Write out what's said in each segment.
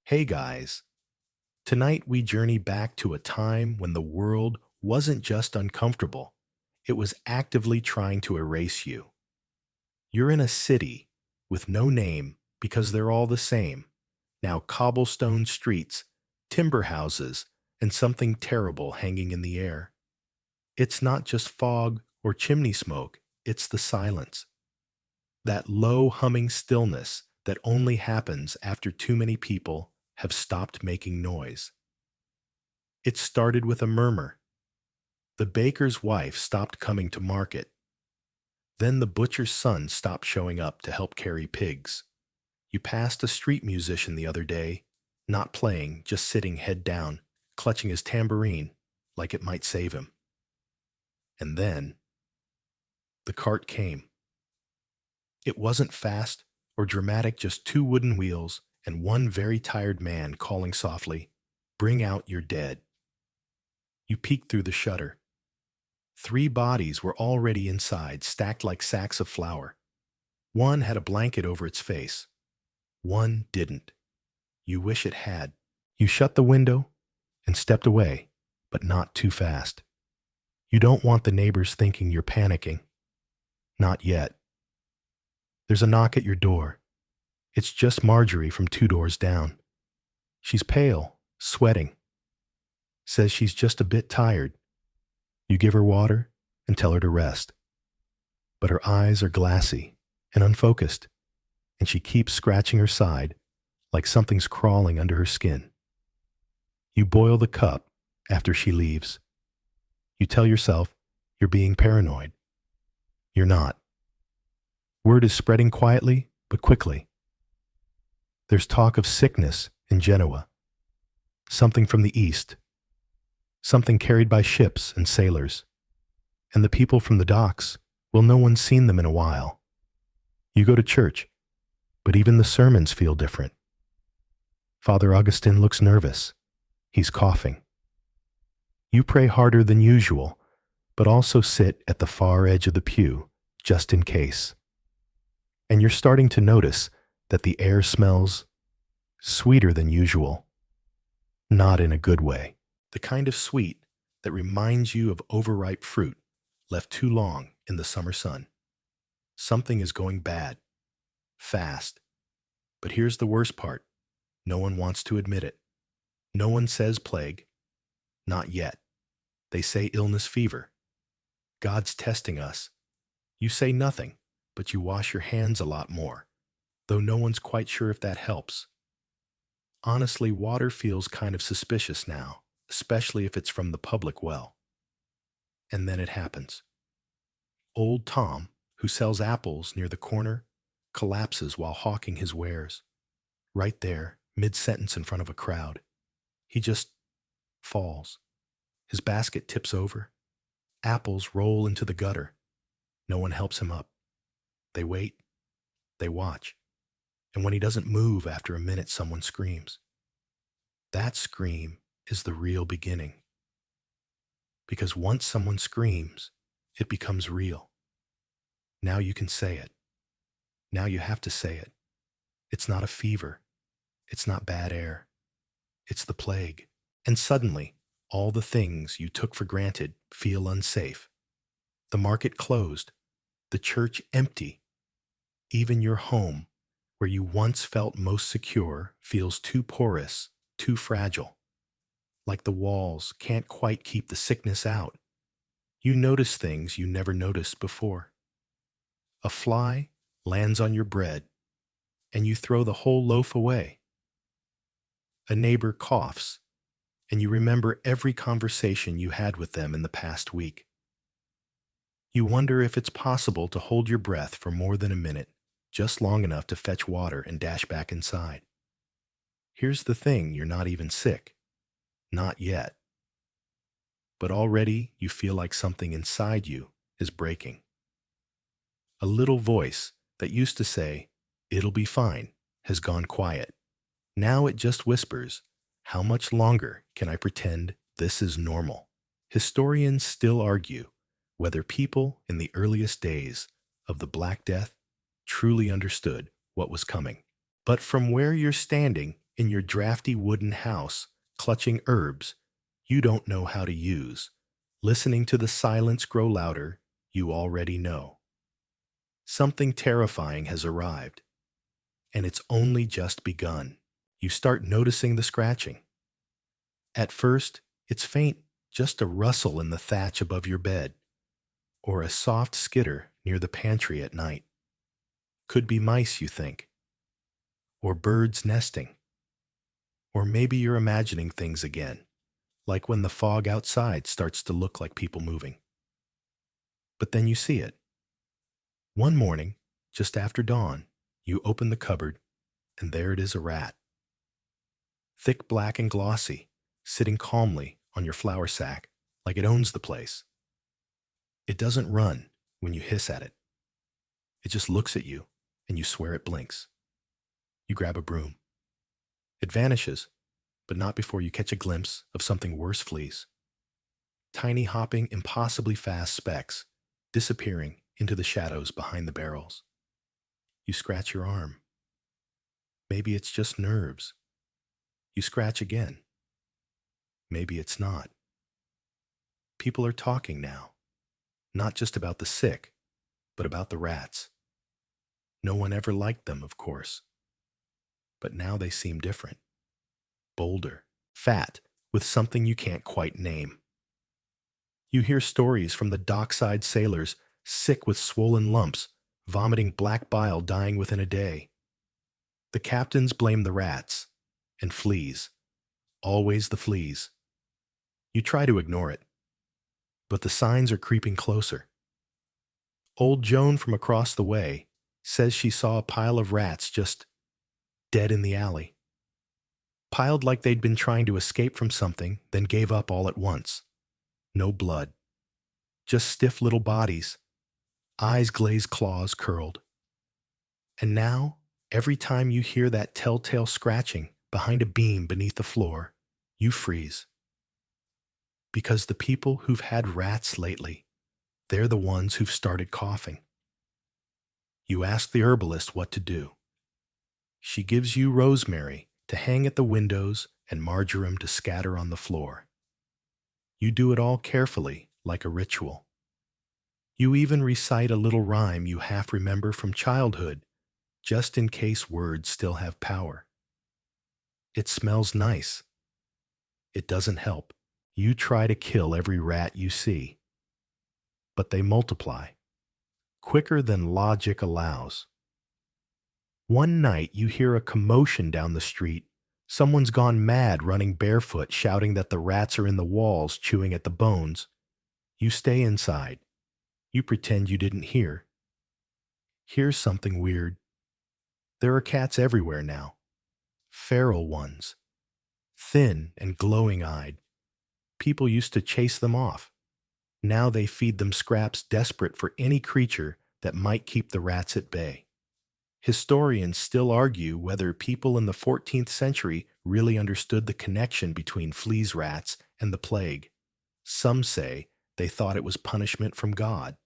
Hey guys, tonight we journey back to a time when the world wasn't just uncomfortable, it was actively trying to erase you. You're in a city with no name because they're all the same. Now cobblestone streets, timber houses, and something terrible hanging in the air. It's not just fog or chimney smoke, it's the silence. That low humming stillness that only happens after too many people have stopped making noise. It started with a murmur. The baker's wife stopped coming to market. Then the butcher's son stopped showing up to help carry pigs. You passed a street musician the other day, not playing, just sitting head down, clutching his tambourine like it might save him. And then the cart came. It wasn't fast or dramatic, just two wooden wheels and one very tired man calling softly, "Bring out your dead." You peeked through the shutter. Three bodies were already inside, stacked like sacks of flour. One had a blanket over its face. One didn't. You wish it had. You shut the window and stepped away, but not too fast. You don't want the neighbors thinking you're panicking. Not yet. There's a knock at your door. It's just Marjorie from two doors down. She's pale, sweating. Says she's just a bit tired. You give her water and tell her to rest. But her eyes are glassy and unfocused, and she keeps scratching her side like something's crawling under her skin. You boil the cup after she leaves. You tell yourself you're being paranoid. You're not. Word is spreading quietly but quickly. There's talk of sickness in Genoa, something from the east, something carried by ships and sailors. And the people from the docks, well, no one's seen them in a while. You go to church, but even the sermons feel different. Father Augustin looks nervous. He's coughing. You pray harder than usual, but also sit at the far edge of the pew, just in case. And you're starting to notice that the air smells sweeter than usual. Not in a good way. The kind of sweet that reminds you of overripe fruit left too long in the summer sun. Something is going bad. Fast. But here's the worst part. No one wants to admit it. No one says plague. Not yet. They say illness, fever. God's testing us. You say nothing, but you wash your hands a lot more, though no one's quite sure if that helps. Honestly, water feels kind of suspicious now, especially if it's from the public well. And then it happens. Old Tom, who sells apples near the corner, collapses while hawking his wares. Right there, mid-sentence in front of a crowd. He just falls. His basket tips over. Apples roll into the gutter. No one helps him up. They wait. They watch. And when he doesn't move after a minute, someone screams. That scream is the real beginning. Because once someone screams, it becomes real. Now you can say it. Now you have to say it. It's not a fever. It's not bad air. It's the plague. And suddenly, all the things you took for granted feel unsafe. The market closed. The church empty. Even your home, where you once felt most secure, feels too porous, too fragile. Like the walls can't quite keep the sickness out. You notice things you never noticed before. A fly lands on your bread, and you throw the whole loaf away. A neighbor coughs, and you remember every conversation you had with them in the past week. You wonder if it's possible to hold your breath for more than a minute, just long enough to fetch water and dash back inside. Here's the thing, you're not even sick. Not yet. But already you feel like something inside you is breaking. A little voice that used to say, "It'll be fine," has gone quiet. Now it just whispers, "How much longer can I pretend this is normal?" Historians still argue whether people in the earliest days of the Black Death truly understood what was coming. But from where you're standing in your drafty wooden house, clutching herbs you don't know how to use, listening to the silence grow louder you already know. Something terrifying has arrived, and it's only just begun. You start noticing the scratching. At first, it's faint, just a rustle in the thatch above your bed, or a soft skitter near the pantry at night. Could be mice, you think, or birds nesting, or maybe you're imagining things again, like when the fog outside starts to look like people moving. But then you see it. One morning, just after dawn, you open the cupboard, and there it is, a rat. Thick, black, and glossy, sitting calmly on your flour sack like it owns the place. It doesn't run when you hiss at it. It just looks at you, and you swear it blinks. You grab a broom. It vanishes, but not before you catch a glimpse of something worse fleas. Tiny, hopping, impossibly fast specks, disappearing into the shadows behind the barrels. You scratch your arm. Maybe it's just nerves. You scratch again. Maybe it's not. People are talking now, not just about the sick, but about the rats. No one ever liked them, of course. But now they seem different. Bolder, fat, with something you can't quite name. You hear stories from the dockside sailors, sick with swollen lumps, vomiting black bile, dying within a day. The captains blame the rats and fleas, always the fleas. You try to ignore it, but the signs are creeping closer. Old Joan from across the way says she saw a pile of rats just dead in the alley. Piled like they'd been trying to escape from something, then gave up all at once. No blood. Just stiff little bodies, eyes glazed, claws curled. And now, every time you hear that telltale scratching behind a beam beneath the floor, you freeze. Because the people who've had rats lately, they're the ones who've started coughing. You ask the herbalist what to do. She gives you rosemary to hang at the windows and marjoram to scatter on the floor. You do it all carefully, like a ritual. You even recite a little rhyme you half remember from childhood, just in case words still have power. It smells nice. It doesn't help. You try to kill every rat you see, but they multiply, quicker than logic allows. One night you hear a commotion down the street. Someone's gone mad, running barefoot, shouting that the rats are in the walls, chewing at the bones. You stay inside. You pretend you didn't hear. Here's something weird. There are cats everywhere now. Feral ones. Thin and glowing-eyed. People used to chase them off. Now they feed them scraps, desperate for any creature that might keep the rats at bay. Historians still argue whether people in the 14th century really understood the connection between fleas rats and the plague. Some say they thought it was punishment from God.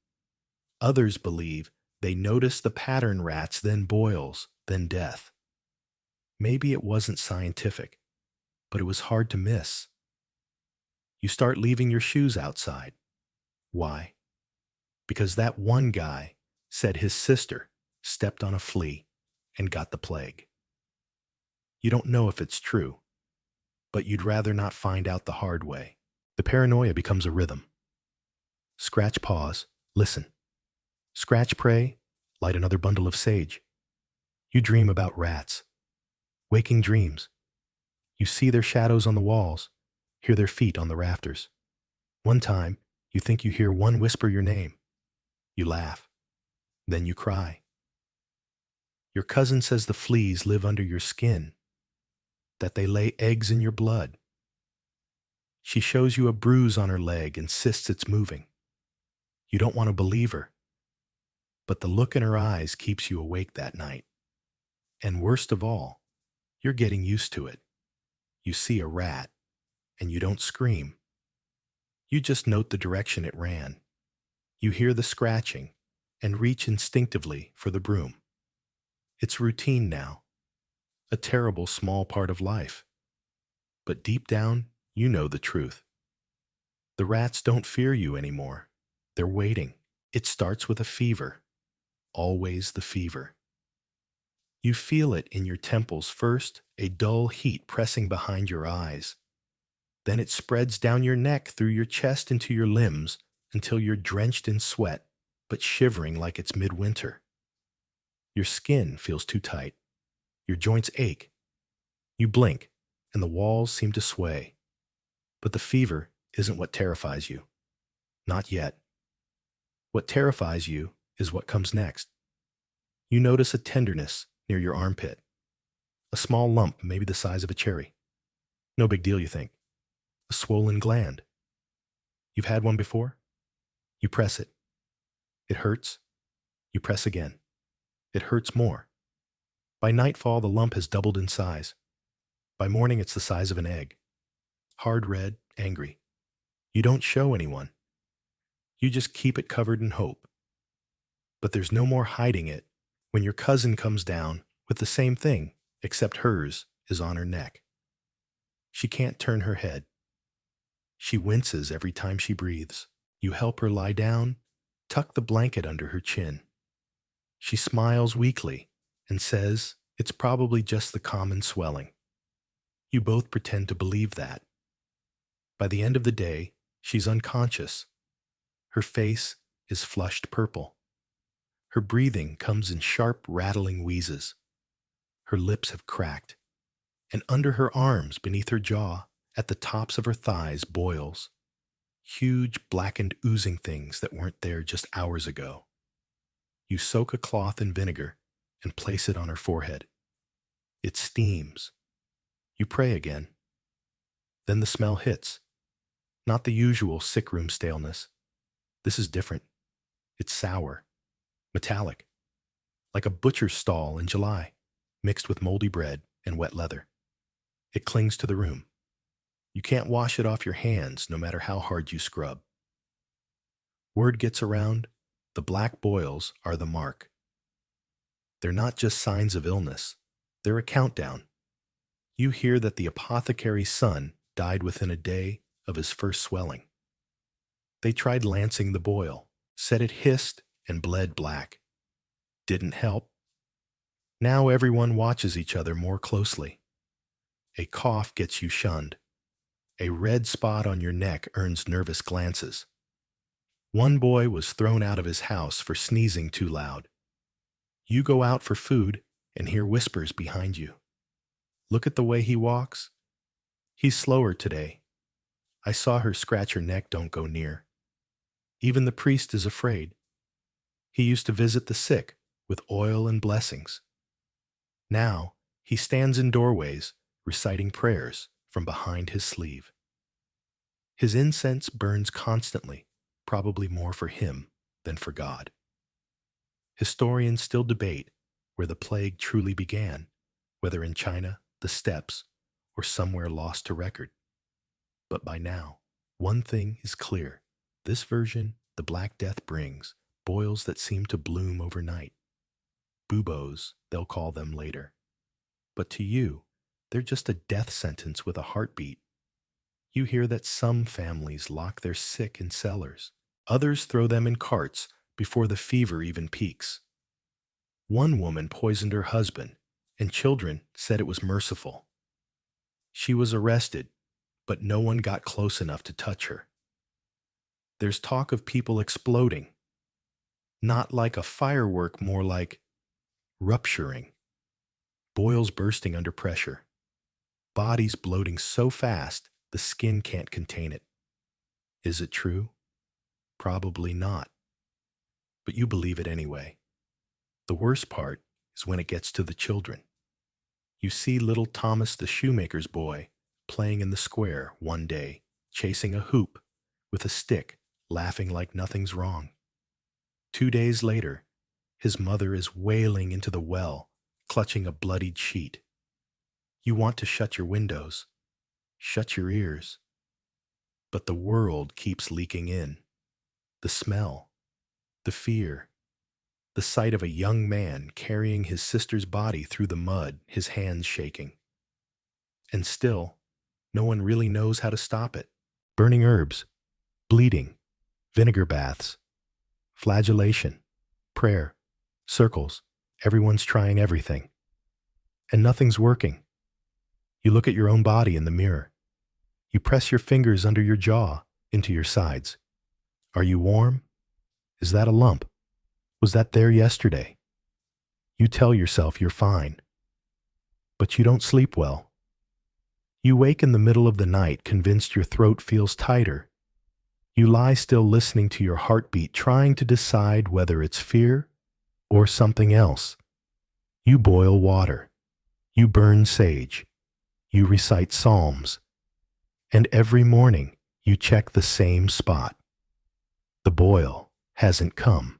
Others believe they noticed the pattern rats, then boils, then death. Maybe it wasn't scientific, but it was hard to miss. You start leaving your shoes outside. Why? Because that one guy said his sister stepped on a flea and got the plague. You don't know if it's true, but you'd rather not find out the hard way. The paranoia becomes a rhythm. Scratch, pause, listen. Scratch, pray, light another bundle of sage. You dream about rats. Waking dreams. You see their shadows on the walls, hear their feet on the rafters. One time, you think you hear one whisper your name. You laugh. Then you cry. Your cousin says the fleas live under your skin, that they lay eggs in your blood. She shows you a bruise on her leg, insists it's moving. You don't want to believe her, but the look in her eyes keeps you awake that night. And worst of all, you're getting used to it. You see a rat, and you don't scream. You just note the direction it ran. You hear the scratching, and reach instinctively for the broom. It's routine now, a terrible small part of life. But deep down, you know the truth. The rats don't fear you anymore. They're waiting. It starts with a fever, always the fever. You feel it in your temples first, a dull heat pressing behind your eyes. Then it spreads down your neck, through your chest into your limbs, until you're drenched in sweat, but shivering like it's midwinter. Your skin feels too tight. Your joints ache. You blink, and the walls seem to sway. But the fever isn't what terrifies you. Not yet. What terrifies you is what comes next. You notice a tenderness near your armpit. A small lump, maybe the size of a cherry. No big deal, you think. A swollen gland. You've had one before? You press it. It hurts. You press again. It hurts more. By nightfall, the lump has doubled in size. By morning, it's the size of an egg. Hard red, angry. You don't show anyone. You just keep it covered and hope. But there's no more hiding it when your cousin comes down with the same thing, except hers is on her neck. She can't turn her head. She winces every time she breathes. You help her lie down, tuck the blanket under her chin. She smiles weakly and says it's probably just the common swelling. You both pretend to believe that. By the end of the day, she's unconscious. Her face is flushed purple. Her breathing comes in sharp, rattling wheezes. Her lips have cracked, and under her arms, beneath her jaw, at the tops of her thighs, boils. Huge, blackened, oozing things that weren't there just hours ago. You soak a cloth in vinegar and place it on her forehead. It steams. You pray again. Then the smell hits. Not the usual sickroom staleness. This is different. It's sour, metallic, like a butcher's stall in July, mixed with moldy bread and wet leather. It clings to the room. You can't wash it off your hands, no matter how hard you scrub. Word gets around, the black boils are the mark. They're not just signs of illness. They're a countdown. You hear that the apothecary's son died within a day of his first swelling. They tried lancing the boil, said it hissed and bled black. Didn't help. Now everyone watches each other more closely. A cough gets you shunned. A red spot on your neck earns nervous glances. One boy was thrown out of his house for sneezing too loud. You go out for food and hear whispers behind you. Look at the way he walks. He's slower today. I saw her scratch her neck, don't go near. Even the priest is afraid. He used to visit the sick with oil and blessings. Now he stands in doorways reciting prayers from behind his sleeve. His incense burns constantly, probably more for him than for God. Historians still debate where the plague truly began, whether in China, the steppes, or somewhere lost to record. But by now, one thing is clear. This version, the Black Death brings boils that seem to bloom overnight. Buboes, they'll call them later. But to you, they're just a death sentence with a heartbeat. You hear that some families lock their sick in cellars. Others throw them in carts before the fever even peaks. One woman poisoned her husband, and children said it was merciful. She was arrested, but no one got close enough to touch her. There's talk of people exploding. Not like a firework, more like rupturing. Boils bursting under pressure. Bodies bloating so fast the skin can't contain it. Is it true? Probably not. But you believe it anyway. The worst part is when it gets to the children. You see little Thomas the shoemaker's boy playing in the square one day, chasing a hoop with a stick, laughing like nothing's wrong. 2 days later, his mother is wailing into the well, clutching a bloodied sheet. You want to shut your windows, shut your ears. But the world keeps leaking in. The smell, the fear, The sight of a young man carrying his sister's body through the mud, his hands shaking. And still, no one really knows how to stop it. Burning herbs, bleeding, vinegar baths, flagellation, prayer, circles. Everyone's trying everything. And nothing's working. You look at your own body in the mirror. You press your fingers under your jaw, into your sides. Are you warm? Is that a lump? Was that there yesterday? You tell yourself you're fine. But you don't sleep well. You wake in the middle of the night convinced your throat feels tighter. You lie still listening to your heartbeat, trying to decide whether it's fear or something else. You boil water. You burn sage. You recite psalms. And every morning you check the same spot. The boil hasn't come.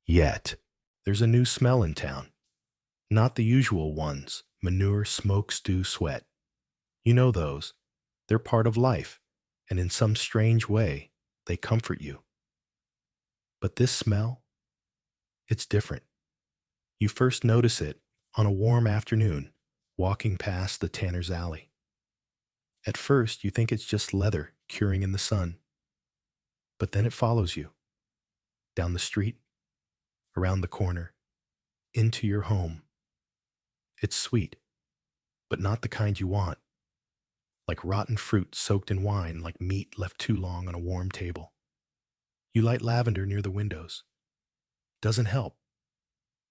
Yet. There's a new smell in town. Not the usual ones: manure, smoke, stew, sweat. You know those. They're part of life, and in some strange way, they comfort you. But this smell, it's different. You first notice it on a warm afternoon, walking past the tanner's alley. At first, you think it's just leather curing in the sun. But then it follows you. Down the street, around the corner, into your home. It's sweet, but not the kind you want. Like rotten fruit soaked in wine, like meat left too long on a warm table. You light lavender near the windows. Doesn't help.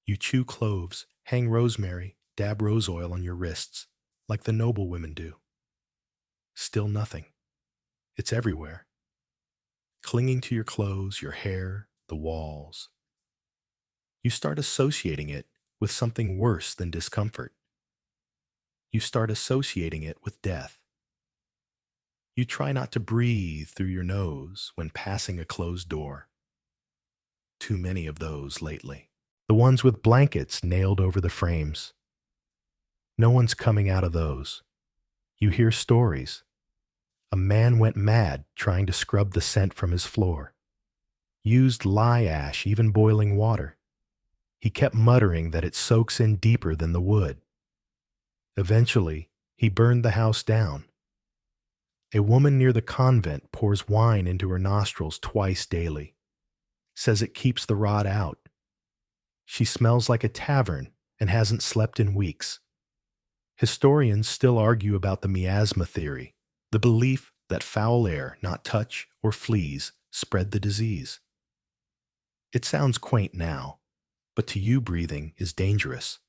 You chew cloves, hang rosemary, dab rose oil on your wrists, like the noble women do. Still nothing. It's everywhere. Clinging to your clothes, your hair, the walls. You start associating it with something worse than discomfort. You start associating it with death. You try not to breathe through your nose when passing a closed door. Too many of those lately. The ones with blankets nailed over the frames. No one's coming out of those. You hear stories. A man went mad trying to scrub the scent from his floor. Used lye ash, even boiling water. He kept muttering that it soaks in deeper than the wood. Eventually, he burned the house down. A woman near the convent pours wine into her nostrils twice daily. Says it keeps the rot out. She smells like a tavern and hasn't slept in weeks. Historians still argue about the miasma theory, the belief that foul air, not touch or fleas, spread the disease. It sounds quaint now, but to you breathing is dangerous.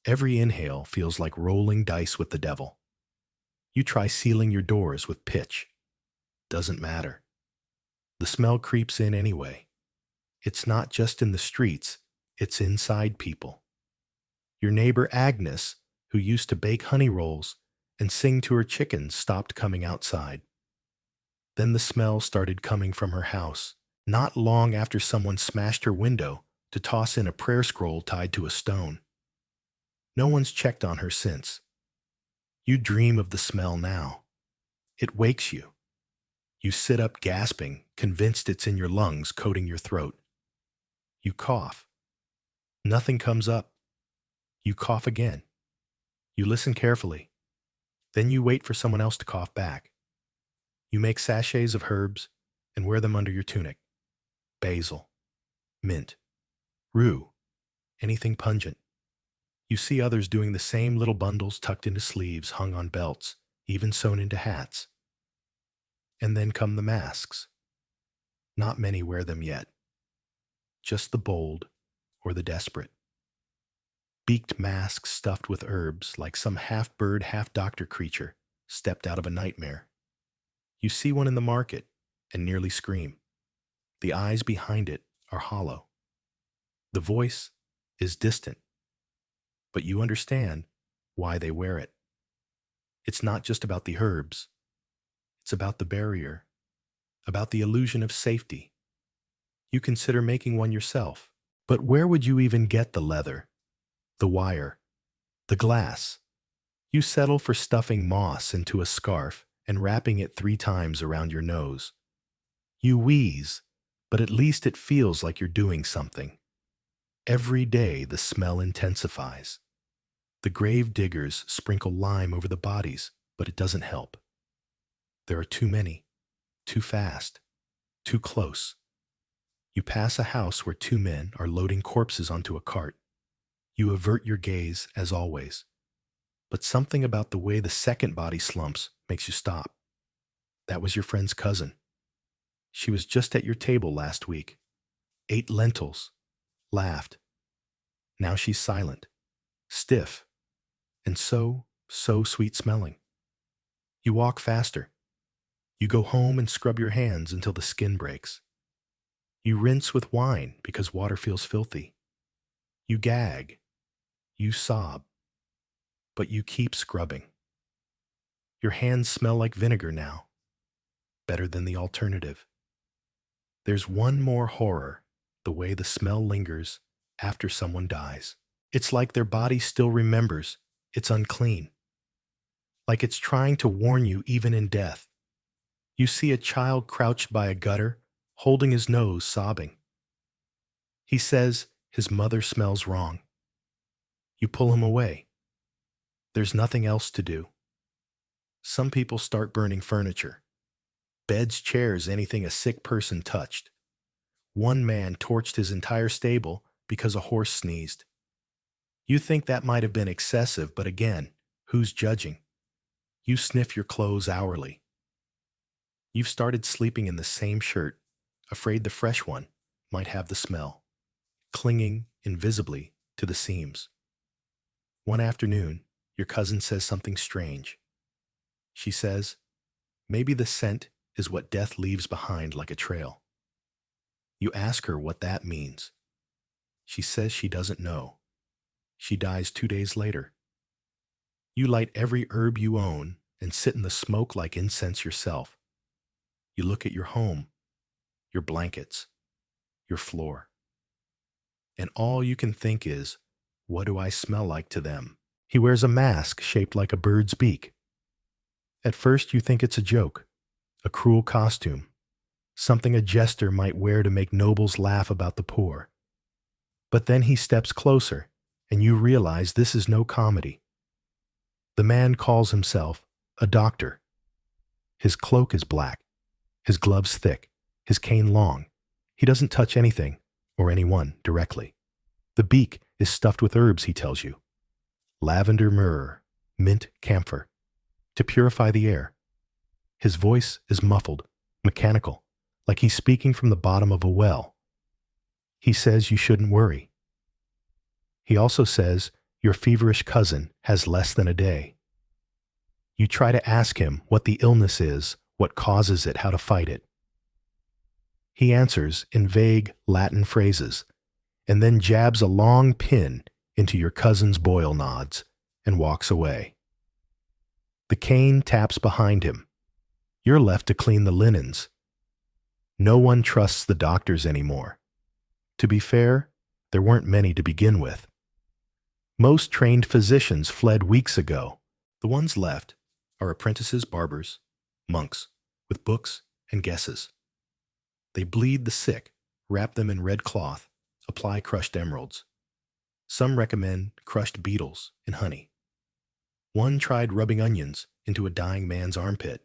Every inhale feels like rolling dice with the devil. You try sealing your doors with pitch. Doesn't matter. The smell creeps in anyway. It's not just in the streets, it's inside people. Your neighbor Agnes, who used to bake honey rolls and sing to her chickens, stopped coming outside. Then the smell started coming from her house, not long after someone smashed her window to toss in a prayer scroll tied to a stone. No one's checked on her since. You dream of the smell now. It wakes you. You sit up gasping, convinced it's in your lungs, coating your throat. You cough. Nothing comes up. You cough again. You listen carefully. Then you wait for someone else to cough back. You make sachets of herbs and wear them under your tunic. Basil, mint, rue, anything pungent. You see others doing the same, little bundles tucked into sleeves, hung on belts, even sewn into hats. And then come the masks. Not many wear them yet. Just the bold or the desperate. Beaked masks stuffed with herbs, like some half-bird, half-doctor creature stepped out of a nightmare. You see one in the market and nearly scream. The eyes behind it are hollow. The voice is distant. But you understand why they wear it. It's not just about the herbs. It's about the barrier, about the illusion of safety. You consider making one yourself. But where would you even get the leather, the wire, the glass? You settle for stuffing moss into a scarf and wrapping it 3 times around your nose. You wheeze, but at least it feels like you're doing something. Every day the smell intensifies. The grave diggers sprinkle lime over the bodies, but it doesn't help. There are too many, too fast, too close. You pass a house where two men are loading corpses onto a cart. You avert your gaze, as always. But something about the way the second body slumps makes you stop. That was your friend's cousin. She was just at your table last week, ate lentils, laughed. Now she's silent, stiff, and so sweet smelling. You walk faster. You go home and scrub your hands until the skin breaks. You rinse with wine because water feels filthy. You gag. You sob. But you keep scrubbing. Your hands smell like vinegar now. Better than the alternative. There's one more horror, the way the smell lingers after someone dies. It's like their body still remembers it's unclean. Like it's trying to warn you even in death. You see a child crouched by a gutter, holding his nose, sobbing. He says his mother smells wrong. You pull him away. There's nothing else to do. Some people start burning furniture. Beds, chairs, anything a sick person touched. One man torched his entire stable because a horse sneezed. You think that might have been excessive, but again, who's judging? You sniff your clothes hourly. You've started sleeping in the same shirt, afraid the fresh one might have the smell, clinging invisibly to the seams. One afternoon, your cousin says something strange. She says, maybe the scent is what death leaves behind like a trail. You ask her what that means. She says she doesn't know. She dies 2 days later. You light every herb you own and sit in the smoke like incense yourself. You look at your home, your blankets, your floor. And all you can think is, what do I smell like to them? He wears a mask shaped like a bird's beak. At first you think it's a joke, a cruel costume, something a jester might wear to make nobles laugh about the poor. But then he steps closer, and you realize this is no comedy. The man calls himself a doctor. His cloak is black, his gloves thick, his cane long. He doesn't touch anything or anyone directly. The beak is stuffed with herbs, he tells you. Lavender myrrh, mint camphor, to purify the air. His voice is muffled, mechanical, like he's speaking from the bottom of a well. He says you shouldn't worry. He also says your feverish cousin has less than a day. You try to ask him what the illness is, what causes it, how to fight it. He answers in vague Latin phrases, and then jabs a long pin into your cousin's boil nods and walks away. The cane taps behind him. You're left to clean the linens. No one trusts the doctors anymore. To be fair, there weren't many to begin with. Most trained physicians fled weeks ago. The ones left are apprentices, barbers, monks, with books and guesses. They bleed the sick, wrap them in red cloth, apply crushed emeralds. Some recommend crushed beetles in honey. One tried rubbing onions into a dying man's armpit.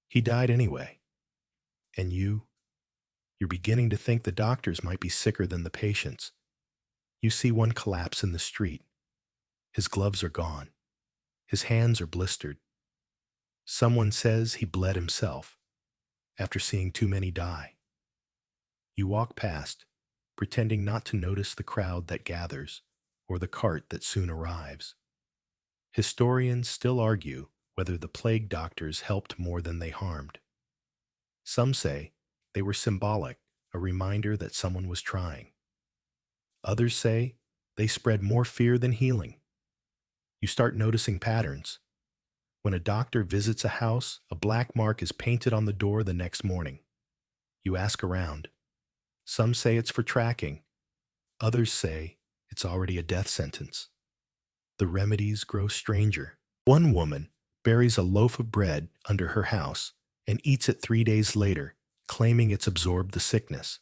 He died anyway. And you're beginning to think the doctors might be sicker than the patients. You see one collapse in the street. His gloves are gone. His hands are blistered. Someone says he bled himself after seeing too many die. You walk past, pretending not to notice the crowd that gathers or the cart that soon arrives. Historians still argue whether the plague doctors helped more than they harmed. Some say they were symbolic, a reminder that someone was trying. Others say they spread more fear than healing. You start noticing patterns. When a doctor visits a house, a black mark is painted on the door the next morning. You ask around. Some say it's for tracking. Others say it's already a death sentence. The remedies grow stranger. One woman buries a loaf of bread under her house and eats it 3 days later, claiming it's absorbed the sickness.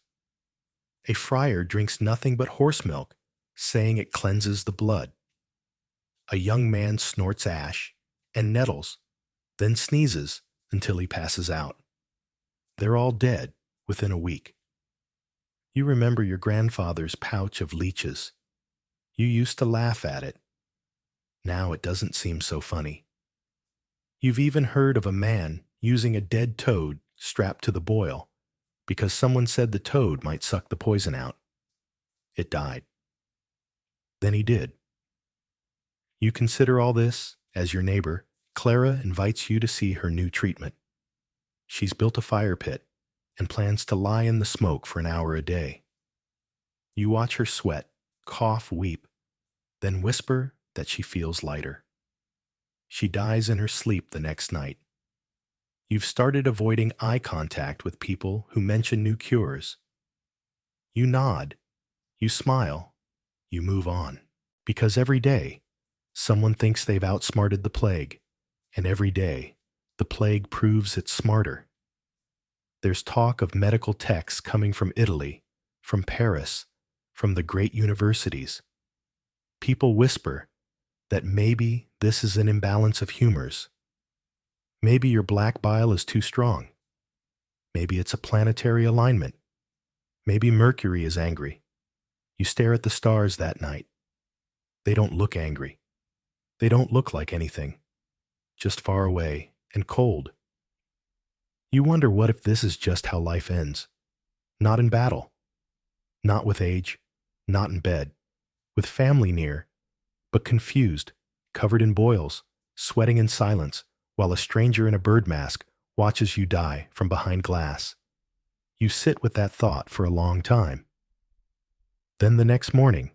A friar drinks nothing but horse milk, saying it cleanses the blood. A young man snorts ash and nettles, then sneezes until he passes out. They're all dead within a week. You remember your grandfather's pouch of leeches. You used to laugh at it. Now it doesn't seem so funny. You've even heard of a man using a dead toad strapped to the boil because someone said the toad might suck the poison out. It died. Then he did. You consider all this as your neighbor, Clara invites you to see her new treatment. She's built a fire pit and plans to lie in the smoke for an hour a day. You watch her sweat, cough, weep, then whisper that she feels lighter. She dies in her sleep the next night. You've started avoiding eye contact with people who mention new cures. You nod, you smile, you move on. Because every day, someone thinks they've outsmarted the plague, and every day, the plague proves it's smarter. There's talk of medical texts coming from Italy, from Paris, from the great universities. People whisper that maybe this is an imbalance of humors. Maybe your black bile is too strong. Maybe it's a planetary alignment. Maybe Mercury is angry. You stare at the stars that night. They don't look angry. They don't look like anything, just far away and cold. You wonder what if this is just how life ends. Not in battle. Not with age. Not in bed. With family near, but confused, covered in boils, sweating in silence, while a stranger in a bird mask watches you die from behind glass. You sit with that thought for a long time. Then the next morning,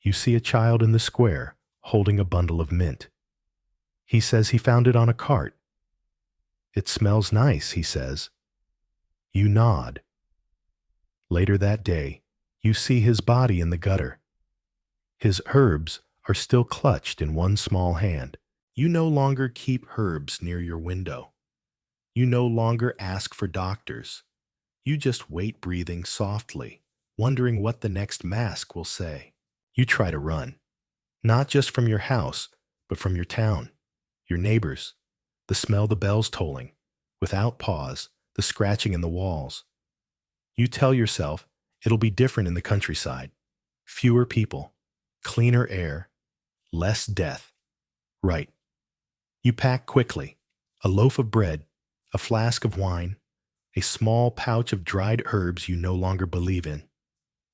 you see a child in the square holding a bundle of mint. He says he found it on a cart. It smells nice, he says. You nod. Later that day, you see his body in the gutter. His herbs are still clutched in one small hand. You no longer keep herbs near your window. You no longer ask for doctors. You just wait breathing softly, wondering what the next mask will say. You try to run, not just from your house, but from your town, your neighbors, the smell the bells tolling, without pause, the scratching in the walls. You tell yourself it'll be different in the countryside. Fewer people, cleaner air, less death. Right. You pack quickly, a loaf of bread, a flask of wine, a small pouch of dried herbs you no longer believe in,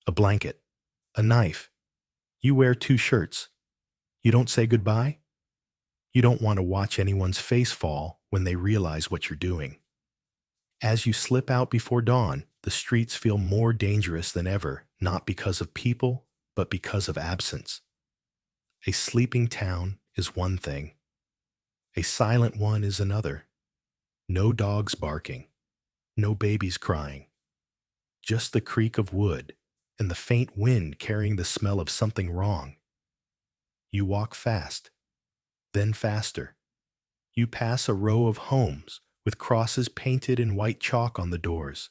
a blanket, a knife. You wear 2 shirts. You don't say goodbye. You don't want to watch anyone's face fall when they realize what you're doing. As you slip out before dawn, the streets feel more dangerous than ever, not because of people, but because of absence. A sleeping town is one thing. A silent one is another. No dogs barking. No babies crying. Just the creak of wood and the faint wind carrying the smell of something wrong. You walk fast, then faster. You pass a row of homes with crosses painted in white chalk on the doors.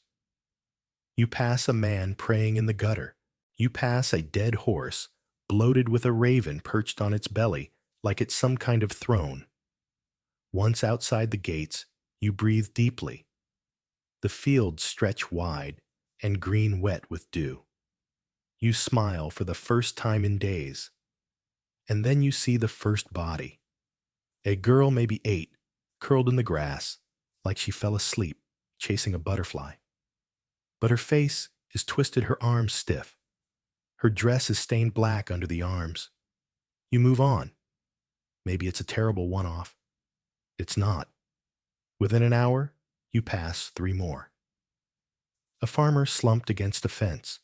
You pass a man praying in the gutter. You pass a dead horse, bloated with a raven perched on its belly like it's some kind of throne. Once outside the gates, you breathe deeply. The fields stretch wide and green wet with dew. You smile for the first time in days. And then you see the first body. A girl maybe 8, curled in the grass, like she fell asleep, chasing a butterfly. But her face is twisted, her arms stiff. Her dress is stained black under the arms. You move on. Maybe it's a terrible one-off. It's not. Within an hour, you pass 3 more. A farmer slumped against a fence.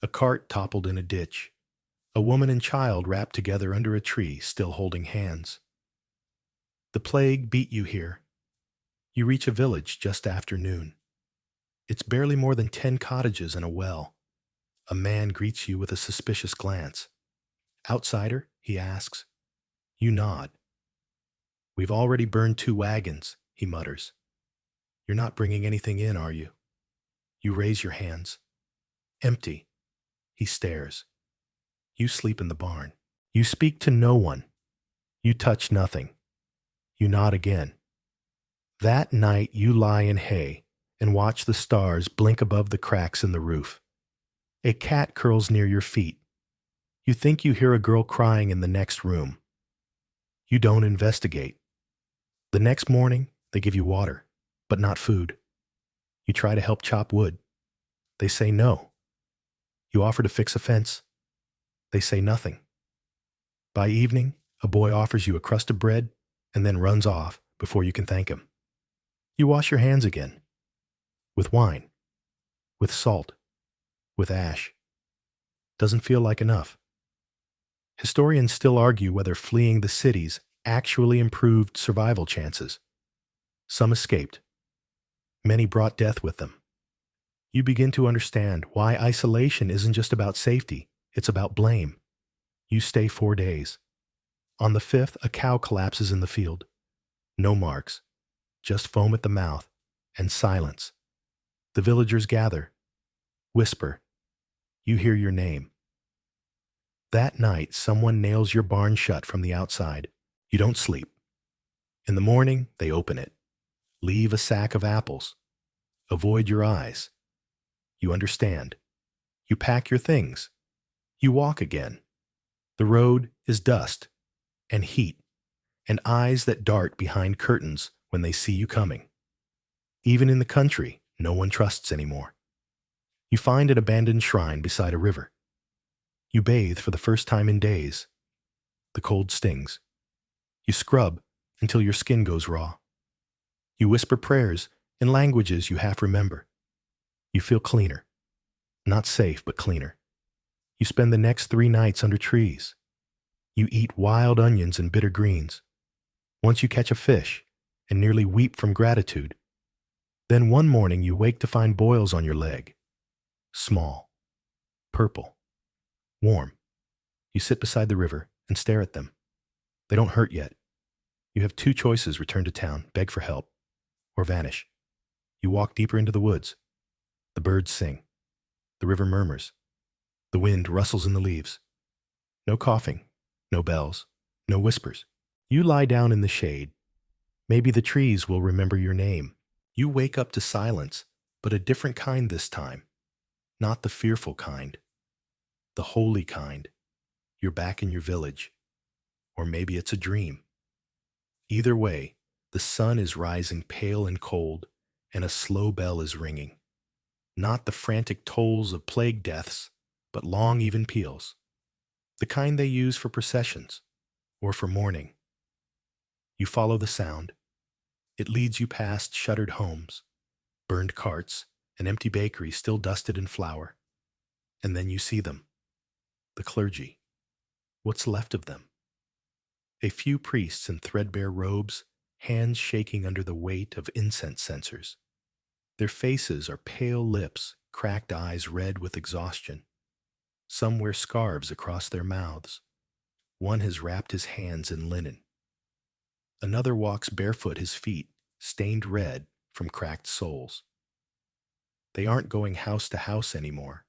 A cart toppled in a ditch. A woman and child wrapped together under a tree, still holding hands. The plague beat you here. You reach a village just after noon. It's barely more than 10 cottages and a well. A man greets you with a suspicious glance. "Outsider?" he asks. You nod. "We've already burned 2 wagons," he mutters. "You're not bringing anything in, are you?" You raise your hands. Empty. He stares. You sleep in the barn. You speak to no one. You touch nothing. You nod again. That night you lie in hay and watch the stars blink above the cracks in the roof. A cat curls near your feet. You think you hear a girl crying in the next room. You don't investigate. The next morning, they give you water, but not food. You try to help chop wood. They say no. You offer to fix a fence. They say nothing. By evening, a boy offers you a crust of bread and then runs off before you can thank him. You wash your hands again. With wine. With salt. With ash. Doesn't feel like enough. Historians still argue whether fleeing the cities actually improved survival chances. Some escaped. Many brought death with them. You begin to understand why isolation isn't just about safety, it's about blame. You stay 4 days. On the 5th, a cow collapses in the field. No marks, just foam at the mouth and silence. The villagers gather, whisper. You hear your name. That night, someone nails your barn shut from the outside. You don't sleep. In the morning, they open it. Leave a sack of apples. Avoid your eyes. You understand. You pack your things. You walk again. The road is dust and heat and eyes that dart behind curtains when they see you coming. Even in the country, no one trusts anymore. You find an abandoned shrine beside a river. You bathe for the first time in days. The cold stings. You scrub until your skin goes raw. You whisper prayers in languages you half remember. You feel cleaner. Not safe, but cleaner. You spend the next 3 nights under trees. You eat wild onions and bitter greens. Once you catch a fish and nearly weep from gratitude. Then one morning you wake to find boils on your leg. Small. Purple. Warm. You sit beside the river and stare at them. They don't hurt yet. You have 2 choices: return to town, beg for help, or vanish. You walk deeper into the woods. The birds sing. The river murmurs. The wind rustles in the leaves. No coughing, no bells, no whispers. You lie down in the shade. Maybe the trees will remember your name. You wake up to silence, but a different kind this time. Not the fearful kind. The holy kind. You're back in your village. Or maybe it's a dream. Either way, the sun is rising pale and cold, and a slow bell is ringing. Not the frantic tolls of plague deaths, but long even peals. The kind they use for processions, or for mourning. You follow the sound. It leads you past shuttered homes, burned carts, an empty bakery still dusted in flour. And then you see them. The clergy. What's left of them? A few priests in threadbare robes, hands shaking under the weight of incense censers. Their faces are pale lips, cracked eyes red with exhaustion. Some wear scarves across their mouths. One has wrapped his hands in linen. Another walks barefoot, his feet stained red from cracked soles. They aren't going house to house anymore.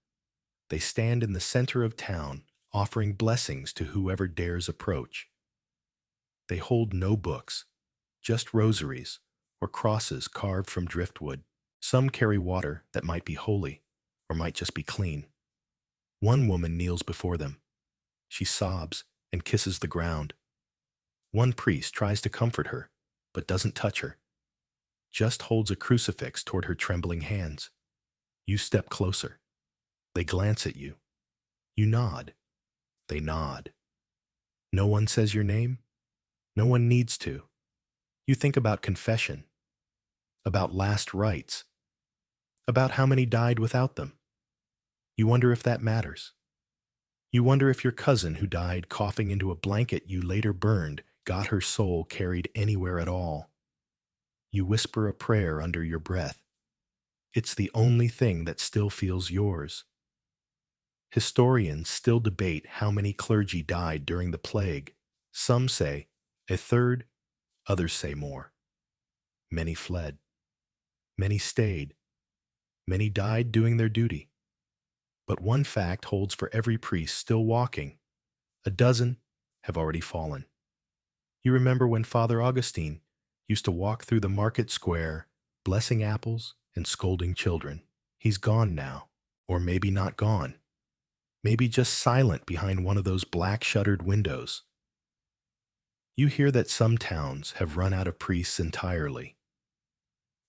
They stand in the center of town, offering blessings to whoever dares approach. They hold no books, just rosaries or crosses carved from driftwood. Some carry water that might be holy or might just be clean. One woman kneels before them. She sobs and kisses the ground. One priest tries to comfort her, but doesn't touch her. Just holds a crucifix toward her trembling hands. You step closer. They glance at you. You nod. They nod. No one says your name. No one needs to. You think about confession, about last rites, about how many died without them. You wonder if that matters. You wonder if your cousin who died coughing into a blanket you later burned got her soul carried anywhere at all. You whisper a prayer under your breath. It's the only thing that still feels yours. Historians still debate how many clergy died during the plague. Some say a third, others say more. Many fled. Many stayed. Many died doing their duty. But one fact holds for every priest still walking. A dozen have already fallen. You remember when Father Augustine used to walk through the market square, blessing apples and scolding children. He's gone now, or maybe not gone. Maybe just silent behind one of those black shuttered windows. You hear that some towns have run out of priests entirely,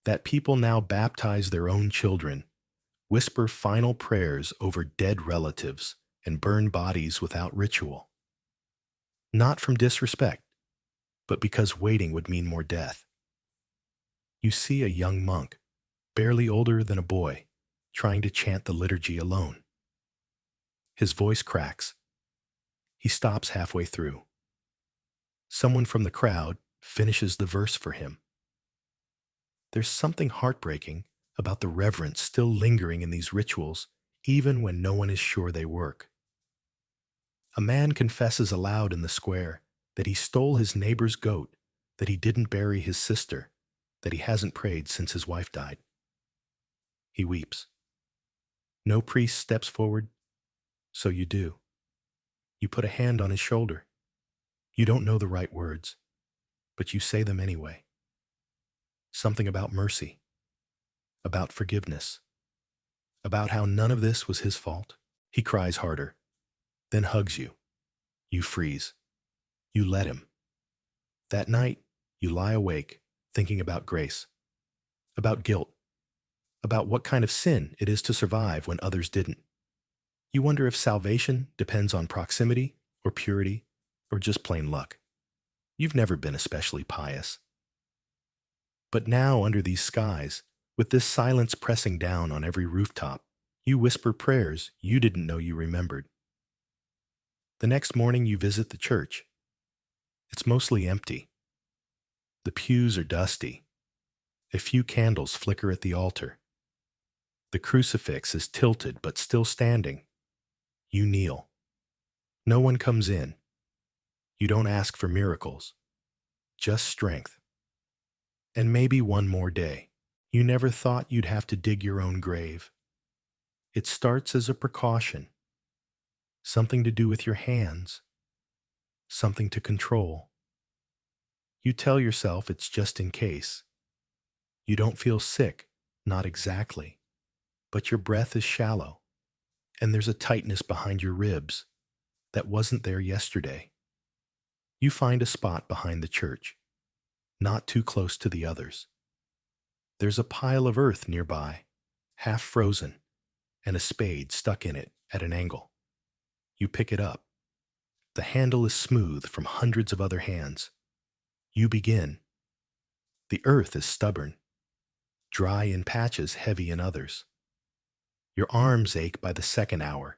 that people now baptize their own children, whisper final prayers over dead relatives, and burn bodies without ritual. Not from disrespect, but because waiting would mean more death. You see a young monk, barely older than a boy, trying to chant the liturgy alone. His voice cracks. He stops halfway through. Someone from the crowd finishes the verse for him. There's something heartbreaking about the reverence still lingering in these rituals, even when no one is sure they work. A man confesses aloud in the square that he stole his neighbor's goat, that he didn't bury his sister, that he hasn't prayed since his wife died. He weeps. No priest steps forward, so you do. You put a hand on his shoulder. You don't know the right words, but you say them anyway. Something about mercy, about forgiveness, about how none of this was his fault. He cries harder, then hugs you. You freeze. You let him. That night, you lie awake, thinking about grace, about guilt, about what kind of sin it is to survive when others didn't. You wonder if salvation depends on proximity or purity or just plain luck. You've never been especially pious. But now, under these skies, with this silence pressing down on every rooftop, you whisper prayers you didn't know you remembered. The next morning, you visit the church. It's mostly empty. The pews are dusty. A few candles flicker at the altar. The crucifix is tilted but still standing. You kneel. No one comes in. You don't ask for miracles, just strength. And maybe one more day. You never thought you'd have to dig your own grave. It starts as a precaution, something to do with your hands, something to control. You tell yourself it's just in case. You don't feel sick, not exactly, but your breath is shallow, and there's a tightness behind your ribs that wasn't there yesterday. You find a spot behind the church, not too close to the others. There's a pile of earth nearby, half frozen, and a spade stuck in it at an angle. You pick it up. The handle is smooth from hundreds of other hands. You begin. The earth is stubborn, dry in patches, heavy in others. Your arms ache by the second hour.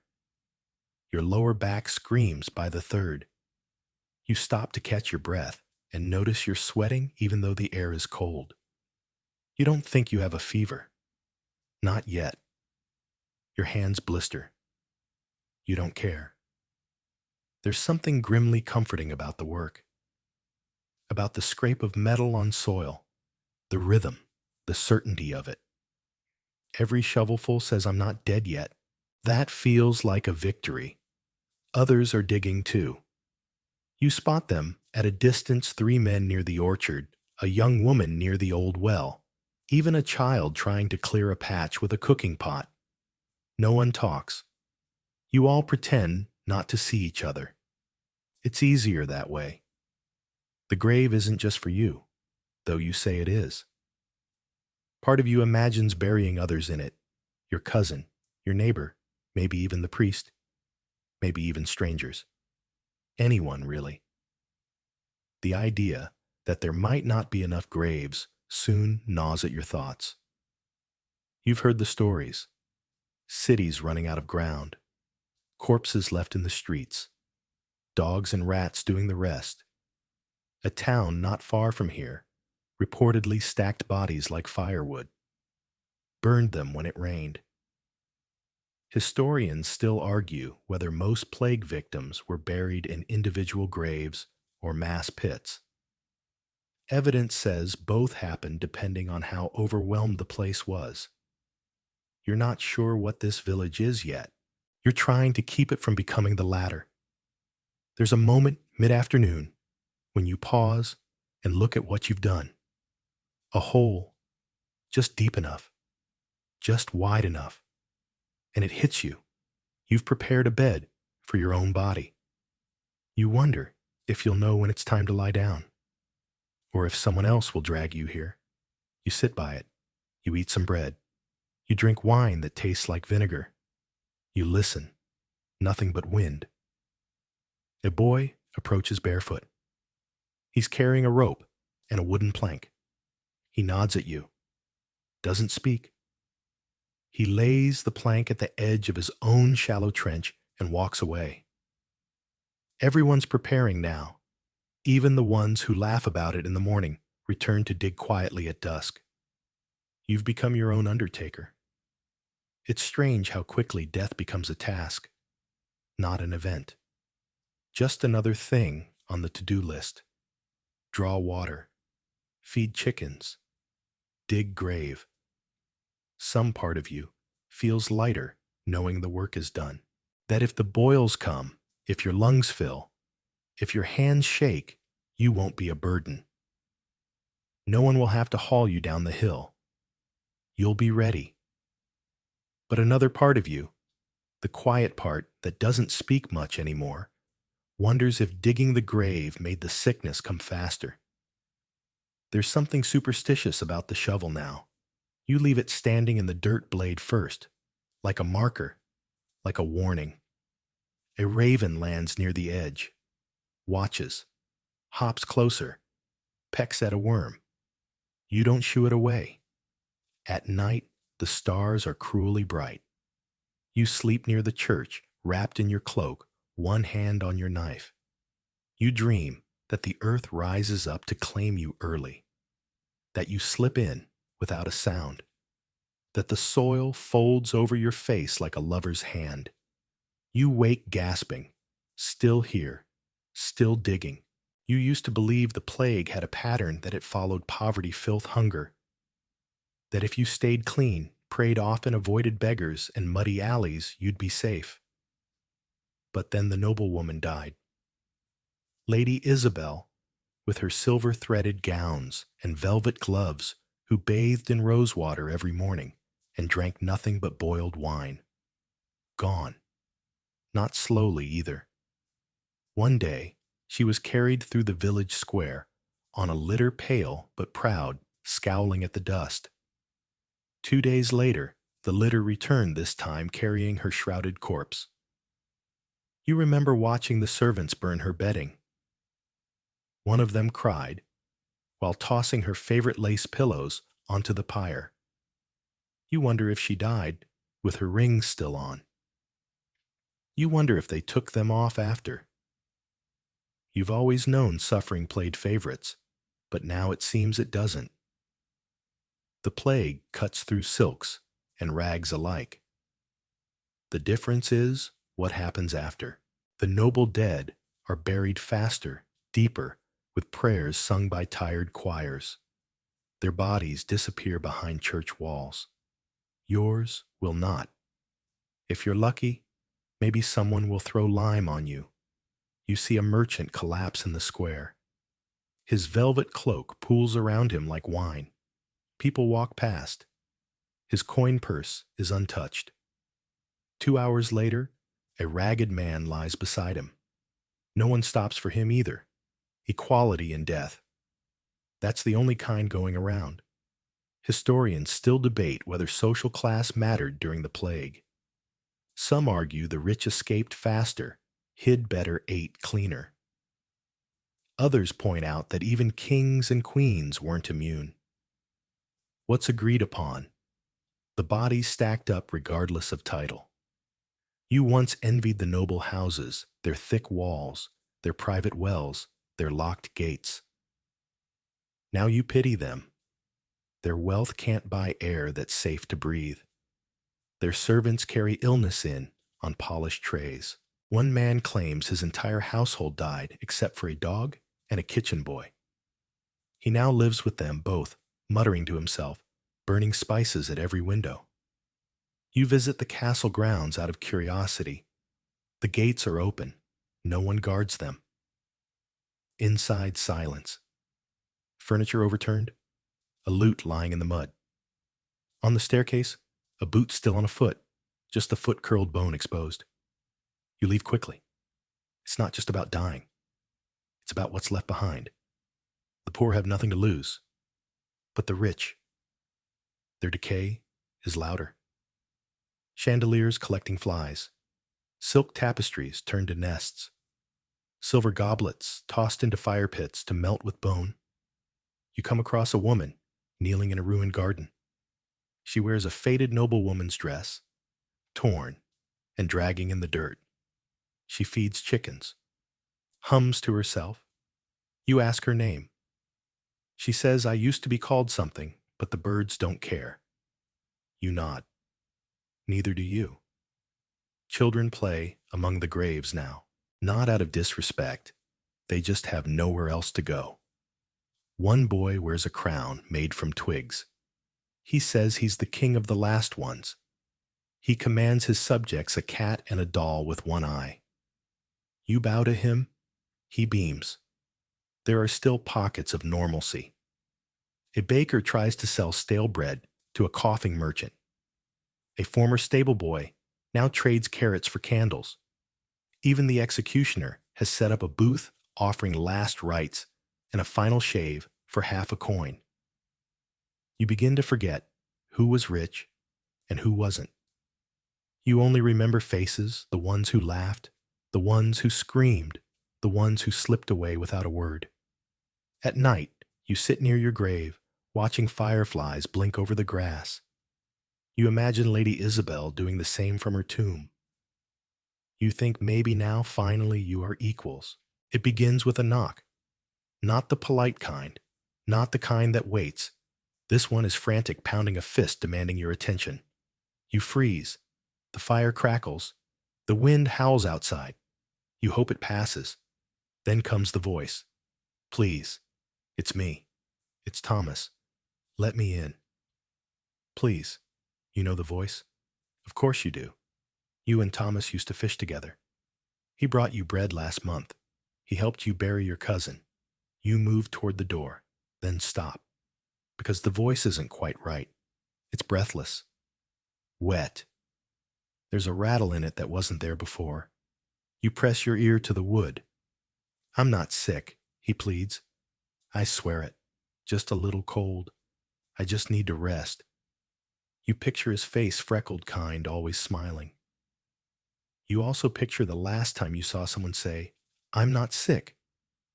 Your lower back screams by the third. You stop to catch your breath and notice you're sweating even though the air is cold. You don't think you have a fever. Not yet. Your hands blister. You don't care. There's something grimly comforting about the work, about the scrape of metal on soil, the rhythm, the certainty of it. Every shovelful says I'm not dead yet. That feels like a victory. Others are digging too. You spot them at a distance, 3 men near the orchard, a young woman near the old well, even a child trying to clear a patch with a cooking pot. No one talks. You all pretend not to see each other. It's easier that way. The grave isn't just for you, though you say it is. Part of you imagines burying others in it, your cousin, your neighbor, maybe even the priest, maybe even strangers. Anyone, really. The idea that there might not be enough graves soon gnaws at your thoughts. You've heard the stories. Cities running out of ground, corpses left in the streets, dogs and rats doing the rest. A town not far from here reportedly stacked bodies like firewood, burned them when it rained. Historians still argue whether most plague victims were buried in individual graves or mass pits. Evidence says both happened depending on how overwhelmed the place was. You're not sure what this village is yet, You're trying to keep it from becoming the latter. There's a moment mid-afternoon when you pause and look at what you've done. A hole, just deep enough, just wide enough, and it hits you. You've prepared a bed for your own body. You wonder if you'll know when it's time to lie down, or if someone else will drag you here. You sit by it. You eat some bread. You drink wine that tastes like vinegar. You listen. Nothing but wind. A boy approaches barefoot. He's carrying a rope and a wooden plank. He nods at you. Doesn't speak. He lays the plank at the edge of his own shallow trench and walks away. Everyone's preparing now. Even the ones who laugh about it in the morning return to dig quietly at dusk. You've become your own undertaker. It's strange how quickly death becomes a task, not an event. Just another thing on the to-do list. Draw water, feed chickens, dig grave. Some part of you feels lighter knowing the work is done. That if the boils come, if your lungs fill, if your hands shake, you won't be a burden. No one will have to haul you down the hill. You'll be ready. But another part of you, the quiet part that doesn't speak much anymore, wonders if digging the grave made the sickness come faster. There's something superstitious about the shovel now. You leave it standing in the dirt blade first, like a marker, like a warning. A raven lands near the edge, watches, hops closer, pecks at a worm. You don't shoo it away. At night, the stars are cruelly bright. You sleep near the church, wrapped in your cloak, one hand on your knife. You dream that the earth rises up to claim you early, that you slip in without a sound, that the soil folds over your face like a lover's hand. You wake gasping, still here, still digging. You used to believe the plague had a pattern, that it followed poverty, filth, hunger, that if you stayed clean, prayed often, avoided beggars and muddy alleys, you'd be safe. But then the noblewoman died. Lady Isabel, with her silver-threaded gowns and velvet gloves, who bathed in rosewater every morning and drank nothing but boiled wine. Gone. Not slowly either. One day, she was carried through the village square, on a litter, pale but proud, scowling at the dust. 2 days later, the litter returned, this time carrying her shrouded corpse. You remember watching the servants burn her bedding. One of them cried, while tossing her favorite lace pillows onto the pyre. You wonder if she died with her rings still on. You wonder if they took them off after. You've always known suffering played favorites, but now it seems it doesn't. The plague cuts through silks and rags alike. The difference is what happens after. The noble dead are buried faster, deeper, with prayers sung by tired choirs. Their bodies disappear behind church walls. Yours will not. If you're lucky, maybe someone will throw lime on you. You see a merchant collapse in the square. His velvet cloak pools around him like wine. People walk past. His coin purse is untouched. 2 hours later, a ragged man lies beside him. No one stops for him either. Equality in death. That's the only kind going around. Historians still debate whether social class mattered during the plague. Some argue the rich escaped faster, hid better, ate cleaner. Others point out that even kings and queens weren't immune. What's agreed upon? The bodies stacked up regardless of title. You once envied the noble houses, their thick walls, their private wells, their locked gates. Now you pity them. Their wealth can't buy air that's safe to breathe. Their servants carry illness in on polished trays. One man claims his entire household died except for a dog and a kitchen boy. He now lives with them both, muttering to himself, burning spices at every window. You visit the castle grounds out of curiosity. The gates are open. No one guards them. Inside, silence. Furniture overturned. A lute lying in the mud. On the staircase, a boot still on a foot, just the foot curled bone exposed. You leave quickly. It's not just about dying. It's about what's left behind. The poor have nothing to lose. But the rich, their decay is louder. Chandeliers collecting flies. Silk tapestries turned to nests. Silver goblets tossed into fire pits to melt with bone. You come across a woman kneeling in a ruined garden. She wears a faded noblewoman's dress, torn and dragging in the dirt. She feeds chickens, hums to herself. You ask her name. She says, "I used to be called something, but the birds don't care." You nod. Neither do you. Children play among the graves now, not out of disrespect. They just have nowhere else to go. One boy wears a crown made from twigs. He says he's the king of the last ones. He commands his subjects a cat and a doll with one eye. You bow to him. He beams. There are still pockets of normalcy. A baker tries to sell stale bread to a coughing merchant. A former stable boy now trades carrots for candles. Even the executioner has set up a booth offering last rites and a final shave for half a coin. You begin to forget who was rich and who wasn't. You only remember faces, the ones who laughed, the ones who screamed, the ones who slipped away without a word. At night, you sit near your grave, watching fireflies blink over the grass. You imagine Lady Isabel doing the same from her tomb. You think maybe now finally you are equals. It begins with a knock. Not the polite kind, not the kind that waits. This one is frantic, pounding a fist, demanding your attention. You freeze. The fire crackles. The wind howls outside. You hope it passes. Then comes the voice. "Please, it's me. It's Thomas. Let me in." Please. You know the voice? Of course you do. You and Thomas used to fish together. He brought you bread last month. He helped you bury your cousin. You move toward the door, then stop. Because the voice isn't quite right. It's breathless. Wet. There's a rattle in it that wasn't there before. You press your ear to the wood. "I'm not sick," he pleads. "I swear it. Just a little cold. I just need to rest." You picture his face, freckled kind, always smiling. You also picture the last time you saw someone say, "I'm not sick,"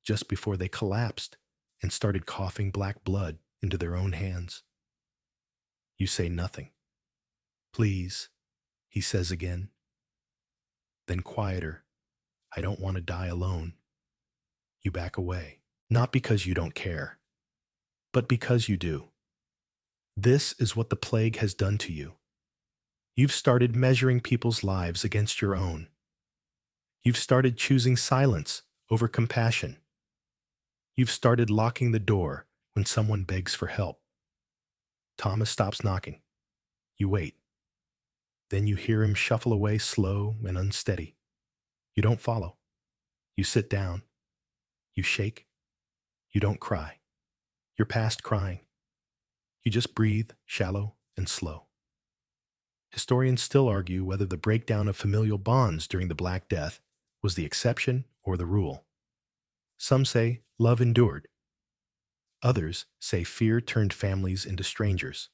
just before they collapsed and started coughing black blood into their own hands. You say nothing. "Please," he says again. Then quieter, "I don't want to die alone." You back away, not because you don't care, but because you do. This is what the plague has done to you. You've started measuring people's lives against your own. You've started choosing silence over compassion. You've started locking the door when someone begs for help. Thomas stops knocking. You wait. Then you hear him shuffle away, slow and unsteady. You don't follow. You sit down. You shake. You don't cry. You're past crying. You just breathe, shallow and slow. Historians still argue whether the breakdown of familial bonds during the Black Death was the exception or the rule. Some say love endured. Others say fear turned families into strangers.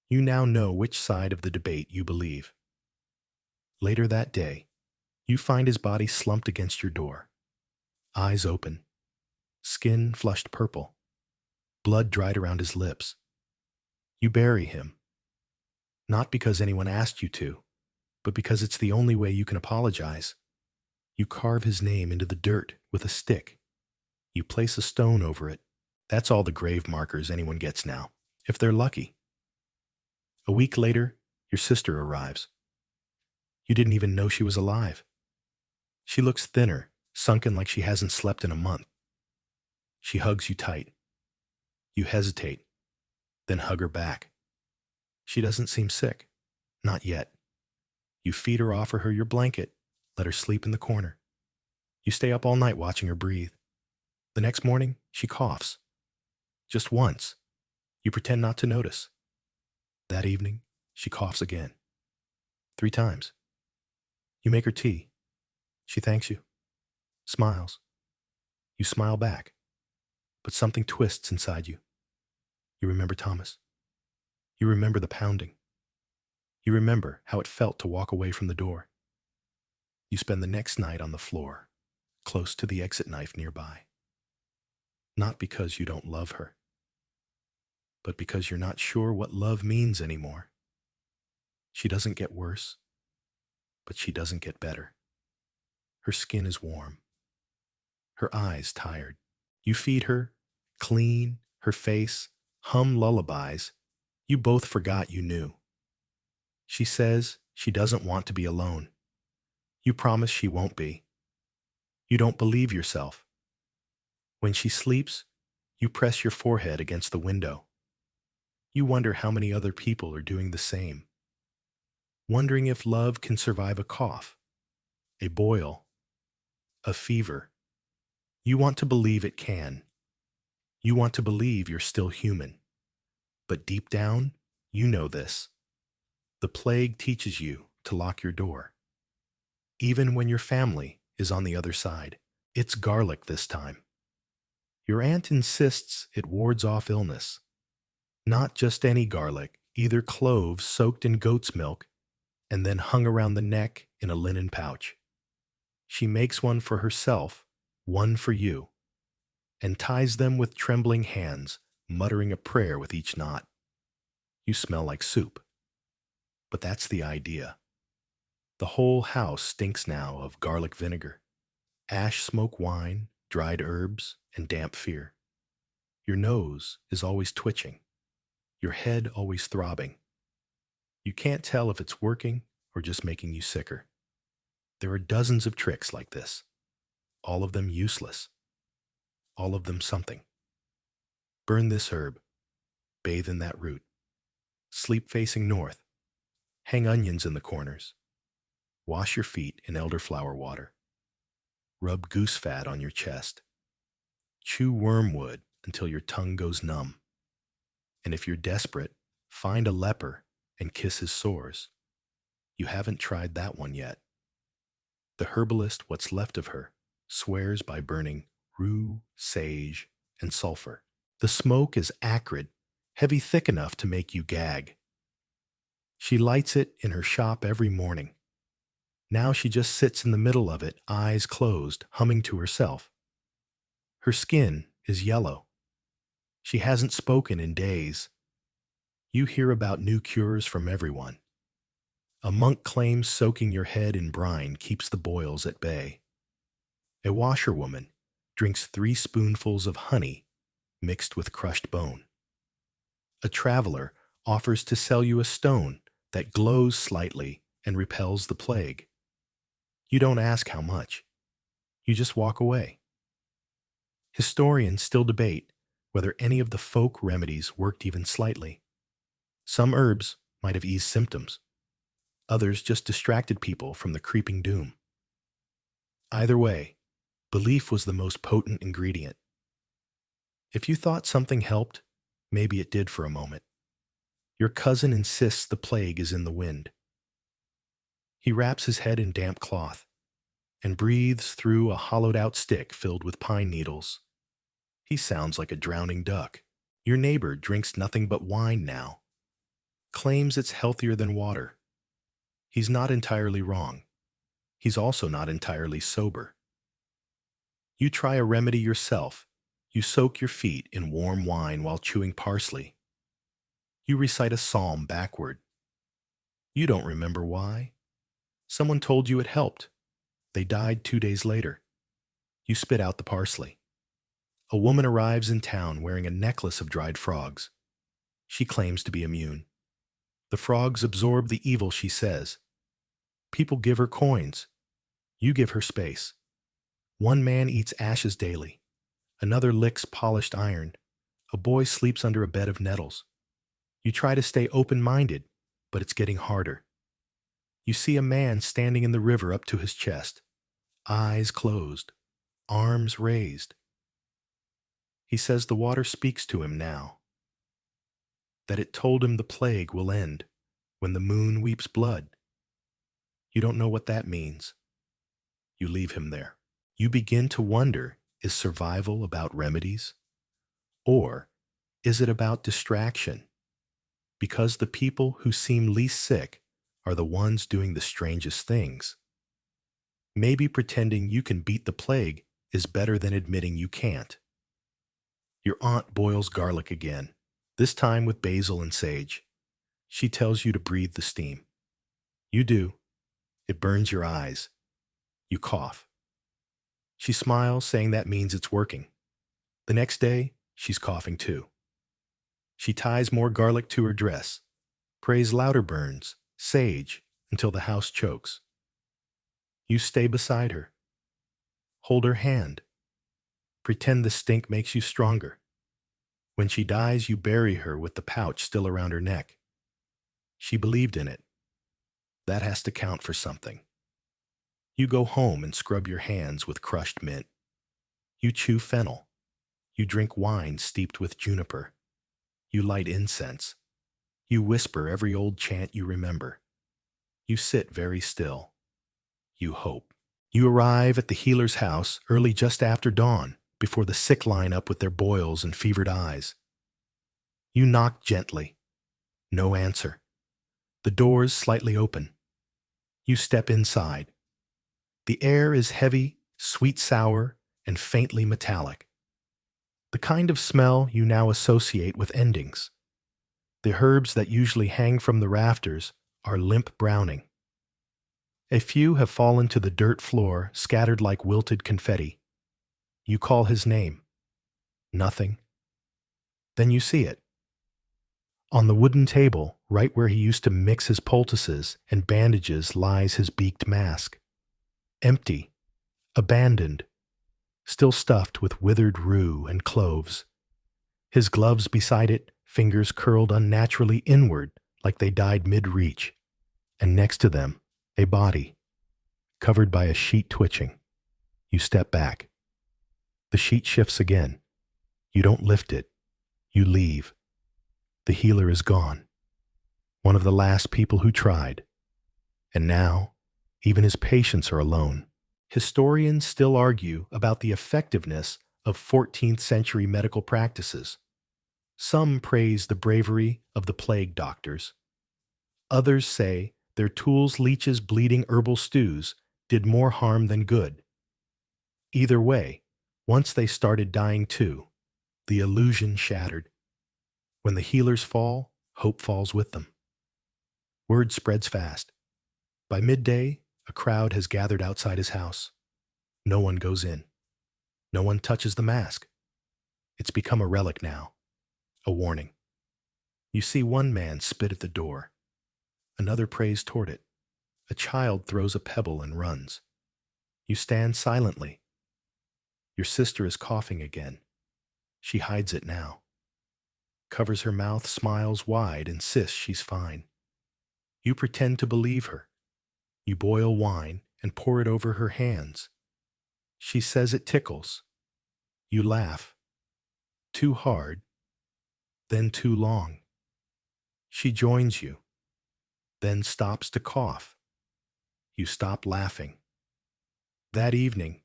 You now know which side of the debate you believe. Later that day, you find his body slumped against your door. Eyes open. Skin flushed purple. Blood dried around his lips. You bury him. Not because anyone asked you to, but because it's the only way you can apologize. You carve his name into the dirt with a stick. You place a stone over it. That's all the grave markers anyone gets now, if they're lucky. A week later, your sister arrives. You didn't even know she was alive. She looks thinner, sunken like she hasn't slept in a month. She hugs you tight. You hesitate, then hug her back. She doesn't seem sick. Not yet. You feed her, offer her your blanket, let her sleep in the corner. You stay up all night watching her breathe. The next morning, she coughs. Just once. You pretend not to notice. That evening, she coughs again. 3 times. You make her tea. She thanks you, smiles. You smile back, but something twists inside you. You remember Thomas. You remember the pounding. You remember how it felt to walk away from the door. You spend the next night on the floor, close to the exit knife nearby. Not because you don't love her, but because you're not sure what love means anymore. She doesn't get worse, but she doesn't get better. Her skin is warm, her eyes tired. You feed her, clean her face, hum lullabies. You both forgot you knew. She says she doesn't want to be alone. You promise she won't be. You don't believe yourself. When she sleeps, you press your forehead against the window. You wonder how many other people are doing the same. Wondering if love can survive a cough, a boil, a fever. You want to believe it can. You want to believe you're still human. But deep down, you know this. The plague teaches you to lock your door. Even when your family is on the other side. It's garlic this time. Your aunt insists it wards off illness. Not just any garlic, either cloves soaked in goat's milk and then hung around the neck in a linen pouch. She makes one for herself, one for you, and ties them with trembling hands, muttering a prayer with each knot. You smell like soup. But that's the idea. The whole house stinks now of garlic vinegar, ash smoke wine, dried herbs, and damp fear. Your nose is always twitching, your head always throbbing. You can't tell if it's working or just making you sicker. There are dozens of tricks like this, all of them useless, all of them something. Burn this herb, bathe in that root, sleep facing north, hang onions in the corners, wash your feet in elderflower water, rub goose fat on your chest, chew wormwood until your tongue goes numb, and if you're desperate, find a leper and kiss his sores. You haven't tried that one yet. The herbalist, what's left of her, swears by burning rue, sage, and sulfur. The smoke is acrid, heavy thick enough to make you gag. She lights it in her shop every morning. Now she just sits in the middle of it, eyes closed, humming to herself. Her skin is yellow. She hasn't spoken in days. You hear about new cures from everyone. A monk claims soaking your head in brine keeps the boils at bay. A washerwoman drinks 3 spoonfuls of honey mixed with crushed bone. A traveler offers to sell you a stone that glows slightly and repels the plague. You don't ask how much. You just walk away. Historians still debate whether any of the folk remedies worked even slightly. Some herbs might have eased symptoms. Others just distracted people from the creeping doom. Either way, belief was the most potent ingredient. If you thought something helped, maybe it did for a moment. Your cousin insists the plague is in the wind. He wraps his head in damp cloth and breathes through a hollowed-out stick filled with pine needles. He sounds like a drowning duck. Your neighbor drinks nothing but wine now, claims it's healthier than water. He's not entirely wrong. He's also not entirely sober. You try a remedy yourself. You soak your feet in warm wine while chewing parsley. You recite a psalm backward. You don't remember why. Someone told you it helped. They died 2 days later. You spit out the parsley. A woman arrives in town wearing a necklace of dried frogs. She claims to be immune. The frogs absorb the evil she says. People give her coins. You give her space. One man eats ashes daily. Another licks polished iron. A boy sleeps under a bed of nettles. You try to stay open-minded, but it's getting harder. You see a man standing in the river up to his chest, eyes closed, arms raised. He says the water speaks to him now, that it told him the plague will end when the moon weeps blood. You don't know what that means. You leave him there. You begin to wonder, is survival about remedies? Or is it about distraction? Because the people who seem least sick are the ones doing the strangest things. Maybe pretending you can beat the plague is better than admitting you can't. Your aunt boils garlic again, this time with basil and sage. She tells you to breathe the steam. You do. It burns your eyes. You cough. She smiles, saying that means it's working. The next day, she's coughing too. She ties more garlic to her dress, prays louder burns, sage, until the house chokes. You stay beside her. Hold her hand. Pretend the stink makes you stronger. When she dies, you bury her with the pouch still around her neck. She believed in it. That has to count for something. You go home and scrub your hands with crushed mint. You chew fennel. You drink wine steeped with juniper. You light incense. You whisper every old chant you remember. You sit very still. You hope. You arrive at the healer's house early just after dawn, before the sick line up with their boils and fevered eyes. You knock gently. No answer. The doors slightly open. You step inside. The air is heavy, sweet-sour, and faintly metallic. The kind of smell you now associate with endings. The herbs that usually hang from the rafters are limp browning. A few have fallen to the dirt floor, scattered like wilted confetti. You call his name. Nothing. Then you see it. On the wooden table, right where he used to mix his poultices and bandages, lies his beaked mask. Empty, abandoned, still stuffed with withered rue and cloves. His gloves beside it, fingers curled unnaturally inward like they died mid-reach. And next to them, a body, covered by a sheet twitching. You step back. The sheet shifts again. You don't lift it. You leave. The healer is gone. One of the last people who tried. And now, even his patients are alone. Historians still argue about the effectiveness of 14th century medical practices. Some praise the bravery of the plague doctors. Others say their tools, leeches, bleeding herbal stews did more harm than good. Either way, once they started dying too, the illusion shattered. When the healers fall, hope falls with them. Word spreads fast. By midday, a crowd has gathered outside his house. No one goes in. No one touches the mask. It's become a relic now, a warning. You see one man spit at the door. Another prays toward it. A child throws a pebble and runs. You stand silently. Your sister is coughing again. She hides it now. Covers her mouth, smiles wide, insists she's fine. You pretend to believe her. You boil wine and pour it over her hands. She says it tickles. You laugh. Too hard, then too long. She joins you, then stops to cough. You stop laughing. That evening,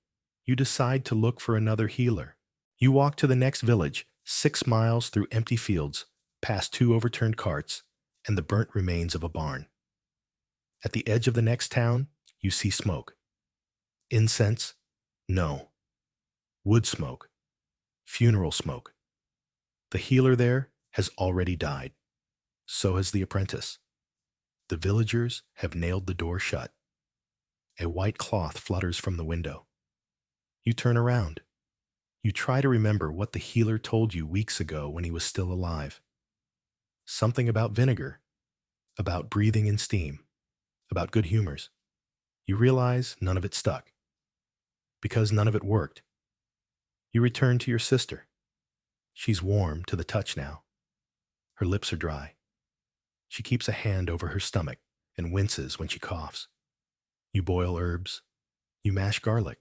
you decide to look for another healer. You walk to the next village, 6 miles through empty fields, past 2 overturned carts, and the burnt remains of a barn. At the edge of the next town, you see smoke. Incense? No. Wood smoke. Funeral smoke. The healer there has already died. So has the apprentice. The villagers have nailed the door shut. A white cloth flutters from the window. You turn around. You try to remember what the healer told you weeks ago when he was still alive. Something about vinegar, about breathing in steam, about good humors. You realize none of it stuck, because none of it worked. You return to your sister. She's warm to the touch now. Her lips are dry. She keeps a hand over her stomach, and winces when she coughs. You boil herbs. You mash garlic.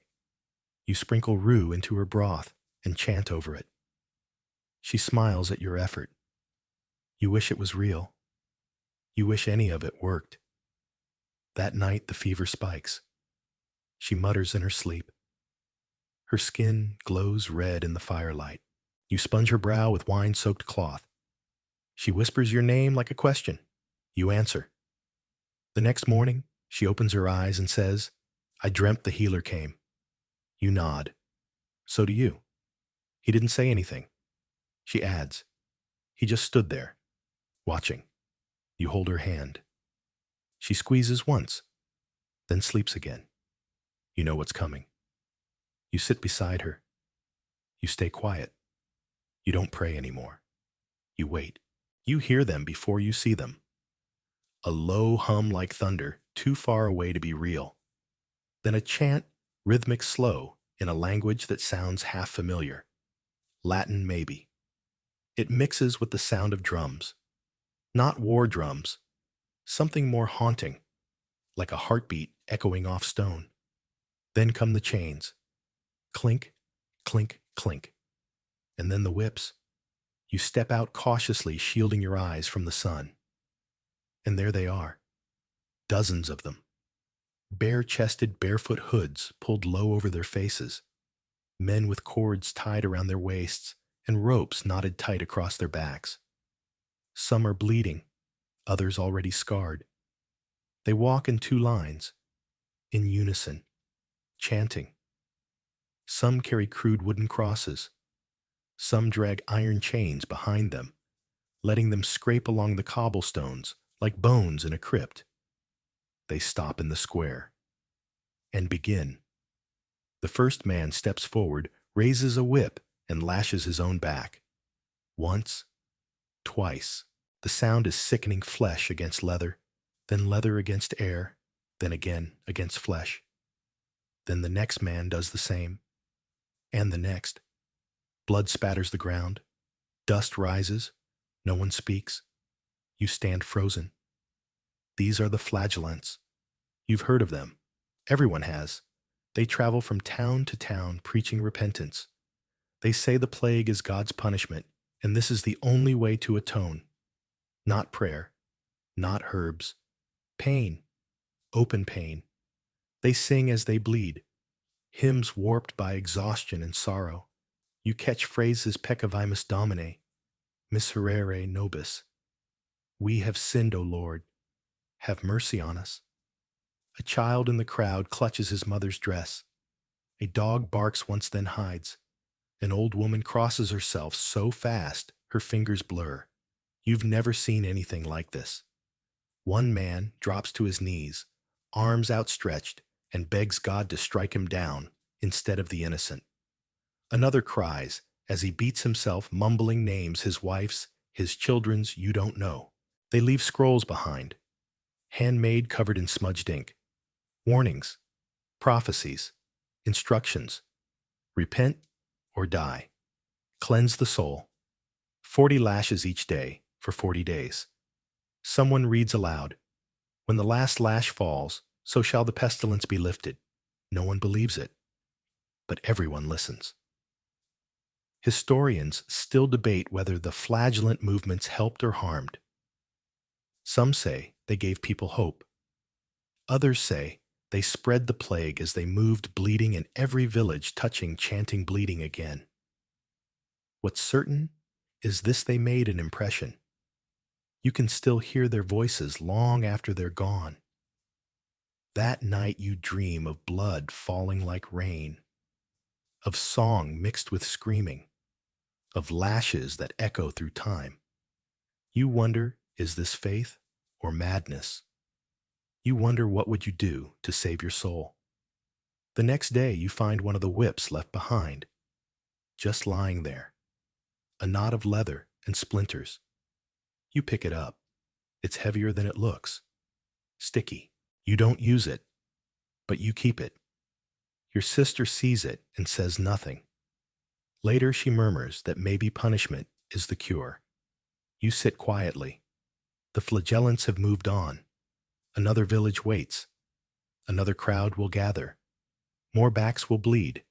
You sprinkle rue into her broth and chant over it. She smiles at your effort. You wish it was real. You wish any of it worked. That night the fever spikes. She mutters in her sleep. Her skin glows red in the firelight. You sponge her brow with wine-soaked cloth. She whispers your name like a question. You answer. The next morning, she opens her eyes and says, "I dreamt the healer came." You nod. So do you. He didn't say anything. She adds, "He just stood there, watching." You hold her hand. She squeezes once, then sleeps again. You know what's coming. You sit beside her. You stay quiet. You don't pray anymore. You wait. You hear them before you see them. A low hum like thunder, too far away to be real. Then a chant, rhythmic slow, in a language that sounds half familiar. Latin maybe. It mixes with the sound of drums. Not war drums. Something more haunting, like a heartbeat echoing off stone. Then come the chains. Clink, clink, clink. And then the whips. You step out cautiously, shielding your eyes from the sun. And there they are. Dozens of them. Bare-chested, barefoot hoods pulled low over their faces. Men with cords tied around their waists and ropes knotted tight across their backs. Some are bleeding, others already scarred. They walk in two lines, in unison, chanting. Some carry crude wooden crosses. Some drag iron chains behind them, letting them scrape along the cobblestones like bones in a crypt. They stop in the square and begin. The first man steps forward, raises a whip, and lashes his own back. Once, twice. The sound is sickening flesh against leather, then leather against air, then again against flesh. Then the next man does the same, and the next. Blood spatters the ground. Dust rises. No one speaks. You stand frozen. These are the flagellants. You've heard of them. Everyone has. They travel from town to town preaching repentance. They say the plague is God's punishment, and this is the only way to atone. Not prayer, not herbs. Pain, open pain. They sing as they bleed. Hymns warped by exhaustion and sorrow. You catch phrases peccavimus Domine, miserere nobis. We have sinned, O Lord. Have mercy on us. A child in the crowd clutches his mother's dress. A dog barks once then hides. An old woman crosses herself so fast her fingers blur. You've never seen anything like this. One man drops to his knees, arms outstretched, and begs God to strike him down instead of the innocent. Another cries as he beats himself, mumbling names his wife's, his children's you don't know. They leave scrolls behind, handmade covered in smudged ink. Warnings, prophecies, instructions. Repent or die. Cleanse the soul. 40 lashes each day for 40 days. Someone reads aloud, "When the last lash falls, so shall the pestilence be lifted." No one believes it, but everyone listens. Historians still debate whether the flagellant movements helped or harmed. Some say they gave people hope. Others say they spread the plague as they moved bleeding in every village, touching, chanting, bleeding again. What's certain is this: they made an impression. You can still hear their voices long after they're gone. That night you dream of blood falling like rain, of song mixed with screaming, of lashes that echo through time. You wonder, is this faith or madness? You wonder, what would you do to save your soul? The next day you find one of the whips left behind, just lying there, a knot of leather and splinters. You pick it up. It's heavier than it looks. Sticky. You don't use it, but you keep it. Your sister sees it and says nothing. Later she murmurs that maybe punishment is the cure. You sit quietly. The flagellants have moved on. Another village waits. Another crowd will gather. More backs will bleed.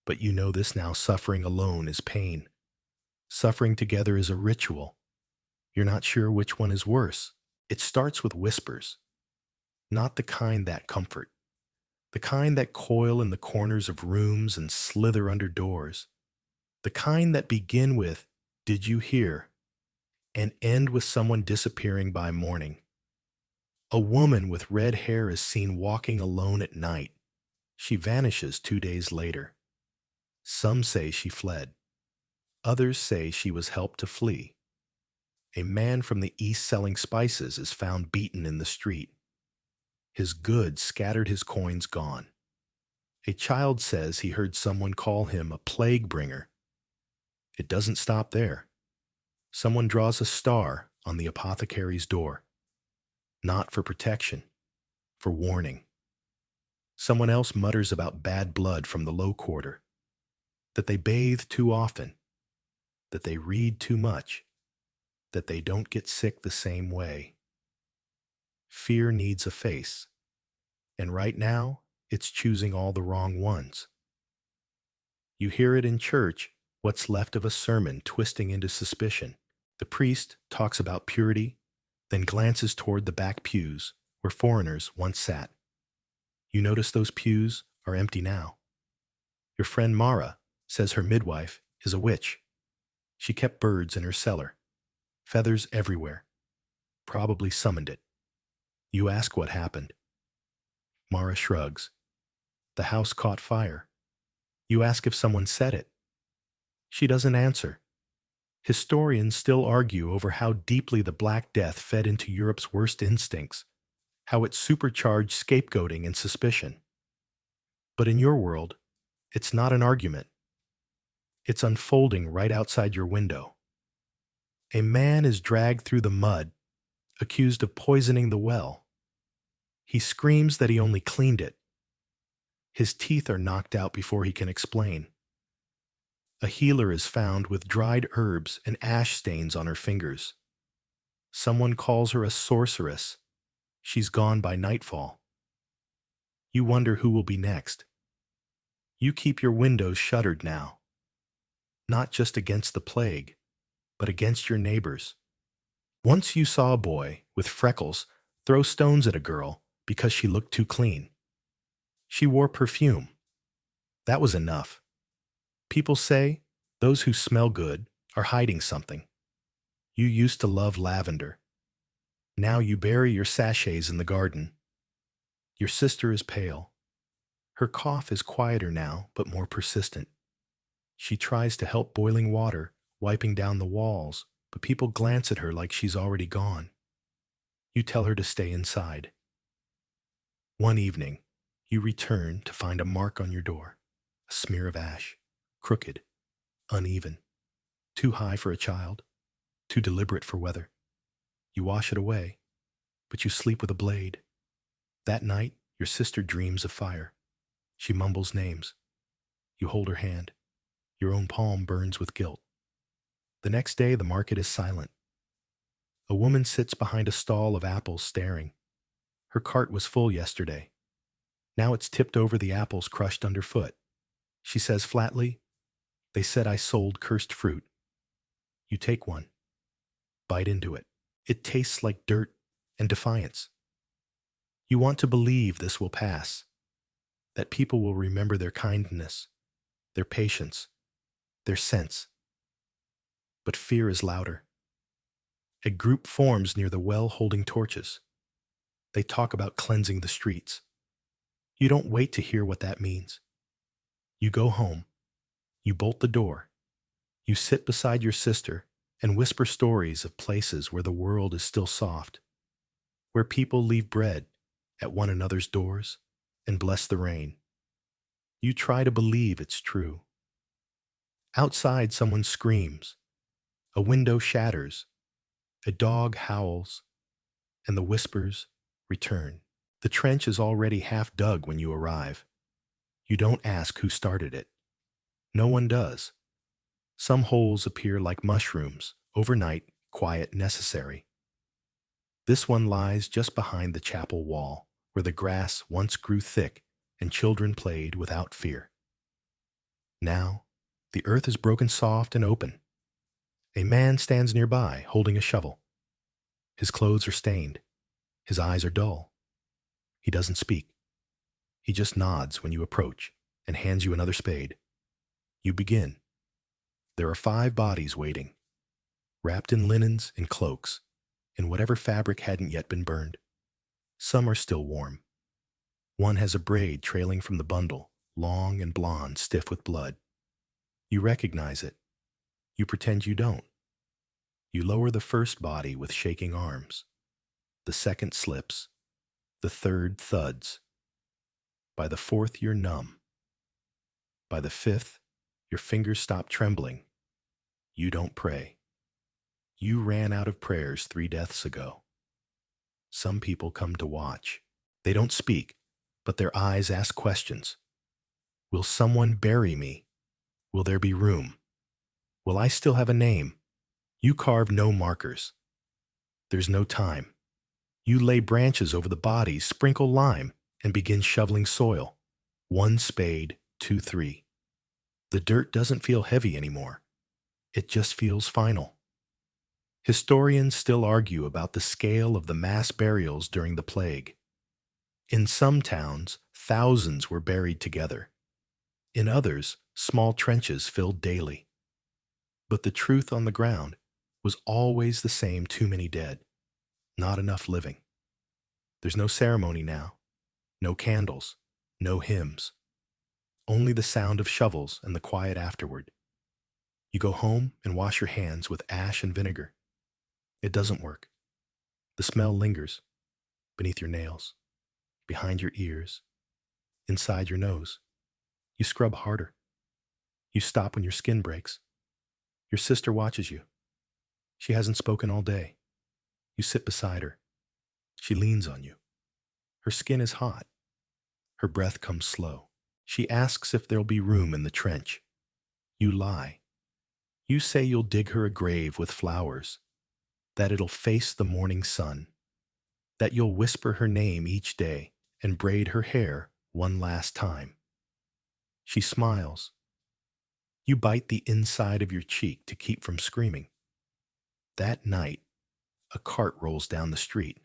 But you know this now: suffering alone is pain. Suffering together is a ritual. You're not sure which one is worse. It starts with whispers, not the kind that comfort, the kind that coil in the corners of rooms and slither under doors, the kind that begin with, "Did you hear?" and end with someone disappearing by morning. A woman with red hair is seen walking alone at night. She vanishes 2 days later. Some say she fled. Others say she was helped to flee. A man from the east selling spices is found beaten in the street. His goods scattered, his coins gone. A child says he heard someone call him a plague bringer. It doesn't stop there. Someone draws a star on the apothecary's door, not for protection, for warning. Someone else mutters about bad blood from the low quarter, that they bathe too often, that they read too much, that they don't get sick the same way. Fear needs a face, and right now, it's choosing all the wrong ones. You hear it in church, what's left of a sermon twisting into suspicion. The priest talks about purity, then glances toward the back pews where foreigners once sat. You notice those pews are empty now. Your friend Mara says her midwife is a witch. She kept birds in her cellar, feathers everywhere, probably summoned it. You ask what happened. Mara shrugs. The house caught fire. You ask if someone said it. She doesn't answer. Historians still argue over how deeply the Black Death fed into Europe's worst instincts, how it supercharged scapegoating and suspicion. But in your world, it's not an argument. It's unfolding right outside your window. A man is dragged through the mud, accused of poisoning the well. He screams that he only cleaned it. His teeth are knocked out before he can explain. A healer is found with dried herbs and ash stains on her fingers. Someone calls her a sorceress. She's gone by nightfall. You wonder who will be next. You keep your windows shuttered now, not just against the plague, but against your neighbors. Once you saw a boy with freckles throw stones at a girl because she looked too clean. She wore perfume. That was enough. People say those who smell good are hiding something. You used to love lavender. Now you bury your sachets in the garden. Your sister is pale. Her cough is quieter now, but more persistent. She tries to help boiling water, wiping down the walls, but people glance at her like she's already gone. You tell her to stay inside. One evening, you return to find a mark on your door, a smear of ash, crooked, uneven, too high for a child, too deliberate for weather. You wash it away, but you sleep with a blade. That night, your sister dreams of fire. She mumbles names. You hold her hand. Your own palm burns with guilt. The next day, the market is silent. A woman sits behind a stall of apples staring. Her cart was full yesterday. Now it's tipped over, the apples crushed underfoot. She says flatly, "They said I sold cursed fruit." You take one. Bite into it. It tastes like dirt and defiance. You want to believe this will pass, that people will remember their kindness, their patience, their sense. But fear is louder. A group forms near the well holding torches. They talk about cleansing the streets. You don't wait to hear what that means. You go home. You bolt the door. You sit beside your sister and whisper stories of places where the world is still soft, where people leave bread at one another's doors and bless the rain. You try to believe it's true. Outside, someone screams. A window shatters. A dog howls. And the whispers return. The trench is already half dug when you arrive. You don't ask who started it. No one does. Some holes appear like mushrooms, overnight, quiet, necessary. This one lies just behind the chapel wall, where the grass once grew thick and children played without fear. Now, the earth is broken soft and open. A man stands nearby, holding a shovel. His clothes are stained. His eyes are dull. He doesn't speak. He just nods when you approach and hands you another spade. You begin. There are 5 bodies waiting, wrapped in linens and cloaks, in whatever fabric hadn't yet been burned. Some are still warm. One has a braid trailing from the bundle, long and blonde, stiff with blood. You recognize it. You pretend you don't. You lower the first body with shaking arms. The second slips. The third thuds. By the 4th, you're numb. By the 5th, your fingers stop trembling. You don't pray. You ran out of prayers 3 deaths ago. Some people come to watch. They don't speak, but their eyes ask questions. Will someone bury me? Will there be room? Will I still have a name? You carve no markers. There's no time. You lay branches over the bodies, sprinkle lime, and begin shoveling soil. 1 spade, 2, 3. The dirt doesn't feel heavy anymore. It just feels final. Historians still argue about the scale of the mass burials during the plague. In some towns, thousands were buried together. In others, small trenches filled daily. But the truth on the ground was always the same: too many dead, not enough living. There's no ceremony now, no candles, no hymns. Only the sound of shovels and the quiet afterward. You go home and wash your hands with ash and vinegar. It doesn't work. The smell lingers beneath your nails, behind your ears, inside your nose. You scrub harder. You stop when your skin breaks. Your sister watches you. She hasn't spoken all day. You sit beside her. She leans on you. Her skin is hot. Her breath comes slow. She asks if there'll be room in the trench. You lie. You say you'll dig her a grave with flowers, that it'll face the morning sun, that you'll whisper her name each day and braid her hair one last time. She smiles. You bite the inside of your cheek to keep from screaming. That night, a cart rolls down the street.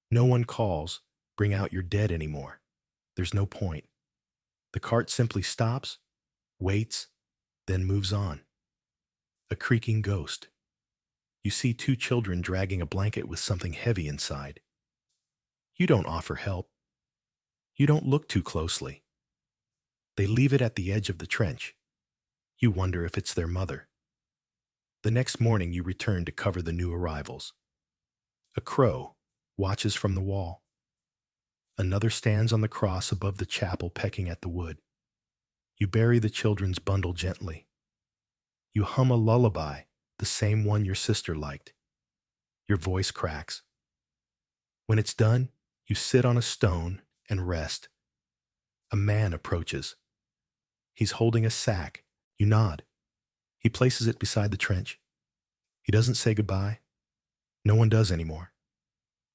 No one calls, "Bring out your dead" anymore. There's no point. The cart simply stops, waits, then moves on. A creaking ghost. You see 2 children dragging a blanket with something heavy inside. You don't offer help. You don't look too closely. They leave it at the edge of the trench. You wonder if it's their mother. The next morning you return to cover the new arrivals. A crow watches from the wall. Another stands on the cross above the chapel pecking at the wood. You bury the children's bundle gently. You hum a lullaby, the same one your sister liked. Your voice cracks. When it's done, you sit on a stone and rest. A man approaches. He's holding a sack. You nod. He places it beside the trench. He doesn't say goodbye. No one does anymore.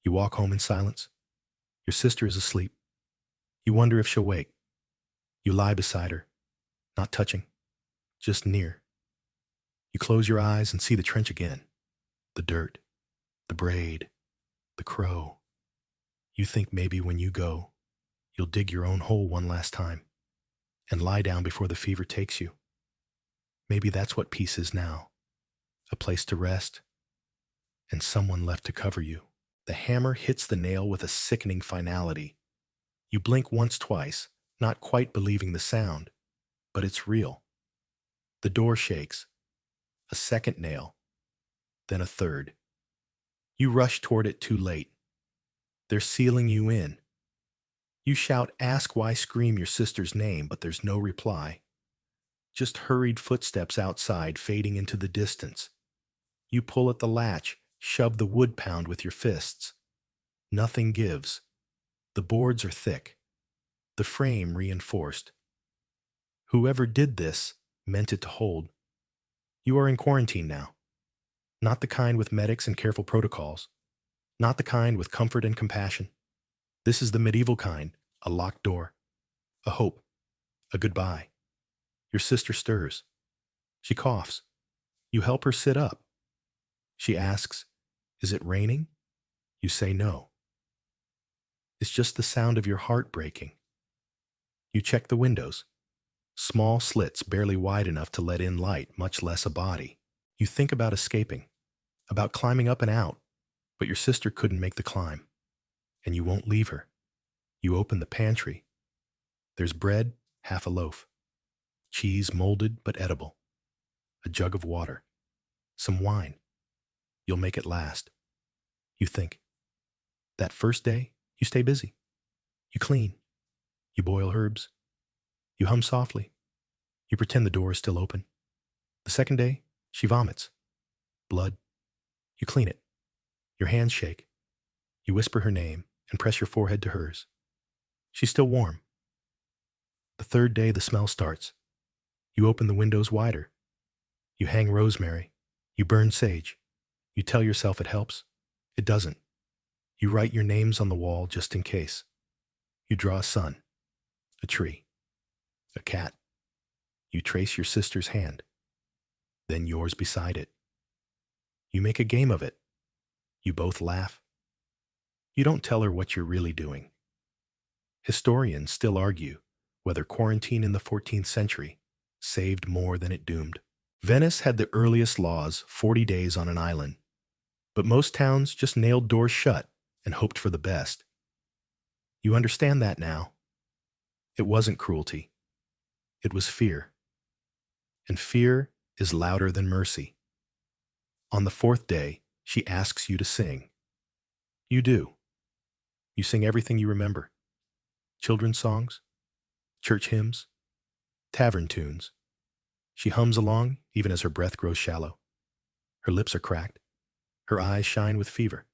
You walk home in silence. Your sister is asleep. You wonder if she'll wake. You lie beside her, not touching, just near. You close your eyes and see the trench again. The dirt, the braid, the crow. You think maybe when you go, you'll dig your own hole one last time and lie down before the fever takes you. Maybe that's what peace is now. A place to rest and someone left to cover you. The hammer hits the nail with a sickening finality. You blink once, twice, not quite believing the sound, but it's real. The door shakes. A second nail, then a third. You rush toward it too late. They're sealing you in. You shout, "Ask why," scream your sister's name, but there's no reply. Just hurried footsteps outside fading into the distance. You pull at the latch, shove the wood pound with your fists. Nothing gives. The boards are thick. The frame reinforced. Whoever did this meant it to hold. You are in quarantine now. Not the kind with medics and careful protocols. Not the kind with comfort and compassion. This is the medieval kind, a locked door, a hope, a goodbye. Your sister stirs. She coughs. You help her sit up. She asks, "Is it raining?" You say no. It's just the sound of your heart breaking. You check the windows. Small slits barely wide enough to let in light, much less a body. You think about escaping, about climbing up and out, but your sister couldn't make the climb, and you won't leave her. You open the pantry. There's bread, half a loaf, cheese molded but edible, a jug of water, some wine. You'll make it last. You think. That first day, you stay busy. You clean. You boil herbs. You hum softly. You pretend the door is still open. The second day, she vomits. Blood. You clean it. Your hands shake. You whisper her name and press your forehead to hers. She's still warm. The third day, the smell starts. You open the windows wider. You hang rosemary. You burn sage. You tell yourself it helps. It doesn't. You write your names on the wall just in case. You draw a sun, a tree, a cat. You trace your sister's hand, then yours beside it. You make a game of it. You both laugh. You don't tell her what you're really doing. Historians still argue whether quarantine in the 14th century saved more than it doomed. Venice had the earliest laws, 40 days on an island, but most towns just nailed doors shut and hoped for the best. You understand that now. It wasn't cruelty. It was fear. And fear is louder than mercy. On the fourth day, she asks you to sing. You do. You sing everything you remember. Children's songs, church hymns, tavern tunes. She hums along even as her breath grows shallow. Her lips are cracked. Her eyes shine with fever.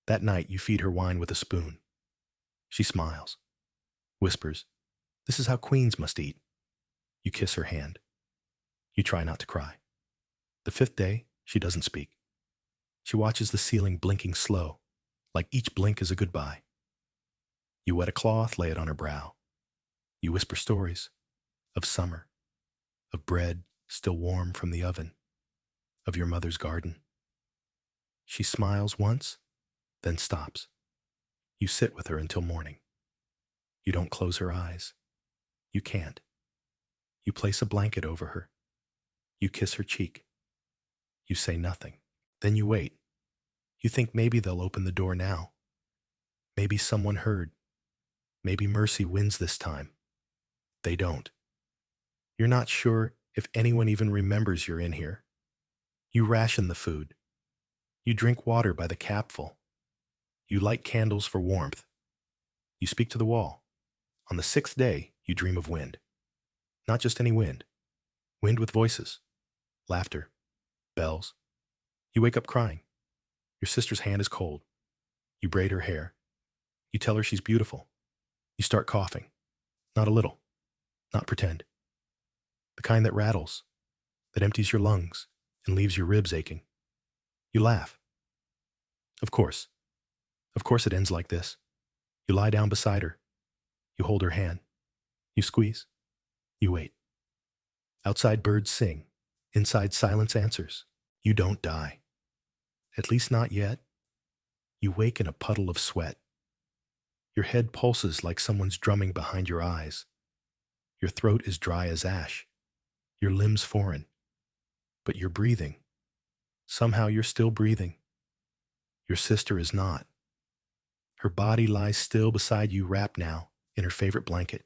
That night, you feed her wine with a spoon. She smiles, whispers, "This is how queens must eat." You kiss her hand. You try not to cry. The fifth day, she doesn't speak. She watches the ceiling blinking slow, like each blink is a goodbye. You wet a cloth, lay it on her brow. You whisper stories of summer, of bread still warm from the oven, of your mother's garden. She smiles once, then stops. You sit with her until morning. You don't close her eyes. You can't. You place a blanket over her. You kiss her cheek. You say nothing. Then you wait. You think maybe they'll open the door now. Maybe someone heard. Maybe mercy wins this time. They don't. You're not sure if anyone even remembers you're in here. You ration the food. You drink water by the capful. You light candles for warmth. You speak to the wall. On the sixth day, you dream of wind. Not just any wind. Wind with voices, laughter, bells. You wake up crying. Your sister's hand is cold. You braid her hair. You tell her she's beautiful. You start coughing. Not a little. Not pretend. The kind that rattles, that empties your lungs and leaves your ribs aching. You laugh. Of course. Of course it ends like this. You lie down beside her. You hold her hand. You squeeze. You wait. Outside birds sing. Inside silence answers. You don't die. At least not yet. You wake in a puddle of sweat. Your head pulses like someone's drumming behind your eyes. Your throat is dry as ash. Your limbs foreign. But you're breathing. Somehow you're still breathing. Your sister is not. Her body lies still beside you, wrapped now in her favorite blanket.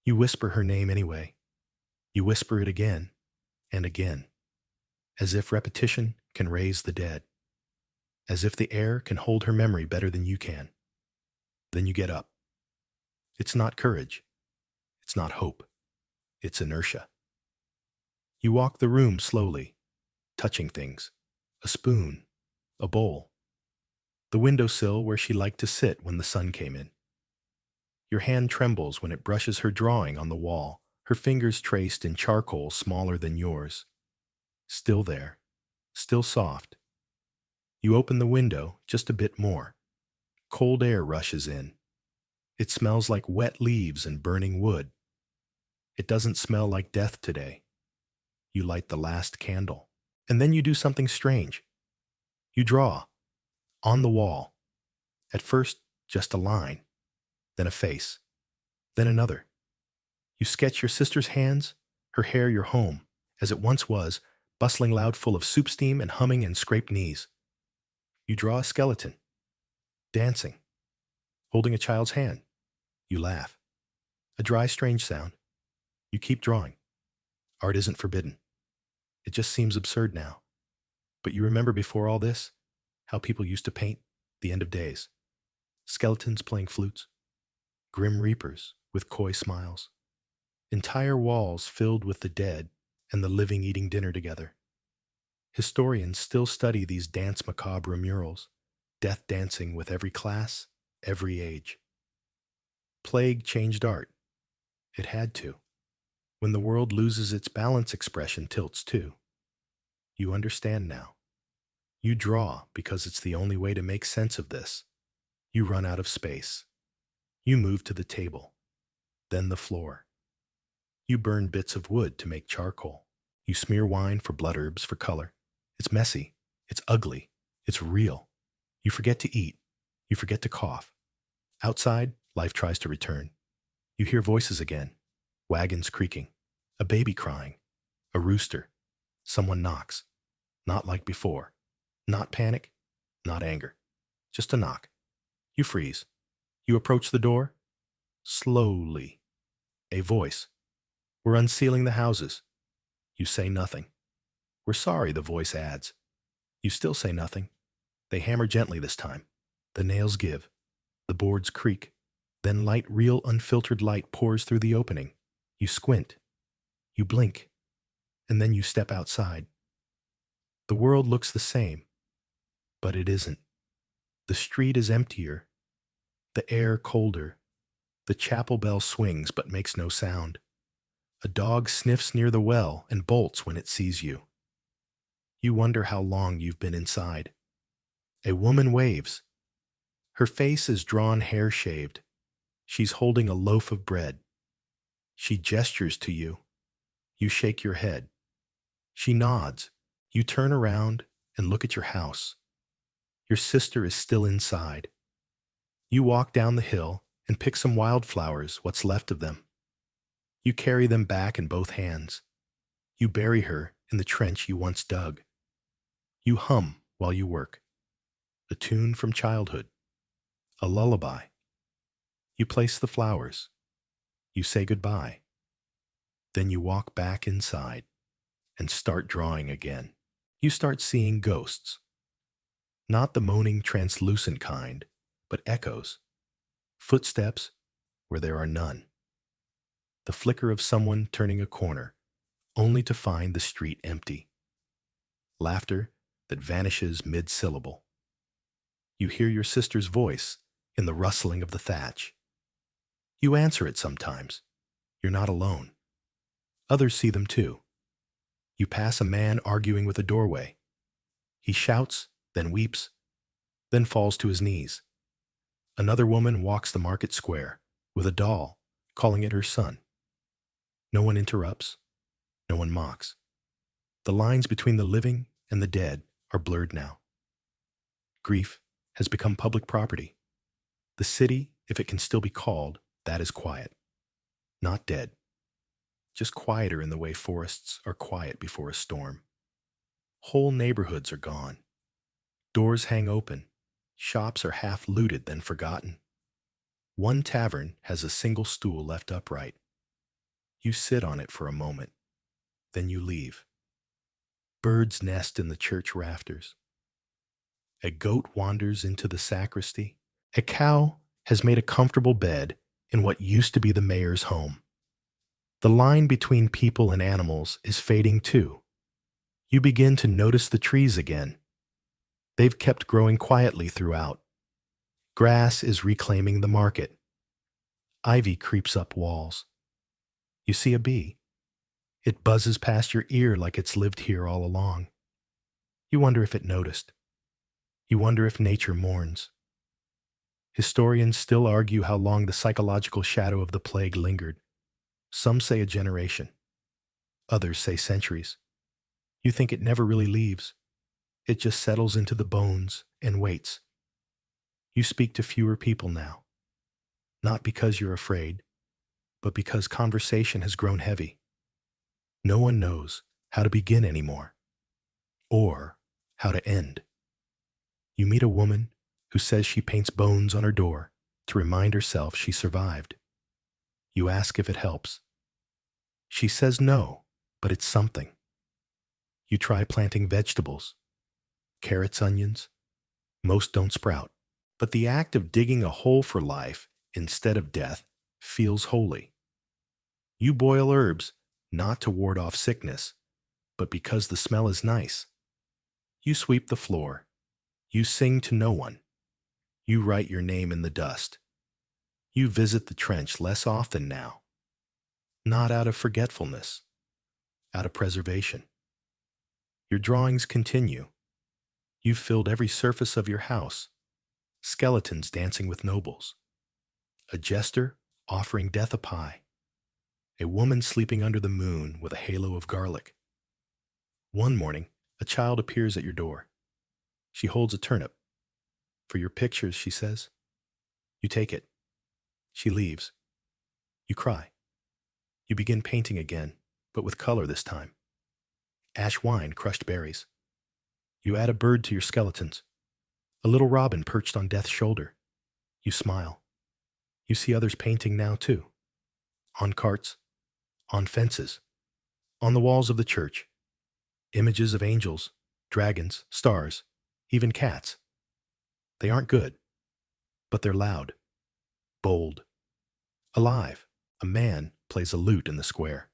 You whisper her name anyway. You whisper it again and again, as if repetition can raise the dead, as if the air can hold her memory better than you can. Then you get up. It's not courage. It's not hope. It's inertia. You walk the room slowly, touching things, a spoon, a bowl, the windowsill where she liked to sit when the sun came in. Your hand trembles when it brushes her drawing on the wall, her fingers traced in charcoal smaller than yours. Still there, still soft. You open the window just a bit more. Cold air rushes in. It smells like wet leaves and burning wood. It doesn't smell like death today. You light the last candle. And then you do something strange. You draw, on the wall. At first, just a line, then a face, then another. You sketch your sister's hands, her hair your home, as it once was, bustling loud full of soup steam and humming and scraped knees. You draw a skeleton, dancing, holding a child's hand. You laugh. A dry, strange sound. You keep drawing. Art isn't forbidden. It just seems absurd now. But you remember before all this, how people used to paint the end of days. Skeletons playing flutes, grim reapers with coy smiles, entire walls filled with the dead and the living eating dinner together. Historians still study these dance macabre murals, death dancing with every class, every age. Plague changed art. It had to. When the world loses its balance, expression tilts too. You understand now. You draw because it's the only way to make sense of this. You run out of space. You move to the table, then the floor. You burn bits of wood to make charcoal. You smear wine for blood herbs for color. It's messy. It's ugly. It's real. You forget to eat. You forget to cough. Outside, life tries to return. You hear voices again, wagons creaking, a baby crying, a rooster. Someone knocks. Not like before. Not panic, not anger. Just a knock. You freeze. You approach the door. Slowly. A voice. We're unsealing the houses. You say nothing. We're sorry, the voice adds. You still say nothing. They hammer gently this time. The nails give. The boards creak. Then light, real, unfiltered light pours through the opening. You squint. You blink. And then you step outside. The world looks the same, but it isn't. The street is emptier. The air colder. The chapel bell swings but makes no sound. A dog sniffs near the well and bolts when it sees you. You wonder how long you've been inside. A woman waves. Her face is drawn, hair shaved. She's holding a loaf of bread. She gestures to you. You shake your head. She nods. You turn around and look at your house. Your sister is still inside. You walk down the hill and pick some wildflowers, what's left of them. You carry them back in both hands. You bury her in the trench you once dug. You hum while you work. A tune from childhood. A lullaby. You place the flowers. You say goodbye. Then you walk back inside and start drawing again. You start seeing ghosts. Not the moaning, translucent kind, but echoes. Footsteps where there are none. The flicker of someone turning a corner, only to find the street empty. Laughter that vanishes mid-syllable. You hear your sister's voice in the rustling of the thatch. You answer it sometimes. You're not alone. Others see them too. You pass a man arguing with a doorway. He shouts, then weeps, then falls to his knees. Another woman walks the market square with a doll, calling it her son. No one interrupts. No one mocks. The lines between the living and the dead are blurred now. Grief has become public property. The city, if it can still be called, that is quiet. Not dead. Just quieter in the way forests are quiet before a storm. Whole neighborhoods are gone. Doors hang open. Shops are half looted, then forgotten. One tavern has a single stool left upright. You sit on it for a moment. Then you leave. Birds nest in the church rafters. A goat wanders into the sacristy. A cow has made a comfortable bed in what used to be the mayor's home. The line between people and animals is fading too. You begin to notice the trees again. They've kept growing quietly throughout. Grass is reclaiming the market. Ivy creeps up walls. You see a bee. It buzzes past your ear like it's lived here all along. You wonder if it noticed. You wonder if nature mourns. Historians still argue how long the psychological shadow of the plague lingered. Some say a generation, others say centuries. You think it never really leaves. It just settles into the bones and waits. You speak to fewer people now, not because you're afraid, but because conversation has grown heavy. No one knows how to begin anymore, or how to end. You meet a woman who says she paints bones on her door to remind herself she survived. You ask if it helps. She says no, but it's something. You try planting vegetables, carrots, onions. Most don't sprout. But the act of digging a hole for life instead of death feels holy. You boil herbs, not to ward off sickness, but because the smell is nice. You sweep the floor. You sing to no one. You write your name in the dust. You visit the trench less often now. Not out of forgetfulness, out of preservation. Your drawings continue. You've filled every surface of your house. Skeletons dancing with nobles. A jester offering death a pie. A woman sleeping under the moon with a halo of garlic. One morning, a child appears at your door. She holds a turnip. For your pictures, she says. You take it. She leaves. You cry. You begin painting again, but with color this time. Ash wine, crushed berries. You add a bird to your skeletons. A little robin perched on death's shoulder. You smile. You see others painting now too. On carts, on fences, on the walls of the church. Images of angels, dragons, stars, even cats. They aren't good, but they're loud, bold, alive. A man plays a lute in the square.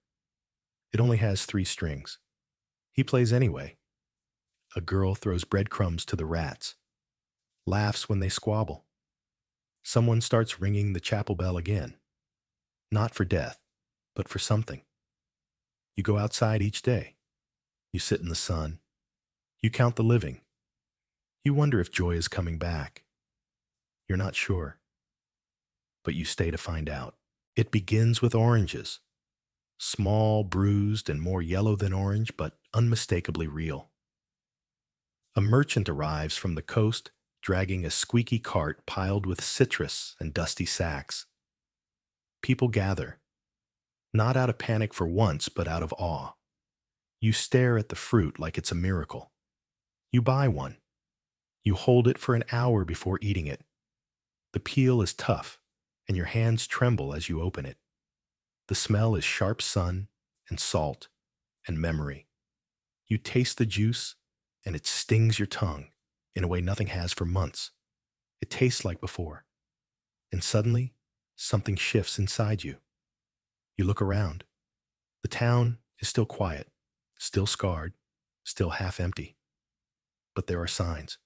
It only has 3 strings. He plays anyway. A girl throws breadcrumbs to the rats, laughs when they squabble. Someone starts ringing the chapel bell again. Not for death, but for something. You go outside each day. You sit in the sun. You count the living. You wonder if joy is coming back. You're not sure, but you stay to find out. It begins with oranges. Small, bruised, and more yellow than orange, but unmistakably real. A merchant arrives from the coast, dragging a squeaky cart piled with citrus and dusty sacks. People gather, not out of panic for once, but out of awe. You stare at the fruit like it's a miracle. You buy one. You hold it for an hour before eating it. The peel is tough, and your hands tremble as you open it. The smell is sharp sun and salt and memory. You taste the juice, and it stings your tongue in a way nothing has for months. It tastes like before. And suddenly, something shifts inside you. You look around. The town is still quiet, still scarred, still half empty. But there are signs.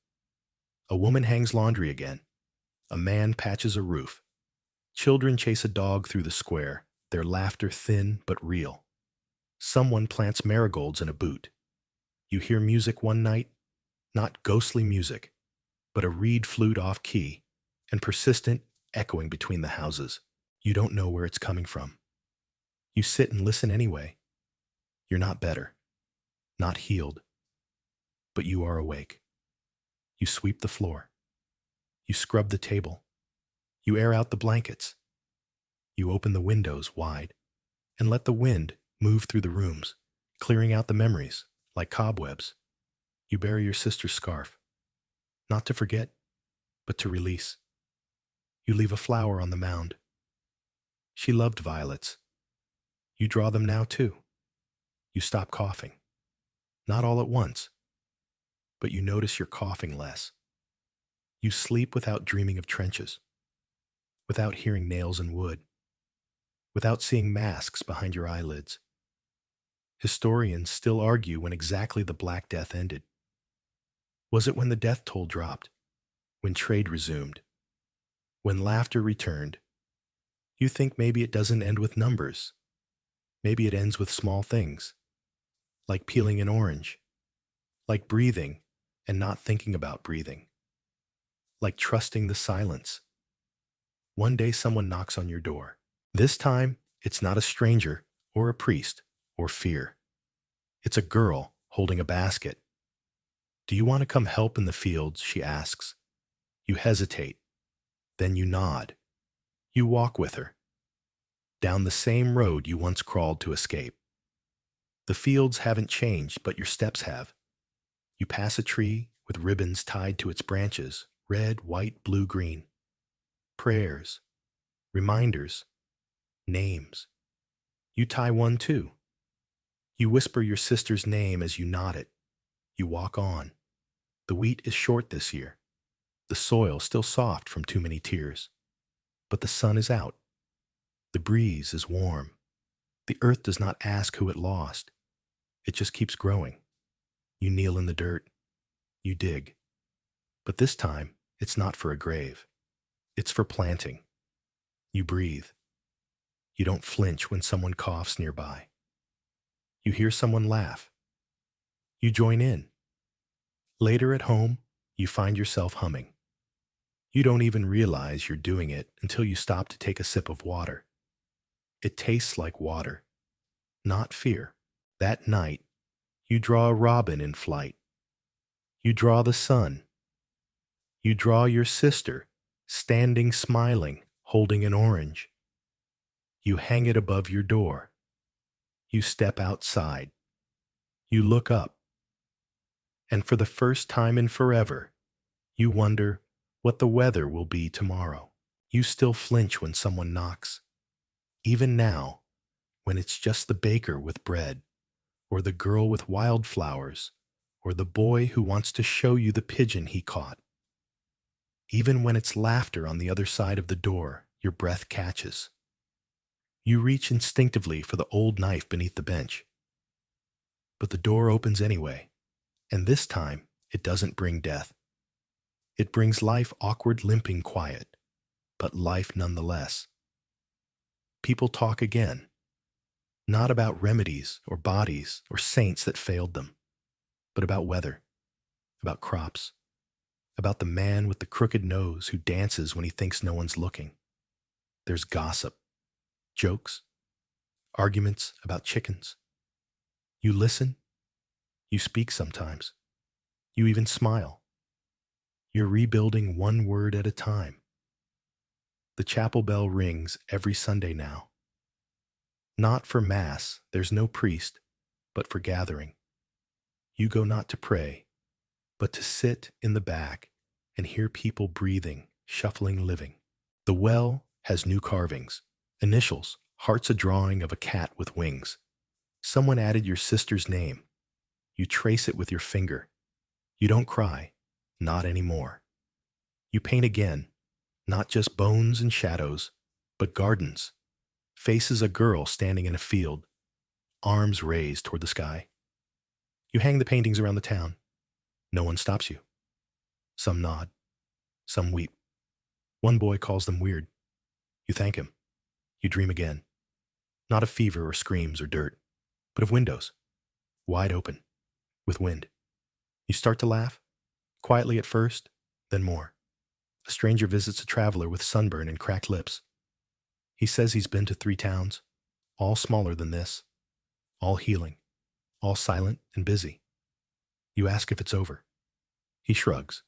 A woman hangs laundry again. A man patches a roof. Children chase a dog through the square, their laughter thin but real. Someone plants marigolds in a boot. You hear music one night, not ghostly music, but a reed flute off key and persistent echoing between the houses. You don't know where it's coming from. You sit and listen anyway. You're not better, not healed, but you are awake. You sweep the floor. You scrub the table. You air out the blankets. You open the windows wide and let the wind move through the rooms, clearing out the memories like cobwebs. You bury your sister's scarf, not to forget, but to release. You leave a flower on the mound. She loved violets. You draw them now too. You stop coughing. Not all at once, but you notice you're coughing less. You sleep without dreaming of trenches, without hearing nails and wood, without seeing masks behind your eyelids. Historians still argue when exactly the Black Death ended. Was it when the death toll dropped? When trade resumed? When laughter returned? You think maybe it doesn't end with numbers. Maybe it ends with small things, like peeling an orange, like breathing and not thinking about breathing. like trusting the silence. One day someone knocks on your door. This time, it's not a stranger or a priest or fear. It's a girl holding a basket. Do you want to come help in the fields? She asks. You hesitate. Then you nod. You walk with her. Down the same road you once crawled to escape. The fields haven't changed, but your steps have. You pass a tree with ribbons tied to its branches, red, white, blue, green. Prayers, reminders, names. You tie one too. You whisper your sister's name as you nod it. You walk on. The wheat is short this year. The soil still soft from too many tears. But the sun is out. The breeze is warm. The earth does not ask who it lost. It just keeps growing. You kneel in the dirt. You dig. But this time, it's not for a grave. It's for planting. You breathe. You don't flinch when someone coughs nearby. You hear someone laugh. You join in. Later at home, you find yourself humming. You don't even realize you're doing it until you stop to take a sip of water. It tastes like water, not fear. That night, you draw a robin in flight. You draw the sun. You draw your sister, standing smiling, holding an orange. You hang it above your door. You step outside. You look up. And for the first time in forever, you wonder what the weather will be tomorrow. You still flinch when someone knocks. Even now, when it's just the baker with bread, or the girl with wildflowers, or the boy who wants to show you the pigeon he caught. Even when it's laughter on the other side of the door, your breath catches. You reach instinctively for the old knife beneath the bench. But the door opens anyway, and this time it doesn't bring death. It brings life, awkward, limping, quiet, but life nonetheless. People talk again, not about remedies or bodies or saints that failed them, but about weather, about crops, about the man with the crooked nose who dances when he thinks no one's looking. There's gossip, jokes, arguments about chickens. You listen, you speak sometimes, you even smile. You're rebuilding one word at a time. The chapel bell rings every Sunday now. Not for Mass, there's no priest, but for gathering. You go not to pray, but to sit in the back and hear people breathing, shuffling, living. The well has new carvings, initials, hearts, a drawing of a cat with wings. Someone added your sister's name. You trace it with your finger. You don't cry, not anymore. You paint again, not just bones and shadows, but gardens. Faces a girl standing in a field, arms raised toward the sky. You hang the paintings around the town. No one stops you. Some nod. Some weep. One boy calls them weird. You thank him. You dream again. Not of fever or screams or dirt, but of windows, wide open, with wind. You start to laugh, quietly at first, then more. A stranger visits a traveler with sunburn and cracked lips. He says he's been to 3 towns, all smaller than this, all healing, all silent and busy. You ask if it's over. He shrugs.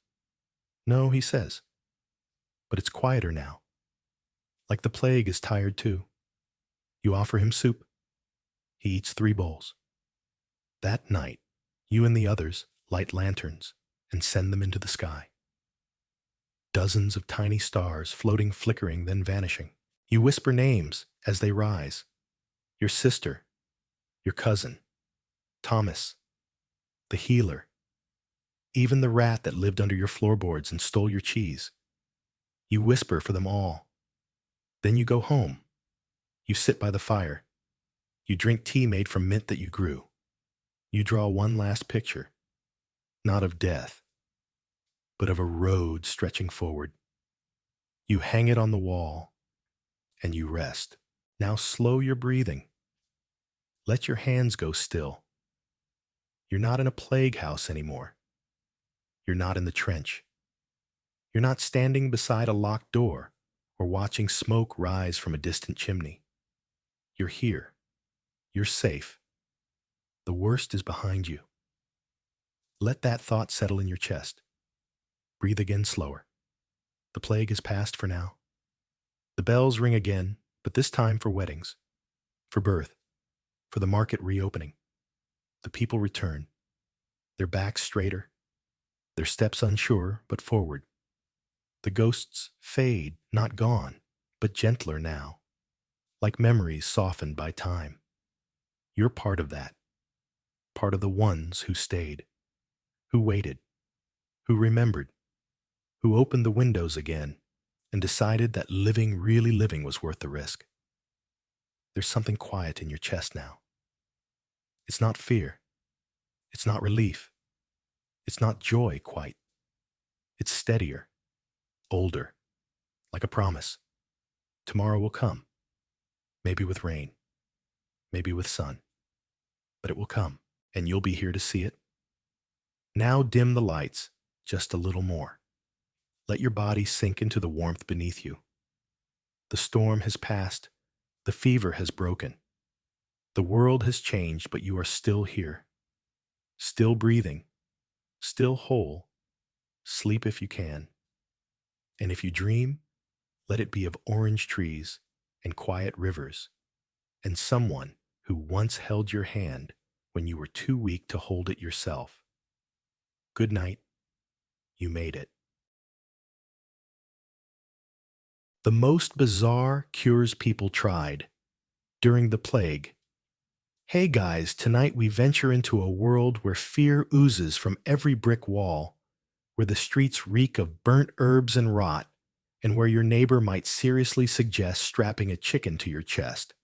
No, he says. But it's quieter now. Like the plague is tired too. You offer him soup. He eats 3 bowls. That night, you and the others light lanterns and send them into the sky. Dozens of tiny stars floating, flickering, then vanishing. You whisper names as they rise. Your sister, your cousin, Thomas, the healer, even the rat that lived under your floorboards and stole your cheese. You whisper for them all. Then you go home. You sit by the fire. You drink tea made from mint that you grew. You draw one last picture, not of death, but of a road stretching forward. You hang it on the wall, and you rest. Now slow your breathing. Let your hands go still. You're not in a plague house anymore. You're not in the trench. You're not standing beside a locked door or watching smoke rise from a distant chimney. You're here. You're safe. The worst is behind you. Let that thought settle in your chest. Breathe again slower. The plague is past for now. The bells ring again, but this time for weddings, for birth, for the market reopening. The people return, their backs straighter, their steps unsure but forward. The ghosts fade, not gone, but gentler now, like memories softened by time. You're part of that, part of the ones who stayed, who waited, who remembered, who opened the windows again and decided that living, really living, was worth the risk. There's something quiet in your chest now. It's not fear. It's not relief. It's not joy quite. It's steadier, older, like a promise. Tomorrow will come, maybe with rain, maybe with sun, but it will come, and you'll be here to see it. Now dim the lights just a little more. Let your body sink into the warmth beneath you. The storm has passed. The fever has broken. The world has changed, but you are still here. Still breathing. Still whole. Sleep if you can. And if you dream, let it be of orange trees and quiet rivers and someone who once held your hand when you were too weak to hold it yourself. Good night. You made it. The most bizarre cures people tried during the plague. Hey guys, tonight we venture into a world where fear oozes from every brick wall, where the streets reek of burnt herbs and rot, and where your neighbor might seriously suggest strapping a chicken to your chest.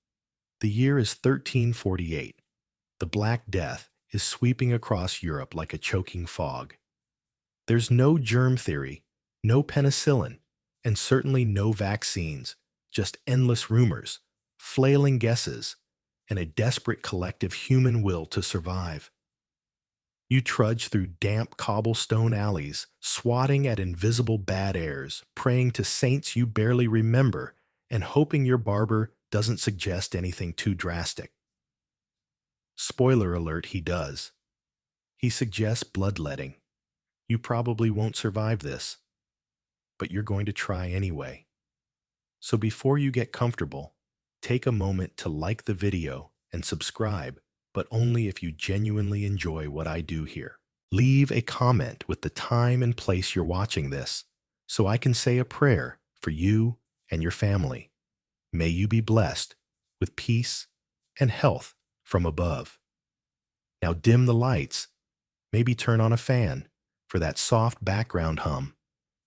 The year is 1348. The Black Death is sweeping across Europe like a choking fog. There's no germ theory, no penicillin, and certainly no vaccines, just endless rumors, flailing guesses, and a desperate collective human will to survive. You trudge through damp cobblestone alleys, swatting at invisible bad airs, praying to saints you barely remember, and hoping your barber doesn't suggest anything too drastic. Spoiler alert, he does. He suggests bloodletting. You probably won't survive this, but you're going to try anyway. So before you get comfortable, take a moment to like the video and subscribe, but only if you genuinely enjoy what I do here. Leave a comment with the time and place you're watching this, so I can say a prayer for you and your family. May you be blessed with peace and health from above. Now dim the lights, maybe turn on a fan for that soft background hum,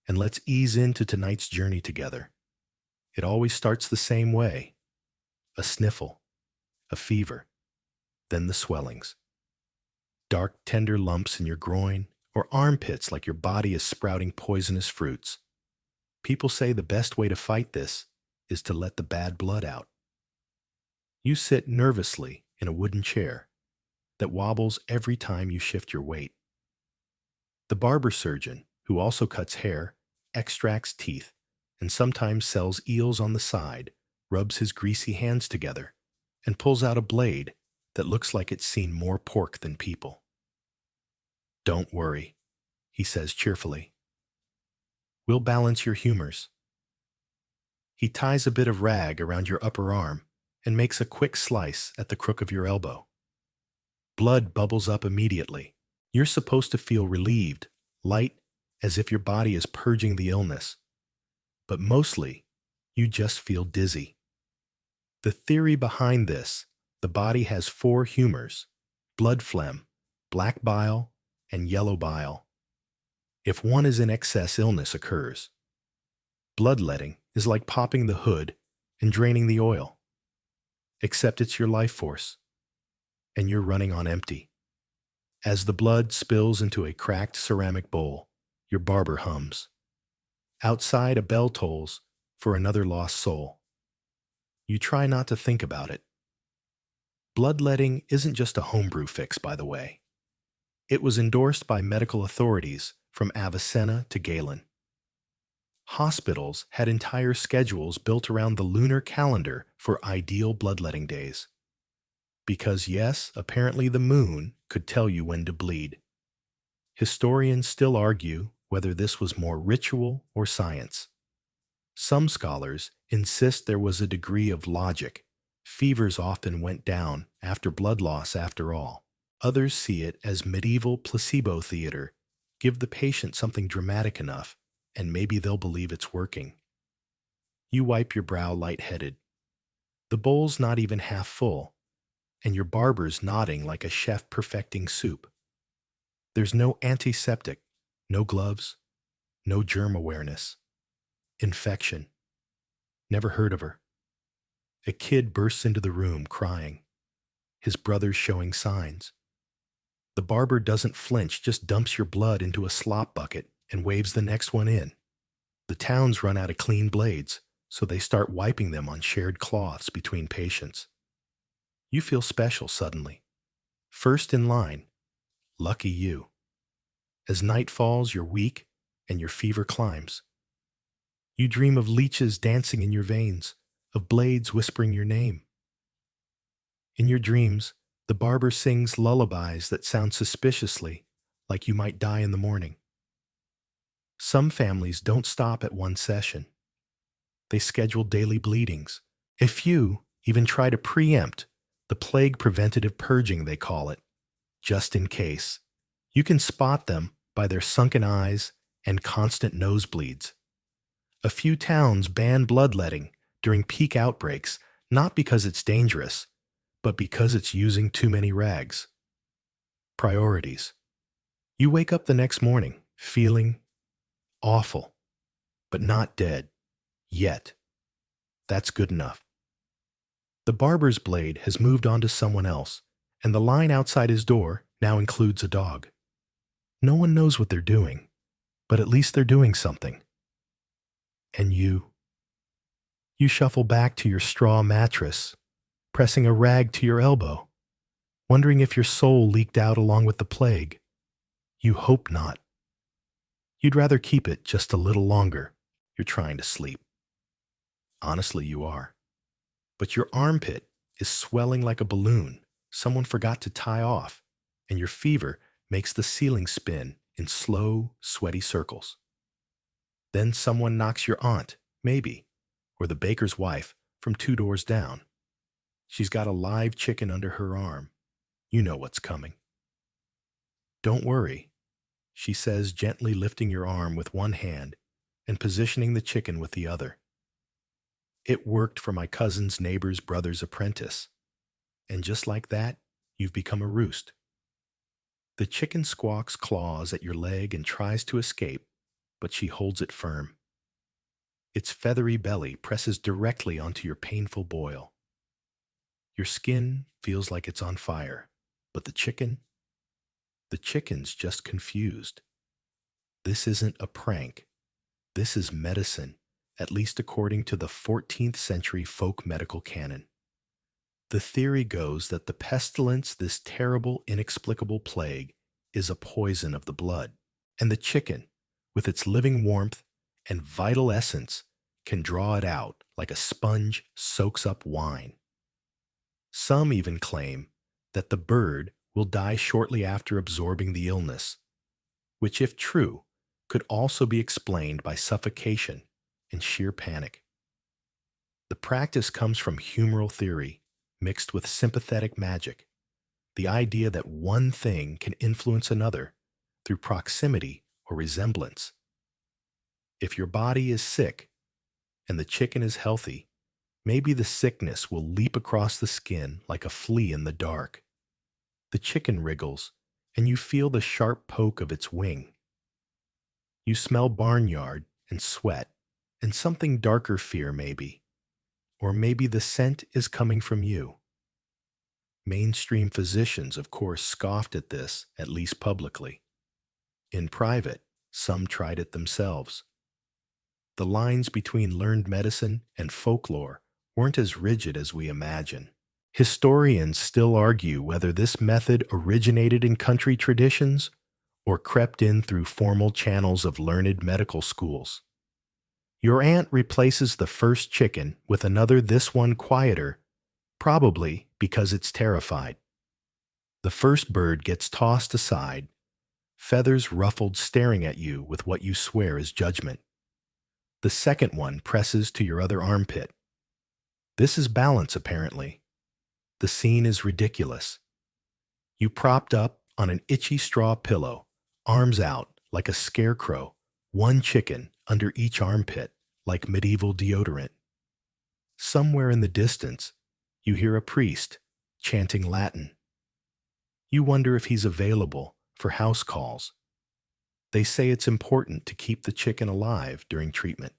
and let's ease into tonight's journey together. It always starts the same way. A sniffle, a fever, then the swellings. Dark, tender lumps in your groin or armpits like your body is sprouting poisonous fruits. People say the best way to fight this is to let the bad blood out. You sit nervously in a wooden chair that wobbles every time you shift your weight. The barber surgeon, who also cuts hair, extracts teeth, and sometimes sells eels on the side, rubs his greasy hands together and pulls out a blade that looks like it's seen more pork than people. Don't worry, he says cheerfully. We'll balance your humors. He ties a bit of rag around your upper arm and makes a quick slice at the crook of your elbow. Blood bubbles up immediately. You're supposed to feel relieved, light, as if your body is purging the illness. But mostly, you just feel dizzy. The theory behind this: the body has 4 humors: blood phlegm, black bile, and yellow bile. If one is in excess, illness occurs. Bloodletting is like popping the hood and draining the oil. Except it's your life force, and you're running on empty. As the blood spills into a cracked ceramic bowl, your barber hums. Outside, a bell tolls for another lost soul. You try not to think about it. Bloodletting isn't just a homebrew fix, by the way. It was endorsed by medical authorities from Avicenna to Galen. Hospitals had entire schedules built around the lunar calendar for ideal bloodletting days. Because, yes, apparently the moon could tell you when to bleed. Historians still argue whether this was more ritual or science. Some scholars insist there was a degree of logic. Fevers often went down after blood loss after all. Others see it as medieval placebo theater. Give the patient something dramatic enough, and maybe they'll believe it's working. You wipe your brow lightheaded. The bowl's not even half full, and your barber's nodding like a chef perfecting soup. There's no antiseptic, no gloves, no germ awareness. Infection. Never heard of her. A kid bursts into the room crying. His brother's showing signs. The barber doesn't flinch, just dumps your blood into a slop bucket and waves the next one in. The towns run out of clean blades, so they start wiping them on shared cloths between patients. You feel special suddenly. First in line. Lucky you. As night falls, you're weak and your fever climbs. You dream of leeches dancing in your veins, of blades whispering your name. In your dreams, the barber sings lullabies that sound suspiciously like you might die in the morning. Some families don't stop at one session. They schedule daily bleedings. A few even try to preempt the plague preventative purging, they call it, just in case. You can spot them by their sunken eyes and constant nosebleeds. A few towns ban bloodletting during peak outbreaks, not because it's dangerous, but because it's using too many rags. Priorities. You wake up the next morning feeling awful, but not dead. Yet. That's good enough. The barber's blade has moved on to someone else, and the line outside his door now includes a dog. No one knows what they're doing, but at least they're doing something. And you shuffle back to your straw mattress, pressing a rag to your elbow, wondering if your soul leaked out along with the plague. You hope not. You'd rather keep it just a little longer. You're trying to sleep. Honestly, you are. But your armpit is swelling like a balloon someone forgot to tie off, and your fever makes the ceiling spin in slow, sweaty circles. Then someone knocks your aunt, maybe, or the baker's wife from 2 doors down. She's got a live chicken under her arm. You know what's coming. Don't worry, she says, gently lifting your arm with one hand and positioning the chicken with the other. It worked for my cousin's neighbor's brother's apprentice. And just like that, you've become a roost. The chicken squawks claws at your leg and tries to escape, but she holds it firm. Its feathery belly presses directly onto your painful boil. Your skin feels like it's on fire, but the chicken's just confused. This isn't a prank. This is medicine, at least according to the 14th century folk medical canon. The theory goes that the pestilence, this terrible, inexplicable plague, is a poison of the blood, and the chicken, with its living warmth and vital essence, can draw it out like a sponge soaks up wine. Some even claim that the bird will die shortly after absorbing the illness, which, if true, could also be explained by suffocation and sheer panic. The practice comes from humoral theory mixed with sympathetic magic, the idea that one thing can influence another through proximity or resemblance. If your body is sick and the chicken is healthy, maybe the sickness will leap across the skin like a flea in the dark. The chicken wriggles, and you feel the sharp poke of its wing. You smell barnyard and sweat, and something darker fear maybe. Or maybe the scent is coming from you. Mainstream physicians, of course, scoffed at this, at least publicly. In private, some tried it themselves. The lines between learned medicine and folklore weren't as rigid as we imagine. Historians still argue whether this method originated in country traditions or crept in through formal channels of learned medical schools. Your aunt replaces the first chicken with another, this one quieter, probably because it's terrified. The first bird gets tossed aside, feathers ruffled, staring at you with what you swear is judgment. The second one presses to your other armpit. This is balance, apparently. The scene is ridiculous. You propped up on an itchy straw pillow, arms out like a scarecrow, one chicken under each armpit like medieval deodorant. Somewhere in the distance, you hear a priest chanting Latin. You wonder if he's available for house calls. They say it's important to keep the chicken alive during treatment.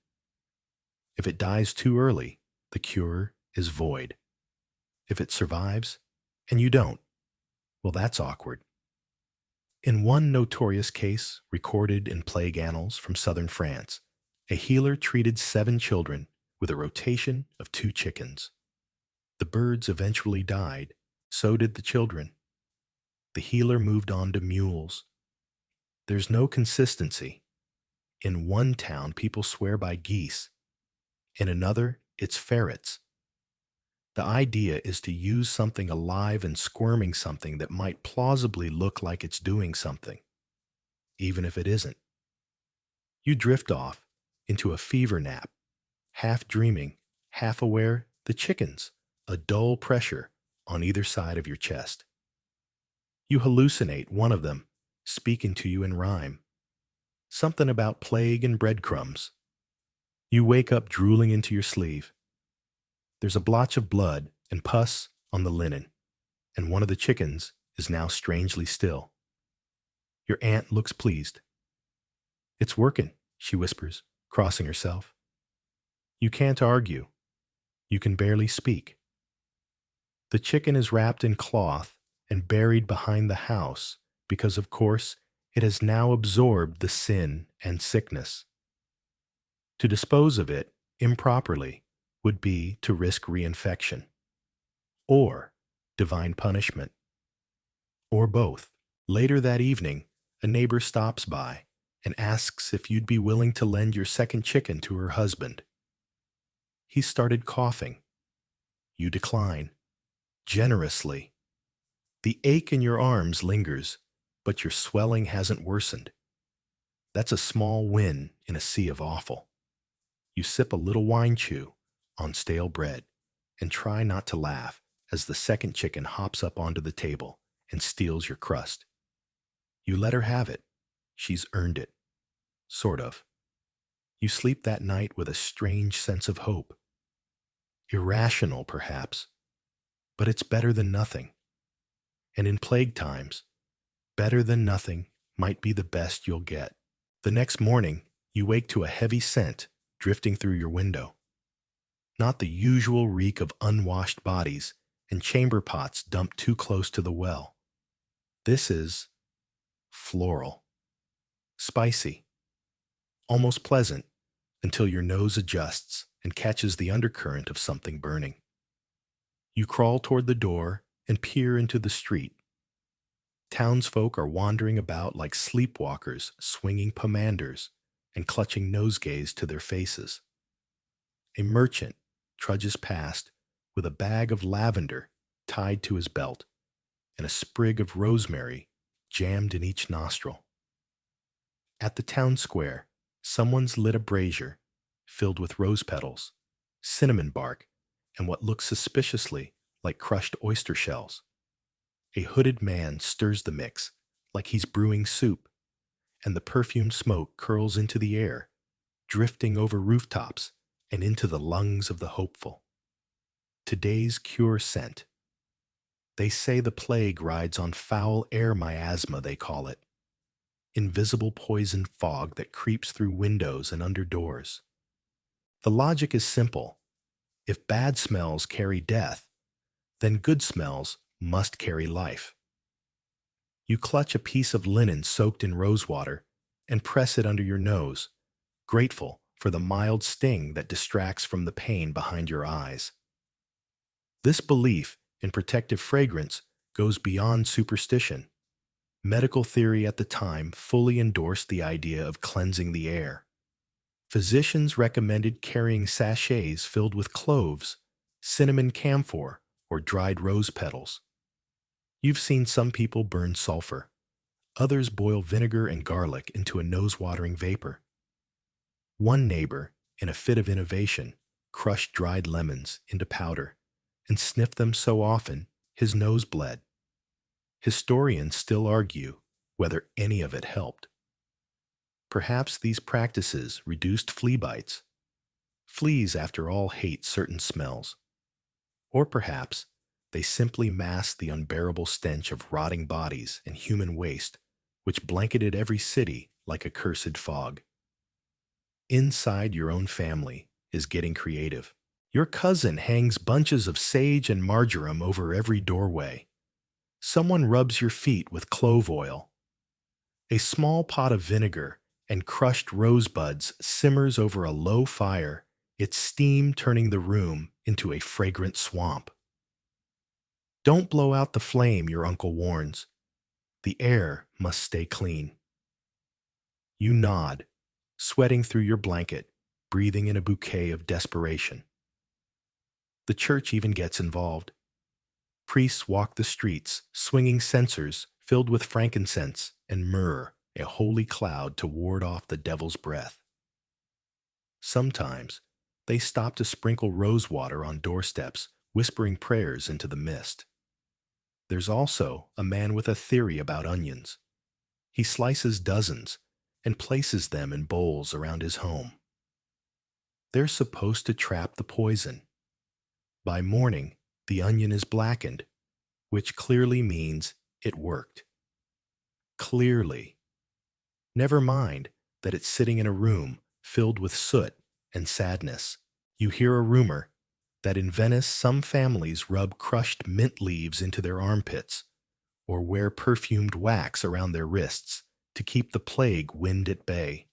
If it dies too early, the cure is void. If it survives, and you don't, well, that's awkward. In one notorious case recorded in plague annals from southern France, a healer treated 7 children with a rotation of 2 chickens. The birds eventually died, so did the children. The healer moved on to mules. There's no consistency. In one town, people swear by geese. In another, it's ferrets. The idea is to use something alive and squirming something that might plausibly look like it's doing something, even if it isn't. You drift off into a fever nap, half dreaming, half aware, the chickens, a dull pressure on either side of your chest. You hallucinate one of them speaking to you in rhyme, something about plague and breadcrumbs. You wake up drooling into your sleeve. There's a blotch of blood and pus on the linen, and one of the chickens is now strangely still. Your aunt looks pleased. "It's working," she whispers, crossing herself. You can't argue. You can barely speak. The chicken is wrapped in cloth and buried behind the house because, of course, it has now absorbed the sin and sickness. To dispose of it improperly would be to risk reinfection, or divine punishment, or both. Later that evening, a neighbor stops by and asks if you'd be willing to lend your second chicken to her husband. He started coughing. You decline, generously. The ache in your arms lingers, but your swelling hasn't worsened. That's a small win in a sea of awful. You sip a little wine chew on stale bread and try not to laugh as the second chicken hops up onto the table and steals your crust. You let her have it. She's earned it. Sort of. You sleep that night with a strange sense of hope. Irrational, perhaps, but it's better than nothing. And in plague times, better than nothing might be the best you'll get. The next morning, you wake to a heavy scent drifting through your window. Not the usual reek of unwashed bodies and chamber pots dumped too close to the well. This is floral, spicy, almost pleasant until your nose adjusts and catches the undercurrent of something burning. You crawl toward the door and peer into the street. Townsfolk are wandering about like sleepwalkers, swinging pomanders and clutching nosegays to their faces. A merchant trudges past with a bag of lavender tied to his belt and a sprig of rosemary jammed in each nostril. At the town square, someone's lit a brazier filled with rose petals, cinnamon bark, and what looks suspiciously like crushed oyster shells. A hooded man stirs the mix like he's brewing soup, and the perfumed smoke curls into the air, drifting over rooftops and into the lungs of the hopeful. Today's cure scent. They say the plague rides on foul air miasma, they call it. Invisible poison fog that creeps through windows and under doors. The logic is simple. If bad smells carry death, then good smells must carry life. You clutch a piece of linen soaked in rosewater and press it under your nose, grateful for the mild sting that distracts from the pain behind your eyes. This belief in protective fragrance goes beyond superstition. Medical theory at the time fully endorsed the idea of cleansing the air. Physicians recommended carrying sachets filled with cloves, cinnamon camphor, or dried rose petals. You've seen some people burn sulfur. Others boil vinegar and garlic into a nose-watering vapor. One neighbor, in a fit of innovation, crushed dried lemons into powder and sniffed them so often his nose bled. Historians still argue whether any of it helped. Perhaps these practices reduced flea bites. Fleas, after all, hate certain smells. Or perhaps they simply masked the unbearable stench of rotting bodies and human waste which blanketed every city like a cursed fog. Inside your own family is getting creative. Your cousin hangs bunches of sage and marjoram over every doorway. Someone rubs your feet with clove oil. A small pot of vinegar and crushed rosebuds simmers over a low fire, its steam turning the room into a fragrant swamp. Don't blow out the flame, your uncle warns. The air must stay clean. You nod, sweating through your blanket, breathing in a bouquet of desperation. The church even gets involved. Priests walk the streets, swinging censers filled with frankincense and myrrh, a holy cloud to ward off the devil's breath. Sometimes they stop to sprinkle rose water on doorsteps, whispering prayers into the mist. There's also a man with a theory about onions. He slices dozens and places them in bowls around his home. They're supposed to trap the poison. By morning, the onion is blackened, which clearly means it worked. Clearly. Never mind that it's sitting in a room filled with soot and sadness. You hear a rumor that in Venice some families rub crushed mint leaves into their armpits or wear perfumed wax around their wrists to keep the plague wind at bay.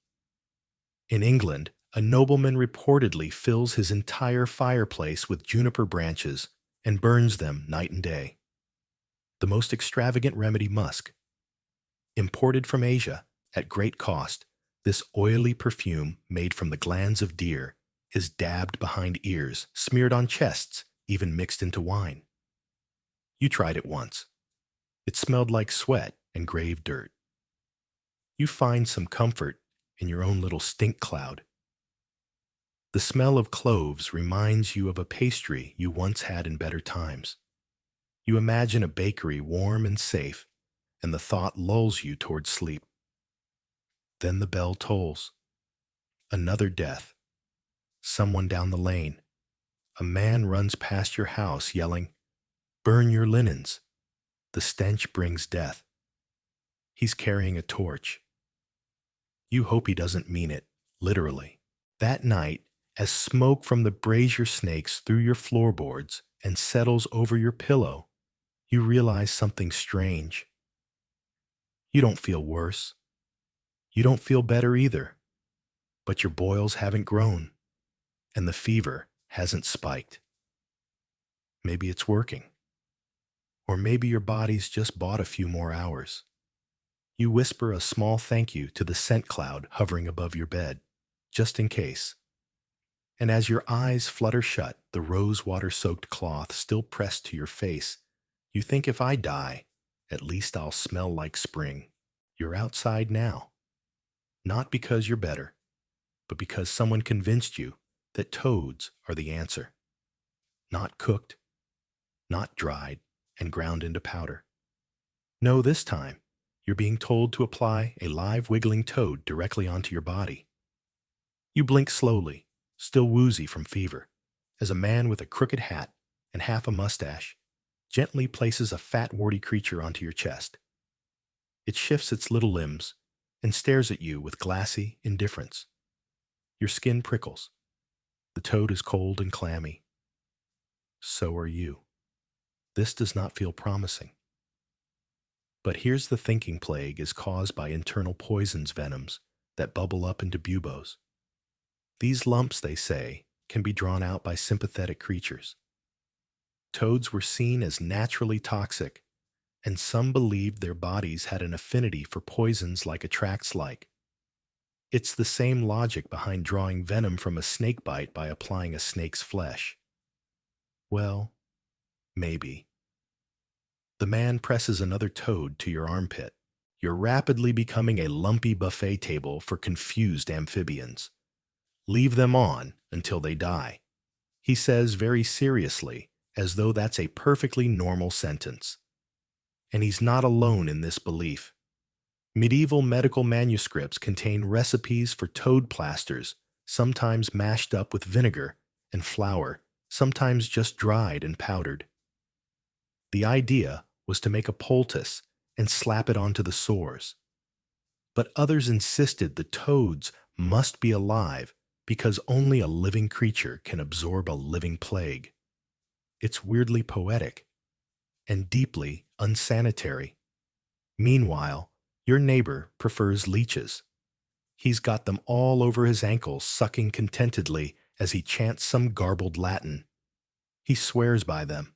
In England, a nobleman reportedly fills his entire fireplace with juniper branches and burns them night and day. The most extravagant remedy, musk. Imported from Asia at great cost, this oily perfume made from the glands of deer is dabbed behind ears, smeared on chests, even mixed into wine. You tried it once. It smelled like sweat and grave dirt. You find some comfort in your own little stink cloud. The smell of cloves reminds you of a pastry you once had in better times. You imagine a bakery warm and safe, and the thought lulls you toward sleep. Then the bell tolls. Another death. Someone down the lane. A man runs past your house yelling, "Burn your linens." The stench brings death. He's carrying a torch. You hope he doesn't mean it, literally. That night, as smoke from the brazier snakes through your floorboards and settles over your pillow, you realize something strange. You don't feel worse. You don't feel better either. But your boils haven't grown, and the fever hasn't spiked. Maybe it's working. Or maybe your body's just bought a few more hours. You whisper a small thank you to the scent cloud hovering above your bed, just in case. And as your eyes flutter shut, the rose water-soaked cloth still pressed to your face, you think, if I die, at least I'll smell like spring. You're outside now. Not because you're better, but because someone convinced you that toads are the answer. Not cooked, not dried and ground into powder. No, this time, you're being told to apply a live wiggling toad directly onto your body. You blink slowly, still woozy from fever, as a man with a crooked hat and half a mustache gently places a fat, warty creature onto your chest. It shifts its little limbs and stares at you with glassy indifference. Your skin prickles. The toad is cold and clammy. So are you. This does not feel promising. But here's the thinking plague is caused by internal poisons venoms that bubble up into buboes. These lumps, they say, can be drawn out by sympathetic creatures. Toads were seen as naturally toxic, and some believed their bodies had an affinity for poisons like attracts like. It's the same logic behind drawing venom from a snake bite by applying a snake's flesh. Well, maybe. The man presses another toad to your armpit. You're rapidly becoming a lumpy buffet table for confused amphibians. Leave them on until they die, he says very seriously, as though that's a perfectly normal sentence. And he's not alone in this belief. Medieval medical manuscripts contain recipes for toad plasters, sometimes mashed up with vinegar and flour, sometimes just dried and powdered. The idea was to make a poultice and slap it onto the sores. But others insisted the toads must be alive because only a living creature can absorb a living plague. It's weirdly poetic and deeply unsanitary. Meanwhile, your neighbor prefers leeches. He's got them all over his ankles, sucking contentedly as he chants some garbled Latin. He swears by them.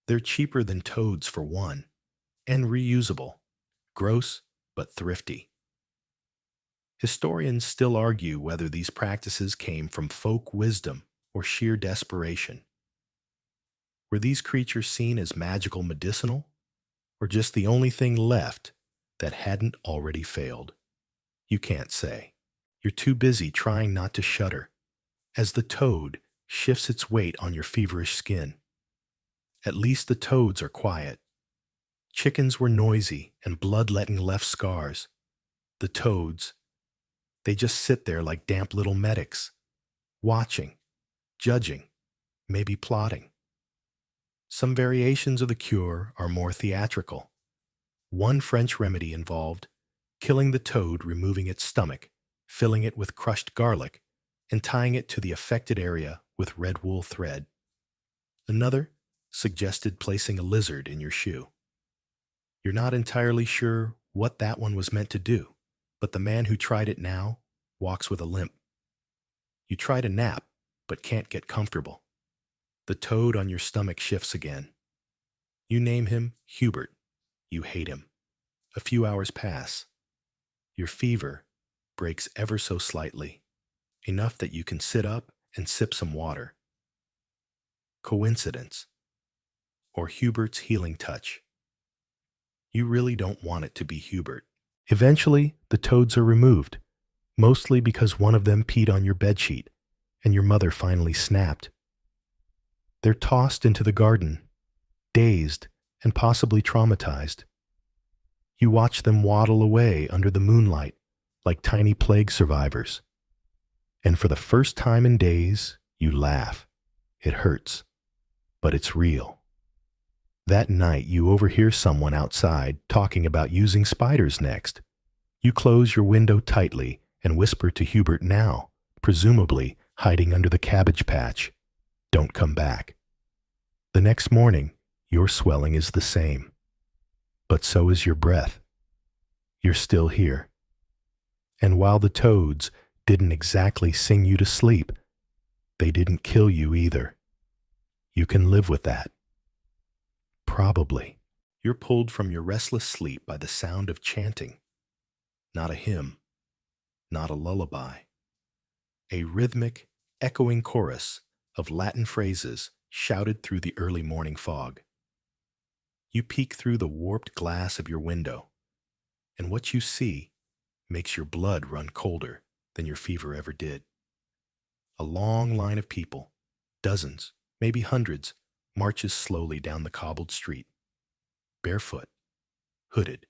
They're cheaper than toads for one, and reusable. Gross, but thrifty. Historians still argue whether these practices came from folk wisdom or sheer desperation. Were these creatures seen as magical medicinal, or just the only thing left that hadn't already failed? You can't say. You're too busy trying not to shudder as the toad shifts its weight on your feverish skin. At least the toads are quiet. Chickens were noisy and bloodletting left scars. The toads, they just sit there like damp little medics, watching, judging, maybe plotting. Some variations of the cure are more theatrical. One French remedy involved killing the toad, removing its stomach, filling it with crushed garlic, and tying it to the affected area with red wool thread. Another suggested placing a lizard in your shoe. You're not entirely sure what that one was meant to do, but the man who tried it now walks with a limp. You try to nap, but can't get comfortable. The toad on your stomach shifts again. You name him Hubert. You hate him. A few hours pass. Your fever breaks ever so slightly, enough that you can sit up and sip some water. Coincidence? Or Hubert's healing touch? You really don't want it to be Hubert. Eventually, the toads are removed, mostly because one of them peed on your bedsheet, and your mother finally snapped. They're tossed into the garden, dazed and possibly traumatized. You watch them waddle away under the moonlight like tiny plague survivors. And for the first time in days, you laugh. It hurts, but it's real. That night, you overhear someone outside talking about using spiders next. You close your window tightly and whisper to Hubert now, presumably hiding under the cabbage patch, "Don't come back." The next morning, your swelling is the same. But so is your breath. You're still here. And while the toads didn't exactly sing you to sleep, they didn't kill you either. You can live with that. Probably. You're pulled from your restless sleep by the sound of chanting. Not a hymn, not a lullaby. A rhythmic, echoing chorus of Latin phrases shouted through the early morning fog. You peek through the warped glass of your window, and what you see makes your blood run colder than your fever ever did. A long line of people, dozens, maybe hundreds, marches slowly down the cobbled street, barefoot, hooded,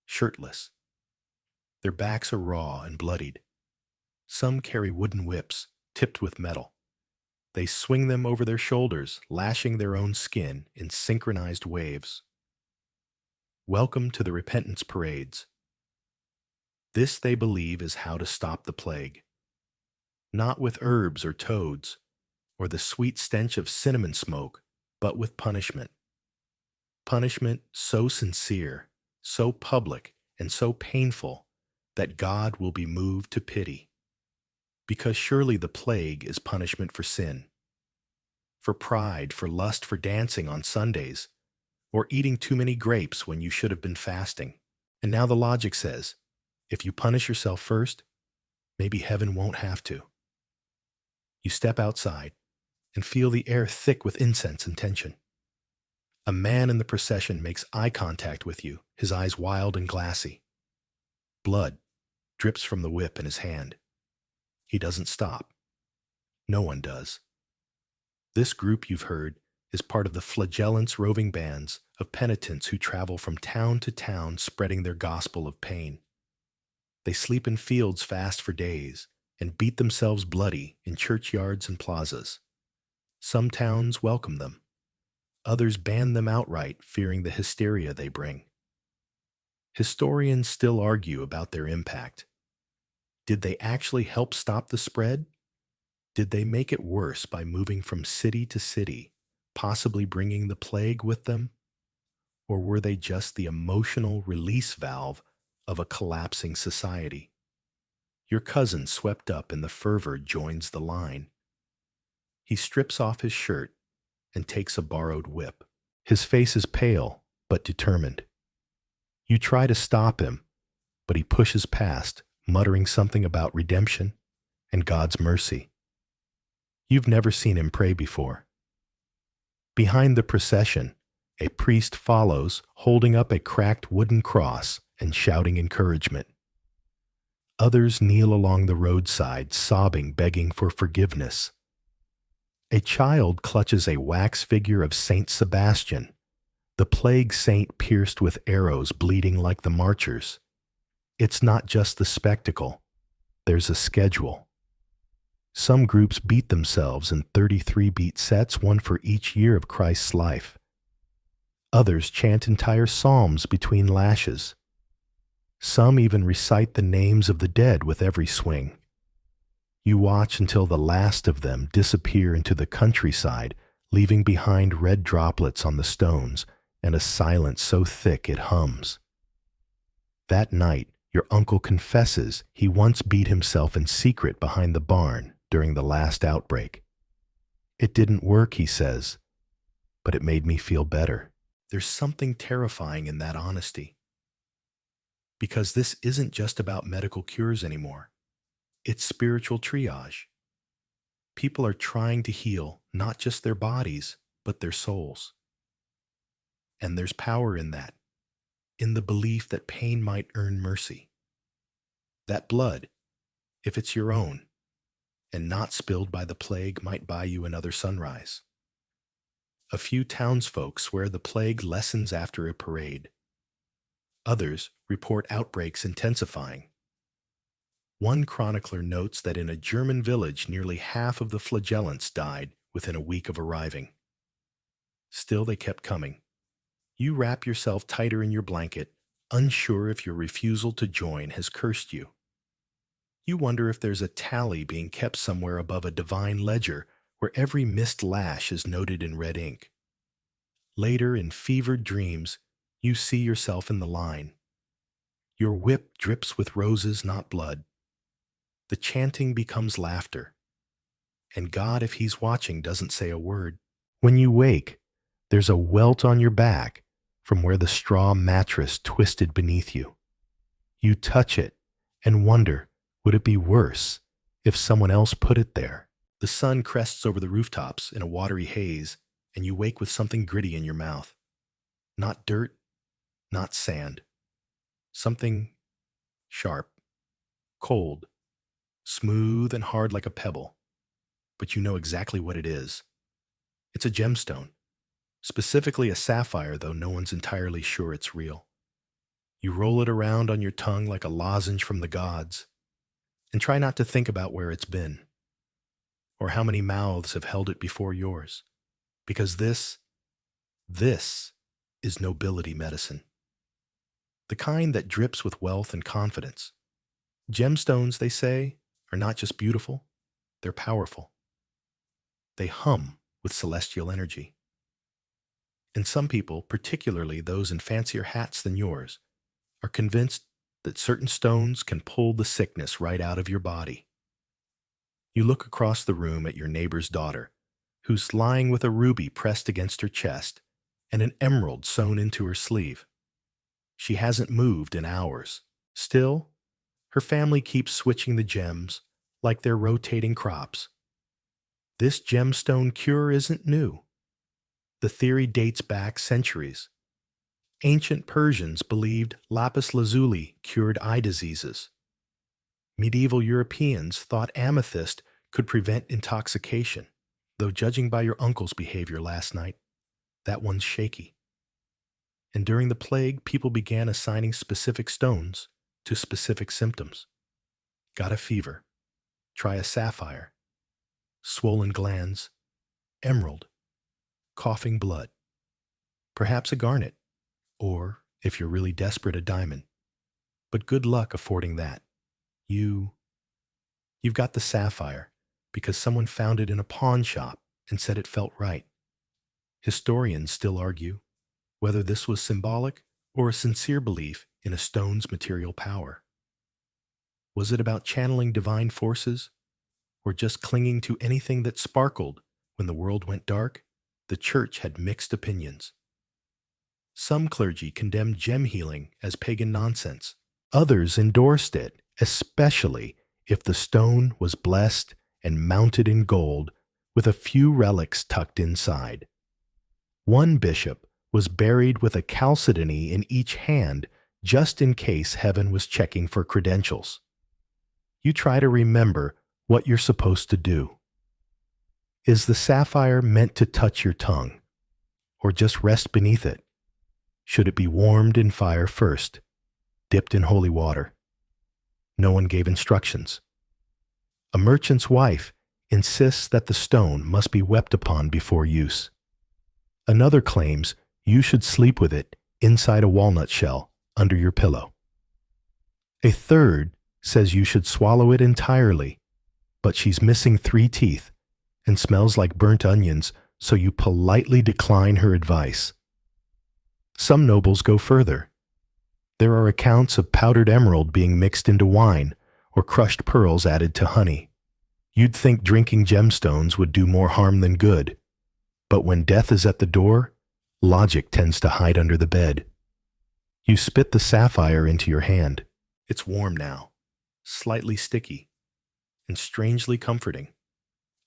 shirtless. Their backs are raw and bloodied. Some carry wooden whips tipped with metal. They swing them over their shoulders, lashing their own skin in synchronized waves. Welcome to the repentance parades. This, they believe, is how to stop the plague. Not with herbs or toads, or the sweet stench of cinnamon smoke, but with punishment. Punishment so sincere, so public, and so painful that God will be moved to pity. Because surely the plague is punishment for sin, for pride, for lust, for dancing on Sundays, or eating too many grapes when you should have been fasting. And now the logic says, if you punish yourself first, Maybe heaven won't have to. You step outside and feel the air thick with incense and tension. A man in the procession makes eye contact with you, his eyes wild and glassy. Blood drips from the whip in his hand. He doesn't stop. No one does. This group you've heard is part of the flagellants roving bands of penitents who travel from town to town spreading their gospel of pain. They sleep in fields fast for days and beat themselves bloody in churchyards and plazas. Some towns welcome them. Others ban them outright, fearing the hysteria they bring. Historians still argue about their impact. Did they actually help stop the spread? Did they make it worse by moving from city to city, possibly bringing the plague with them? Or were they just the emotional release valve of a collapsing society? Your cousin, swept up in the fervor, joins the line. He strips off his shirt and takes a borrowed whip. His face is pale, but determined. You try to stop him, but he pushes past, muttering something about redemption and God's mercy. You've never seen him pray before. Behind the procession, a priest follows, holding up a cracked wooden cross and shouting encouragement. Others kneel along the roadside, sobbing, begging for forgiveness. A child clutches a wax figure of Saint Sebastian, the plague saint pierced with arrows, bleeding like the marchers. It's not just the spectacle. There's a schedule. Some groups beat themselves in 33-beat sets, one for each year of Christ's life. Others chant entire psalms between lashes. Some even recite the names of the dead with every swing. You watch until the last of them disappear into the countryside, leaving behind red droplets on the stones and a silence so thick it hums. That night, your uncle confesses he once beat himself in secret behind the barn during the last outbreak. It didn't work, he says, but it made me feel better. There's something terrifying in that honesty. Because this isn't just about medical cures anymore. It's spiritual triage. People are trying to heal not just their bodies, but their souls. And there's power in that, in the belief that pain might earn mercy. That blood, if it's your own, and not spilled by the plague, might buy you another sunrise. A few townsfolk swear the plague lessens after a parade. Others report outbreaks intensifying. One chronicler notes that in a German village, nearly half of the flagellants died within a week of arriving. Still, they kept coming. You wrap yourself tighter in your blanket, unsure if your refusal to join has cursed you. You wonder if there's a tally being kept somewhere above a divine ledger where every missed lash is noted in red ink. Later, in fevered dreams, you see yourself in the line. Your whip drips with roses, not blood. The chanting becomes laughter. And God, if he's watching, doesn't say a word. When you wake, there's a welt on your back from where the straw mattress twisted beneath you. You touch it and wonder, would it be worse if someone else put it there? The sun crests over the rooftops in a watery haze, and you wake with something gritty in your mouth. Not dirt, not sand. Something sharp, cold, smooth and hard like a pebble. But you know exactly what it is. It's a gemstone. Specifically a sapphire, though no one's entirely sure it's real. You roll it around on your tongue like a lozenge from the gods, and try not to think about where it's been, or how many mouths have held it before yours, because this is nobility medicine. The kind that drips with wealth and confidence. Gemstones, they say, are not just beautiful, they're powerful. They hum with celestial energy. And some people, particularly those in fancier hats than yours, are convinced that certain stones can pull the sickness right out of your body. You look across the room at your neighbor's daughter, who's lying with a ruby pressed against her chest and an emerald sewn into her sleeve. She hasn't moved in hours. Still, Her family keeps switching the gems like they're rotating crops. This gemstone cure isn't new. The theory dates back centuries. Ancient Persians believed lapis lazuli cured eye diseases. Medieval Europeans thought amethyst could prevent intoxication, though judging by your uncle's behavior last night, that one's shaky. And during the plague, people began assigning specific stones to specific symptoms. Got a fever? Try a sapphire. Swollen glands? Emerald. Coughing blood? Perhaps a garnet. Or, if you're really desperate, a diamond. But good luck affording that. You've got the sapphire because someone found it in a pawn shop and said it felt right. Historians still argue whether this was symbolic or a sincere belief in a stone's material power. Was it about channeling divine forces or just clinging to anything that sparkled when the world went dark? The church had mixed opinions. Some clergy condemned gem healing as pagan nonsense. Others endorsed it, especially if the stone was blessed and mounted in gold with a few relics tucked inside. One bishop was buried with a chalcedony in each hand just in case heaven was checking for credentials. You try to remember what you're supposed to do. Is the sapphire meant to touch your tongue, or just rest beneath it? Should it be warmed in fire first, dipped in holy water? No one gave instructions. A merchant's wife insists that the stone must be wept upon before use. Another claims you should sleep with it inside a walnut shell under your pillow. A third says you should swallow it entirely, but she's missing 3 teeth and smells like burnt onions, so you politely decline her advice. Some nobles go further. There are accounts of powdered emerald being mixed into wine or crushed pearls added to honey. You'd think drinking gemstones would do more harm than good, but when death is at the door, logic tends to hide under the bed. You spit the sapphire into your hand. It's warm now, slightly sticky, and strangely comforting,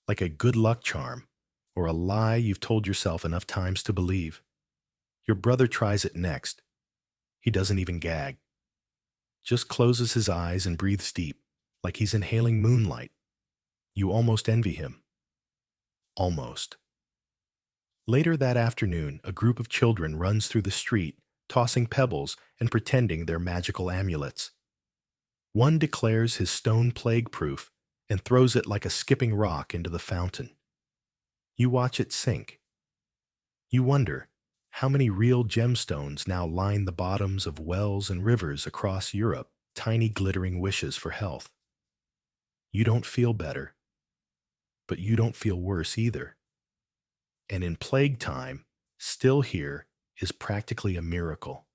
like a good luck charm or a lie you've told yourself enough times to believe. Your brother tries it next. He doesn't even gag. Just closes his eyes and breathes deep, like he's inhaling moonlight. You almost envy him. Almost. Later that afternoon, a group of children runs through the street, tossing pebbles and pretending they're magical amulets. One declares his stone plague-proof and throws it like a skipping rock into the fountain. You watch it sink. You wonder how many real gemstones now line the bottoms of wells and rivers across Europe, tiny glittering wishes for health. You don't feel better, but you don't feel worse either. And in plague time, still here is practically a miracle.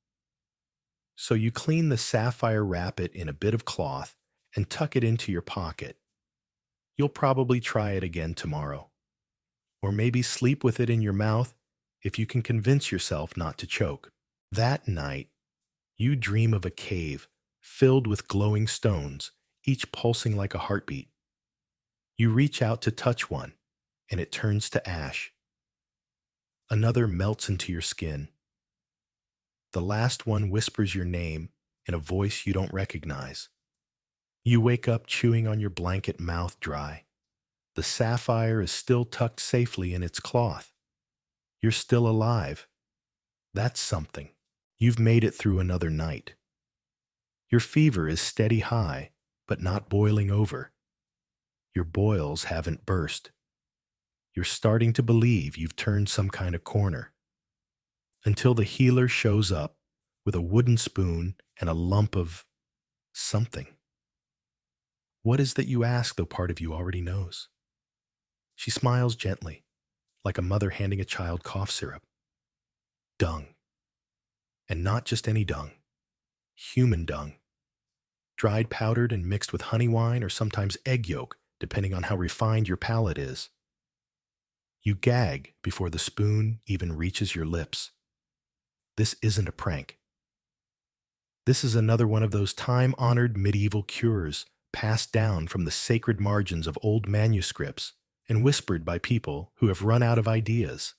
So you clean the sapphire, wrap it in a bit of cloth, and tuck it into your pocket. You'll probably try it again tomorrow. Or maybe sleep with it in your mouth if you can convince yourself not to choke. That night, you dream of a cave filled with glowing stones, each pulsing like a heartbeat. You reach out to touch one, and it turns to ash. Another melts into your skin. The last one whispers your name in a voice you don't recognize. You wake up chewing on your blanket, mouth dry. The sapphire is still tucked safely in its cloth. You're still alive. That's something. You've made it through another night. Your fever is steady high, but not boiling over. Your boils haven't burst. You're starting to believe you've turned some kind of corner. Until the healer shows up with a wooden spoon and a lump of something. What is that, you ask, though part of you already knows? She smiles gently, like a mother handing a child cough syrup. Dung. And not just any dung. Human dung. Dried, powdered, and mixed with honey wine or sometimes egg yolk, depending on how refined your palate is. You gag before the spoon even reaches your lips. This isn't a prank. This is another one of those time-honored medieval cures passed down from the sacred margins of old manuscripts and whispered by people who have run out of ideas.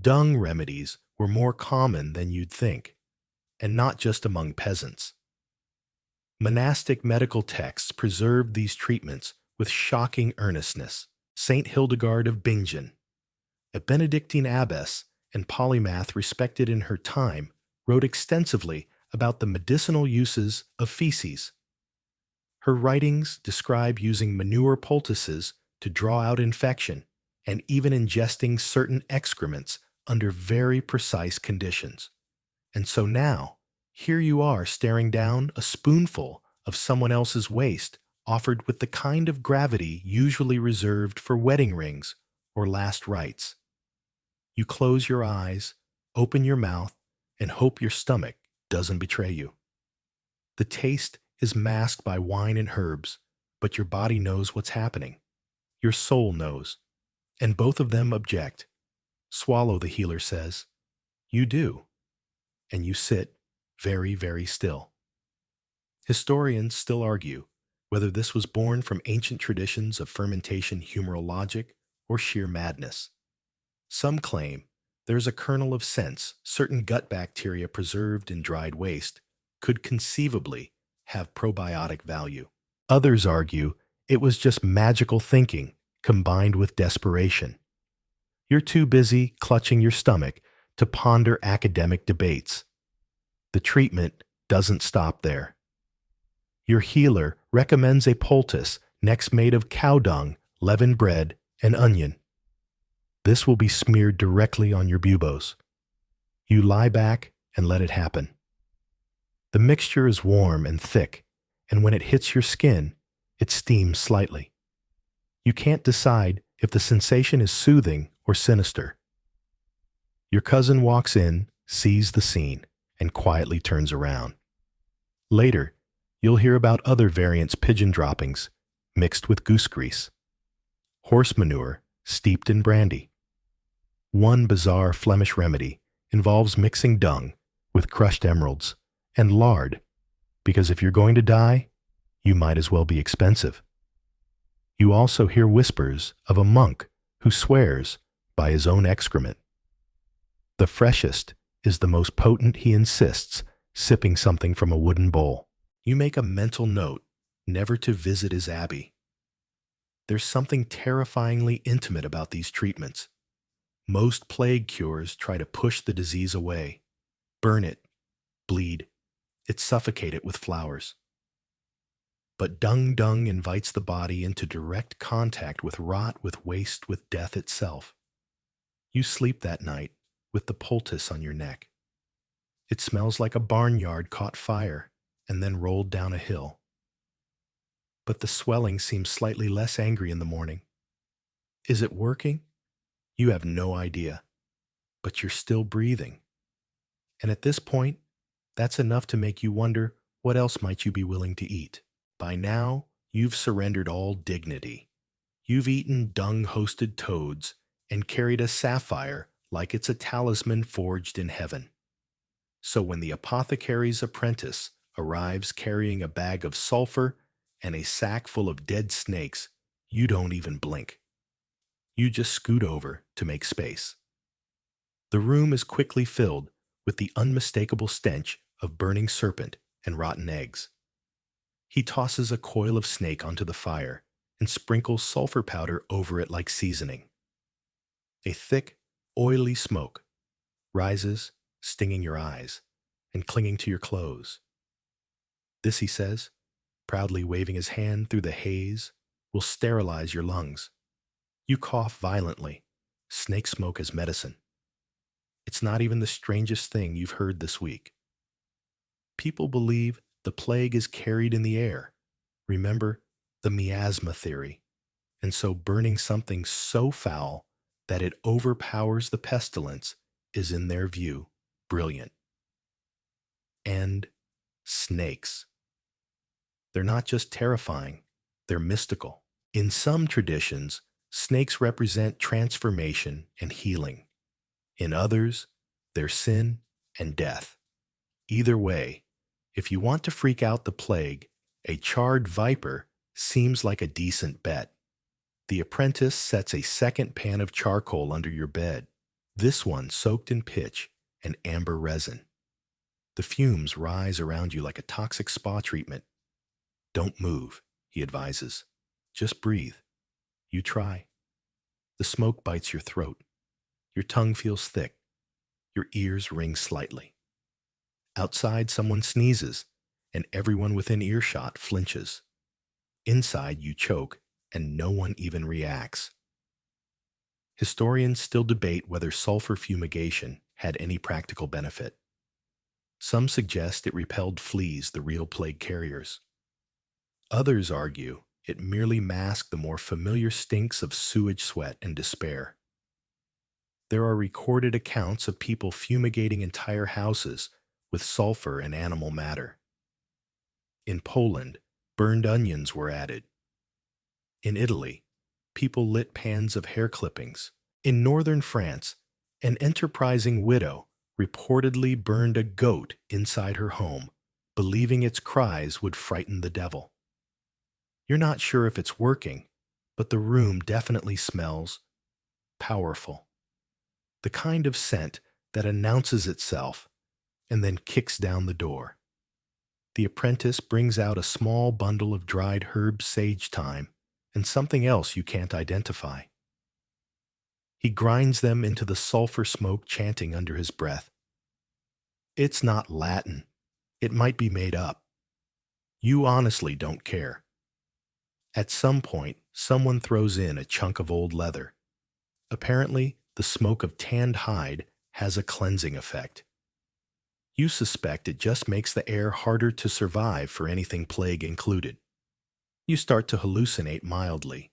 Dung remedies were more common than you'd think, and not just among peasants. Monastic medical texts preserved these treatments with shocking earnestness. Saint Hildegard of Bingen, a Benedictine abbess and polymath respected in her time, wrote extensively about the medicinal uses of feces. Her writings describe using manure poultices to draw out infection and even ingesting certain excrements under very precise conditions. And so now, here you are staring down a spoonful of someone else's waste offered with the kind of gravity usually reserved for wedding rings or last rites. You close your eyes, open your mouth, and hope your stomach doesn't betray you. The taste is masked by wine and herbs, but your body knows what's happening. Your soul knows. And both of them object. Swallow, the healer says. You do. And you sit very, very still. Historians still argue whether this was born from ancient traditions of fermentation humoral logic or sheer madness. Some claim there's a kernel of sense certain gut bacteria preserved in dried waste could conceivably have probiotic value. Others argue it was just magical thinking combined with desperation. You're too busy clutching your stomach to ponder academic debates. The treatment doesn't stop there. Your healer recommends a poultice next made of cow dung, leavened bread, and onion. This will be smeared directly on your buboes. You lie back and let it happen. The mixture is warm and thick, and when it hits your skin, it steams slightly. You can't decide if the sensation is soothing or sinister. Your cousin walks in, sees the scene, and quietly turns around. Later, you'll hear about other variants' pigeon droppings mixed with goose grease, horse manure steeped in brandy. One bizarre Flemish remedy involves mixing dung with crushed emeralds and lard, because if you're going to die, you might as well be expensive. You also hear whispers of a monk who swears by his own excrement. The freshest is the most potent, he insists, sipping something from a wooden bowl. You make a mental note never to visit his abbey. There's something terrifyingly intimate about these treatments. Most plague cures try to push the disease away, burn it, bleed, suffocate it with flowers. But dung invites the body into direct contact with rot, with waste, with death itself. You sleep that night with the poultice on your neck. It smells like a barnyard caught fire and then rolled down a hill. But the swelling seems slightly less angry in the morning. Is it working? You have no idea, but you're still breathing. And at this point, that's enough to make you wonder, what else might you be willing to eat? By now, you've surrendered all dignity. You've eaten dung-hosted toads and carried a sapphire like it's a talisman forged in heaven. So when the apothecary's apprentice arrives carrying a bag of sulfur and a sack full of dead snakes, you don't even blink. You just scoot over to make space. The room is quickly filled with the unmistakable stench of burning serpent and rotten eggs. He tosses a coil of snake onto the fire and sprinkles sulfur powder over it like seasoning. A thick, oily smoke rises, stinging your eyes and clinging to your clothes. This, he says, proudly waving his hand through the haze, will sterilize your lungs. You cough violently, snake smoke as medicine. It's not even the strangest thing you've heard this week. People believe the plague is carried in the air. Remember the miasma theory. And so burning something so foul that it overpowers the pestilence is, in their view, brilliant. And snakes. They're not just terrifying, they're mystical. In some traditions, snakes represent transformation and healing. In others, they're sin and death. Either way, If you want to freak out the plague, a charred viper seems like a decent bet. The apprentice sets a second pan of charcoal under your bed, this one soaked in pitch and amber resin. The fumes rise around you like a toxic spa treatment. Don't move, he advises. Just breathe. You try. The smoke bites your throat. Your tongue feels thick. Your ears ring slightly. Outside, someone sneezes, and everyone within earshot flinches. Inside, you choke, and no one even reacts. Historians still debate whether sulfur fumigation had any practical benefit. Some suggest it repelled fleas, the real plague carriers. Others argue it merely masked the more familiar stinks of sewage sweat and despair. There are recorded accounts of people fumigating entire houses with sulfur and animal matter. In Poland, burned onions were added. In Italy, people lit pans of hair clippings. In northern France, an enterprising widow reportedly burned a goat inside her home, believing its cries would frighten the devil. You're not sure if it's working, but the room definitely smells powerful. The kind of scent that announces itself and then kicks down the door. The apprentice brings out a small bundle of dried herb sage thyme and something else you can't identify. He grinds them into the sulfur smoke, chanting under his breath. It's not Latin. It might be made up. You honestly don't care. At some point, someone throws in a chunk of old leather. Apparently, the smoke of tanned hide has a cleansing effect. You suspect it just makes the air harder to survive for anything plague included. You start to hallucinate mildly.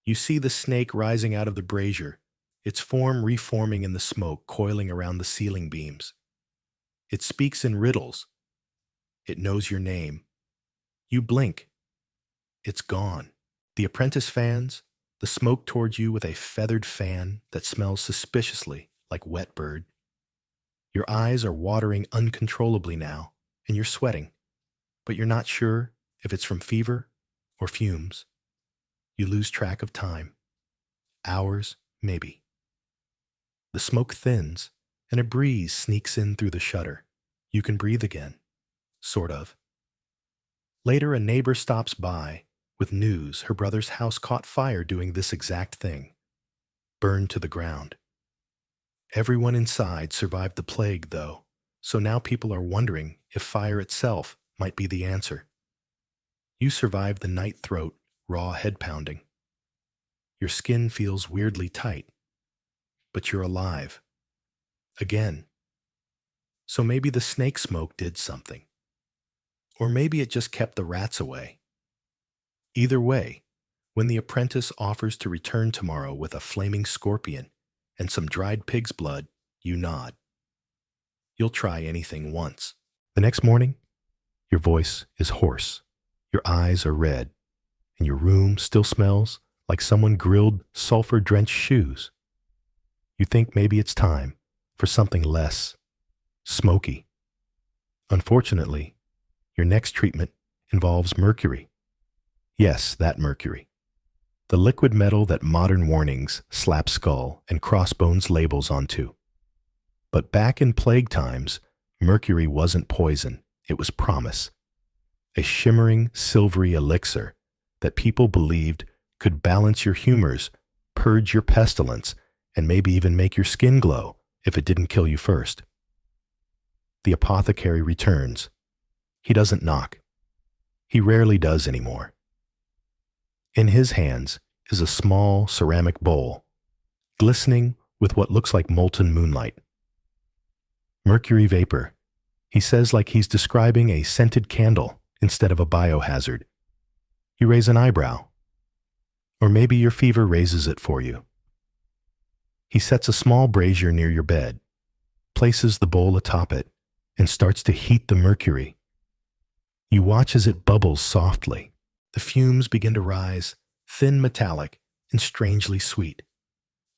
You see the snake rising out of the brazier, its form reforming in the smoke coiling around the ceiling beams. It speaks in riddles. It knows your name. You blink. It's gone. The apprentice fans the smoke towards you with a feathered fan that smells suspiciously like wet bird. Your eyes are watering uncontrollably now, and you're sweating, but you're not sure if it's from fever or fumes. You lose track of time. Hours, maybe. The smoke thins, and a breeze sneaks in through the shutter. You can breathe again. Sort of. Later, a neighbor stops by with news her brother's house caught fire doing this exact thing. Burned to the ground. Everyone inside survived the plague, though, so now people are wondering if fire itself might be the answer. You survived the night throat, raw head pounding. Your skin feels weirdly tight, but you're alive. Again. So maybe the snake smoke did something. Or maybe it just kept the rats away. Either way, when the apprentice offers to return tomorrow with a flaming scorpion and some dried pig's blood, you nod. You'll try anything once. The next morning, your voice is hoarse, your eyes are red, and your room still smells like someone grilled sulfur-drenched shoes. You think maybe it's time for something less smoky. Unfortunately, your next treatment involves mercury. Yes, that mercury. The liquid metal that modern warnings slap skull and crossbones labels onto. But back in plague times, mercury wasn't poison, it was promise. A shimmering, silvery elixir that people believed could balance your humors, purge your pestilence, and maybe even make your skin glow if it didn't kill you first. The apothecary returns. He doesn't knock. He rarely does anymore. In his hands is a small ceramic bowl, glistening with what looks like molten moonlight. Mercury vapor, he says, like he's describing a scented candle instead of a biohazard. You raise an eyebrow. Or maybe your fever raises it for you. He sets a small brazier near your bed, places the bowl atop it, and starts to heat the mercury. You watch as it bubbles softly. The fumes begin to rise, thin metallic and strangely sweet.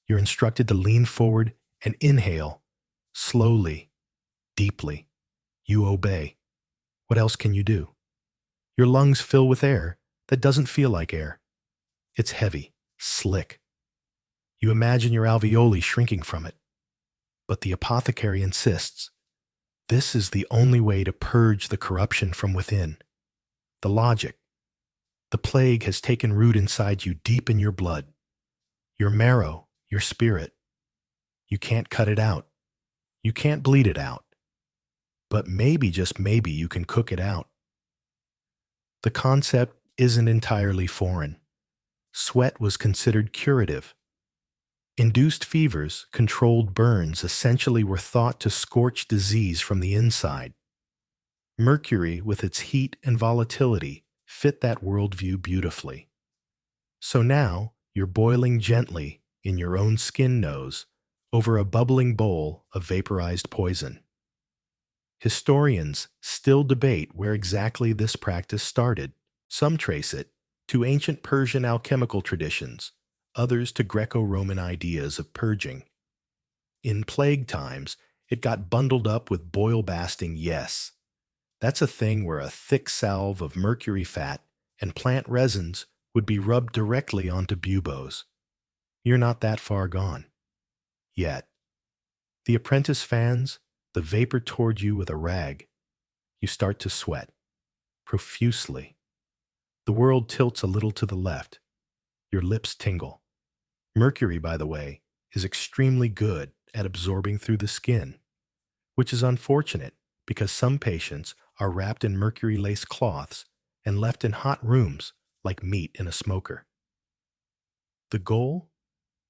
You're instructed to lean forward and inhale, slowly, deeply. You obey. What else can you do? Your lungs fill with air that doesn't feel like air. It's heavy, slick. You imagine your alveoli shrinking from it. But the apothecary insists this is the only way to purge the corruption from within. The logic. The plague has taken root inside you deep in your blood, your marrow, your spirit. You can't cut it out. You can't bleed it out. But maybe, just maybe, you can cook it out. The concept isn't entirely foreign. Sweat was considered curative. Induced fevers, controlled burns essentially were thought to scorch disease from the inside. Mercury, with its heat and volatility, fit that worldview beautifully. So now you're boiling gently in your own skin nose over a bubbling bowl of vaporized poison. Historians still debate where exactly this practice started. Some trace it to ancient Persian alchemical traditions, others to Greco-Roman ideas of purging. In plague times, it got bundled up with boil-basting yes. That's a thing where a thick salve of mercury fat and plant resins would be rubbed directly onto buboes. You're not that far gone. Yet. The Apprentice fans the vapor toward you with a rag. You start to sweat. Profusely. The world tilts a little to the left. Your lips tingle. Mercury, by the way, is extremely good at absorbing through the skin, which is unfortunate because some patients are wrapped in mercury-laced cloths and left in hot rooms like meat in a smoker. The goal?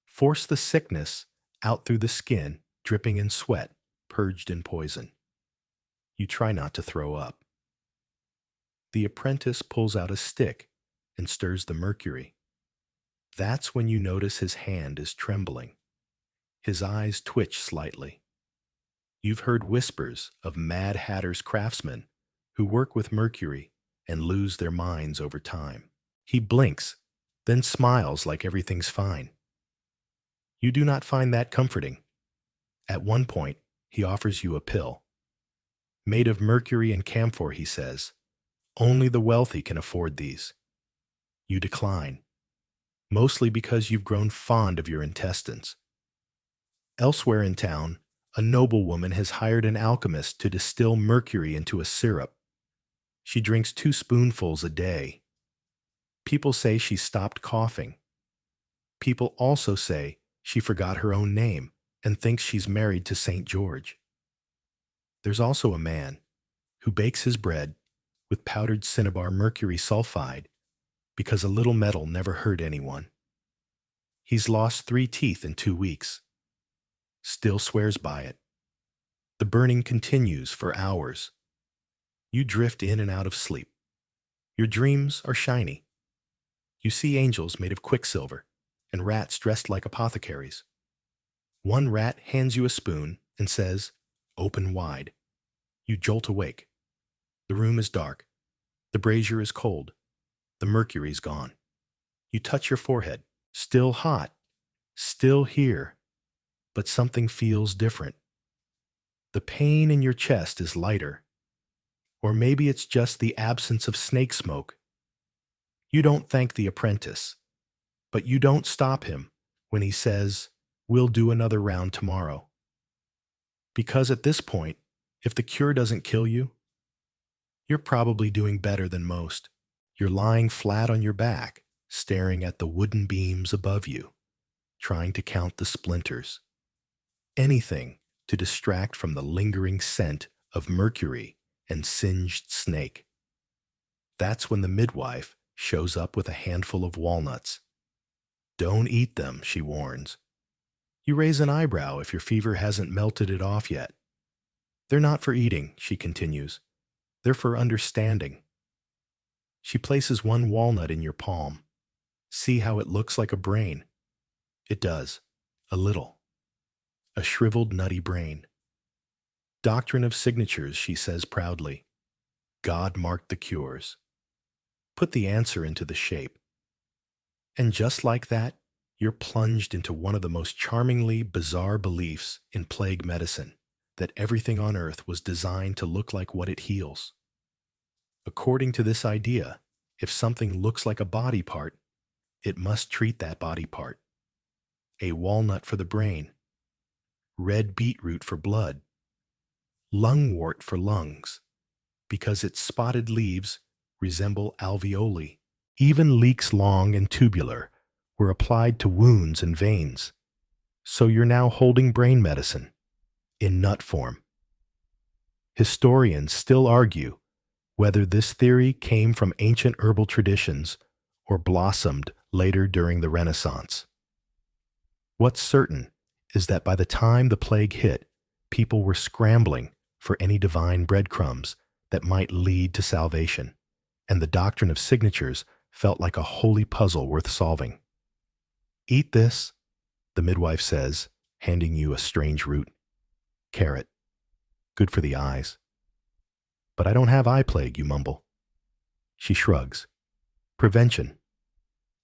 Force the sickness out through the skin, dripping in sweat, purged in poison. You try not to throw up. The apprentice pulls out a stick and stirs the mercury. That's when you notice his hand is trembling. His eyes twitch slightly. You've heard whispers of Mad Hatter's craftsmen who work with mercury and lose their minds over time. He blinks, then smiles like everything's fine. You do not find that comforting. At one point, he offers you a pill. Made of mercury and camphor, he says. Only the wealthy can afford these. You decline, mostly because you've grown fond of your intestines. Elsewhere in town, a noblewoman has hired an alchemist to distill mercury into a syrup. She drinks 2 spoonfuls a day. People say she stopped coughing. People also say she forgot her own name and thinks she's married to St. George. There's also a man who bakes his bread with powdered cinnabar mercury sulfide because a little metal never hurt anyone. He's lost 3 teeth in 2 weeks. Still swears by it. The burning continues for hours. You drift in and out of sleep. Your dreams are shiny. You see angels made of quicksilver and rats dressed like apothecaries. One rat hands you a spoon and says, "Open wide." You jolt awake. The room is dark. The brazier is cold. The mercury's gone. You touch your forehead. Still hot. Still here. But something feels different. The pain in your chest is lighter. Or maybe it's just the absence of snake smoke. You don't thank the apprentice, but you don't stop him when he says, "We'll do another round tomorrow." Because at this point, if the cure doesn't kill you, you're probably doing better than most. You're lying flat on your back, staring at the wooden beams above you, trying to count the splinters. Anything to distract from the lingering scent of mercury and singed snake. That's when the midwife shows up with a handful of walnuts. "Don't eat them," she warns. You raise an eyebrow if your fever hasn't melted it off yet. "They're not for eating," she continues. "They're for understanding." She places one walnut in your palm. See how it looks like a brain? It does. A little. A shriveled, nutty brain. Doctrine of signatures, she says proudly. God marked the cures. Put the answer into the shape. And just like that, you're plunged into one of the most charmingly bizarre beliefs in plague medicine, that everything on earth was designed to look like what it heals. According to this idea, if something looks like a body part, it must treat that body part. A walnut for the brain, red beetroot for blood, lungwort for lungs, because its spotted leaves resemble alveoli. Even leeks long and tubular were applied to wounds and veins. So you're now holding brain medicine in nut form. Historians still argue whether this theory came from ancient herbal traditions or blossomed later during the Renaissance. What's certain is that by the time the plague hit, people were scrambling for any divine breadcrumbs that might lead to salvation, and the doctrine of signatures felt like a holy puzzle worth solving. Eat this, the midwife says, handing you a strange root. Carrot. Good for the eyes. But I don't have eye plague, you mumble. She shrugs. Prevention.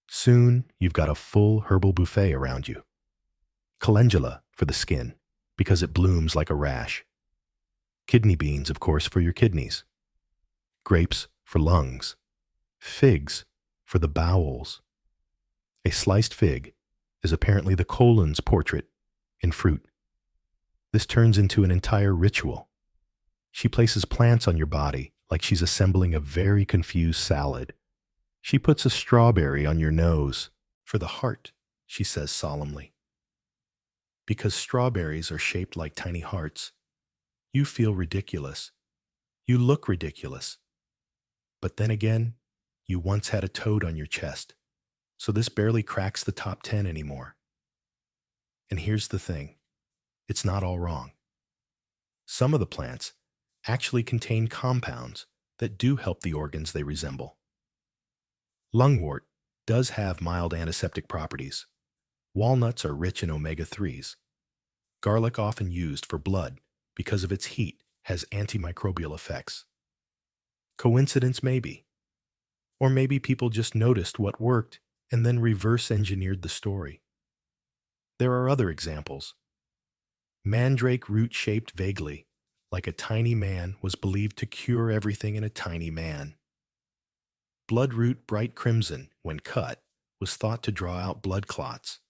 Soon you've got a full herbal buffet around you. Calendula for the skin, because it blooms like a rash. Kidney beans, of course, for your kidneys. Grapes for lungs. Figs for the bowels. A sliced fig is apparently the colon's portrait in fruit. This turns into an entire ritual. She places plants on your body like she's assembling a very confused salad. She puts a strawberry on your nose for the heart, she says solemnly. Because strawberries are shaped like tiny hearts, you feel ridiculous. You look ridiculous. But then again, you once had a toad on your chest, so this barely cracks the top 10 anymore. And here's the thing, it's not all wrong. Some of the plants actually contain compounds that do help the organs they resemble. Lungwort does have mild antiseptic properties. Walnuts are rich in omega-3s. Garlic, often used for blood because of its heat, has antimicrobial effects. Coincidence maybe. Or maybe people just noticed what worked and then reverse-engineered the story. There are other examples. Mandrake root shaped vaguely like a tiny man was believed to cure everything in a tiny man. Bloodroot bright crimson, when cut, was thought to draw out blood clots.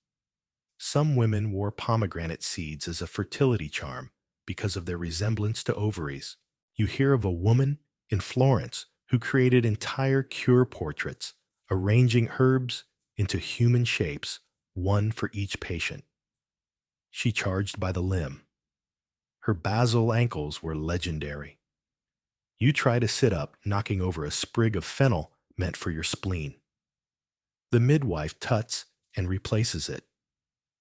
Some women wore pomegranate seeds as a fertility charm because of their resemblance to ovaries. You hear of a woman in Florence who created entire cure portraits, arranging herbs into human shapes, one for each patient. She charged by the limb. Her basil ankles were legendary. You try to sit up, knocking over a sprig of fennel meant for your spleen. The midwife tuts and replaces it.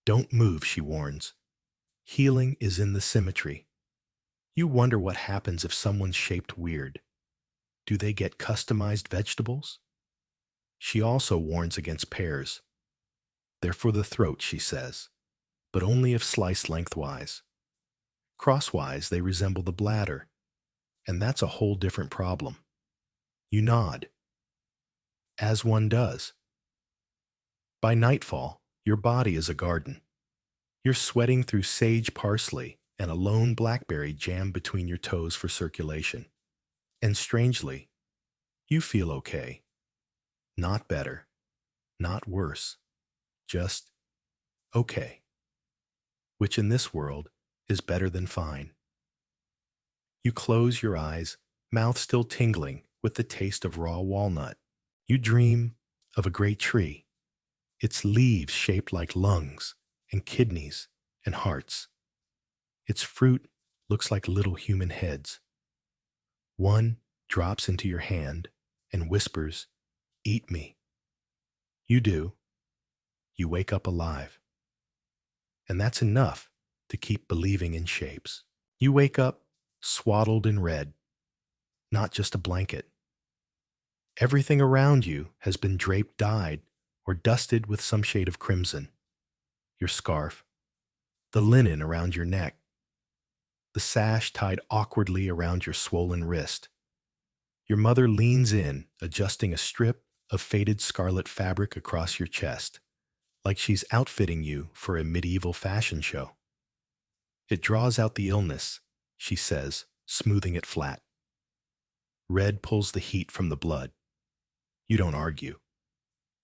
Don't move, she warns. Healing is in the symmetry. You wonder what happens if someone's shaped weird. Do they get customized vegetables? She also warns against pears. They're for the throat, she says, but only if sliced lengthwise. Crosswise, they resemble the bladder, and that's a whole different problem. You nod. As one does. By nightfall, your body is a garden. You're sweating through sage parsley and a lone blackberry jammed between your toes for circulation. And strangely, you feel okay. Not better, not worse, just okay. Which in this world is better than fine. You close your eyes, mouth still tingling with the taste of raw walnut. You dream of a great tree, its leaves shaped like lungs and kidneys and hearts. Its fruit looks like little human heads. One drops into your hand and whispers, "Eat me." You do. You wake up alive. And that's enough to keep believing in shapes. You wake up swaddled in red, not just a blanket. Everything around you has been draped dyed or dusted with some shade of crimson. Your scarf, the linen around your neck, the sash tied awkwardly around your swollen wrist. Your mother leans in, adjusting a strip of faded scarlet fabric across your chest, like she's outfitting you for a medieval fashion show. It draws out the illness, she says, smoothing it flat. Red pulls the heat from the blood. You don't argue.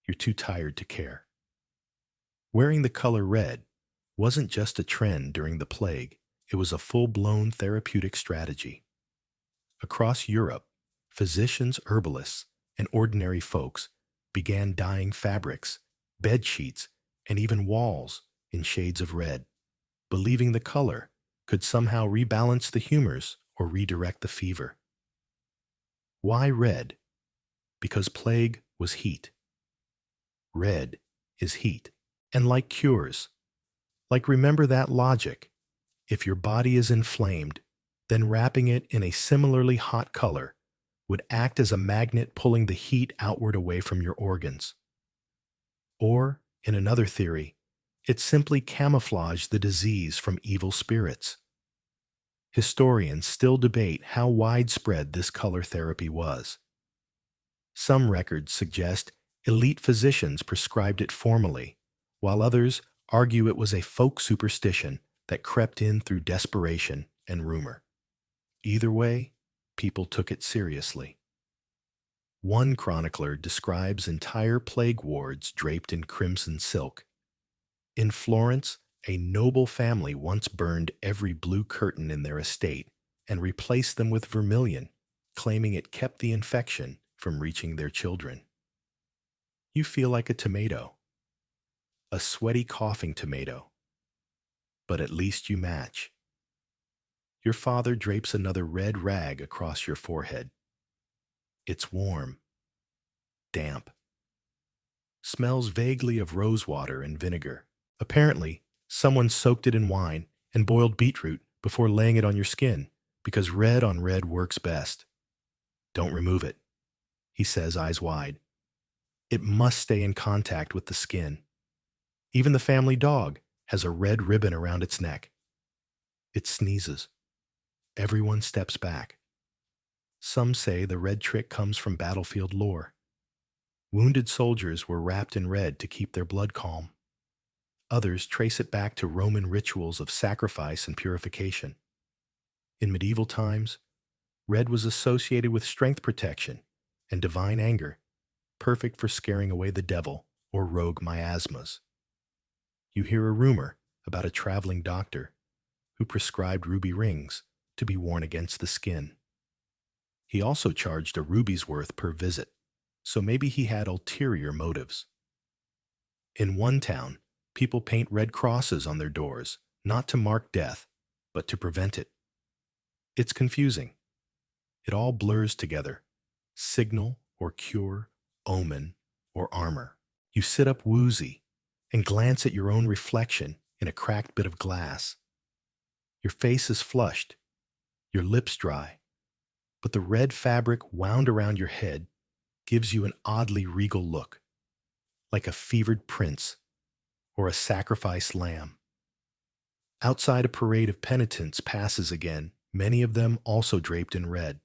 You're too tired to care. Wearing the color red wasn't just a trend during the plague, it was a full-blown therapeutic strategy. Across Europe, physicians, herbalists, and ordinary folks began dyeing fabrics, bed sheets, and even walls in shades of red, believing the color could somehow rebalance the humors or redirect the fever. Why red? Because plague was heat. Red is heat. And like cures, remember that logic. If your body is inflamed, then wrapping it in a similarly hot color would act as a magnet pulling the heat outward away from your organs. Or, in another theory, it simply camouflaged the disease from evil spirits. Historians still debate how widespread this color therapy was. Some records suggest elite physicians prescribed it formally, while others argue it was a folk superstition that crept in through desperation and rumor. Either way, people took it seriously. One chronicler describes entire plague wards draped in crimson silk. In Florence, a noble family once burned every blue curtain in their estate and replaced them with vermilion, claiming it kept the infection from reaching their children. You feel like a tomato, a sweaty coughing tomato, but at least you match. Your father drapes another red rag across your forehead. It's warm, damp, smells vaguely of rosewater and vinegar. Apparently, someone soaked it in wine and boiled beetroot before laying it on your skin, because red on red works best. Don't remove it, he says, eyes wide. It must stay in contact with the skin. Even the family dog has a red ribbon around its neck. It sneezes. Everyone steps back. Some say the red trick comes from battlefield lore. Wounded soldiers were wrapped in red to keep their blood calm. Others trace it back to Roman rituals of sacrifice and purification. In medieval times, red was associated with strength protection and divine anger, perfect for scaring away the devil or rogue miasmas. You hear a rumor about a traveling doctor who prescribed ruby rings to be worn against the skin. He also charged a ruby's worth per visit, so maybe he had ulterior motives. In one town, people paint red crosses on their doors, not to mark death, but to prevent it. It's confusing. It all blurs together. Signal or cure, omen or armor. You sit up woozy and glance at your own reflection in a cracked bit of glass. Your face is flushed, your lips dry, but the red fabric wound around your head gives you an oddly regal look, like a fevered prince or a sacrificed lamb. Outside, a parade of penitents passes again, many of them also draped in red.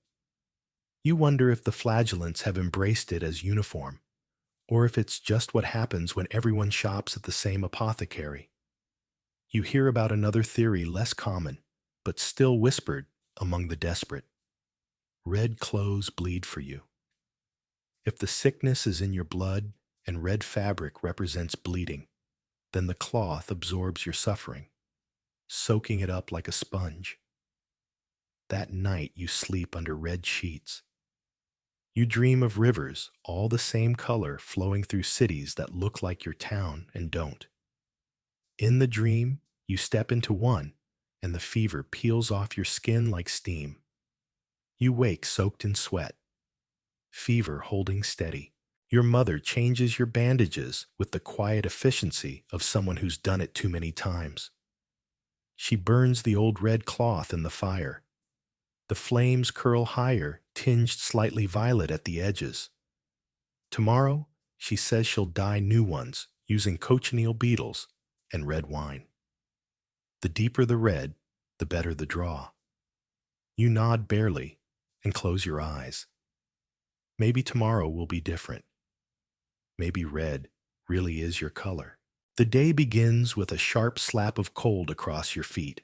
You wonder if the flagellants have embraced it as uniform, or if it's just what happens when everyone shops at the same apothecary. You hear about another theory less common, but still whispered among the desperate. Red clothes bleed for you. If the sickness is in your blood and red fabric represents bleeding, then the cloth absorbs your suffering, soaking it up like a sponge. That night you sleep under red sheets. You dream of rivers, all the same color, flowing through cities that look like your town and don't. In the dream, you step into one, and the fever peels off your skin like steam. You wake soaked in sweat, fever holding steady. Your mother changes your bandages with the quiet efficiency of someone who's done it too many times. She burns the old red cloth in the fire. The flames curl higher, tinged slightly violet at the edges. Tomorrow, she says she'll dye new ones using cochineal beetles and red wine. The deeper the red, the better the draw. You nod barely and close your eyes. Maybe tomorrow will be different. Maybe red really is your color. The day begins with a sharp slap of cold across your feet.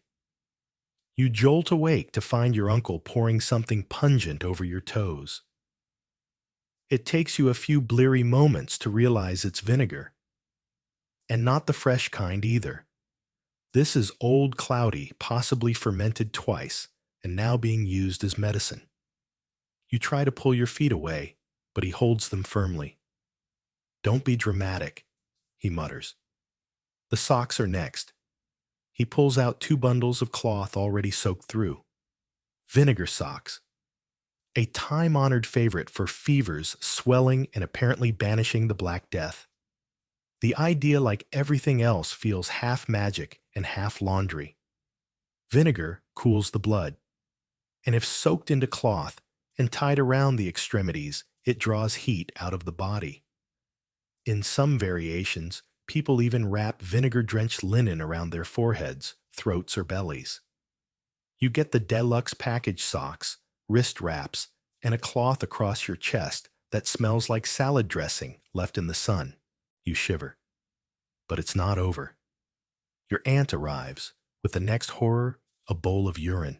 You jolt awake to find your uncle pouring something pungent over your toes. It takes you a few bleary moments to realize it's vinegar, and not the fresh kind either. This is old cloudy, possibly fermented twice, and now being used as medicine. You try to pull your feet away, but he holds them firmly. Don't be dramatic, he mutters. The socks are next. He pulls out 2 bundles of cloth already soaked through. Vinegar socks. A time-honored favorite for fevers, swelling, and apparently banishing the Black Death. The idea, like everything else, feels half magic and half laundry. Vinegar cools the blood, and if soaked into cloth and tied around the extremities, it draws heat out of the body. In some variations, people even wrap vinegar-drenched linen around their foreheads, throats, or bellies. You get the deluxe package socks, wrist wraps, and a cloth across your chest that smells like salad dressing left in the sun. You shiver. But it's not over. Your aunt arrives, with the next horror, a bowl of urine.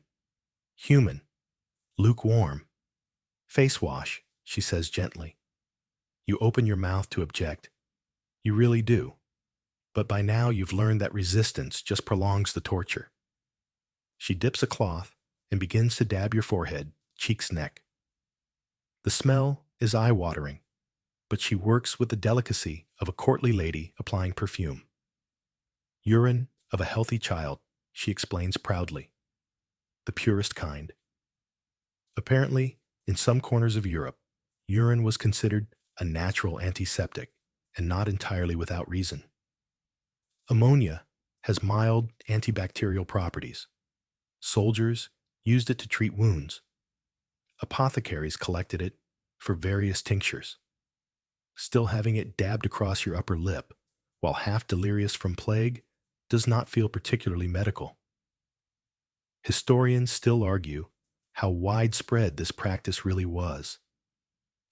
Human. Lukewarm. Face wash, she says gently. You open your mouth to object. You really do. But by now you've learned that resistance just prolongs the torture. She dips a cloth and begins to dab your forehead, cheeks, neck. The smell is eye-watering, but she works with the delicacy of a courtly lady applying perfume. Urine of a healthy child, she explains proudly. The purest kind. Apparently, in some corners of Europe, urine was considered a natural antiseptic, and not entirely without reason. Ammonia has mild antibacterial properties. Soldiers used it to treat wounds. Apothecaries collected it for various tinctures. Still, having it dabbed across your upper lip, while half delirious from plague, does not feel particularly medical. Historians still argue how widespread this practice really was.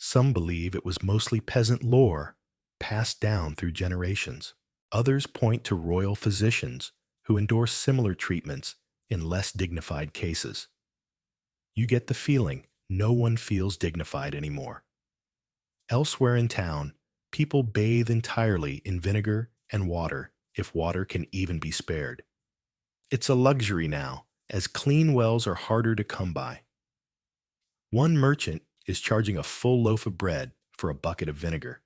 Some believe it was mostly peasant lore passed down through generations. Others point to royal physicians who endorse similar treatments in less dignified cases. You get the feeling no one feels dignified anymore. Elsewhere in town, people bathe entirely in vinegar and water, if water can even be spared. It's a luxury now, as clean wells are harder to come by. One merchant is charging a full loaf of bread for a bucket of vinegar.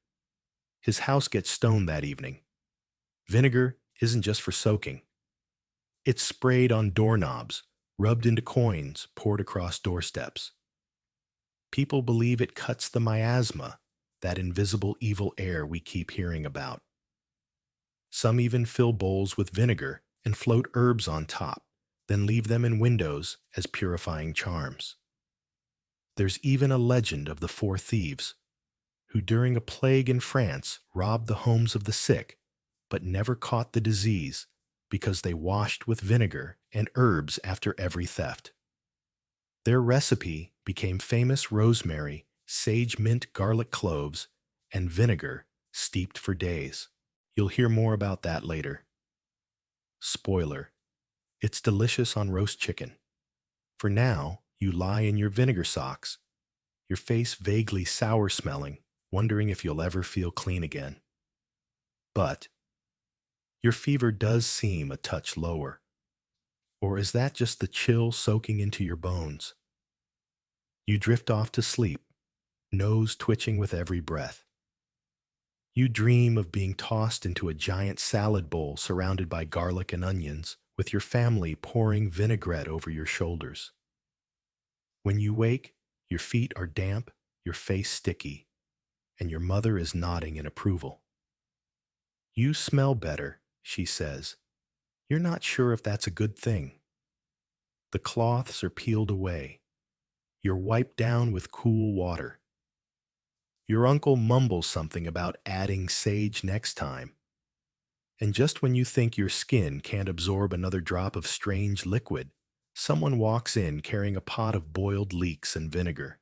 His house gets stoned that evening. Vinegar isn't just for soaking. It's sprayed on doorknobs, rubbed into coins, poured across doorsteps. People believe it cuts the miasma, that invisible evil air we keep hearing about. Some even fill bowls with vinegar and float herbs on top, then leave them in windows as purifying charms. There's even a legend of the 4 thieves, who during a plague in France robbed the homes of the sick, but never caught the disease because they washed with vinegar and herbs after every theft. Their recipe became famous rosemary, sage, mint, garlic cloves, and vinegar steeped for days. You'll hear more about that later. Spoiler: it's delicious on roast chicken. For now, you lie in your vinegar socks, your face vaguely sour-smelling, wondering if you'll ever feel clean again. But your fever does seem a touch lower. Or is that just the chill soaking into your bones? You drift off to sleep, nose twitching with every breath. You dream of being tossed into a giant salad bowl surrounded by garlic and onions, with your family pouring vinaigrette over your shoulders. When you wake, your feet are damp, your face sticky, and your mother is nodding in approval. You smell better, she says. You're not sure if that's a good thing. The cloths are peeled away. You're wiped down with cool water. Your uncle mumbles something about adding sage next time. And just when you think your skin can't absorb another drop of strange liquid, someone walks in carrying a pot of boiled leeks and vinegar.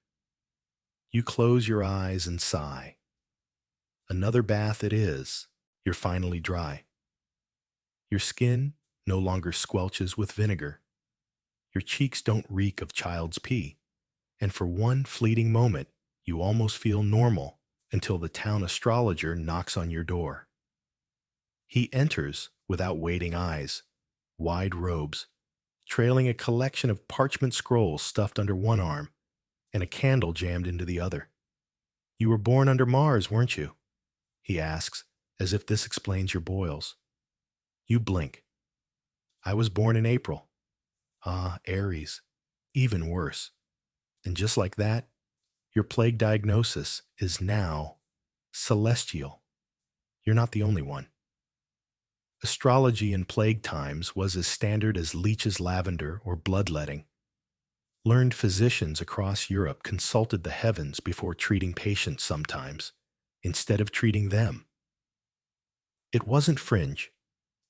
You close your eyes and sigh. Another bath it is. You're finally dry. Your skin no longer squelches with vinegar. Your cheeks don't reek of child's pee, and for one fleeting moment, you almost feel normal until the town astrologer knocks on your door. He enters without waiting eyes, wide robes, trailing a collection of parchment scrolls stuffed under one arm and a candle jammed into the other. You were born under Mars, weren't you? He asks, as if this explains your boils. You blink. I was born in April. Ah, Aries. Even worse. And just like that, your plague diagnosis is now celestial. You're not the only one. Astrology in plague times was as standard as leech's lavender or bloodletting. Learned physicians across Europe consulted the heavens before treating patients sometimes, instead of treating them. It wasn't fringe,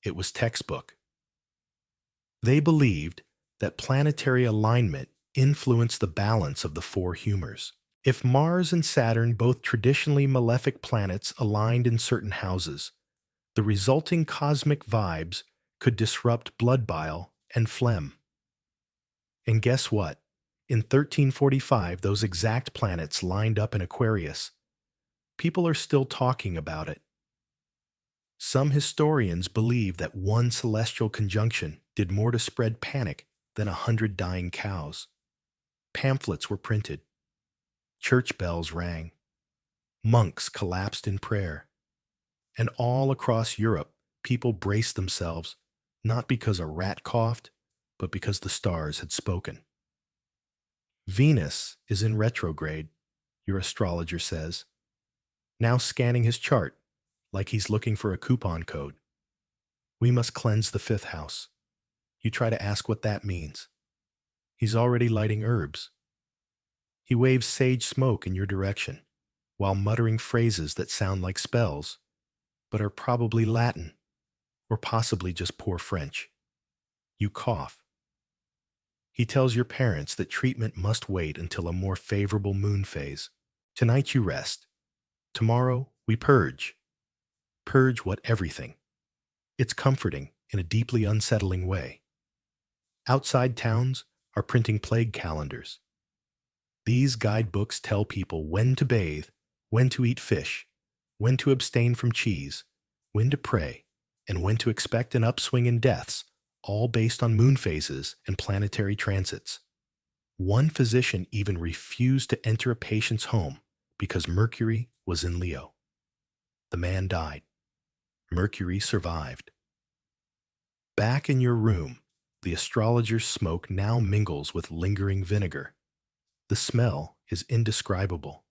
it was textbook. They believed that planetary alignment influenced the balance of the four humors. If Mars and Saturn, both traditionally malefic planets, aligned in certain houses, the resulting cosmic vibes could disrupt blood bile and phlegm. And guess what? In 1345, those exact planets lined up in Aquarius. People are still talking about it. Some historians believe that one celestial conjunction did more to spread panic than 100 dying cows. Pamphlets were printed. Church bells rang. Monks collapsed in prayer. And all across Europe, people braced themselves, not because a rat coughed, but because the stars had spoken. Venus is in retrograde, your astrologer says, now scanning his chart like he's looking for a coupon code. We must cleanse the fifth house. You try to ask what that means. He's already lighting herbs. He waves sage smoke in your direction, while muttering phrases that sound like spells, but are probably Latin, or possibly just poor French. You cough. He tells your parents that treatment must wait until a more favorable moon phase. Tonight you rest. Tomorrow we purge. Purge what everything. It's comforting in a deeply unsettling way. Outside towns are printing plague calendars. These guidebooks tell people when to bathe, when to eat fish, when to abstain from cheese, when to pray, and when to expect an upswing in deaths, all based on moon phases and planetary transits. One physician even refused to enter a patient's home because Mercury was in Leo. The man died. Mercury survived. Back in your room, the astrologer's smoke now mingles with lingering vinegar. The smell is indescribable,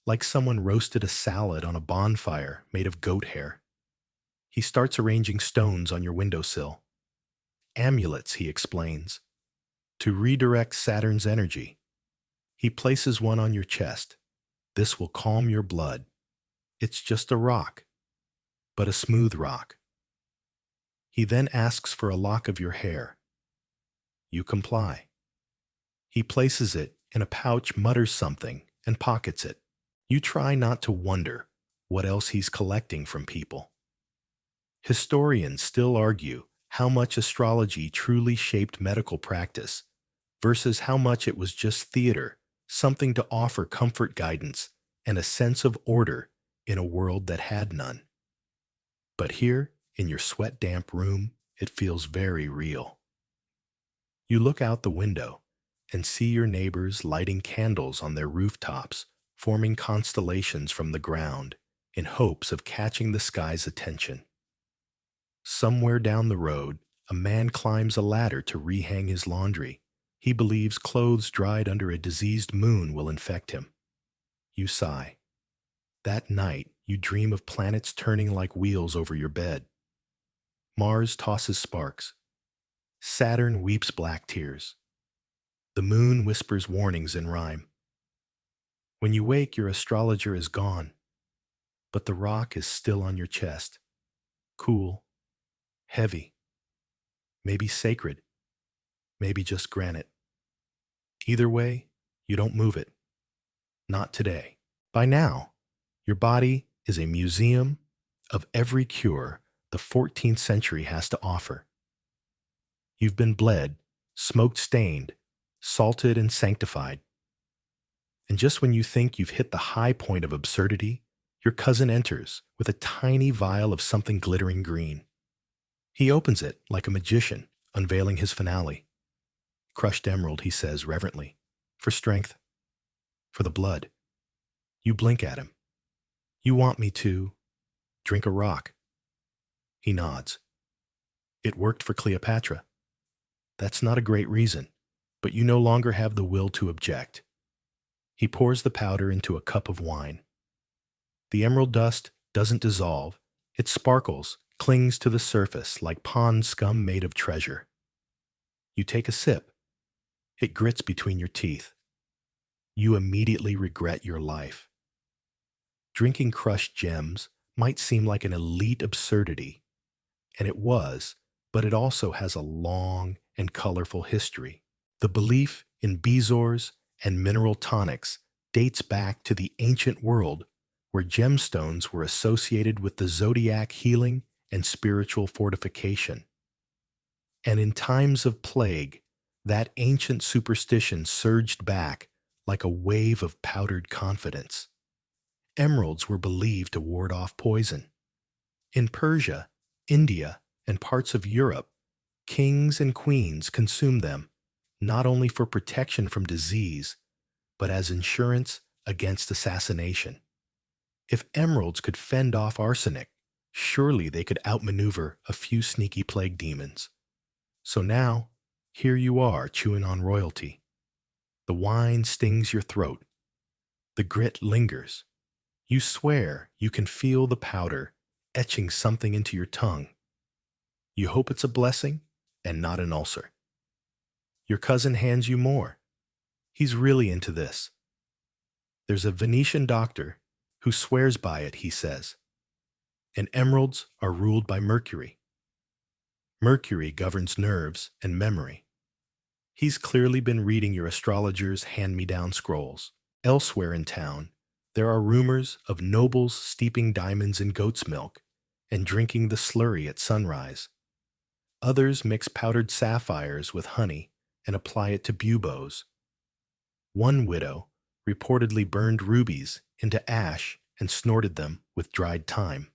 like someone roasted a salad on a bonfire made of goat hair. He starts arranging stones on your windowsill. Amulets, he explains, to redirect Saturn's energy. He places one on your chest. This will calm your blood. It's just a rock, but a smooth rock. He then asks for a lock of your hair. You comply. He places it in a pouch, mutters something, and pockets it. You try not to wonder what else he's collecting from people. Historians still argue how much astrology truly shaped medical practice versus how much it was just theater, something to offer comfort, guidance, and a sense of order in a world that had none. But here, in your sweat-damp room, it feels very real. You look out the window and see your neighbors lighting candles on their rooftops, forming constellations from the ground in hopes of catching the sky's attention. Somewhere down the road, a man climbs a ladder to rehang his laundry. He believes clothes dried under a diseased moon will infect him. You sigh. That night, you dream of planets turning like wheels over your bed. Mars tosses sparks. Saturn weeps black tears. The moon whispers warnings in rhyme. When you wake, your astrologer is gone, but the rock is still on your chest, cool, heavy, maybe sacred, maybe just granite. Either way, you don't move it. Not today. By now, your body is a museum of every cure the 14th century has to offer. You've been bled smoke-stained, salted and sanctified. And just when you think you've hit the high point of absurdity, your cousin enters with a tiny vial of something glittering green. He opens it like a magician, unveiling his finale. Crushed emerald, he says reverently. For strength. For the blood. You blink at him. You want me to drink a rock. He nods. It worked for Cleopatra. That's not a great reason, but you no longer have the will to object. He pours the powder into a cup of wine. The emerald dust doesn't dissolve. It sparkles, clings to the surface like pond scum made of treasure. You take a sip. It grits between your teeth. You immediately regret your life. Drinking crushed gems might seem like an elite absurdity, and it was, but it also has a long and colorful history. The belief in bezoars and mineral tonics dates back to the ancient world where gemstones were associated with the zodiac healing and spiritual fortification. And in times of plague, that ancient superstition surged back like a wave of powdered confidence. Emeralds were believed to ward off poison. In Persia, India, and parts of Europe, kings and queens consumed them, not only for protection from disease, but as insurance against assassination. If emeralds could fend off arsenic, surely they could outmaneuver a few sneaky plague demons. So now, here you are chewing on royalty. The wine stings your throat. The grit lingers. You swear you can feel the powder etching something into your tongue. You hope it's a blessing and not an ulcer. Your cousin hands you more. He's really into this. There's a Venetian doctor who swears by it, he says. And emeralds are ruled by Mercury. Mercury governs nerves and memory. He's clearly been reading your astrologer's hand-me-down scrolls. Elsewhere in town, there are rumors of nobles steeping diamonds in goat's milk and drinking the slurry at sunrise. Others mix powdered sapphires with honey and apply it to buboes. One widow reportedly burned rubies into ash and snorted them with dried thyme.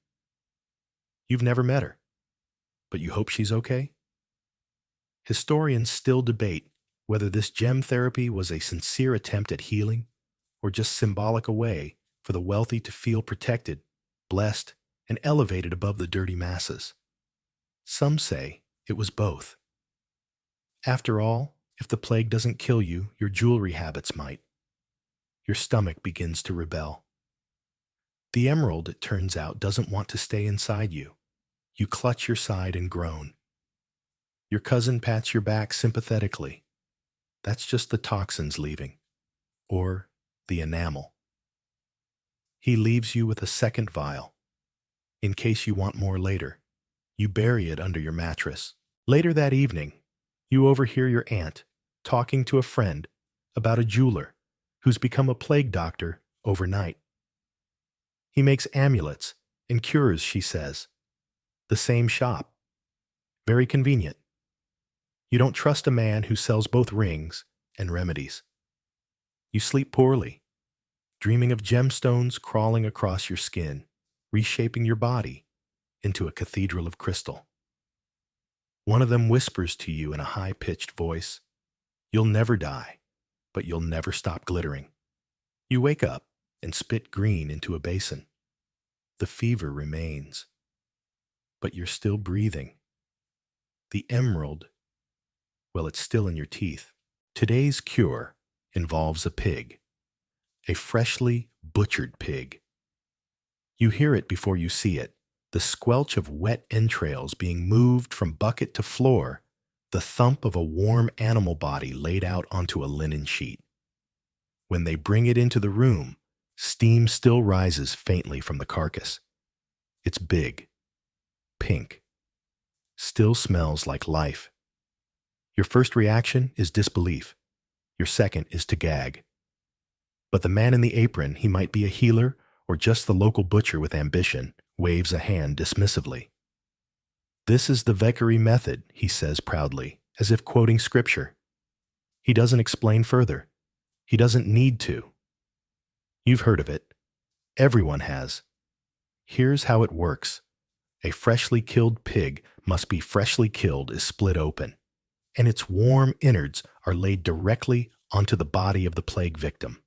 You've never met her, but you hope she's okay? Historians still debate whether this gem therapy was a sincere attempt at healing or just symbolic a way for the wealthy to feel protected, blessed, and elevated above the dirty masses. Some say it was both. After all, if the plague doesn't kill you, your jewelry habits might. Your stomach begins to rebel. The emerald, it turns out, doesn't want to stay inside you. You clutch your side and groan. Your cousin pats your back sympathetically. That's just the toxins leaving. Or the enamel. He leaves you with a second vial, in case you want more later. You bury it under your mattress. Later that evening, you overhear your aunt talking to a friend about a jeweler who's become a plague doctor overnight. He makes amulets and cures, she says. The same shop. Very convenient. You don't trust a man who sells both rings and remedies. You sleep poorly, dreaming of gemstones crawling across your skin, reshaping your body into a cathedral of crystal. One of them whispers to you in a high-pitched voice, "You'll never die, but you'll never stop glittering." You wake up and spit green into a basin. The fever remains, but you're still breathing. The emerald, well, it's still in your teeth. Today's cure involves a pig, a freshly butchered pig. You hear it before you see it, the squelch of wet entrails being moved from bucket to floor, the thump of a warm animal body laid out onto a linen sheet. When they bring it into the room, steam still rises faintly from the carcass. It's big, pink, still smells like life. Your first reaction is disbelief. Your second is to gag. But the man in the apron, he might be a healer or just the local butcher with ambition, waves a hand dismissively. "This is the Vekari method," he says proudly, as if quoting scripture. He doesn't explain further. He doesn't need to. You've heard of it. Everyone has. Here's how it works. A freshly killed pig must be freshly killed is split open, and its warm innards are laid directly onto the body of the plague victim.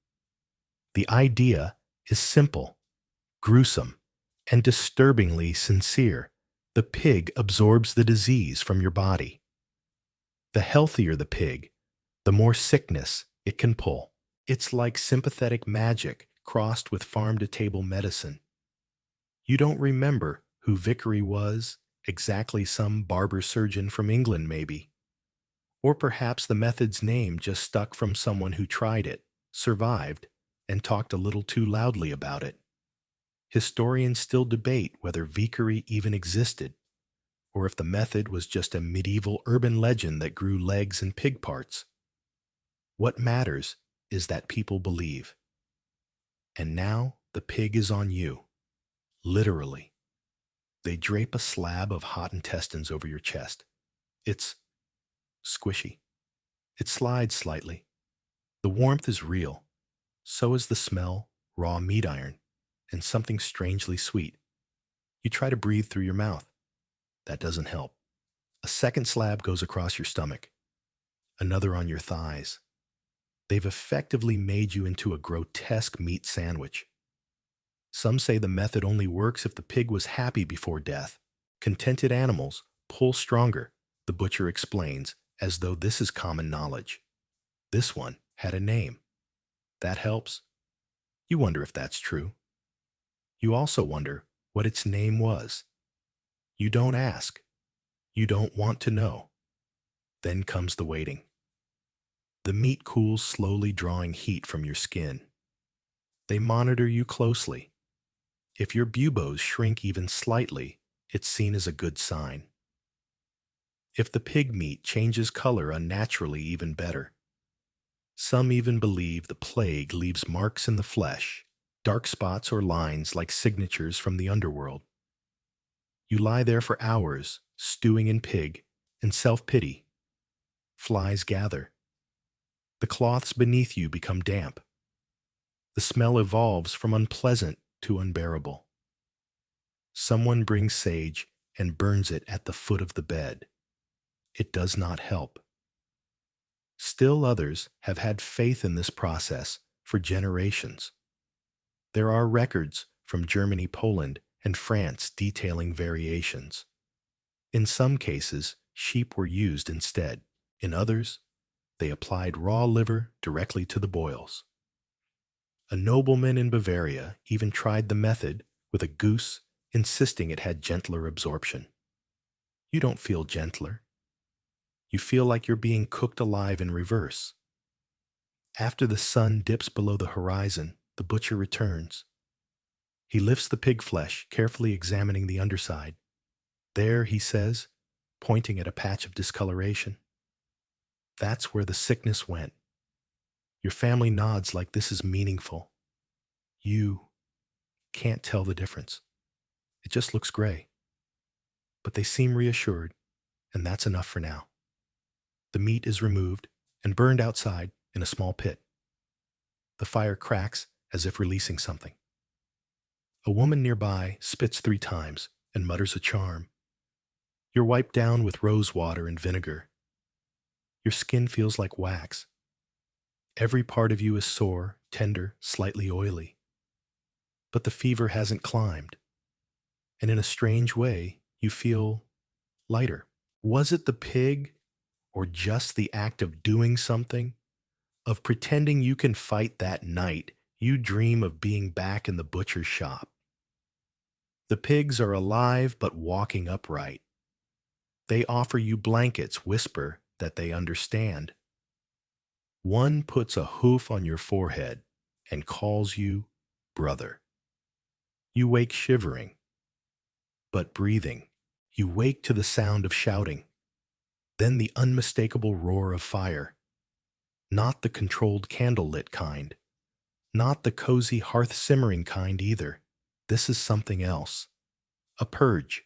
The idea is simple, gruesome, and disturbingly sincere. The pig absorbs the disease from your body. The healthier the pig, the more sickness it can pull. It's like sympathetic magic crossed with farm-to-table medicine. You don't remember who Vickery was, exactly some barber surgeon from England maybe. Or perhaps the method's name just stuck from someone who tried it, survived, and talked a little too loudly about it. Historians still debate whether Vickery even existed, or if the method was just a medieval urban legend that grew legs and pig parts. What matters is that people believe. And now the pig is on you. Literally. They drape a slab of hot intestines over your chest. It's squishy. It slides slightly. The warmth is real. So is the smell, raw meat iron, and something strangely sweet. You try to breathe through your mouth. That doesn't help. A second slab goes across your stomach. Another on your thighs. They've effectively made you into a grotesque meat sandwich. Some say the method only works if the pig was happy before death. Contented animals pull stronger, the butcher explains, as though this is common knowledge. This one had a name. That helps. You wonder if that's true. You also wonder what its name was. You don't ask. You don't want to know. Then comes the waiting. The meat cools slowly, drawing heat from your skin. They monitor you closely. If your buboes shrink even slightly, it's seen as a good sign. If the pig meat changes color unnaturally, even better. Some even believe the plague leaves marks in the flesh, dark spots or lines like signatures from the underworld. You lie there for hours, stewing in pig and self-pity. Flies gather. The cloths beneath you become damp. The smell evolves from unpleasant to unbearable. Someone brings sage and burns it at the foot of the bed. It does not help. Still others have had faith in this process for generations. There are records from Germany, Poland, and France detailing variations. In some cases, sheep were used instead. In others, they applied raw liver directly to the boils. A nobleman in Bavaria even tried the method with a goose, insisting it had gentler absorption. You don't feel gentler. You feel like you're being cooked alive in reverse. After the sun dips below the horizon, the butcher returns. He lifts the pig flesh, carefully examining the underside. There, he says, pointing at a patch of discoloration. That's where the sickness went. Your family nods like this is meaningful. You can't tell the difference. It just looks gray. But they seem reassured, and that's enough for now. The meat is removed and burned outside in a small pit. The fire cracks as if releasing something. A woman nearby spits 3 times and mutters a charm. You're wiped down with rose water and vinegar. Your skin feels like wax. Every part of you is sore, tender, slightly oily. But the fever hasn't climbed. And in a strange way, you feel lighter. Was it the pig, or just the act of doing something? Of pretending you can fight that night you dream of being back in the butcher's shop? The pigs are alive but walking upright. They offer you blankets, whisper that they understand. One puts a hoof on your forehead and calls you brother. You wake shivering, but breathing. You wake to the sound of shouting, then the unmistakable roar of fire. Not the controlled candlelit kind, not the cozy hearth-simmering kind either. This is something else. A purge.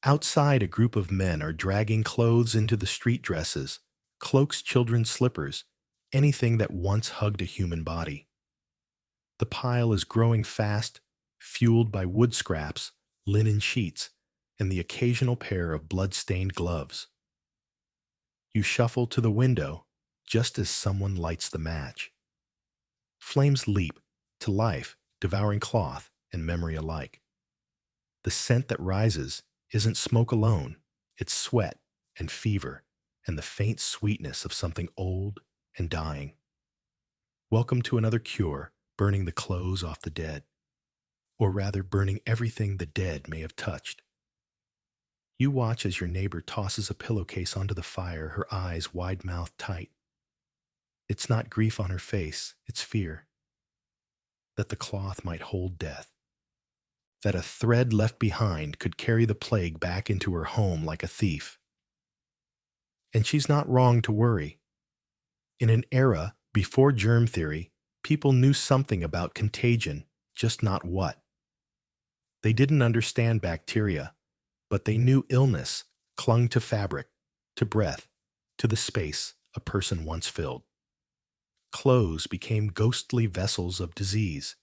Outside, a group of men are dragging clothes into the street: dresses, cloaks, children's slippers, anything that once hugged a human body. The pile is growing fast, fueled by wood scraps, linen sheets, and the occasional pair of blood-stained gloves. You shuffle to the window just as someone lights the match. Flames leap to life, devouring cloth and memory alike. The scent that rises isn't smoke alone, it's sweat and fever and the faint sweetness of something old and dying. Welcome to another cure, burning the clothes off the dead, or rather burning everything the dead may have touched. You watch as your neighbor tosses a pillowcase onto the fire, her eyes wide-mouthed tight. It's not grief on her face, it's fear. That the cloth might hold death. That a thread left behind could carry the plague back into her home like a thief. And she's not wrong to worry. In an era before germ theory, people knew something about contagion, just not what. They didn't understand bacteria, but they knew illness clung to fabric, to breath, to the space a person once filled. Clothes became ghostly vessels of disease.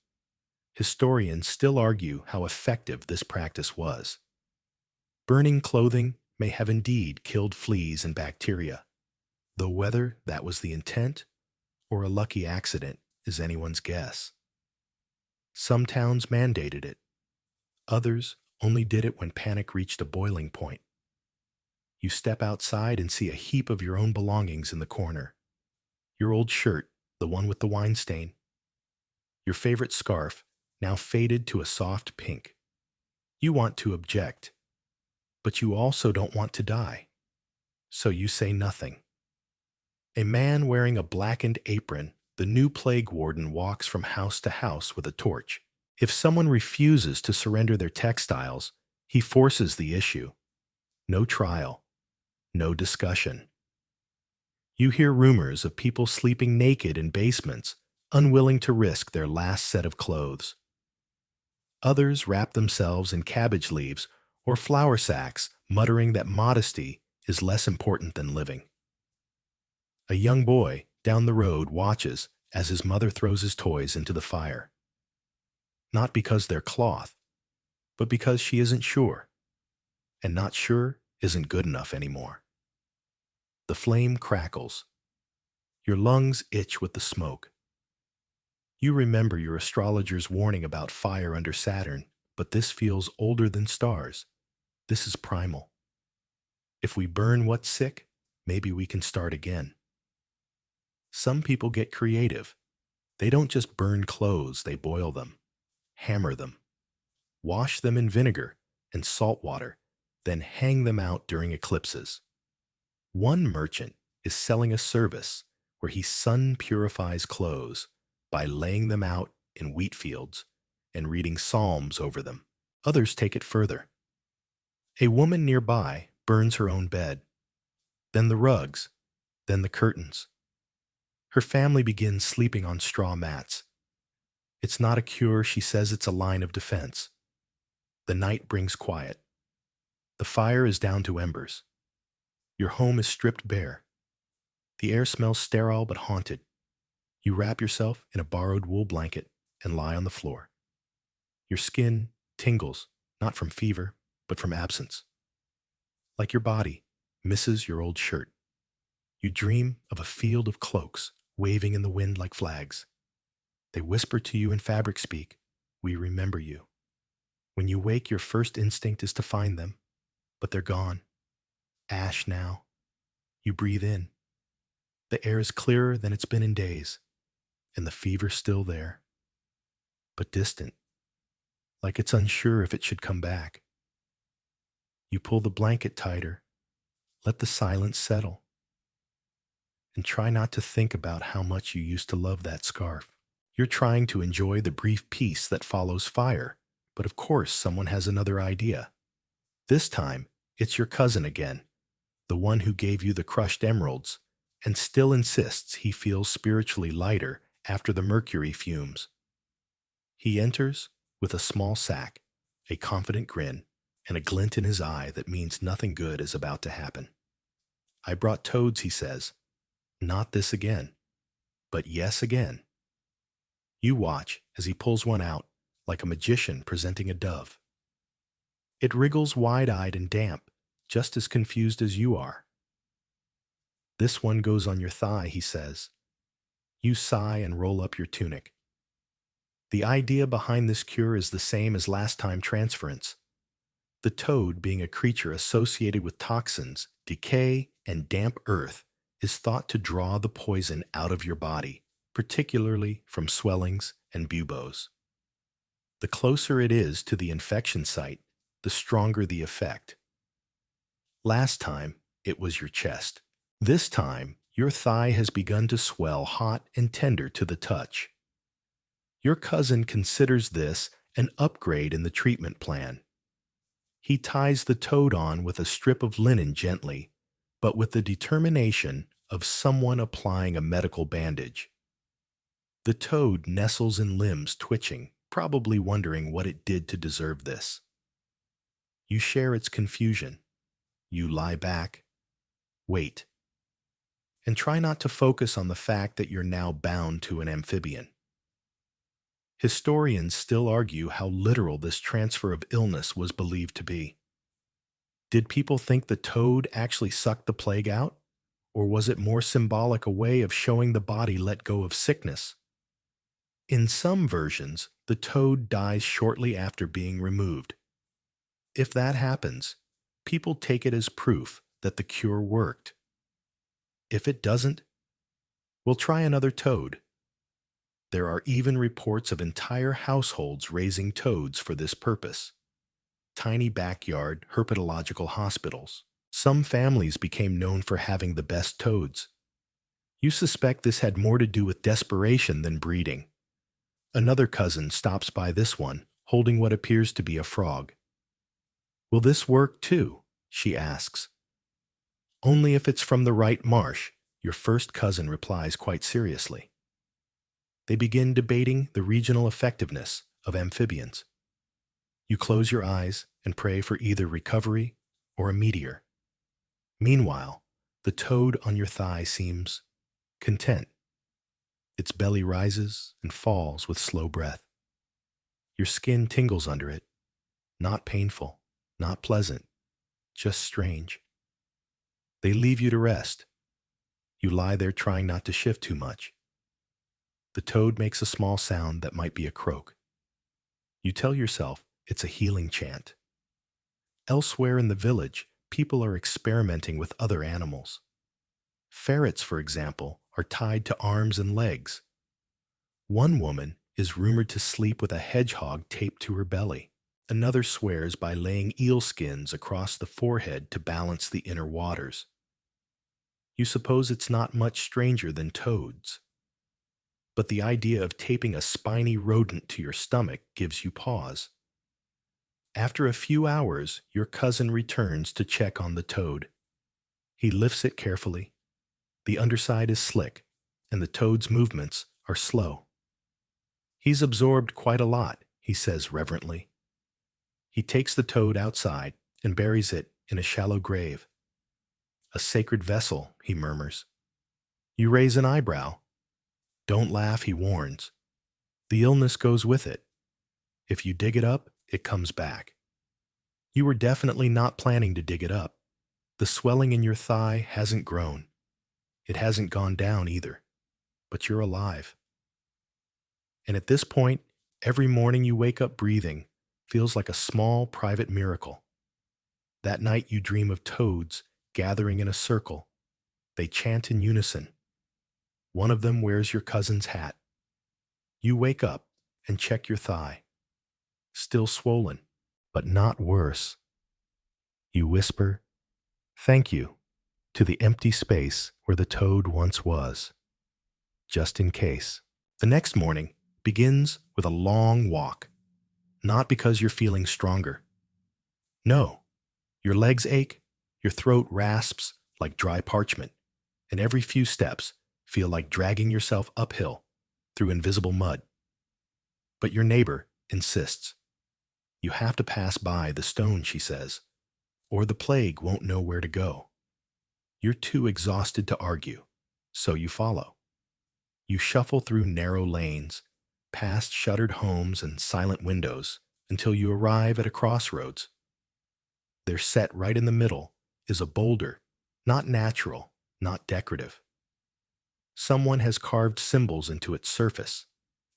Historians still argue how effective this practice was. Burning clothing may have indeed killed fleas and bacteria, though whether that was the intent or a lucky accident is anyone's guess. Some towns mandated it. Others only did it when panic reached a boiling point. You step outside and see a heap of your own belongings in the corner. Your old shirt, the one with the wine stain. Your favorite scarf, now faded to a soft pink. You want to object, but you also don't want to die. So you say nothing. A man wearing a blackened apron, the new plague warden, walks from house to house with a torch. If someone refuses to surrender their textiles, he forces the issue. No trial, no discussion. You hear rumors of people sleeping naked in basements, unwilling to risk their last set of clothes. Others wrap themselves in cabbage leaves or flour sacks, muttering that modesty is less important than living. A young boy down the road watches as his mother throws his toys into the fire. Not because they're cloth, but because she isn't sure. And not sure isn't good enough anymore. The flame crackles. Your lungs itch with the smoke. You remember your astrologer's warning about fire under Saturn, but this feels older than stars. This is primal. If we burn what's sick, maybe we can start again. Some people get creative. They don't just burn clothes, they boil them, hammer them, wash them in vinegar and salt water, then hang them out during eclipses. One merchant is selling a service where he sun purifies clothes by laying them out in wheat fields and reading psalms over them. Others take it further. A woman nearby burns her own bed, then the rugs, then the curtains. Her family begins sleeping on straw mats. It's not a cure, she says, it's a line of defense. The night brings quiet. The fire is down to embers. Your home is stripped bare. The air smells sterile but haunted. You wrap yourself in a borrowed wool blanket and lie on the floor. Your skin tingles, not from fever, but from absence. Like your body misses your old shirt. You dream of a field of cloaks waving in the wind like flags. They whisper to you in fabric speak, "We remember you." When you wake, your first instinct is to find them, but they're gone. Ash now. You breathe in. The air is clearer than it's been in days, and the fever's still there, but distant, like it's unsure if it should come back. You pull the blanket tighter, let the silence settle, and try not to think about how much you used to love that scarf. You're trying to enjoy the brief peace that follows fire, but of course someone has another idea. This time, it's your cousin again, the one who gave you the crushed emeralds, and still insists he feels spiritually lighter after the mercury fumes. He enters with a small sack, a confident grin, and a glint in his eye that means nothing good is about to happen. I brought toads, he says. Not this again, but yes again. You watch as he pulls one out, like a magician presenting a dove. It wriggles wide-eyed and damp, just as confused as you are. This one goes on your thigh, he says. You sigh and roll up your tunic. The idea behind this cure is the same as last time transference. The toad, being a creature associated with toxins, decay, and damp earth, is thought to draw the poison out of your body, particularly from swellings and buboes. The closer it is to the infection site, the stronger the effect. Last time, it was your chest. This time, your thigh has begun to swell hot and tender to the touch. Your cousin considers this an upgrade in the treatment plan. He ties the toad on with a strip of linen gently, but with the determination of someone applying a medical bandage. The toad nestles in limbs twitching, probably wondering what it did to deserve this. You share its confusion. You lie back, wait, and try not to focus on the fact that you're now bound to an amphibian. Historians still argue how literal this transfer of illness was believed to be. Did people think the toad actually sucked the plague out? Or was it more symbolic a way of showing the body let go of sickness? In some versions, the toad dies shortly after being removed. If that happens, people take it as proof that the cure worked. If it doesn't, we'll try another toad. There are even reports of entire households raising toads for this purpose. Tiny backyard herpetological hospitals. Some families became known for having the best toads. You suspect this had more to do with desperation than breeding. Another cousin stops by this one, holding what appears to be a frog. Will this work too? She asks. Only if it's from the right marsh, your first cousin replies quite seriously. They begin debating the regional effectiveness of amphibians. You close your eyes and pray for either recovery or a meteor. Meanwhile, the toad on your thigh seems content. Its belly rises and falls with slow breath. Your skin tingles under it, not painful, not pleasant, just strange. They leave you to rest. You lie there trying not to shift too much. The toad makes a small sound that might be a croak. You tell yourself it's a healing chant. Elsewhere in the village, people are experimenting with other animals. Ferrets, for example, are tied to arms and legs. One woman is rumored to sleep with a hedgehog taped to her belly. Another swears by laying eel skins across the forehead to balance the inner waters. You suppose it's not much stranger than toads. But the idea of taping a spiny rodent to your stomach gives you pause. After a few hours, your cousin returns to check on the toad. He lifts it carefully. The underside is slick, and the toad's movements are slow. He's absorbed quite a lot, he says reverently. He takes the toad outside and buries it in a shallow grave. A sacred vessel, he murmurs. You raise an eyebrow. Don't laugh, he warns. The illness goes with it. If you dig it up, it comes back. You were definitely not planning to dig it up. The swelling in your thigh hasn't grown. It hasn't gone down either. But you're alive. And at this point, every morning you wake up breathing feels like a small private miracle. That night you dream of toads gathering in a circle. They chant in unison. One of them wears your cousin's hat. You wake up and check your thigh. Still swollen, but not worse. You whisper, "Thank you," to the empty space where the toad once was. Just in case. The next morning begins with a long walk. Not because you're feeling stronger. No, your legs ache, your throat rasps like dry parchment, and every few steps feel like dragging yourself uphill through invisible mud. But your neighbor insists. You have to pass by the stone, she says, or the plague won't know where to go. You're too exhausted to argue, so you follow. You shuffle through narrow lanes, past shuttered homes and silent windows, until you arrive at a crossroads. There, set right in the middle, is a boulder, not natural, not decorative. Someone has carved symbols into its surface,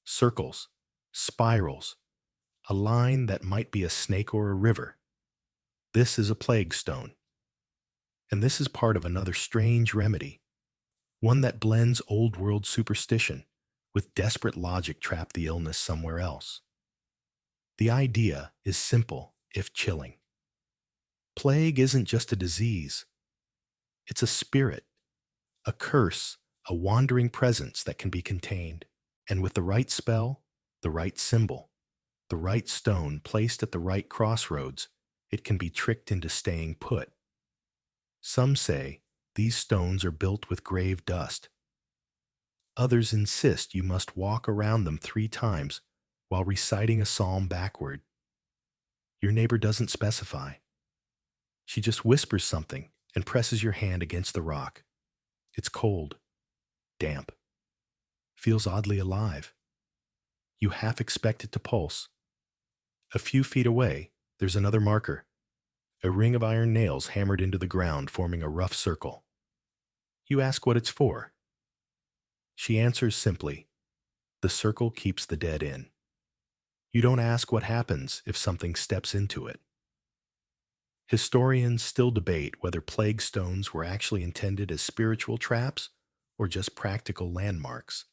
circles, spirals, a line that might be a snake or a river. This is a plague stone. And this is part of another strange remedy, one that blends old world superstition with desperate logic to trap the illness somewhere else. The idea is simple, if chilling. Plague isn't just a disease, it's a spirit, a curse, a wandering presence that can be contained. And with the right spell, the right symbol, the right stone placed at the right crossroads, it can be tricked into staying put. Some say these stones are built with grave dust. Others insist you must walk around them 3 times while reciting a psalm backward. Your neighbor doesn't specify. She just whispers something and presses your hand against the rock. It's cold, damp, feels oddly alive. You half expect it to pulse. A few feet away, there's another marker, a ring of iron nails hammered into the ground forming a rough circle. You ask what it's for. She answers simply, the circle keeps the dead in. You don't ask what happens if something steps into it. Historians still debate whether plague stones were actually intended as spiritual traps or just practical landmarks.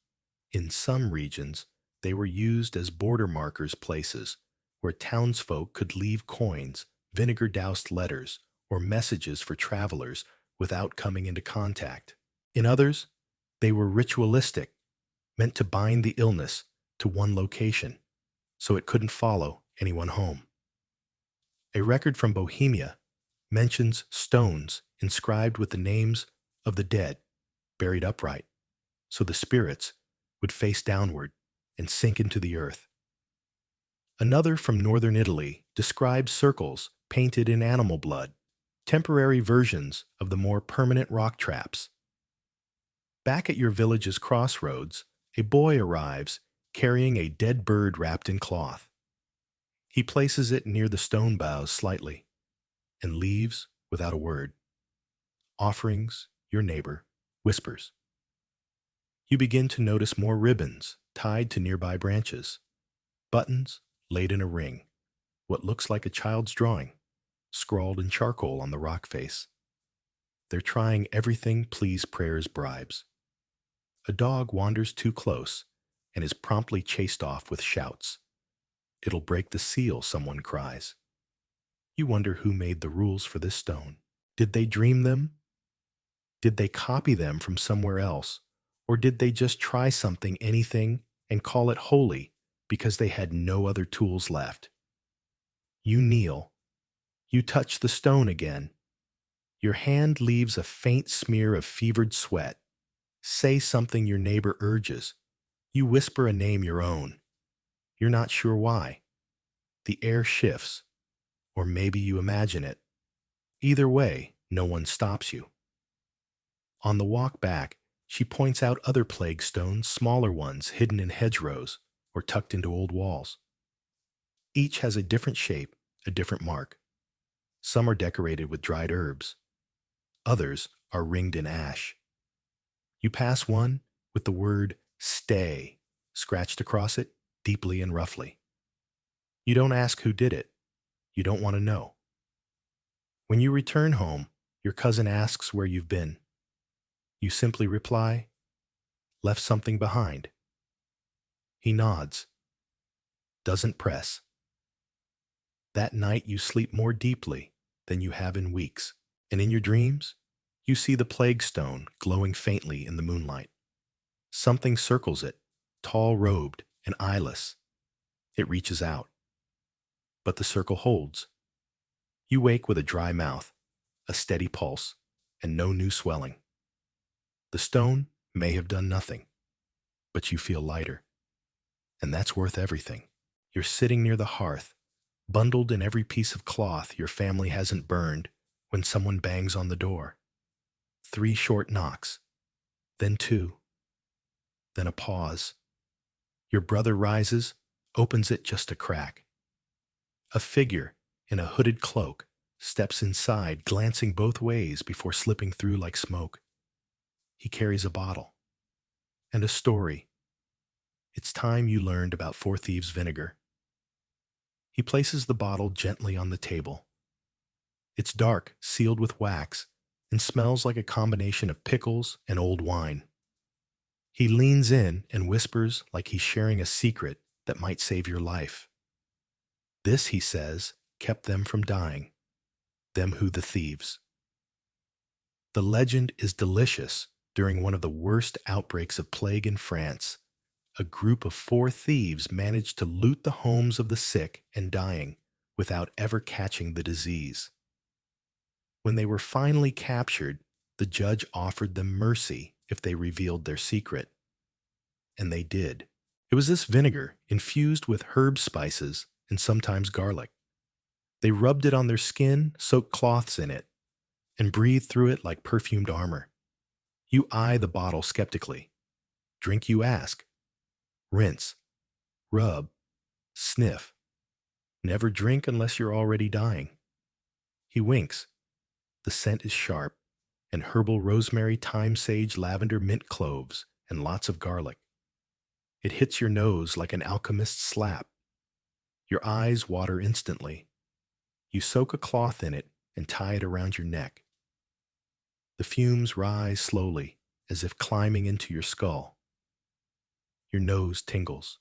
In some regions, they were used as border markers, places where townsfolk could leave coins, vinegar-doused letters, or messages for travelers without coming into contact. In others, they were ritualistic, meant to bind the illness to one location, so it couldn't follow anyone home. A record from Bohemia mentions stones inscribed with the names of the dead buried upright, so the spirits would face downward and sink into the earth. Another from northern Italy describes circles painted in animal blood, temporary versions of the more permanent rock traps. Back at your village's crossroads, a boy arrives carrying a dead bird wrapped in cloth. He places it near the stone boughs slightly and leaves without a word. Offerings, your neighbor, whispers. You begin to notice more ribbons tied to nearby branches, buttons laid in a ring, what looks like a child's drawing, scrawled in charcoal on the rock face. They're trying everything please prayers bribes. A dog wanders too close and is promptly chased off with shouts. It'll break the seal, someone cries. You wonder who made the rules for this stone. Did they dream them? Did they copy them from somewhere else? Or did they just try something, anything, and call it holy because they had no other tools left? You kneel. You touch the stone again. Your hand leaves a faint smear of fevered sweat. Say something your neighbor urges. You whisper a name your own. You're not sure why. The air shifts, or maybe you imagine it. Either way, no one stops you. On the walk back, she points out other plague stones, smaller ones hidden in hedgerows or tucked into old walls. Each has a different shape, a different mark. Some are decorated with dried herbs. Others are ringed in ash. You pass one with the word "stay" scratched across it, deeply and roughly. You don't ask who did it. You don't want to know. When you return home, your cousin asks where you've been. You simply reply, "Left something behind." He nods, doesn't press. That night you sleep more deeply than you have in weeks, and in your dreams, you see the plague stone glowing faintly in the moonlight. Something circles it, tall-robed and eyeless. It reaches out, but the circle holds. You wake with a dry mouth, a steady pulse, and no new swelling. The stone may have done nothing, but you feel lighter. And that's worth everything. You're sitting near the hearth, bundled in every piece of cloth your family hasn't burned when someone bangs on the door. 3 short knocks, then 2, then a pause. Your brother rises, opens it just a crack. A figure in a hooded cloak steps inside, glancing both ways before slipping through like smoke. He carries a bottle and a story. It's time you learned about Four Thieves vinegar. He places the bottle gently on the table. It's dark, sealed with wax, and smells like a combination of pickles and old wine. He leans in and whispers like he's sharing a secret that might save your life. This, he says, kept them from dying. Them who the thieves. The legend is delicious. During one of the worst outbreaks of plague in France, a group of 4 thieves managed to loot the homes of the sick and dying without ever catching the disease. When they were finally captured, the judge offered them mercy if they revealed their secret. And they did. It was this vinegar infused with herb spices and sometimes garlic. They rubbed it on their skin, soaked cloths in it, and breathed through it like perfumed armor. You eye the bottle skeptically. Drink, you ask. Rinse. Rub. Sniff. Never drink unless you're already dying. He winks. The scent is sharp, and herbal rosemary, thyme, sage, lavender, mint, cloves, and lots of garlic. It hits your nose like an alchemist's slap. Your eyes water instantly. You soak a cloth in it and tie it around your neck. The fumes rise slowly, as if climbing into your skull. Your nose tingles.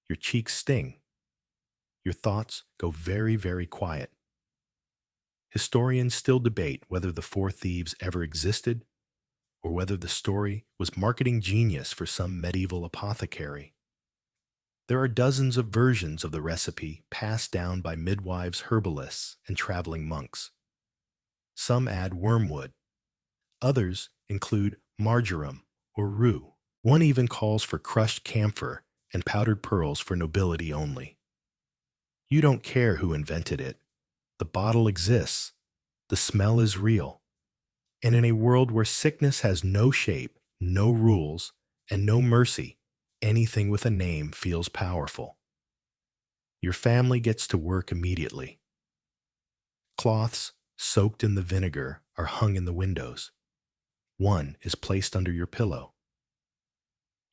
Your cheeks sting. Your thoughts go very, very quiet. Historians still debate whether the 4 thieves ever existed or whether the story was marketing genius for some medieval apothecary. There are dozens of versions of the recipe passed down by midwives, herbalists, and traveling monks. Some add wormwood. Others include marjoram or rue. One even calls for crushed camphor and powdered pearls for nobility only. You don't care who invented it. The bottle exists. The smell is real. And in a world where sickness has no shape, no rules, and no mercy, anything with a name feels powerful. Your family gets to work immediately. Cloths soaked in the vinegar are hung in the windows. One is placed under your pillow.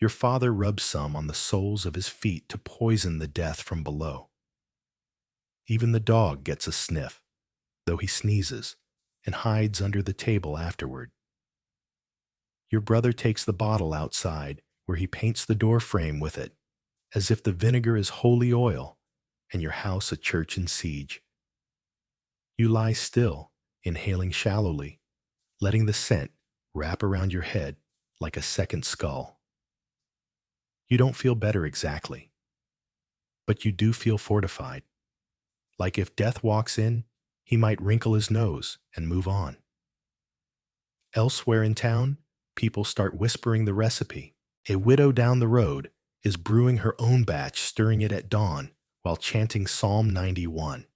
Your father rubs some on the soles of his feet to poison the death from below. Even the dog gets a sniff, though he sneezes, and hides under the table afterward. Your brother takes the bottle outside, where he paints the door frame with it, as if the vinegar is holy oil and your house a church in siege. You lie still, inhaling shallowly, letting the scent wrap around your head like a second skull. You don't feel better exactly, but you do feel fortified. Like if death walks in, he might wrinkle his nose and move on. Elsewhere in town, people start whispering the recipe. A widow down the road is brewing her own batch, stirring it at dawn while chanting Psalm 91.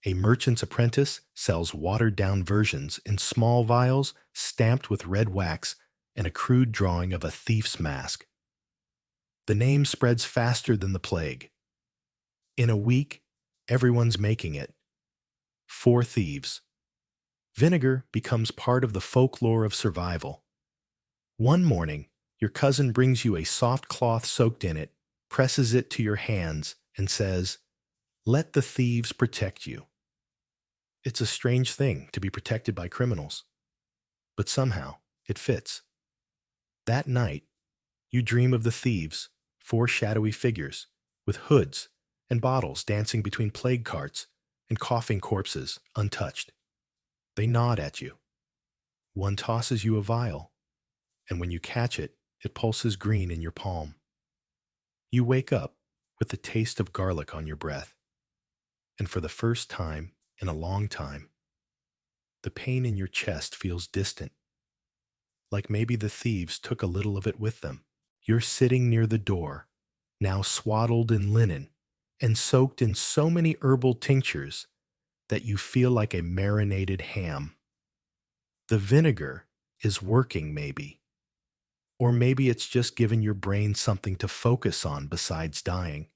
A merchant's apprentice sells watered-down versions in small vials stamped with red wax and a crude drawing of a thief's mask. The name spreads faster than the plague. In a week, everyone's making it. 4 thieves. Vinegar becomes part of the folklore of survival. One morning, your cousin brings you a soft cloth soaked in it, presses it to your hands, and says, "Let the thieves protect you." It's a strange thing to be protected by criminals, but somehow it fits. That night, you dream of the thieves, 4 shadowy figures, with hoods and bottles dancing between plague carts and coughing corpses untouched. They nod at you. One tosses you a vial, and when you catch it, it pulses green in your palm. You wake up with the taste of garlic on your breath, and for the first time in a long time, the pain in your chest feels distant, like maybe the thieves took a little of it with them. You're sitting near the door, now swaddled in linen, and soaked in so many herbal tinctures that you feel like a marinated ham. The vinegar is working, maybe. Or maybe it's just giving your brain something to focus on besides dying.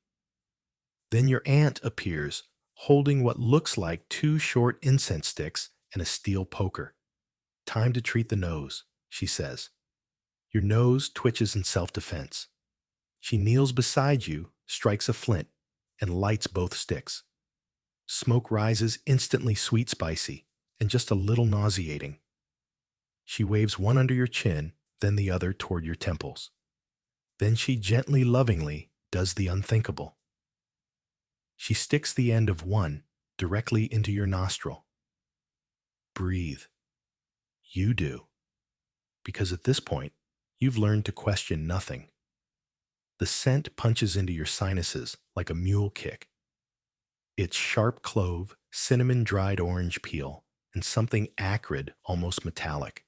Then your aunt appears, holding what looks like two short incense sticks and a steel poker. "Time to treat the nose," she says. Your nose twitches in self-defense. She kneels beside you, strikes a flint, and lights both sticks. Smoke rises instantly sweet spicy and just a little nauseating. She waves one under your chin, then the other toward your temples. Then she gently, lovingly does the unthinkable. She sticks the end of one directly into your nostril. Breathe. You do. Because at this point, you've learned to question nothing. The scent punches into your sinuses like a mule kick. It's sharp clove, cinnamon dried orange peel, and something acrid, almost metallic.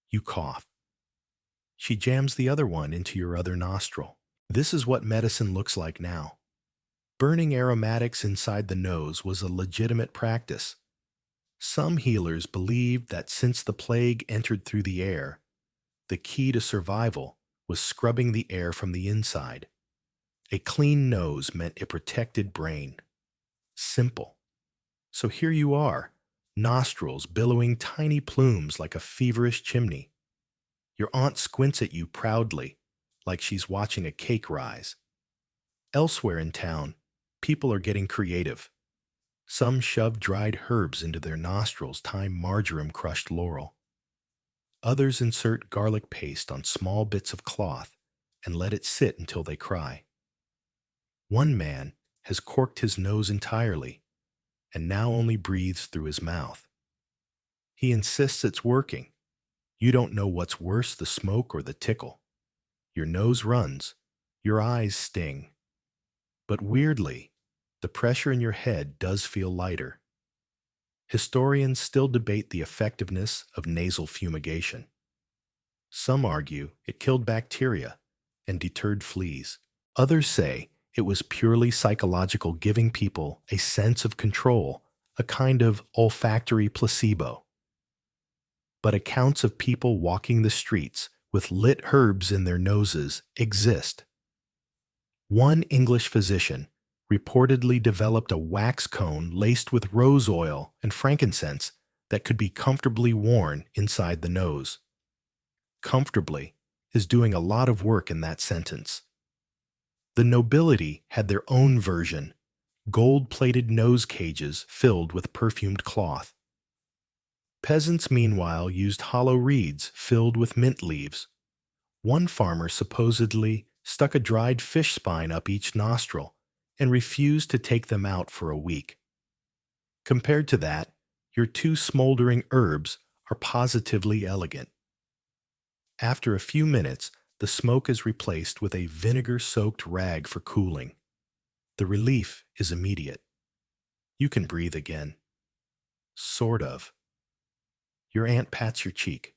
You cough. She jams the other one into your other nostril. This is what medicine looks like now. Burning aromatics inside the nose was a legitimate practice. Some healers believed that since the plague entered through the air, the key to survival was scrubbing the air from the inside. A clean nose meant a protected brain. Simple. So here you are, nostrils billowing tiny plumes like a feverish chimney. Your aunt squints at you proudly, like she's watching a cake rise. Elsewhere in town, people are getting creative. Some shove dried herbs into their nostrils, time marjoram-crushed laurel. Others insert garlic paste on small bits of cloth and let it sit until they cry. One man has corked his nose entirely and now only breathes through his mouth. He insists it's working. You don't know what's worse, the smoke or the tickle. Your nose runs, your eyes sting. But weirdly, the pressure in your head does feel lighter. Historians still debate the effectiveness of nasal fumigation. Some argue it killed bacteria and deterred fleas. Others say it was purely psychological, giving people a sense of control, a kind of olfactory placebo. But accounts of people walking the streets with lit herbs in their noses exist. One English physician reportedly developed a wax cone laced with rose oil and frankincense that could be comfortably worn inside the nose. Comfortably is doing a lot of work in that sentence. The nobility had their own version, gold-plated nose cages filled with perfumed cloth. Peasants, meanwhile, used hollow reeds filled with mint leaves. One farmer supposedly stuck a dried fish spine up each nostril and refused to take them out for a week. Compared to that, your two smoldering herbs are positively elegant. After a few minutes, the smoke is replaced with a vinegar-soaked rag for cooling. The relief is immediate. You can breathe again. Sort of. Your aunt pats your cheek.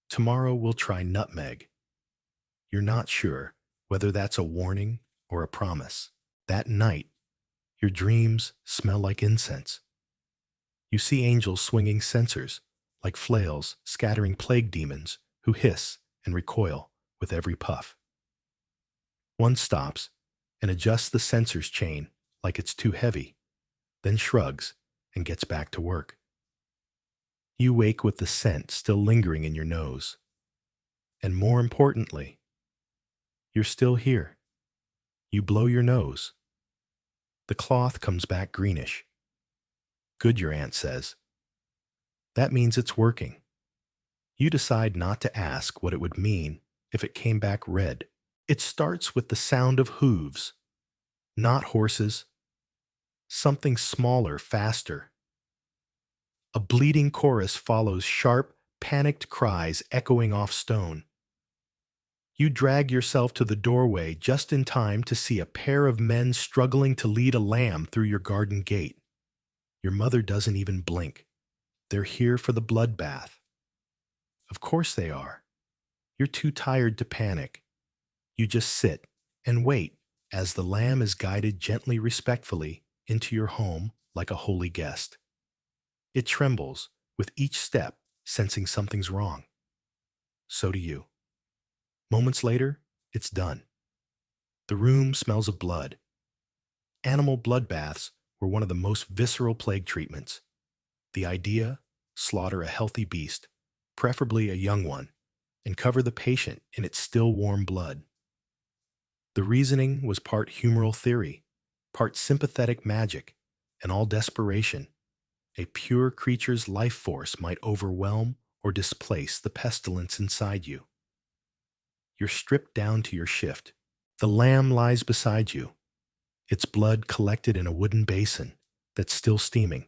"Tomorrow we'll try nutmeg." You're not sure whether that's a warning or a promise. That night, your dreams smell like incense. You see angels swinging censers, like flails scattering plague demons who hiss and recoil with every puff. One stops and adjusts the censer's chain like it's too heavy, then shrugs and gets back to work. You wake with the scent still lingering in your nose. And more importantly, you're still here. You blow your nose. The cloth comes back greenish. "Good," your aunt says. That means it's working. You decide not to ask what it would mean if it came back red. It starts with the sound of hooves, not horses. Something smaller, faster. A bleating chorus follows, sharp, panicked cries echoing off stone. You drag yourself to the doorway just in time to see a pair of men struggling to lead a lamb through your garden gate. Your mother doesn't even blink. They're here for the bloodbath. Of course they are. You're too tired to panic. You just sit and wait as the lamb is guided gently, respectfully into your home like a holy guest. It trembles with each step, sensing something's wrong. So do you. Moments later, it's done. The room smells of blood. Animal blood baths were one of the most visceral plague treatments. The idea: slaughter a healthy beast, preferably a young one, and cover the patient in its still warm blood. The reasoning was part humoral theory, part sympathetic magic, and all desperation. A pure creature's life force might overwhelm or displace the pestilence inside you. You're stripped down to your shift. The lamb lies beside you, its blood collected in a wooden basin that's still steaming.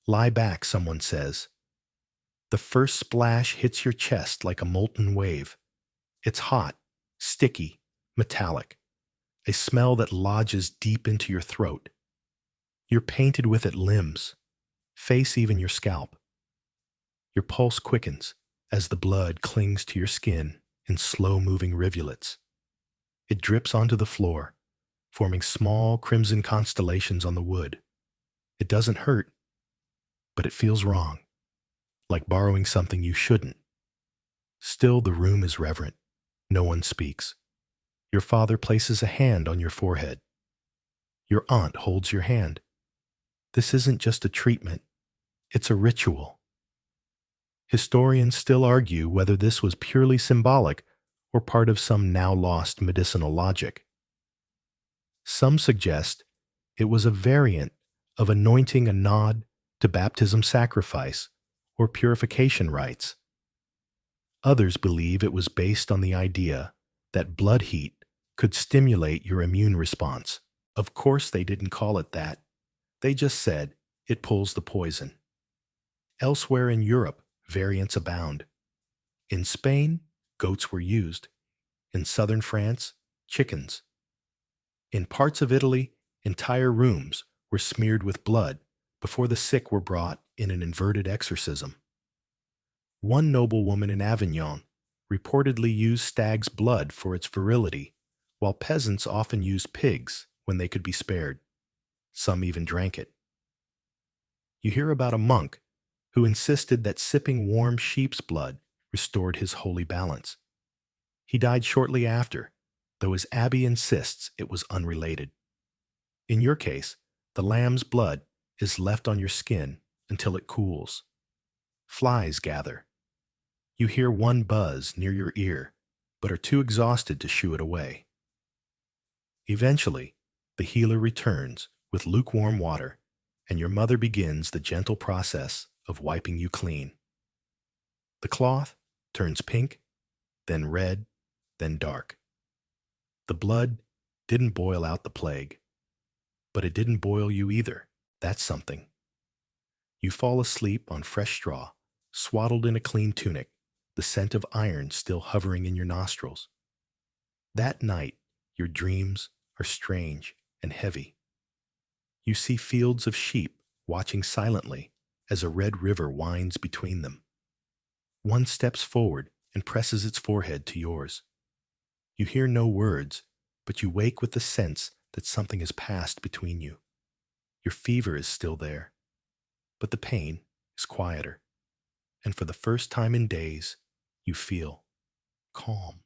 Lie back, someone says. The first splash hits your chest like a molten wave. It's hot, sticky, metallic, a smell that lodges deep into your throat. You're painted with it limbs, face, even your scalp. Your pulse quickens as the blood clings to your skin in slow-moving rivulets. It drips onto the floor, forming small crimson constellations on the wood. It doesn't hurt, but it feels wrong, like borrowing something you shouldn't. Still, the room is reverent. No one speaks. Your father places a hand on your forehead. Your aunt holds your hand. This isn't just a treatment, it's a ritual. Historians still argue whether this was purely symbolic or part of some now-lost medicinal logic. Some suggest it was a variant of anointing, a nod to baptism sacrifice or purification rites. Others believe it was based on the idea that blood heat could stimulate your immune response. Of course, they didn't call it that. They just said it pulls the poison. Elsewhere in Europe, variants abound. In Spain, goats were used. In southern France, chickens. In parts of Italy, entire rooms were smeared with blood before the sick were brought in an inverted exorcism. One noblewoman in Avignon reportedly used stag's blood for its virility, while peasants often used pigs when they could be spared. Some even drank it. You hear about a monk who insisted that sipping warm sheep's blood restored his holy balance. He died shortly after, though his abbey insists it was unrelated. In your case, the lamb's blood is left on your skin until it cools. Flies gather. You hear one buzz near your ear, but are too exhausted to shoo it away. Eventually, the healer returns with lukewarm water, and your mother begins the gentle process of wiping you clean. The cloth turns pink, then red, then dark. The blood didn't boil out the plague, but it didn't boil you either. That's something. You fall asleep on fresh straw, swaddled in a clean tunic, the scent of iron still hovering in your nostrils. That night, your dreams are strange and heavy. You see fields of sheep watching silently as a red river winds between them. One steps forward and presses its forehead to yours. You hear no words, but you wake with the sense that something has passed between you. Your fever is still there, but the pain is quieter, and for the first time in days, you feel calm.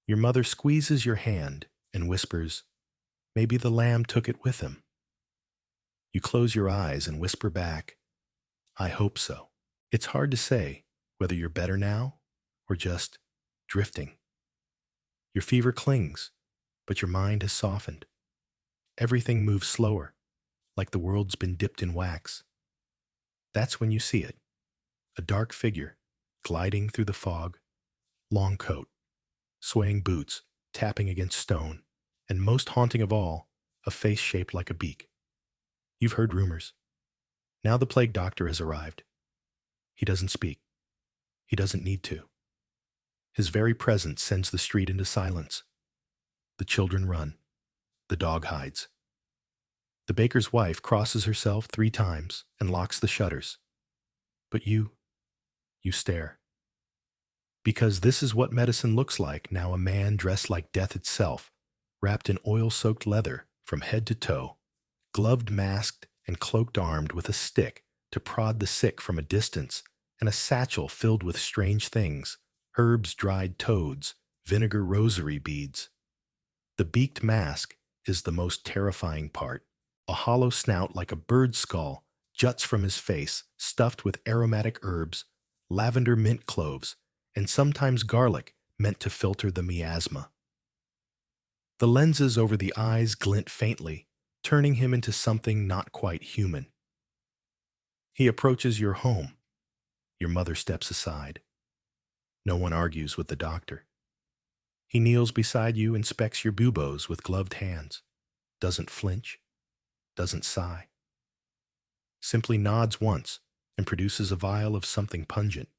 Your mother squeezes your hand and whispers, "Maybe the lamb took it with him." You close your eyes and whisper back, "I hope so." It's hard to say whether you're better now or just drifting. Your fever clings, but your mind has softened. Everything moves slower, like the world's been dipped in wax. That's when you see it, a dark figure gliding through the fog, long coat, swaying boots, tapping against stone, and most haunting of all, a face shaped like a beak. You've heard rumors. Now the plague doctor has arrived. He doesn't speak. He doesn't need to. His very presence sends the street into silence. The children run. The dog hides. The baker's wife crosses herself 3 times and locks the shutters. But you stare. Because this is what medicine looks like now: a man dressed like death itself, wrapped in oil-soaked leather from head to toe, gloved, masked, and cloaked, armed with a stick to prod the sick from a distance, and a satchel filled with strange things, herbs, dried toads, vinegar, rosary beads. The beaked mask is the most terrifying part. A hollow snout like a bird's skull juts from his face, stuffed with aromatic herbs, lavender, mint, cloves, and sometimes garlic meant to filter the miasma. The lenses over the eyes glint faintly, turning him into something not quite human. He approaches your home. Your mother steps aside. No one argues with the doctor. He kneels beside you, inspects your buboes with gloved hands, doesn't flinch, doesn't sigh, simply nods once and produces a vial of something pungent.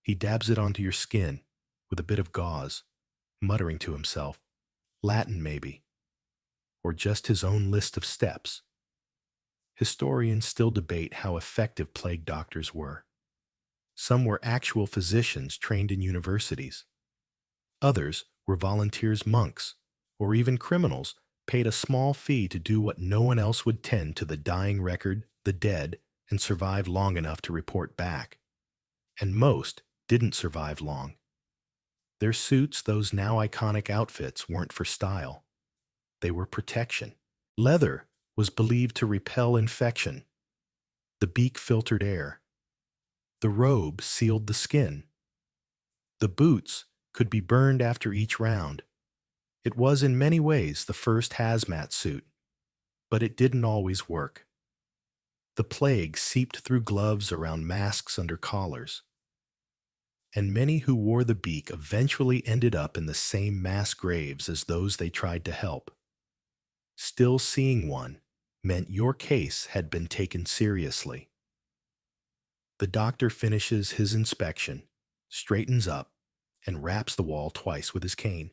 He dabs it onto your skin with a bit of gauze, muttering to himself, Latin maybe, or just his own list of steps. Historians still debate how effective plague doctors were. Some were actual physicians trained in universities. Others were volunteers, monks, or even criminals paid a small fee to do what no one else would tend to the dying record, the dead, and survive long enough to report back. And most didn't survive long. Their suits, those now iconic outfits, weren't for style. They were protection. Leather was believed to repel infection. The beak filtered air. The robe sealed the skin. The boots could be burned after each round. It was in many ways the first hazmat suit, but it didn't always work. The plague seeped through gloves around masks under collars, and many who wore the beak eventually ended up in the same mass graves as those they tried to help. Still seeing one meant your case had been taken seriously. The doctor finishes his inspection, straightens up, and raps the wall twice with his cane.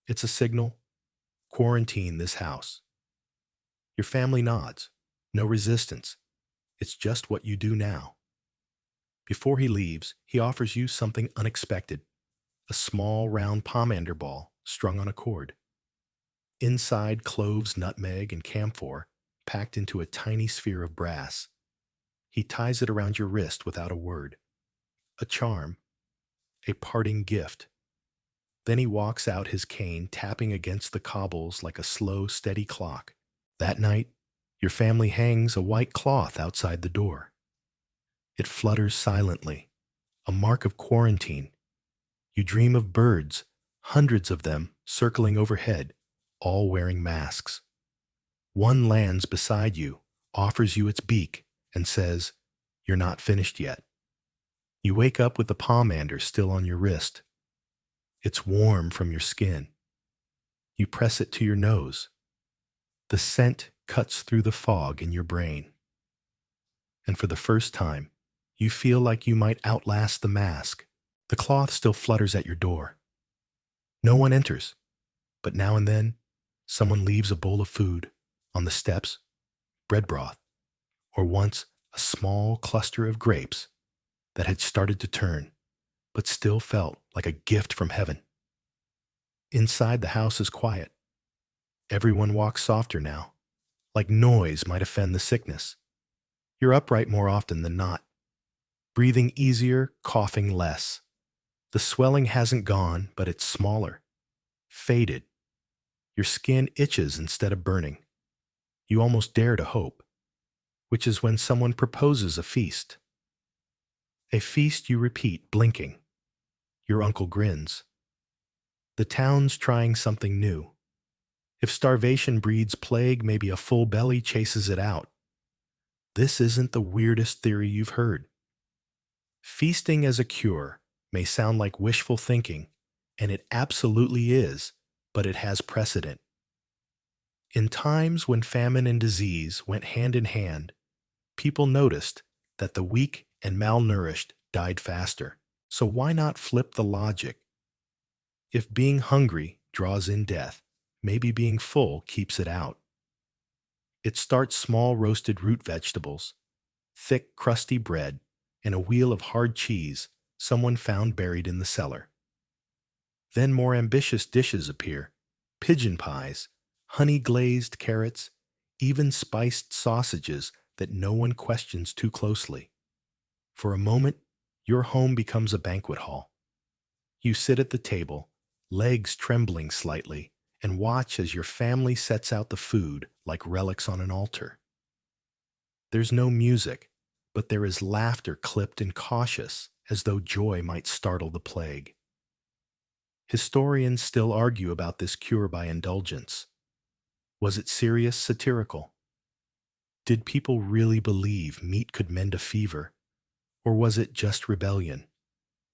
It's a signal. Quarantine this house. Your family nods. No resistance. It's just what you do now. Before he leaves, he offers you something unexpected. A small, round pomander ball strung on a cord. Inside, cloves, nutmeg, and camphor packed into a tiny sphere of brass. He ties it around your wrist without a word. A charm. A parting gift. Then he walks out, his cane tapping against the cobbles like a slow, steady clock. That night, your family hangs a white cloth outside the door. It flutters silently, a mark of quarantine. You dream of birds, hundreds of them circling overhead, all wearing masks. One lands beside you, offers you its beak, and says, "You're not finished yet." You wake up with the pomander still on your wrist. It's warm from your skin. You press it to your nose. The scent cuts through the fog in your brain. And for the first time, you feel like you might outlast the mask. The cloth still flutters at your door. No one enters, but now and then, someone leaves a bowl of food on the steps, bread broth, or once a small cluster of grapes that had started to turn, but still felt like a gift from heaven. Inside, the house is quiet. Everyone walks softer now, like noise might offend the sickness. You're upright more often than not, breathing easier, coughing less. The swelling hasn't gone, but it's smaller, faded. Your skin itches instead of burning. You almost dare to hope, which is when someone proposes a feast. A feast you repeat, blinking. Your uncle grins. The town's trying something new. If starvation breeds plague, maybe a full belly chases it out. This isn't the weirdest theory you've heard. Feasting as a cure may sound like wishful thinking, and it absolutely is, but it has precedent. In times when famine and disease went hand in hand, people noticed that the weak and malnourished died faster. So why not flip the logic? If being hungry draws in death, maybe being full keeps it out. It starts small roasted root vegetables, thick crusty bread, and a wheel of hard cheese someone found buried in the cellar. Then more ambitious dishes appear, pigeon pies, honey-glazed carrots, even spiced sausages that no one questions too closely. For a moment, your home becomes a banquet hall. You sit at the table, legs trembling slightly, and watch as your family sets out the food like relics on an altar. There's no music, but there is laughter clipped and cautious, as though joy might startle the plague. Historians still argue about this cure by indulgence. Was it serious, satirical? Did people really believe meat could mend a fever? Or was it just rebellion?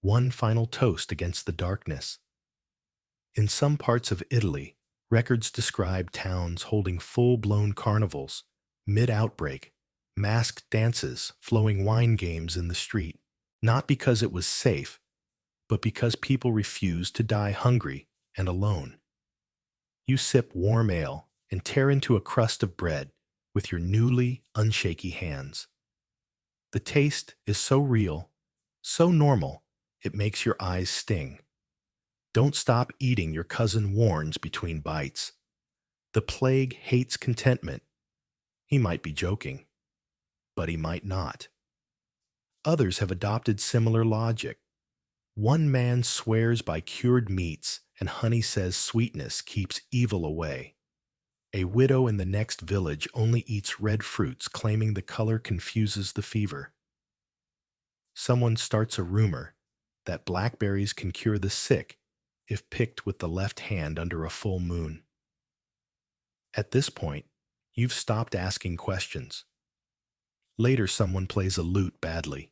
One final toast against the darkness? In some parts of Italy, records describe towns holding full-blown carnivals, mid-outbreak, masked dances, flowing wine games in the street, not because it was safe, but because people refused to die hungry and alone. You sip warm ale and tear into a crust of bread with your newly unshaky hands. The taste is so real, so normal, it makes your eyes sting. Don't stop eating, your cousin warns between bites. The plague hates contentment. He might be joking, but he might not. Others have adopted similar logic. One man swears by cured meats, and honey says sweetness keeps evil away. A widow in the next village only eats red fruits, claiming the color confuses the fever. Someone starts a rumor that blackberries can cure the sick if picked with the left hand under a full moon. At this point, you've stopped asking questions. Later, someone plays a lute badly.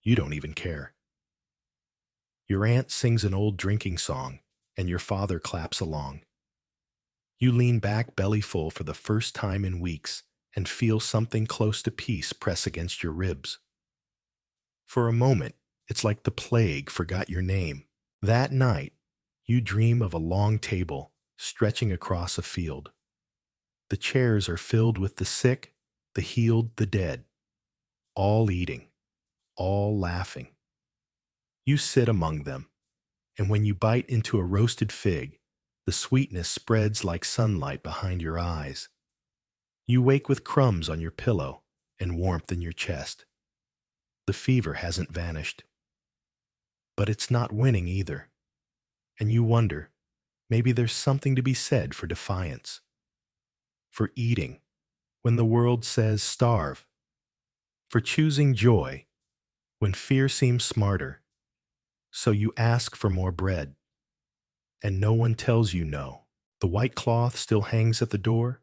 You don't even care. Your aunt sings an old drinking song, and your father claps along. You lean back belly full for the first time in weeks and feel something close to peace press against your ribs. For a moment, it's like the plague forgot your name. That night, you dream of a long table stretching across a field. The chairs are filled with the sick, the healed, the dead, all eating, all laughing. You sit among them, and when you bite into a roasted fig, the sweetness spreads like sunlight behind your eyes. You wake with crumbs on your pillow and warmth in your chest. The fever hasn't vanished. But it's not winning either. And you wonder, maybe there's something to be said for defiance, for eating when the world says starve, for choosing joy when fear seems smarter. So you ask for more bread, and no one tells you no. The white cloth still hangs at the door,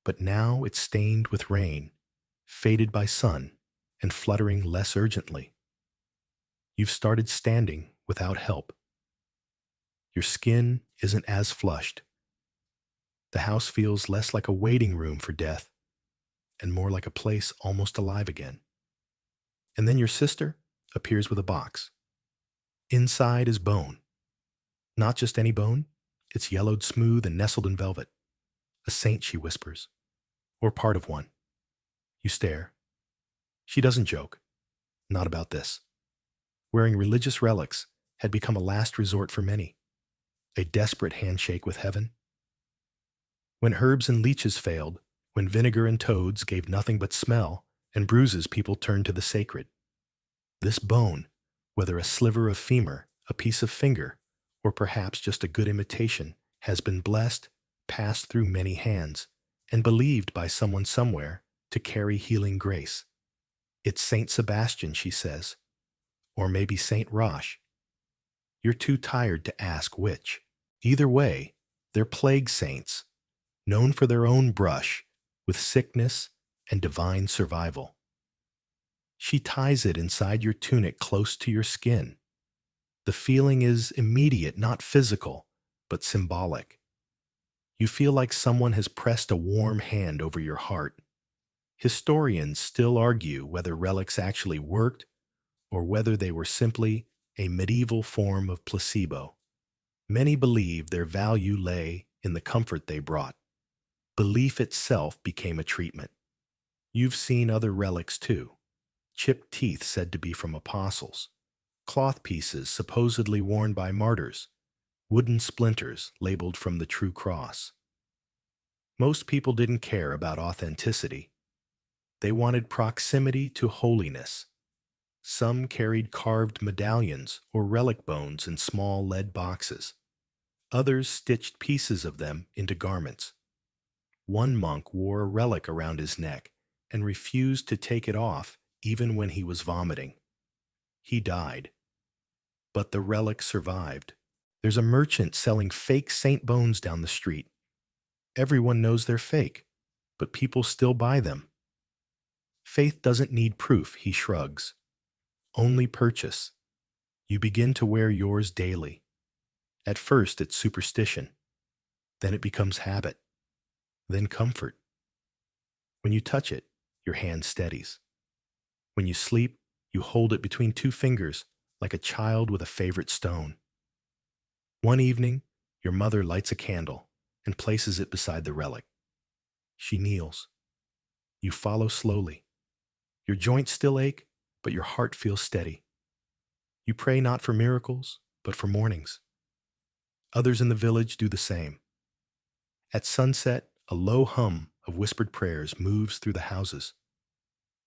but now it's stained with rain, faded by sun, and fluttering less urgently. You've started standing without help. Your skin isn't as flushed. The house feels less like a waiting room for death and more like a place almost alive again. And then your sister appears with a box. Inside is bone. Not just any bone, it's yellowed smooth and nestled in velvet. A saint, she whispers, or part of one. You stare. She doesn't joke. Not about this. Wearing religious relics had become a last resort for many, a desperate handshake with heaven. When herbs and leeches failed, when vinegar and toads gave nothing but smell and bruises, people turned to the sacred. This bone, whether a sliver of femur, a piece of finger, or perhaps just a good imitation, has been blessed, passed through many hands, and believed by someone somewhere to carry healing grace. It's Saint Sebastian, she says, or maybe Saint Roche. You're too tired to ask which. Either way, they're plague saints, known for their own brush with sickness and divine survival. She ties it inside your tunic close to your skin. The feeling is immediate, not physical, but symbolic. You feel like someone has pressed a warm hand over your heart. Historians still argue whether relics actually worked or whether they were simply a medieval form of placebo. Many believe their value lay in the comfort they brought. Belief itself became a treatment. You've seen other relics too. Chipped teeth said to be from apostles, cloth pieces supposedly worn by martyrs, wooden splinters labeled from the true cross. Most people didn't care about authenticity. They wanted proximity to holiness. Some carried carved medallions or relic bones in small lead boxes. Others stitched pieces of them into garments. One monk wore a relic around his neck and refused to take it off even when he was vomiting. He died, but the relic survived. There's a merchant selling fake saint bones down the street. Everyone knows they're fake, but people still buy them. Faith doesn't need proof, he shrugs. Only purchase. You begin to wear yours daily. At first, it's superstition. Then it becomes habit. Then comfort. When you touch it, your hand steadies. When you sleep, you hold it between two fingers like a child with a favorite stone. One evening, your mother lights a candle and places it beside the relic. She kneels. You follow slowly. Your joints still ache, but your heart feels steady. You pray not for miracles, but for mornings. Others in the village do the same. At sunset, a low hum of whispered prayers moves through the houses.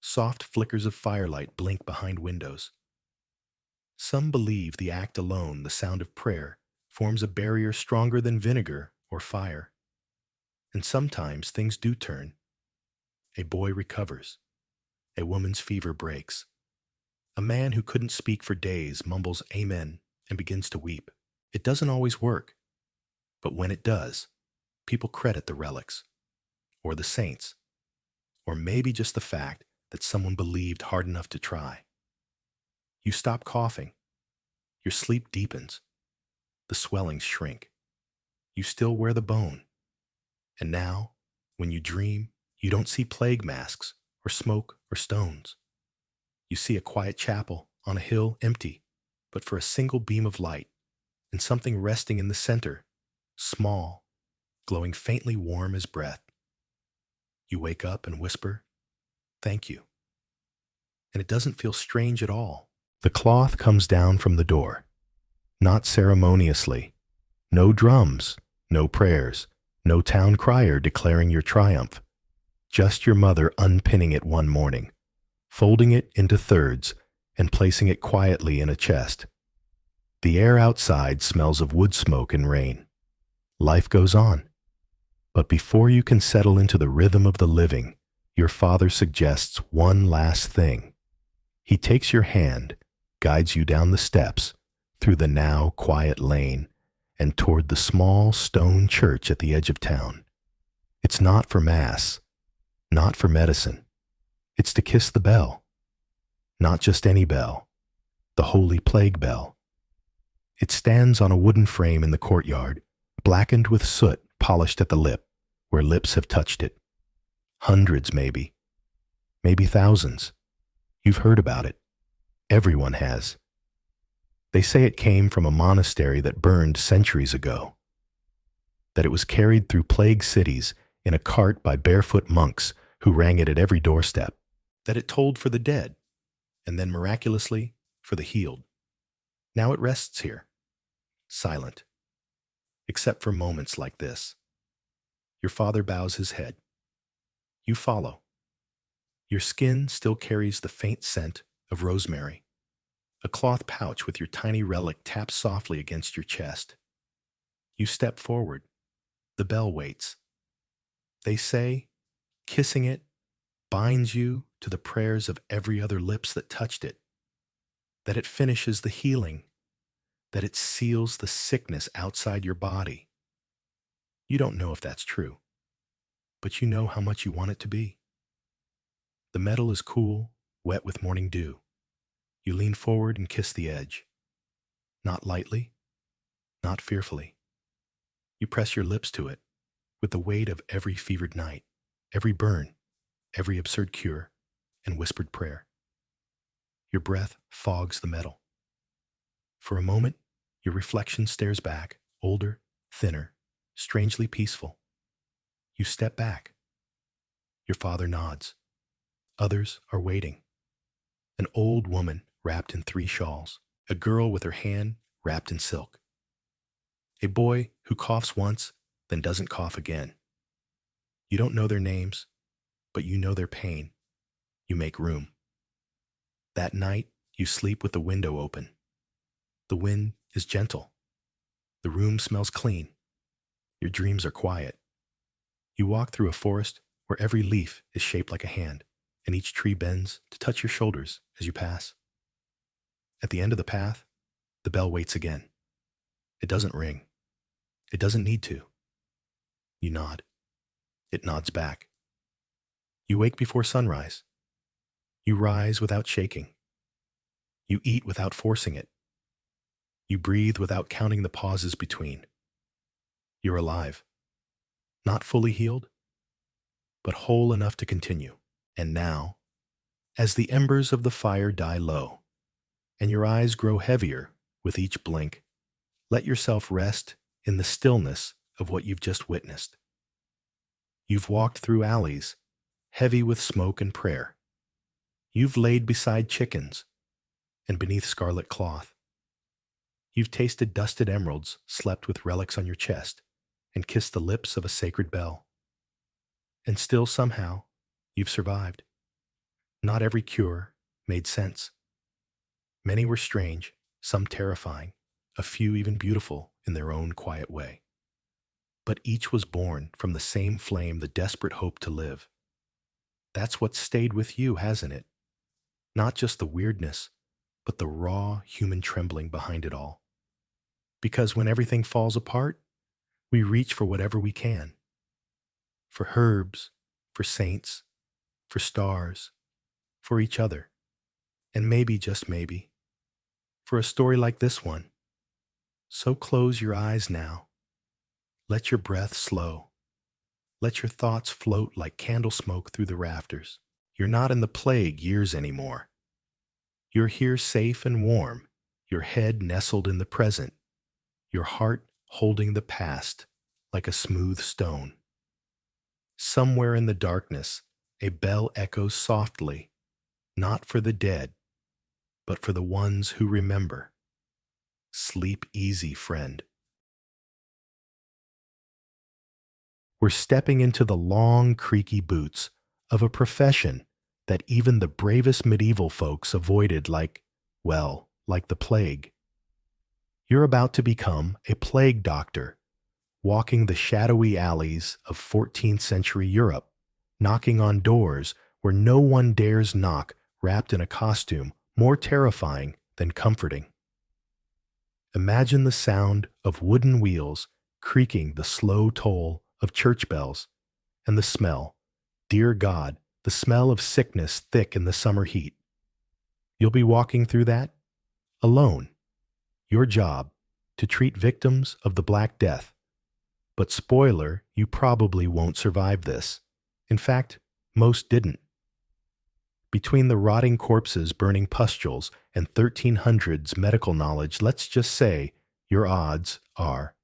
Soft flickers of firelight blink behind windows. Some believe the act alone, the sound of prayer, forms a barrier stronger than vinegar or fire. And sometimes things do turn. A boy recovers. A woman's fever breaks. A man who couldn't speak for days mumbles amen and begins to weep. It doesn't always work, but when it does, people credit the relics, or the saints, or maybe just the fact that someone believed hard enough to try. You stop coughing. Your sleep deepens. The swellings shrink. You still wear the bone. And now, when you dream, you don't see plague masks or smoke or stones. You see a quiet chapel on a hill empty, but for a single beam of light, and something resting in the center, small, glowing faintly warm as breath. You wake up and whisper, "Thank you." And it doesn't feel strange at all. The cloth comes down from the door, not ceremoniously. No drums, no prayers, no town crier declaring your triumph. Just your mother unpinning it one morning, folding it into thirds, and placing it quietly in a chest. The air outside smells of wood smoke and rain. Life goes on. But before you can settle into the rhythm of the living, your father suggests one last thing. He takes your hand, guides you down the steps, through the now quiet lane, and toward the small stone church at the edge of town. It's not for mass, not for medicine. It's to kiss the bell. Not just any bell, the holy plague bell. It stands on a wooden frame in the courtyard, blackened with soot polished at the lip, where lips have touched it. Hundreds, maybe thousands. You've heard about it. Everyone has. They say it came from a monastery that burned centuries ago, that it was carried through plague cities in a cart by barefoot monks who rang it at every doorstep, that it told for the dead, and then miraculously for the healed. Now it rests here, silent, except for moments like this. Your father bows his head. You follow. Your skin still carries the faint scent of rosemary. A cloth pouch with your tiny relic taps softly against your chest. You step forward. The bell waits. They say, kissing it binds you to the prayers of every other lips that touched it, that it finishes the healing, that it seals the sickness outside your body. You don't know if that's true, but you know how much you want it to be. The metal is cool, wet with morning dew. You lean forward and kiss the edge. Not lightly, not fearfully. You press your lips to it with the weight of every fevered night, every burn, every absurd cure, and whispered prayer. Your breath fogs the metal. For a moment, your reflection stares back, older, thinner, strangely peaceful. You step back. Your father nods. Others are waiting. An old woman wrapped in 3 shawls, a girl with her hand wrapped in silk. A boy who coughs once, then doesn't cough again. You don't know their names, but you know their pain. You make room. That night, you sleep with the window open. The wind is gentle. The room smells clean. Your dreams are quiet. You walk through a forest where every leaf is shaped like a hand, and each tree bends to touch your shoulders as you pass. At the end of the path, the bell waits again. It doesn't ring. It doesn't need to. You nod. It nods back. You wake before sunrise. You rise without shaking. You eat without forcing it. You breathe without counting the pauses between. You're alive. Not fully healed, but whole enough to continue. And now, as the embers of the fire die low, and your eyes grow heavier with each blink, let yourself rest in the stillness of what you've just witnessed. You've walked through alleys heavy with smoke and prayer. You've laid beside chickens and beneath scarlet cloth. You've tasted dusted emeralds, slept with relics on your chest, and kissed the lips of a sacred bell. And still, somehow, you've survived. Not every cure made sense. Many were strange, some terrifying, a few even beautiful in their own quiet way. But each was born from the same flame, the desperate hope to live. That's what stayed with you, hasn't it? Not just the weirdness, but the raw human trembling behind it all. Because when everything falls apart, we reach for whatever we can. For herbs, for saints, for stars, for each other, and maybe, just maybe, for a story like this one. So close your eyes now. Let your breath slow. Let your thoughts float like candle smoke through the rafters. You're not in the plague years anymore. You're here safe and warm, your head nestled in the present, your heart holding the past like a smooth stone. Somewhere in the darkness, a bell echoes softly, not for the dead, but for the ones who remember. Sleep easy, friend. We're stepping into the long, creaky boots of a profession that even the bravest medieval folks avoided like the plague. You're about to become a plague doctor, walking the shadowy alleys of 14th century Europe, knocking on doors where no one dares knock, wrapped in a costume more terrifying than comforting. Imagine the sound of wooden wheels creaking the slow toll of church bells, and the smell, dear God, the smell of sickness thick in the summer heat. You'll be walking through that alone. Your job, to treat victims of the Black Death. But spoiler, you probably won't survive this. In fact, most didn't. Between the rotting corpses, burning pustules, and 1300s medical knowledge, let's just say your odds are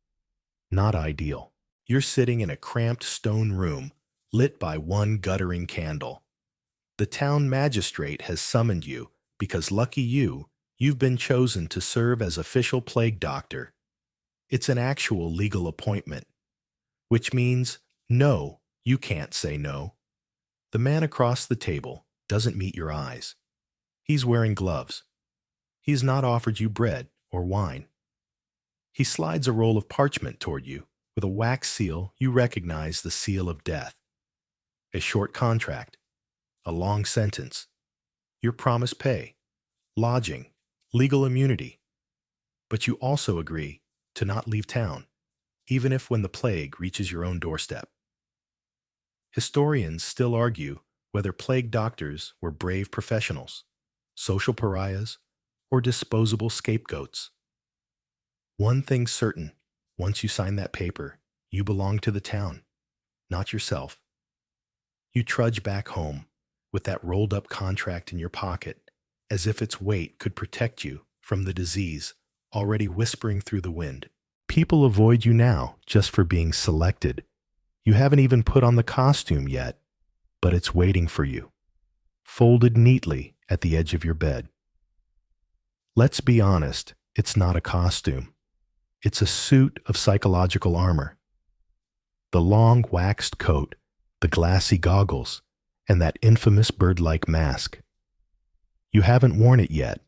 not ideal. You're sitting in a cramped stone room, lit by one guttering candle. The town magistrate has summoned you because, lucky you, you've been chosen to serve as official plague doctor. It's an actual legal appointment, which means no, you can't say no. The man across the table doesn't meet your eyes. He's wearing gloves. He's not offered you bread or wine. He slides a roll of parchment toward you. With a wax seal, you recognize the seal of death. A short contract, a long sentence, your promised pay, lodging, legal immunity. But you also agree to not leave town, even if when the plague reaches your own doorstep. Historians still argue whether plague doctors were brave professionals, social pariahs, or disposable scapegoats. One thing's certain. Once you sign that paper, you belong to the town, not yourself. You trudge back home with that rolled-up contract in your pocket, as if its weight could protect you from the disease already whispering through the wind. People avoid you now just for being selected. You haven't even put on the costume yet, but it's waiting for you, folded neatly at the edge of your bed. Let's be honest, it's not a costume. It's a suit of psychological armor. The long waxed coat, the glassy goggles, and that infamous bird-like mask. You haven't worn it yet,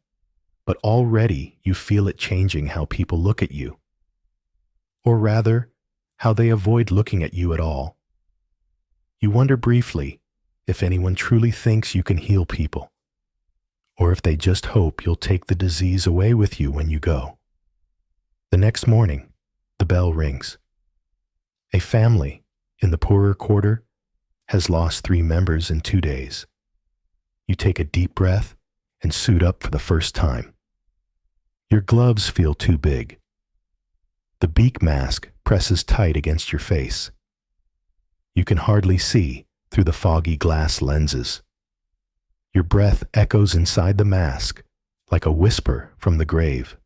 but already you feel it changing how people look at you. Or rather, how they avoid looking at you at all. You wonder briefly if anyone truly thinks you can heal people, or if they just hope you'll take the disease away with you when you go. The next morning, the bell rings. A family in the poorer quarter has lost 3 members in 2 days. You take a deep breath and suit up for the first time. Your gloves feel too big. The beak mask presses tight against your face. You can hardly see through the foggy glass lenses. Your breath echoes inside the mask like a whisper from the grave.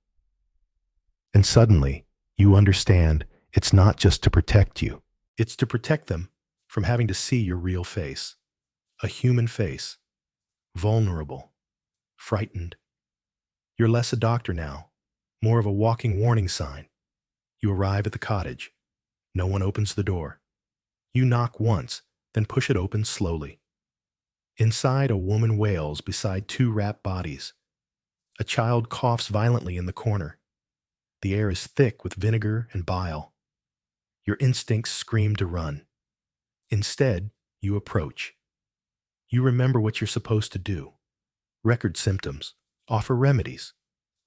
And suddenly, you understand it's not just to protect you. It's to protect them from having to see your real face. A human face. Vulnerable. Frightened. You're less a doctor now, more of a walking warning sign. You arrive at the cottage. No one opens the door. You knock once, then push it open slowly. Inside, a woman wails beside 2 wrapped bodies. A child coughs violently in the corner. The air is thick with vinegar and bile. Your instincts scream to run. Instead, you approach. You remember what you're supposed to do. Record symptoms. Offer remedies,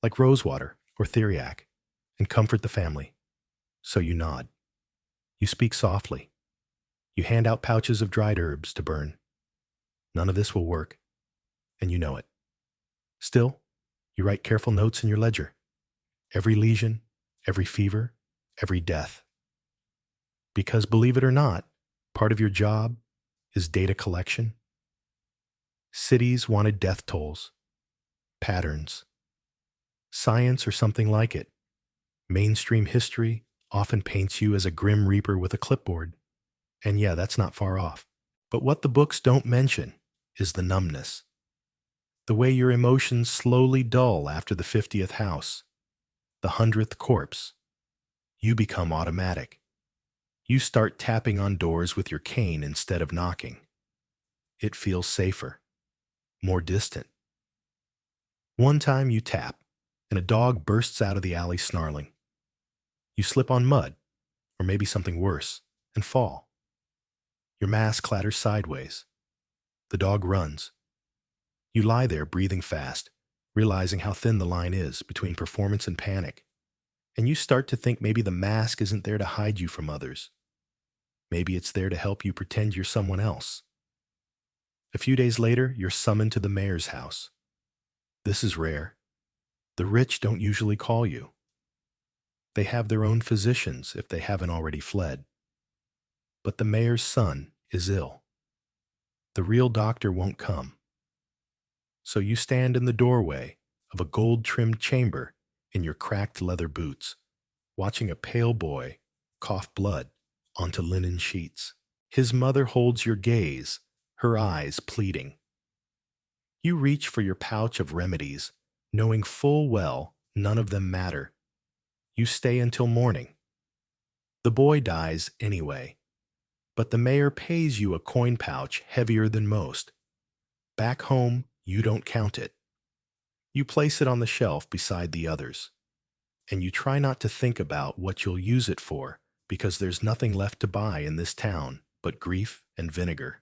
like rosewater or theriac, and comfort the family. So you nod. You speak softly. You hand out pouches of dried herbs to burn. None of this will work, and you know it. Still, you write careful notes in your ledger. Every lesion, every fever, every death. Because believe it or not, part of your job is data collection. Cities wanted death tolls, patterns. Science or something like it. Mainstream history often paints you as a grim reaper with a clipboard. And yeah, that's not far off. But what the books don't mention is the numbness. The way your emotions slowly dull after the 50th house, the 100th corpse. You become automatic. You start tapping on doors with your cane instead of knocking. It feels safer, more distant. One time you tap, and a dog bursts out of the alley snarling. You slip on mud, or maybe something worse, and fall. Your mask clatters sideways. The dog runs. You lie there breathing fast, realizing how thin the line is between performance and panic. And you start to think maybe the mask isn't there to hide you from others. Maybe it's there to help you pretend you're someone else. A few days later, you're summoned to the mayor's house. This is rare. The rich don't usually call you. They have their own physicians if they haven't already fled. But the mayor's son is ill. The real doctor won't come. So you stand in the doorway of a gold-trimmed chamber in your cracked leather boots, watching a pale boy cough blood onto linen sheets. His mother holds your gaze, her eyes pleading. You reach for your pouch of remedies, knowing full well none of them matter. You stay until morning. The boy dies anyway, but the mayor pays you a coin pouch heavier than most. Back home, you don't count it. You place it on the shelf beside the others, and you try not to think about what you'll use it for, because there's nothing left to buy in this town but grief and vinegar.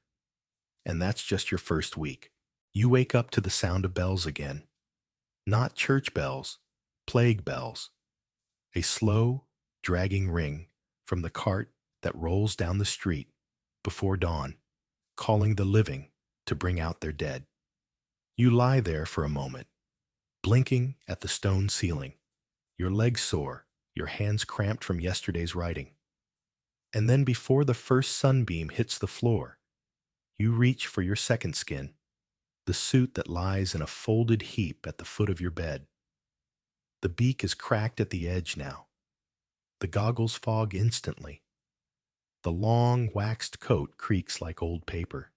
And that's just your first week. You wake up to the sound of bells again. Not church bells, plague bells. A slow, dragging ring from the cart that rolls down the street before dawn, calling the living to bring out their dead. You lie there for a moment, blinking at the stone ceiling, your legs sore, your hands cramped from yesterday's writing. And then before the first sunbeam hits the floor, you reach for your second skin, the suit that lies in a folded heap at the foot of your bed. The beak is cracked at the edge now. The goggles fog instantly. The long, waxed coat creaks like old paper.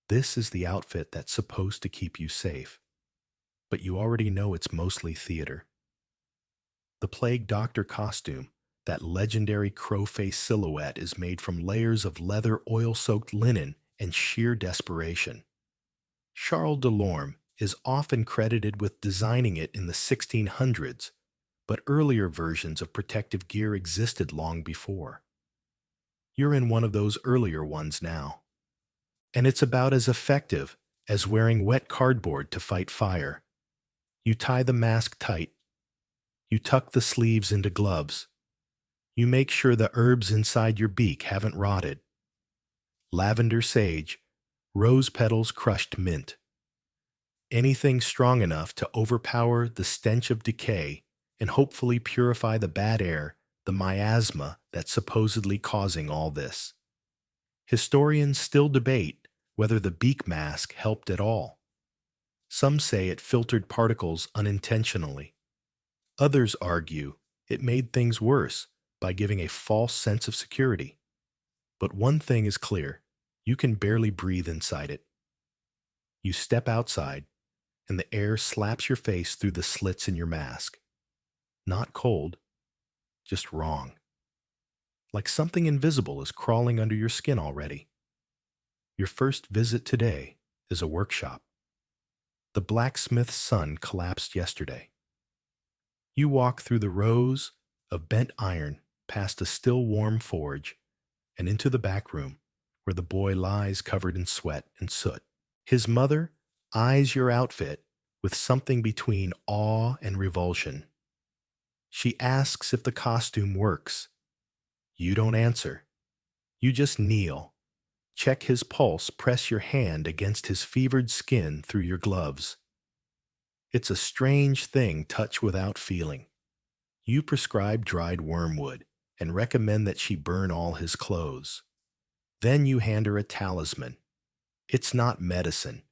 This is the outfit that's supposed to keep you safe, but you already know it's mostly theater. The plague doctor costume, that legendary crow-face silhouette, is made from layers of leather, oil-soaked linen, and sheer desperation. Charles Delorme is often credited with designing it in the 1600s, but earlier versions of protective gear existed long before. You're in one of those earlier ones now. And it's about as effective as wearing wet cardboard to fight fire. You tie the mask tight. You tuck the sleeves into gloves. You make sure the herbs inside your beak haven't rotted. Lavender sage, rose petals, crushed mint. Anything strong enough to overpower the stench of decay and hopefully purify the bad air, the miasma that's supposedly causing all this. Historians still debate whether the beak mask helped at all. Some say it filtered particles unintentionally. Others argue it made things worse by giving a false sense of security. But one thing is clear: you can barely breathe inside it. You step outside, and the air slaps your face through the slits in your mask. Not cold, just wrong. Like something invisible is crawling under your skin already. Your first visit today is a workshop. The blacksmith's son collapsed yesterday. You walk through the rows of bent iron, past a still warm forge, and into the back room, where the boy lies covered in sweat and soot. His mother eyes your outfit with something between awe and revulsion. She asks if the costume works. You don't answer. You just kneel, check his pulse, press your hand against his fevered skin through your gloves. It's a strange thing, touch without feeling. You prescribe dried wormwood and recommend that she burn all his clothes. Then you hand her a talisman. It's not medicine.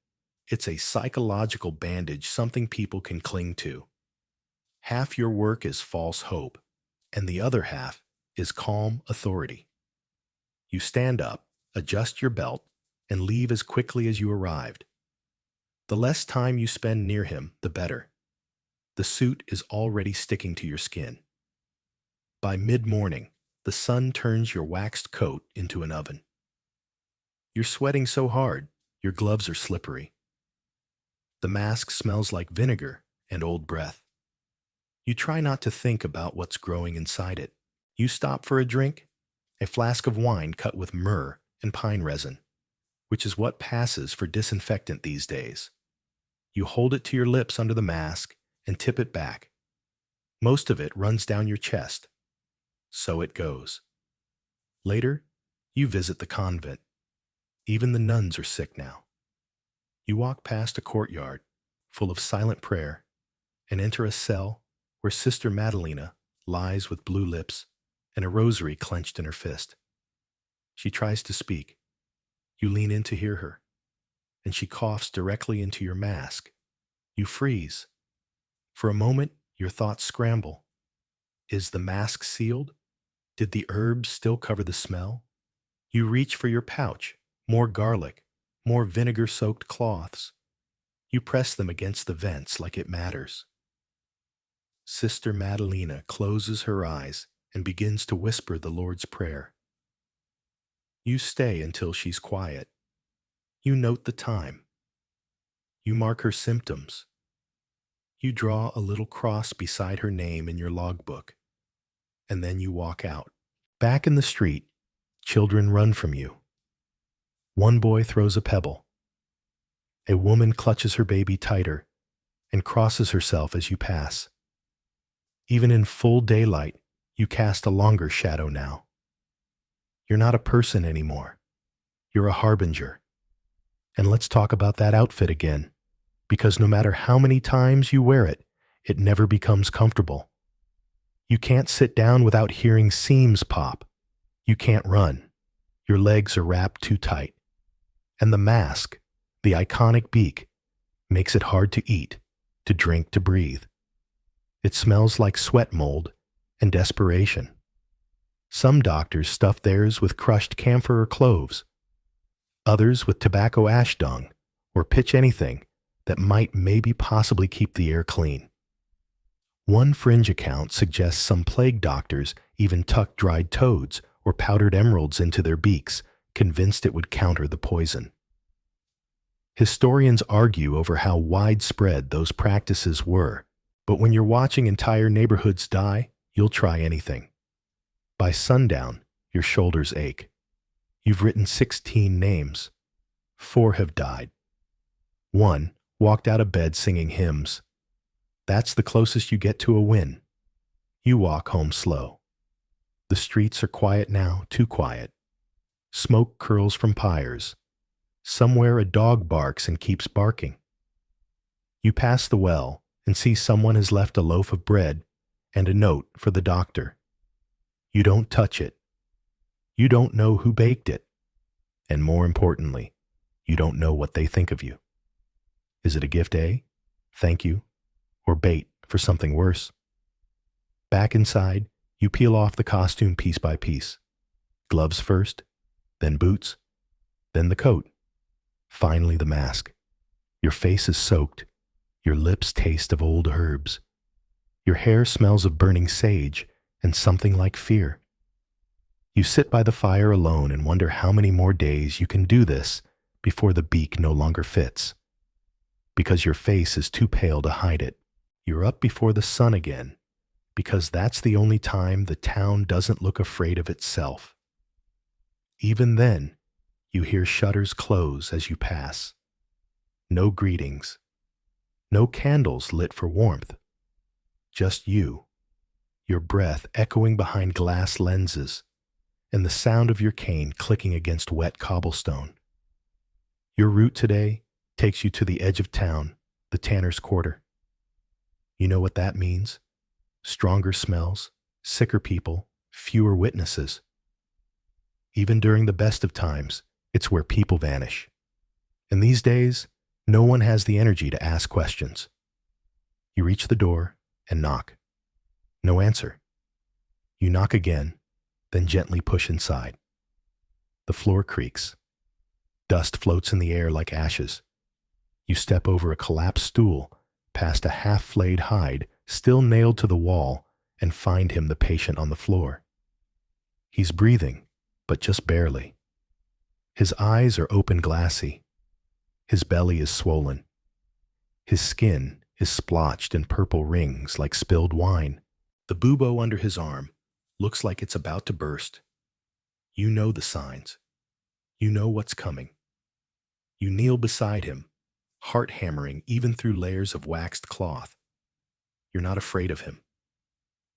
It's a psychological bandage, something people can cling to. Half your work is false hope, and the other half is calm authority. You stand up, adjust your belt, and leave as quickly as you arrived. The less time you spend near him, the better. The suit is already sticking to your skin. By mid-morning, the sun turns your waxed coat into an oven. You're sweating so hard, your gloves are slippery. The mask smells like vinegar and old breath. You try not to think about what's growing inside it. You stop for a drink, a flask of wine cut with myrrh and pine resin, which is what passes for disinfectant these days. You hold it to your lips under the mask and tip it back. Most of it runs down your chest. So it goes. Later, you visit the convent. Even the nuns are sick now. You walk past a courtyard full of silent prayer and enter a cell where Sister Madalena lies with blue lips and a rosary clenched in her fist. She tries to speak. You lean in to hear her, and she coughs directly into your mask. You freeze. For a moment, your thoughts scramble. Is the mask sealed? Did the herbs still cover the smell? You reach for your pouch, more garlic, more vinegar-soaked cloths. You press them against the vents like it matters. Sister Madalena closes her eyes and begins to whisper the Lord's Prayer. You stay until she's quiet. You note the time. You mark her symptoms. You draw a little cross beside her name in your logbook, and then you walk out. Back in the street, children run from you. One boy throws a pebble. A woman clutches her baby tighter and crosses herself as you pass. Even in full daylight, you cast a longer shadow now. You're not a person anymore. You're a harbinger. And let's talk about that outfit again, because no matter how many times you wear it, it never becomes comfortable. You can't sit down without hearing seams pop. You can't run. Your legs are wrapped too tight. And the mask, the iconic beak, makes it hard to eat, to drink, to breathe. It smells like sweat mold and desperation. Some doctors stuff theirs with crushed camphor or cloves. Others with tobacco ash dung, or pitch anything that might maybe possibly keep the air clean. One fringe account suggests some plague doctors even tucked dried toads or powdered emeralds into their beaks, convinced it would counter the poison. Historians argue over how widespread those practices were, but when you're watching entire neighborhoods die, you'll try anything. By sundown, your shoulders ache. You've written 16 names. 4 have died. 1 walked out of bed singing hymns. That's the closest you get to a win. You walk home slow. The streets are quiet now, too quiet. Smoke curls from pyres. Somewhere a dog barks and keeps barking. You pass the well and see someone has left a loaf of bread and a note for the doctor. You don't touch it. You don't know who baked it. And more importantly, you don't know what they think of you. Is it a gift, eh? Thank you? Or bait for something worse? Back inside, you peel off the costume piece by piece. Gloves first, then boots, then the coat, finally the mask. Your face is soaked. Your lips taste of old herbs. Your hair smells of burning sage and something like fear. You sit by the fire alone and wonder how many more days you can do this before the beak no longer fits. Because your face is too pale to hide it. You're up before the sun again, because that's the only time the town doesn't look afraid of itself. Even then, you hear shutters close as you pass. No greetings. No candles lit for warmth. Just you, your breath echoing behind glass lenses, and the sound of your cane clicking against wet cobblestone. Your route today takes you to the edge of town, the Tanner's Quarter. You know what that means? Stronger smells, sicker people, fewer witnesses. Even during the best of times, it's where people vanish. And these days, no one has the energy to ask questions. You reach the door and knock. No answer. You knock again, then gently push inside. The floor creaks. Dust floats in the air like ashes. You step over a collapsed stool, past a half-flayed hide still nailed to the wall, and find him the patient on the floor. He's breathing, but just barely. His eyes are open glassy. His belly is swollen. His skin is splotched in purple rings like spilled wine. The bubo under his arm looks like it's about to burst. You know the signs. You know what's coming. You kneel beside him, heart hammering even through layers of waxed cloth. You're not afraid of him.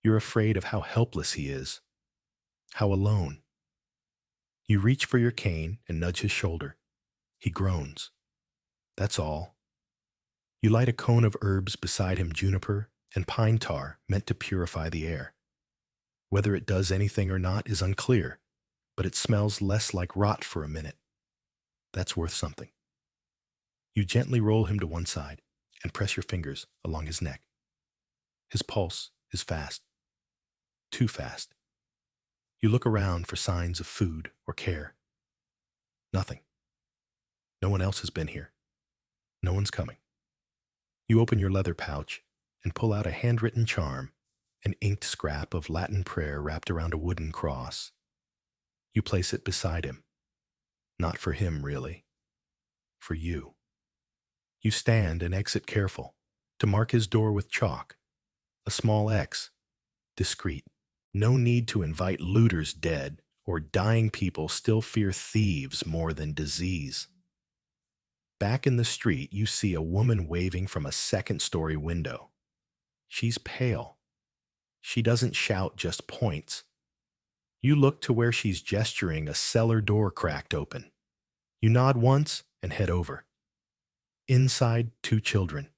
You're afraid of how helpless he is, how alone. You reach for your cane and nudge his shoulder. He groans. That's all. You light a cone of herbs beside him, juniper and pine tar meant to purify the air. Whether it does anything or not is unclear, but it smells less like rot for a minute. That's worth something. You gently roll him to one side and press your fingers along his neck. His pulse is fast. Too fast. You look around for signs of food or care. Nothing. No one else has been here. No one's coming. You open your leather pouch and pull out a handwritten charm, an inked scrap of Latin prayer wrapped around a wooden cross. You place it beside him. Not for him, really. For you. You stand and exit careful, to mark his door with chalk. A small X. Discreet. No need to invite looters dead, or dying people still fear thieves more than disease. Back in the street, you see a woman waving from a second-story window. She's pale. She doesn't shout, just points. You look to where she's gesturing, a cellar door cracked open. You nod once and head over. Inside, 2 children.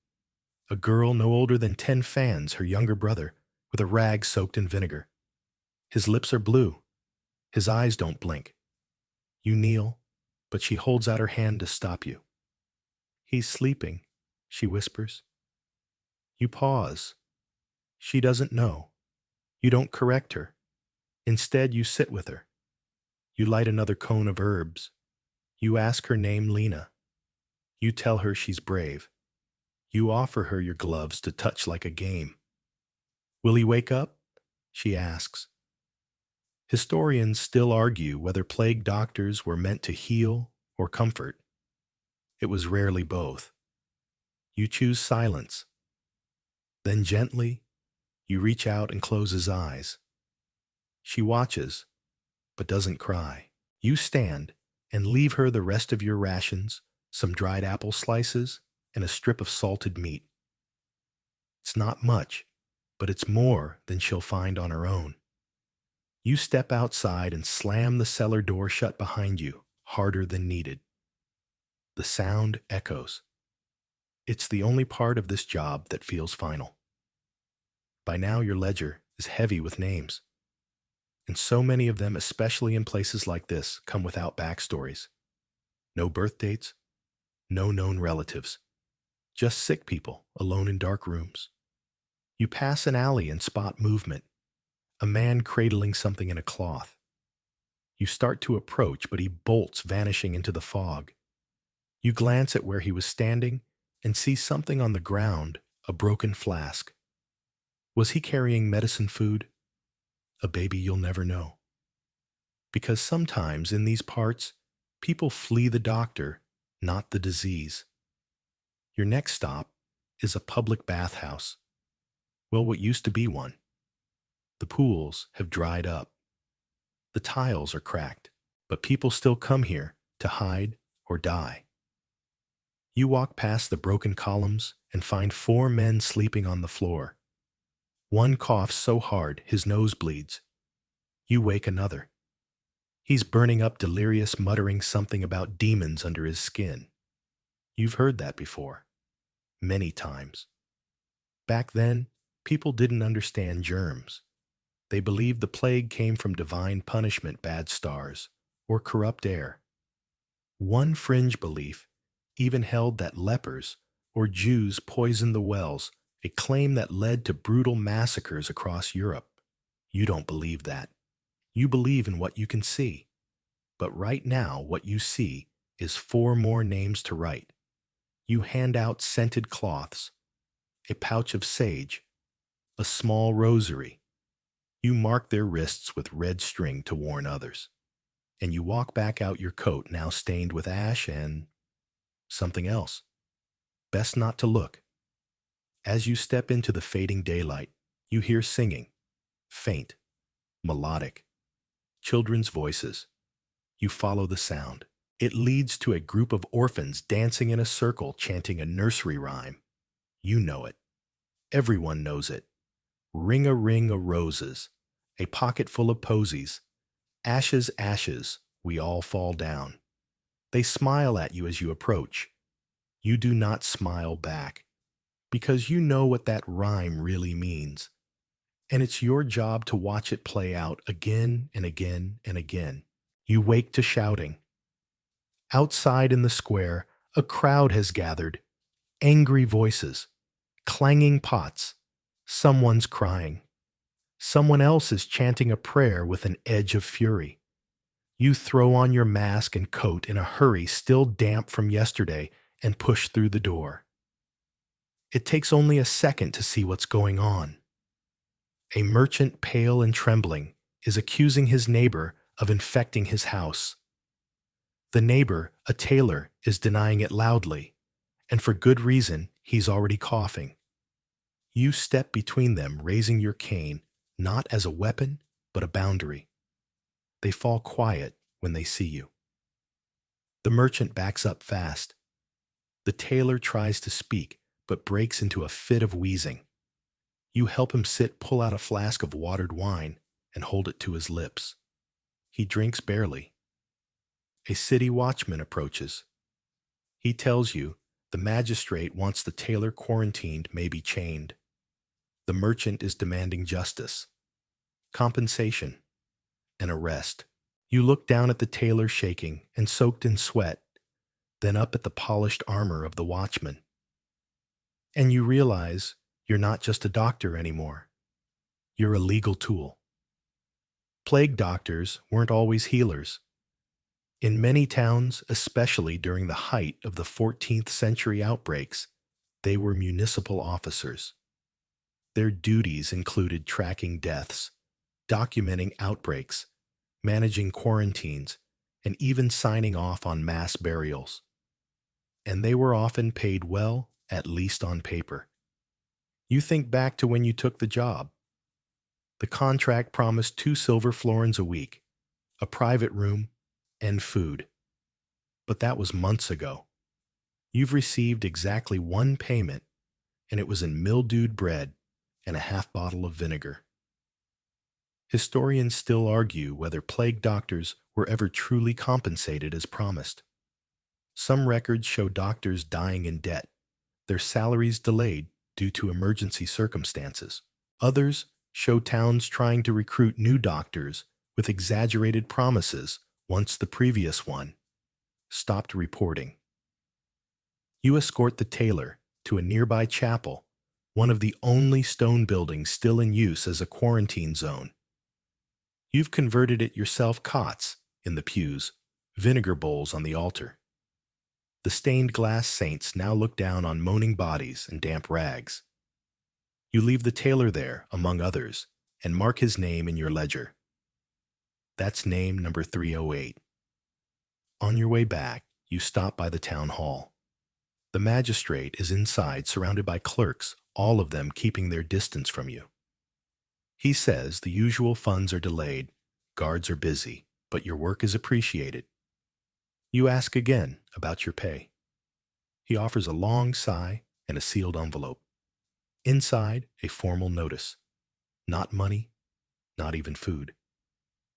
A girl no older than 10 fans her younger brother, with a rag soaked in vinegar. His lips are blue. His eyes don't blink. You kneel, but she holds out her hand to stop you. He's sleeping, she whispers. You pause. She doesn't know. You don't correct her. Instead, you sit with her. You light another cone of herbs. You ask her name, Lena. You tell her she's brave. You offer her your gloves to touch like a game. Will he wake up? She asks. Historians still argue whether plague doctors were meant to heal or comfort. It was rarely both. You choose silence. Then gently, you reach out and close his eyes. She watches, but doesn't cry. You stand and leave her the rest of your rations, some dried apple slices, and a strip of salted meat. It's not much, but it's more than she'll find on her own. You step outside and slam the cellar door shut behind you, harder than needed. The sound echoes. It's the only part of this job that feels final. By now, your ledger is heavy with names. And so many of them, especially in places like this, come without backstories. No birth dates, no known relatives. Just sick people alone in dark rooms. You pass an alley and spot movement. A man cradling something in a cloth. You start to approach, but he bolts, vanishing into the fog. You glance at where he was standing and see something on the ground, a broken flask. Was he carrying medicine food? A baby you'll never know. Because sometimes in these parts, people flee the doctor, not the disease. Your next stop is a public bathhouse. Well, what used to be one. The pools have dried up. The tiles are cracked, but people still come here to hide or die. You walk past the broken columns and find 4 men sleeping on the floor. One coughs so hard his nose bleeds. You wake another. He's burning up delirious, muttering something about demons under his skin. You've heard that before. Many times. Back then, people didn't understand germs. They believed the plague came from divine punishment, bad stars, or corrupt air. One fringe belief even held that lepers or Jews poisoned the wells, a claim that led to brutal massacres across Europe. You don't believe that. You believe in what you can see. But right now, what you see is 4 more names to write. You hand out scented cloths, a pouch of sage, a small rosary. You mark their wrists with red string to warn others. And you walk back out your coat, now stained with ash and something else. Best not to look. As you step into the fading daylight, you hear singing. Faint, melodic. Children's voices. You follow the sound. It leads to a group of orphans dancing in a circle, chanting a nursery rhyme. You know it. Everyone knows it. Ring a roses, a pocket full of posies. Ashes, ashes, we all fall down. They smile at you as you approach. You do not smile back, because you know what that rhyme really means. And it's your job to watch it play out again and again and again. You wake to shouting. Outside in the square, a crowd has gathered. Angry voices, clanging pots. Someone's crying. Someone else is chanting a prayer with an edge of fury. You throw on your mask and coat in a hurry, still damp from yesterday, and push through the door. It takes only a second to see what's going on. A merchant, pale and trembling, is accusing his neighbor of infecting his house. The neighbor, a tailor, is denying it loudly, and for good reason, he's already coughing. You step between them, raising your cane, not as a weapon, but a boundary. They fall quiet when they see you. The merchant backs up fast. The tailor tries to speak, but breaks into a fit of wheezing. You help him sit, pull out a flask of watered wine, and hold it to his lips. He drinks barely. A city watchman approaches. He tells you the magistrate wants the tailor quarantined, maybe chained. The merchant is demanding justice, compensation, an arrest. You look down at the tailor shaking and soaked in sweat, then up at the polished armor of the watchman. And you realize you're not just a doctor anymore. You're a legal tool. Plague doctors weren't always healers. In many towns, especially during the height of the 14th century outbreaks, they were municipal officers. Their duties included tracking deaths, documenting outbreaks, managing quarantines, and even signing off on mass burials. And they were often paid well, at least on paper. You think back to when you took the job. The contract promised 2 silver florins a week, a private room, and food. But that was months ago. You've received exactly one payment, and it was in mildewed bread and a half bottle of vinegar. Historians still argue whether plague doctors were ever truly compensated as promised. Some records show doctors dying in debt, their salaries delayed due to emergency circumstances. Others show towns trying to recruit new doctors with exaggerated promises once the previous one stopped reporting. You escort the tailor to a nearby chapel, one of the only stone buildings still in use as a quarantine zone. You've converted it yourself: cots in the pews, vinegar bowls on the altar. The stained glass saints now look down on moaning bodies and damp rags. You leave the tailor there, among others, and mark his name in your ledger. That's name number 308. On your way back, you stop by the town hall. The magistrate is inside, surrounded by clerks, all of them keeping their distance from you. He says the usual funds are delayed, guards are busy, but your work is appreciated. You ask again about your pay. He offers a long sigh and a sealed envelope. Inside, a formal notice. Not money, not even food.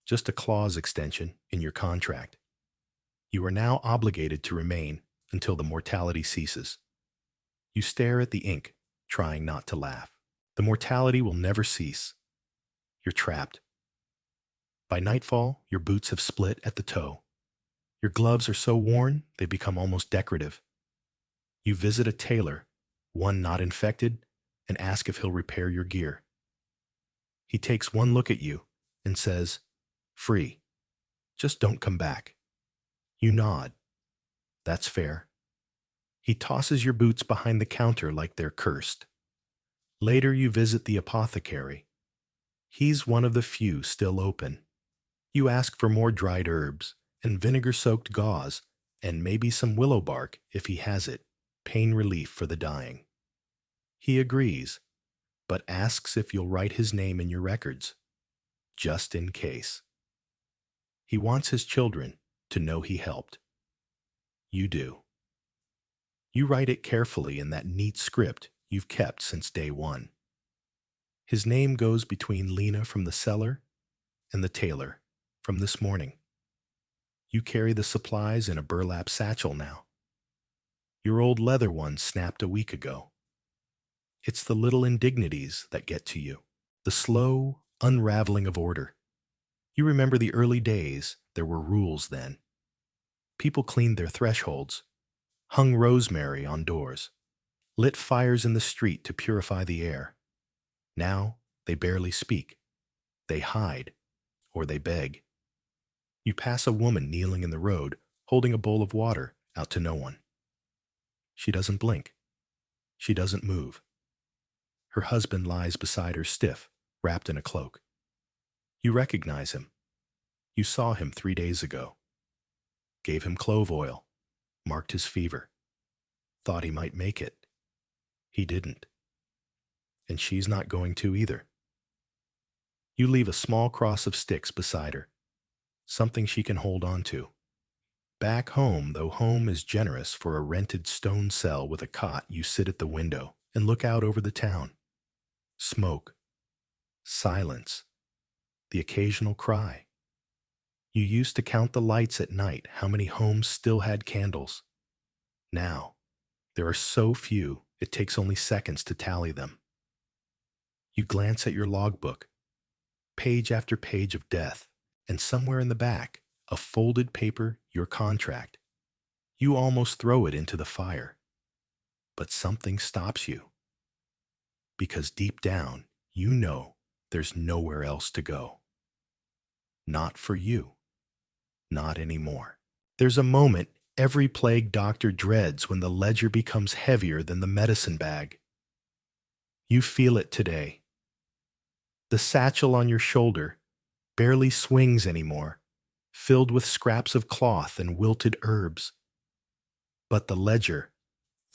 Just a clause extension in your contract. You are now obligated to remain until the mortality ceases. You stare at the ink, trying not to laugh. The mortality will never cease. You're trapped. By nightfall, your boots have split at the toe. Your gloves are so worn, they become almost decorative. You visit a tailor, one not infected, and ask if he'll repair your gear. He takes one look at you and says, "Free. Just don't come back." You nod. That's fair. He tosses your boots behind the counter like they're cursed. Later, you visit the apothecary. He's one of the few still open. You ask for more dried herbs and vinegar-soaked gauze, and maybe some willow bark, if he has it, pain relief for the dying. He agrees, but asks if you'll write his name in your records, just in case. He wants his children to know he helped. You do. You write it carefully in that neat script you've kept since day one. His name goes between Lena from the cellar and the tailor from this morning. You carry the supplies in a burlap satchel now. Your old leather one snapped a week ago. It's the little indignities that get to you, the slow unraveling of order. You remember the early days. There were rules then. People cleaned their thresholds, hung rosemary on doors, lit fires in the street to purify the air. Now they barely speak. They hide, or they beg. You pass a woman kneeling in the road, holding a bowl of water out to no one. She doesn't blink. She doesn't move. Her husband lies beside her, stiff, wrapped in a cloak. You recognize him. You saw him 3 days ago. Gave him clove oil, marked his fever. Thought he might make it. He didn't. And she's not going to either. You leave a small cross of sticks beside her, something she can hold on to. Back home, though home is generous for a rented stone cell with a cot, you sit at the window and look out over the town. Smoke. Silence. The occasional cry. You used to count the lights at night, how many homes still had candles. Now, there are so few, it takes only seconds to tally them. You glance at your logbook, page after page of death, and somewhere in the back, a folded paper, your contract. You almost throw it into the fire. But something stops you. Because deep down, you know there's nowhere else to go. Not for you. Not anymore. There's a moment every plague doctor dreads when the ledger becomes heavier than the medicine bag. You feel it today. The satchel on your shoulder barely swings anymore, filled with scraps of cloth and wilted herbs. But the ledger,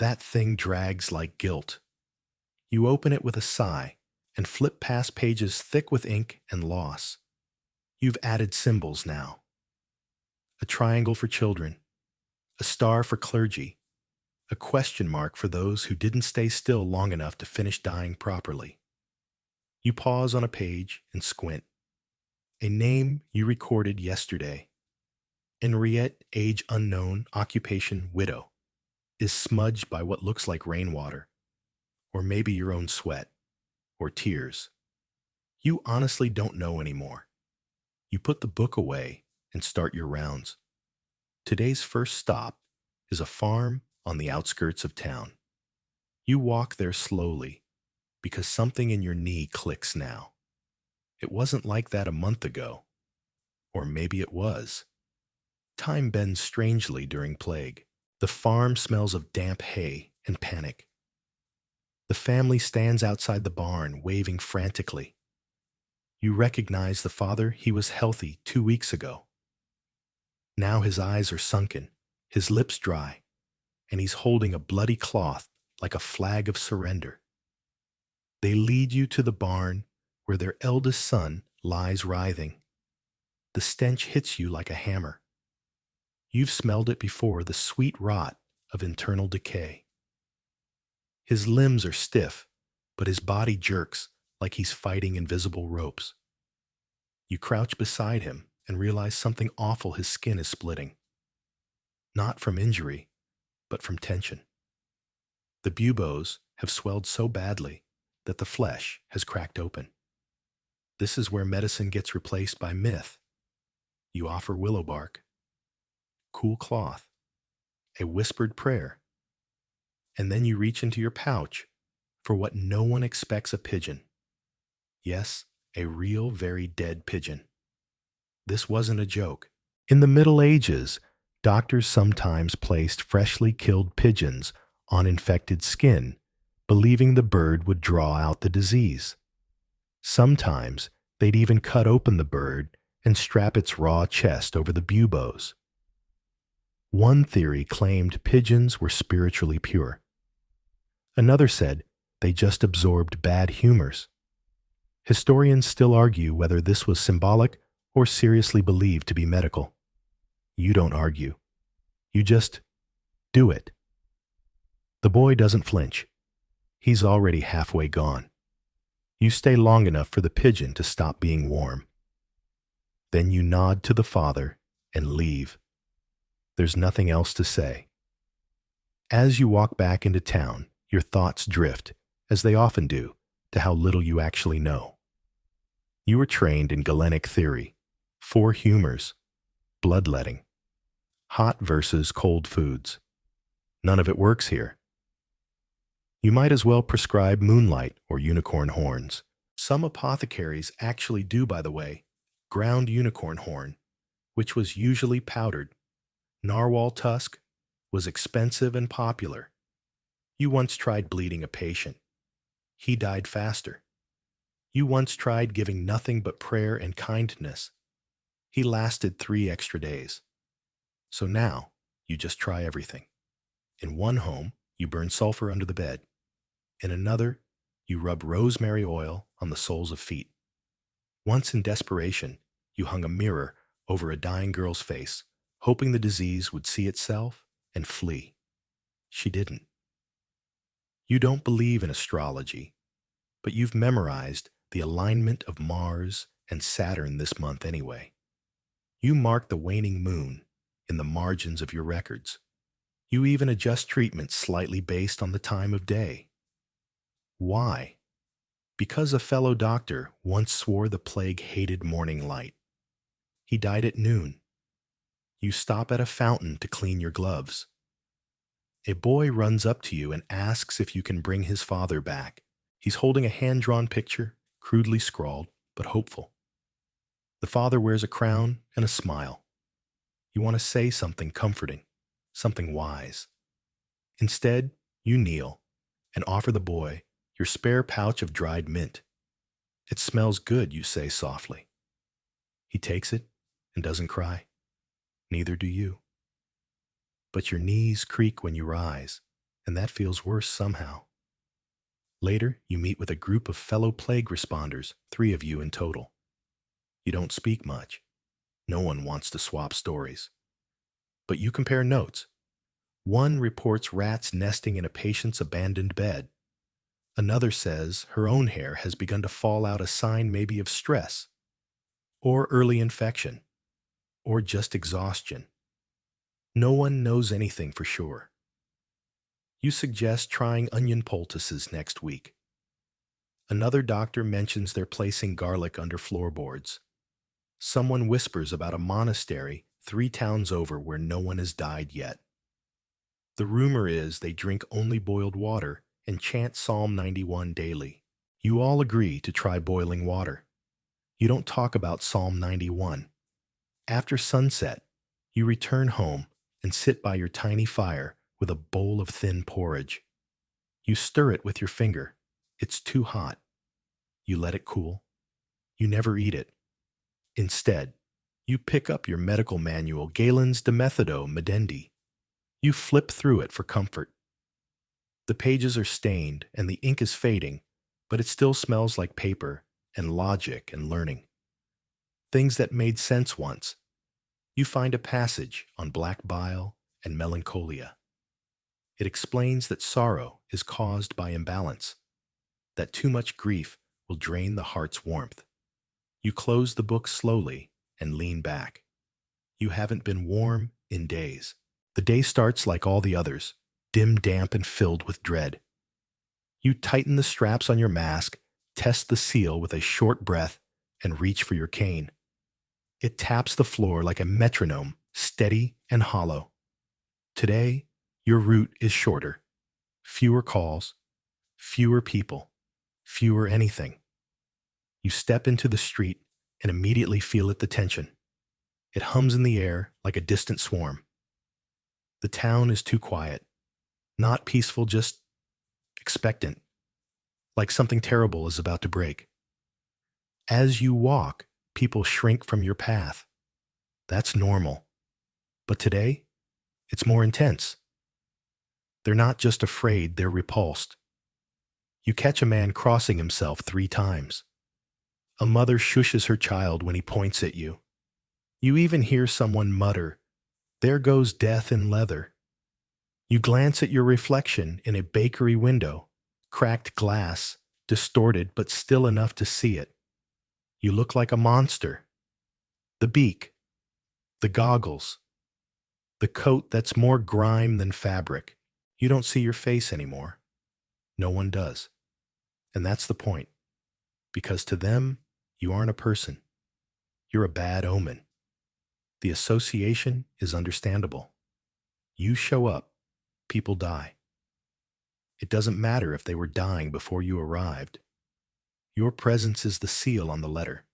that thing drags like guilt. You open it with a sigh and flip past pages thick with ink and loss. You've added symbols now. A triangle for children, a star for clergy, a question mark for those who didn't stay still long enough to finish dying properly. You pause on a page and squint. A name you recorded yesterday. Henriette, age unknown, occupation widow, is smudged by what looks like rainwater, or maybe your own sweat, or tears. You honestly don't know anymore. You put the book away and start your rounds. Today's first stop is a farm on the outskirts of town. You walk there slowly because something in your knee clicks now. It wasn't like that a month ago. Or maybe it was. Time bends strangely during plague. The farm smells of damp hay and panic. The family stands outside the barn, waving frantically. You recognize the father. He was healthy 2 weeks ago. Now his eyes are sunken, his lips dry, and he's holding a bloody cloth like a flag of surrender. They lead you to the barn where their eldest son lies writhing. The stench hits you like a hammer. You've smelled it before, the sweet rot of internal decay. His limbs are stiff, but his body jerks like he's fighting invisible ropes. You crouch beside him and realize something awful. His skin is splitting. Not from injury, but from tension. The buboes have swelled so badly that the flesh has cracked open. This is where medicine gets replaced by myth. You offer willow bark, cool cloth, a whispered prayer, and then you reach into your pouch for what no one expects: a pigeon. Yes, a real, very dead pigeon. This wasn't a joke. In the Middle Ages, doctors sometimes placed freshly killed pigeons on infected skin, believing the bird would draw out the disease. Sometimes they'd even cut open the bird and strap its raw chest over the buboes. One theory claimed pigeons were spiritually pure. Another said they just absorbed bad humors. Historians still argue whether this was symbolic or seriously believed to be medical. You don't argue. You just do it. The boy doesn't flinch. He's already halfway gone. You stay long enough for the pigeon to stop being warm. Then you nod to the father and leave. There's nothing else to say. As you walk back into town, your thoughts drift, as they often do, to how little you actually know. You were trained in Galenic theory, 4 humors, bloodletting, hot versus cold foods. None of it works here. You might as well prescribe moonlight or unicorn horns. Some apothecaries actually do, by the way, ground unicorn horn, which was usually powdered. Narwhal tusk was expensive and popular. You once tried bleeding a patient. He died faster. You once tried giving nothing but prayer and kindness. He lasted 3 extra days. So now, you just try everything. In one home, you burn sulfur under the bed. In another, you rub rosemary oil on the soles of feet. Once in desperation, you hung a mirror over a dying girl's face, hoping the disease would see itself and flee. She didn't. You don't believe in astrology, but you've memorized the alignment of Mars and Saturn this month anyway. You mark the waning moon in the margins of your records. You even adjust treatments slightly based on the time of day. Why? Because a fellow doctor once swore the plague hated morning light. He died at noon. You stop at a fountain to clean your gloves. A boy runs up to you and asks if you can bring his father back. He's holding a hand-drawn picture, crudely scrawled, but hopeful. The father wears a crown and a smile. You want to say something comforting, something wise. Instead, you kneel and offer the boy your spare pouch of dried mint. It smells good, you say softly. He takes it and doesn't cry. Neither do you. But your knees creak when you rise, and that feels worse somehow. Later, you meet with a group of fellow plague responders, 3 of you in total. You don't speak much. No one wants to swap stories. But you compare notes. One reports rats nesting in a patient's abandoned bed. Another says her own hair has begun to fall out, a sign maybe of stress, or early infection, or just exhaustion. No one knows anything for sure. You suggest trying onion poultices next week. Another doctor mentions they're placing garlic under floorboards. Someone whispers about a monastery 3 towns over where no one has died yet. The rumor is they drink only boiled water and chant Psalm 91 daily. You all agree to try boiling water. You don't talk about Psalm 91. After sunset, you return home and sit by your tiny fire with a bowl of thin porridge. You stir it with your finger. It's too hot. You let it cool. You never eat it. Instead, you pick up your medical manual, Galen's Dimethido Medendi. You flip through it for comfort. The pages are stained and the ink is fading, but it still smells like paper and logic and learning. Things that made sense once. You find a passage on black bile and melancholia. It explains that sorrow is caused by imbalance, that too much grief will drain the heart's warmth. You close the book slowly and lean back. You haven't been warm in days. The day starts like all the others, dim, damp, and filled with dread. You tighten the straps on your mask, test the seal with a short breath, and reach for your cane. It taps the floor like a metronome, steady and hollow. Today, your route is shorter. Fewer calls, fewer people, fewer anything. You step into the street and immediately feel the tension. It hums in the air like a distant swarm. The town is too quiet. Not peaceful, just expectant, like something terrible is about to break. As you walk, people shrink from your path. That's normal. But today, it's more intense. They're not just afraid, they're repulsed. You catch a man crossing himself 3 times. A mother shushes her child when he points at you. You even hear someone mutter, "There goes death in leather." You glance at your reflection in a bakery window, cracked glass, distorted but still enough to see it. You look like a monster. The beak, the goggles, the coat that's more grime than fabric. You don't see your face anymore. No one does. And that's the point. Because to them, you aren't a person. You're a bad omen. The association is understandable. You show up, people die. It doesn't matter if they were dying before you arrived. Your presence is the seal on the letter.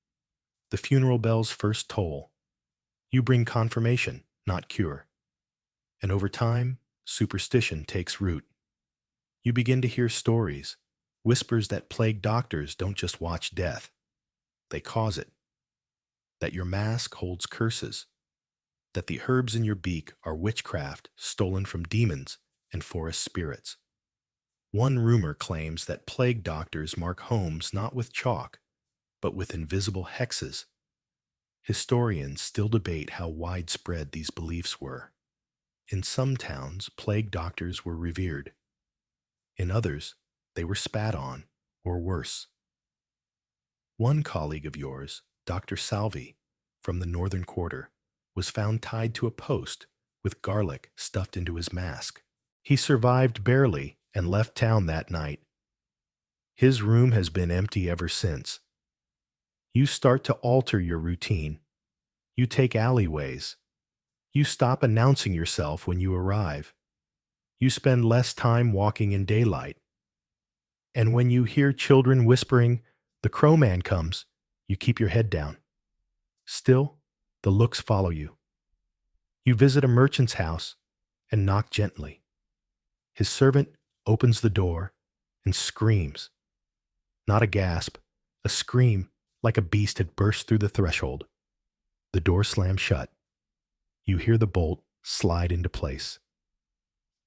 The funeral bell's first toll. You bring confirmation, not cure. And over time, superstition takes root. You begin to hear stories, whispers that plague doctors don't just watch death. They cause it. That your mask holds curses. That the herbs in your beak are witchcraft stolen from demons and forest spirits. One rumor claims that plague doctors mark homes not with chalk, but with invisible hexes. Historians still debate how widespread these beliefs were. In some towns, plague doctors were revered. In others, they were spat on, or worse. One colleague of yours, Dr. Salvi, from the northern quarter, was found tied to a post with garlic stuffed into his mask. He survived barely and left town that night. His room has been empty ever since. You start to alter your routine. You take alleyways. You stop announcing yourself when you arrive. You spend less time walking in daylight. And when you hear children whispering, "The Crow Man comes," you keep your head down. Still, the looks follow you. You visit a merchant's house and knock gently. His servant opens the door and screams, Not a gasp, a scream like a beast had burst through the threshold. The door slams shut. You hear the bolt slide into place.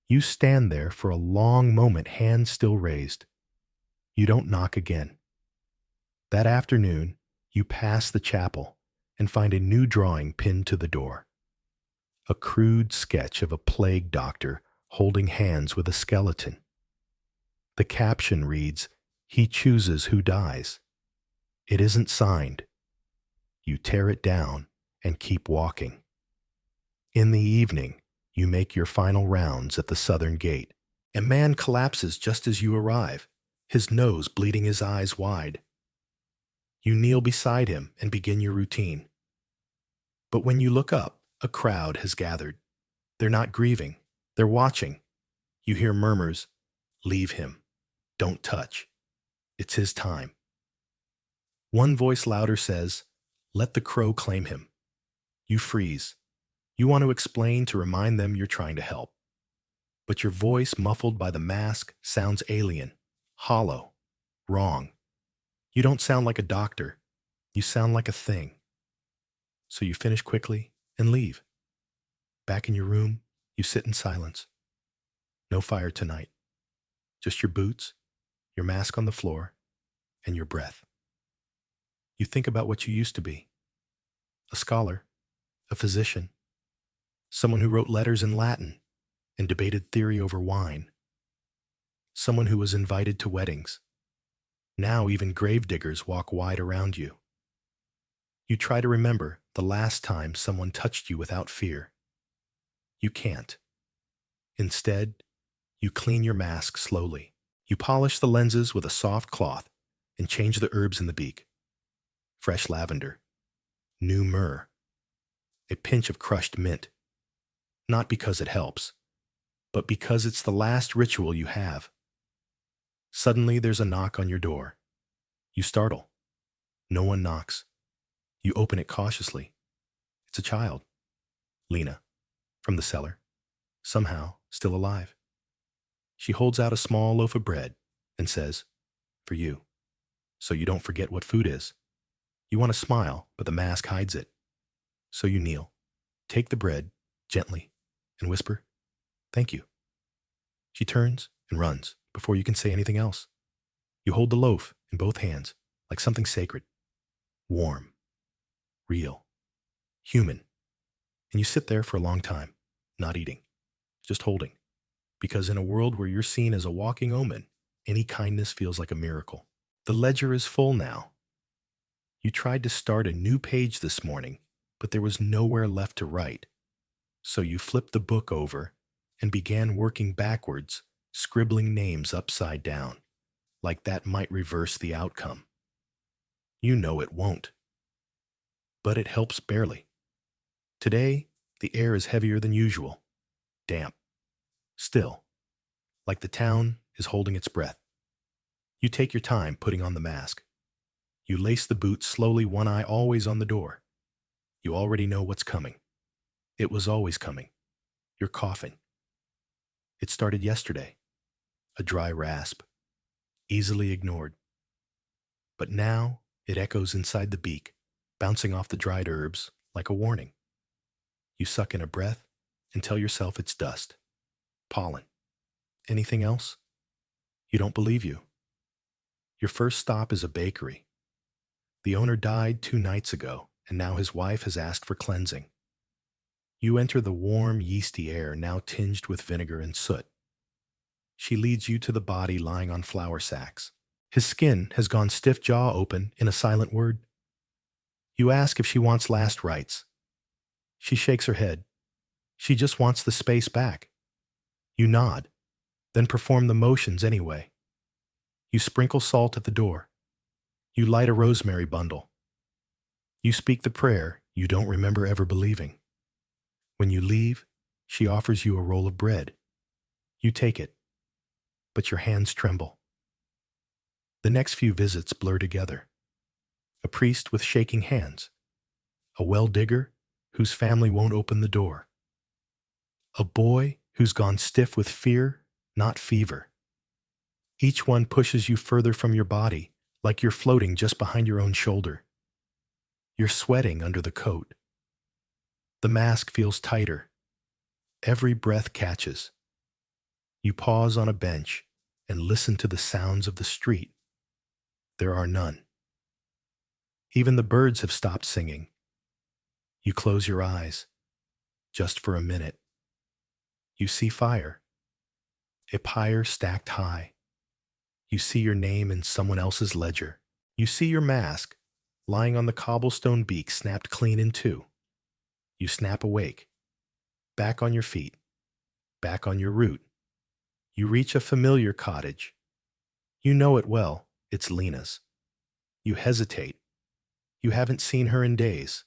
You stand there for a long moment, hands still raised. You don't knock again. That afternoon, you pass the chapel and find a new drawing pinned to the door. A crude sketch of a plague doctor holding hands with a skeleton. The caption reads, "He chooses who dies." It isn't signed. You tear it down and keep walking. In the evening, you make your final rounds at the southern gate. A man collapses just as you arrive, his nose bleeding, his eyes wide. You kneel beside him and begin your routine. But when you look up, a crowd has gathered. They're not grieving, they're watching. You hear murmurs, "Leave him. Don't touch. It's his time." One voice louder says, "Let the crow claim him." You freeze. You want to explain, to remind them you're trying to help. But your voice, muffled by the mask, sounds alien, hollow, wrong. You don't sound like a doctor. You sound like a thing. So you finish quickly and leave. Back in your room, you sit in silence. No fire tonight. Just your boots, your mask on the floor, and your breath. You think about what you used to be. A scholar, a physician, someone who wrote letters in Latin and debated theory over wine, someone who was invited to weddings. Now even gravediggers walk wide around you. You try to remember the last time someone touched you without fear. You can't. Instead, you clean your mask slowly. You polish the lenses with a soft cloth and change the herbs in the beak. Fresh lavender, new myrrh, a pinch of crushed mint. Not because it helps, but because it's the last ritual you have. Suddenly there's a knock on your door. You startle. No one knocks. You open it cautiously. It's a child. Lena, from the cellar, somehow still alive. She holds out a small loaf of bread and says, "For you, so you don't forget what food is." You want to smile, but the mask hides it. So you kneel, take the bread gently, and whisper, "Thank you." She turns and runs before you can say anything else. You hold the loaf in both hands like something sacred, warm, real, human. And you sit there for a long time, not eating, just holding. Because in a world where you're seen as a walking omen, any kindness feels like a miracle. The ledger is full now. You tried to start a new page this morning, but there was nowhere left to write. So you flipped the book over and began working backwards, scribbling names upside down, like that might reverse the outcome. You know it won't. But it helps barely. Today, the air is heavier than usual, damp, still, like the town is holding its breath. You take your time putting on the mask. You lace the boots slowly, one eye always on the door. You already know what's coming. It was always coming. Your coughing. It started yesterday. A dry rasp, easily ignored. But now it echoes inside the beak, bouncing off the dried herbs like a warning. You suck in a breath and tell yourself it's dust, pollen. Anything else? You don't believe you. Your first stop is a bakery. The owner died 2 nights ago, and now his wife has asked for cleansing. You enter the warm, yeasty air, now tinged with vinegar and soot. She leads you to the body lying on flour sacks. His skin has gone stiff, jaw open, in a silent word. You ask if she wants last rites. She shakes her head. She just wants the space back. You nod, then perform the motions anyway. You sprinkle salt at the door. You light a rosemary bundle. You speak the prayer you don't remember ever believing. When you leave, she offers you a roll of bread. You take it, but your hands tremble. The next few visits blur together. A priest with shaking hands. A well digger whose family won't open the door. A boy who's gone stiff with fear, not fever. Each one pushes you further from your body, like you're floating just behind your own shoulder. You're sweating under the coat. The mask feels tighter. Every breath catches. You pause on a bench and listen to the sounds of the street. There are none. Even the birds have stopped singing. You close your eyes, just for a minute. You see fire, a pyre stacked high. You see your name in someone else's ledger. You see your mask, lying on the cobblestone beak snapped clean in two. You snap awake, back on your feet, back on your route. You reach a familiar cottage. You know it well, it's Lena's. You hesitate. You haven't seen her in days.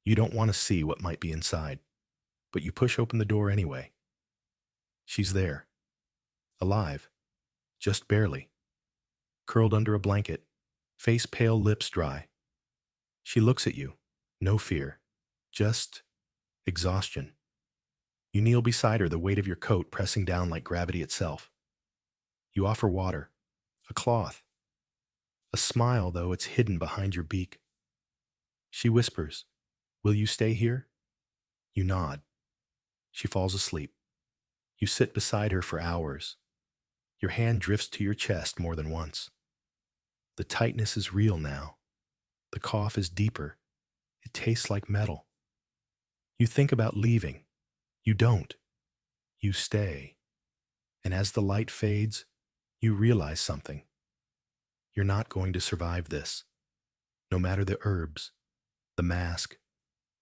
You don't want to see what might be inside, but you push open the door anyway. She's there, alive, just barely, curled under a blanket, face pale, lips dry. She looks at you, no fear, just exhaustion. You kneel beside her, the weight of your coat pressing down like gravity itself. You offer water, a cloth, a smile, though it's hidden behind your beak. She whispers, "Will you stay here?" You nod. She falls asleep. You sit beside her for hours. Your hand drifts to your chest more than once. The tightness is real now. The cough is deeper. It tastes like metal. You think about leaving. You don't. You stay. And as the light fades, you realize something. You're not going to survive this. No matter the herbs, the mask,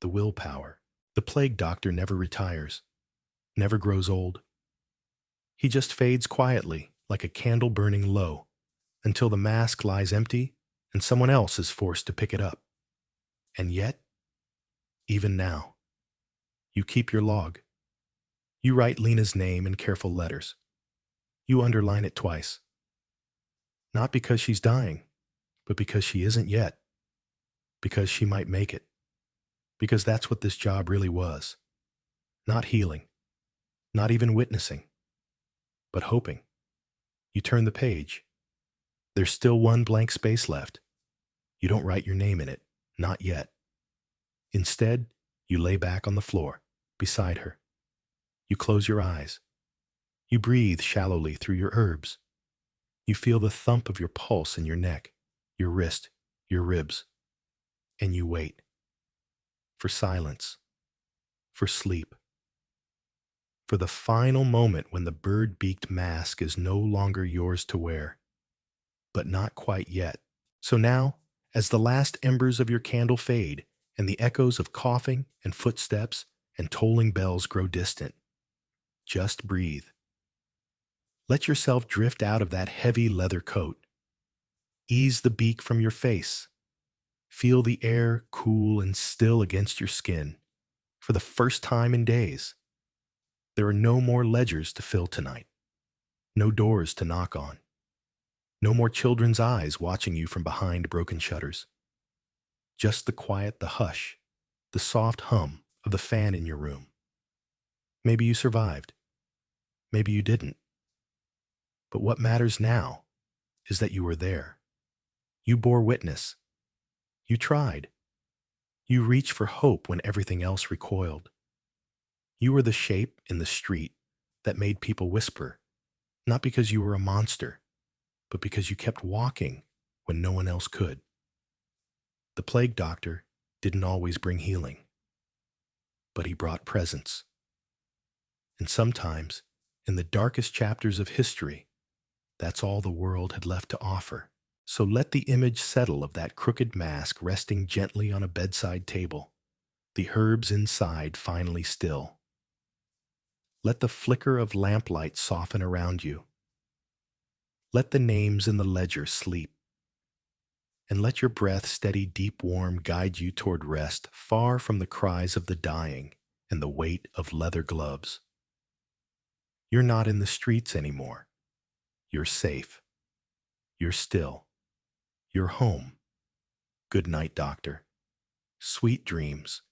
the willpower. The plague doctor never retires, never grows old. He just fades quietly, like a candle burning low, until the mask lies empty and someone else is forced to pick it up. And yet, even now, you keep your log. You write Lena's name in careful letters. You underline it twice. Not because she's dying, but because she isn't yet. Because she might make it. Because that's what this job really was. Not healing. Not even witnessing. But hoping. You turn the page. There's still one blank space left. You don't write your name in it. Not yet. Instead, you lay back on the floor, beside her. You close your eyes. You breathe shallowly through your herbs. You feel the thump of your pulse in your neck, your wrist, your ribs. And you wait. For silence. For sleep. For the final moment when the bird-beaked mask is no longer yours to wear. But not quite yet. So now, as the last embers of your candle fade, and the echoes of coughing and footsteps and tolling bells grow distant, just breathe. Let yourself drift out of that heavy leather coat. Ease the beak from your face. Feel the air cool and still against your skin. For the first time in days, there are no more ledgers to fill tonight. No doors to knock on. No more children's eyes watching you from behind broken shutters. Just the quiet, the hush, the soft hum of the fan in your room. Maybe you survived. Maybe you didn't. But what matters now is that you were there. You bore witness. You tried. You reached for hope when everything else recoiled. You were the shape in the street that made people whisper, not because you were a monster, but because you kept walking when no one else could. The plague doctor didn't always bring healing, but he brought presence. And sometimes, in the darkest chapters of history, that's all the world had left to offer. So let the image settle of that crooked mask resting gently on a bedside table, the herbs inside finally still. Let the flicker of lamplight soften around you. Let the names in the ledger sleep. And let your breath, steady, deep, warm, guide you toward rest, far from the cries of the dying and the weight of leather gloves. You're not in the streets anymore. You're safe. You're still. You're home. Good night, doctor. Sweet dreams.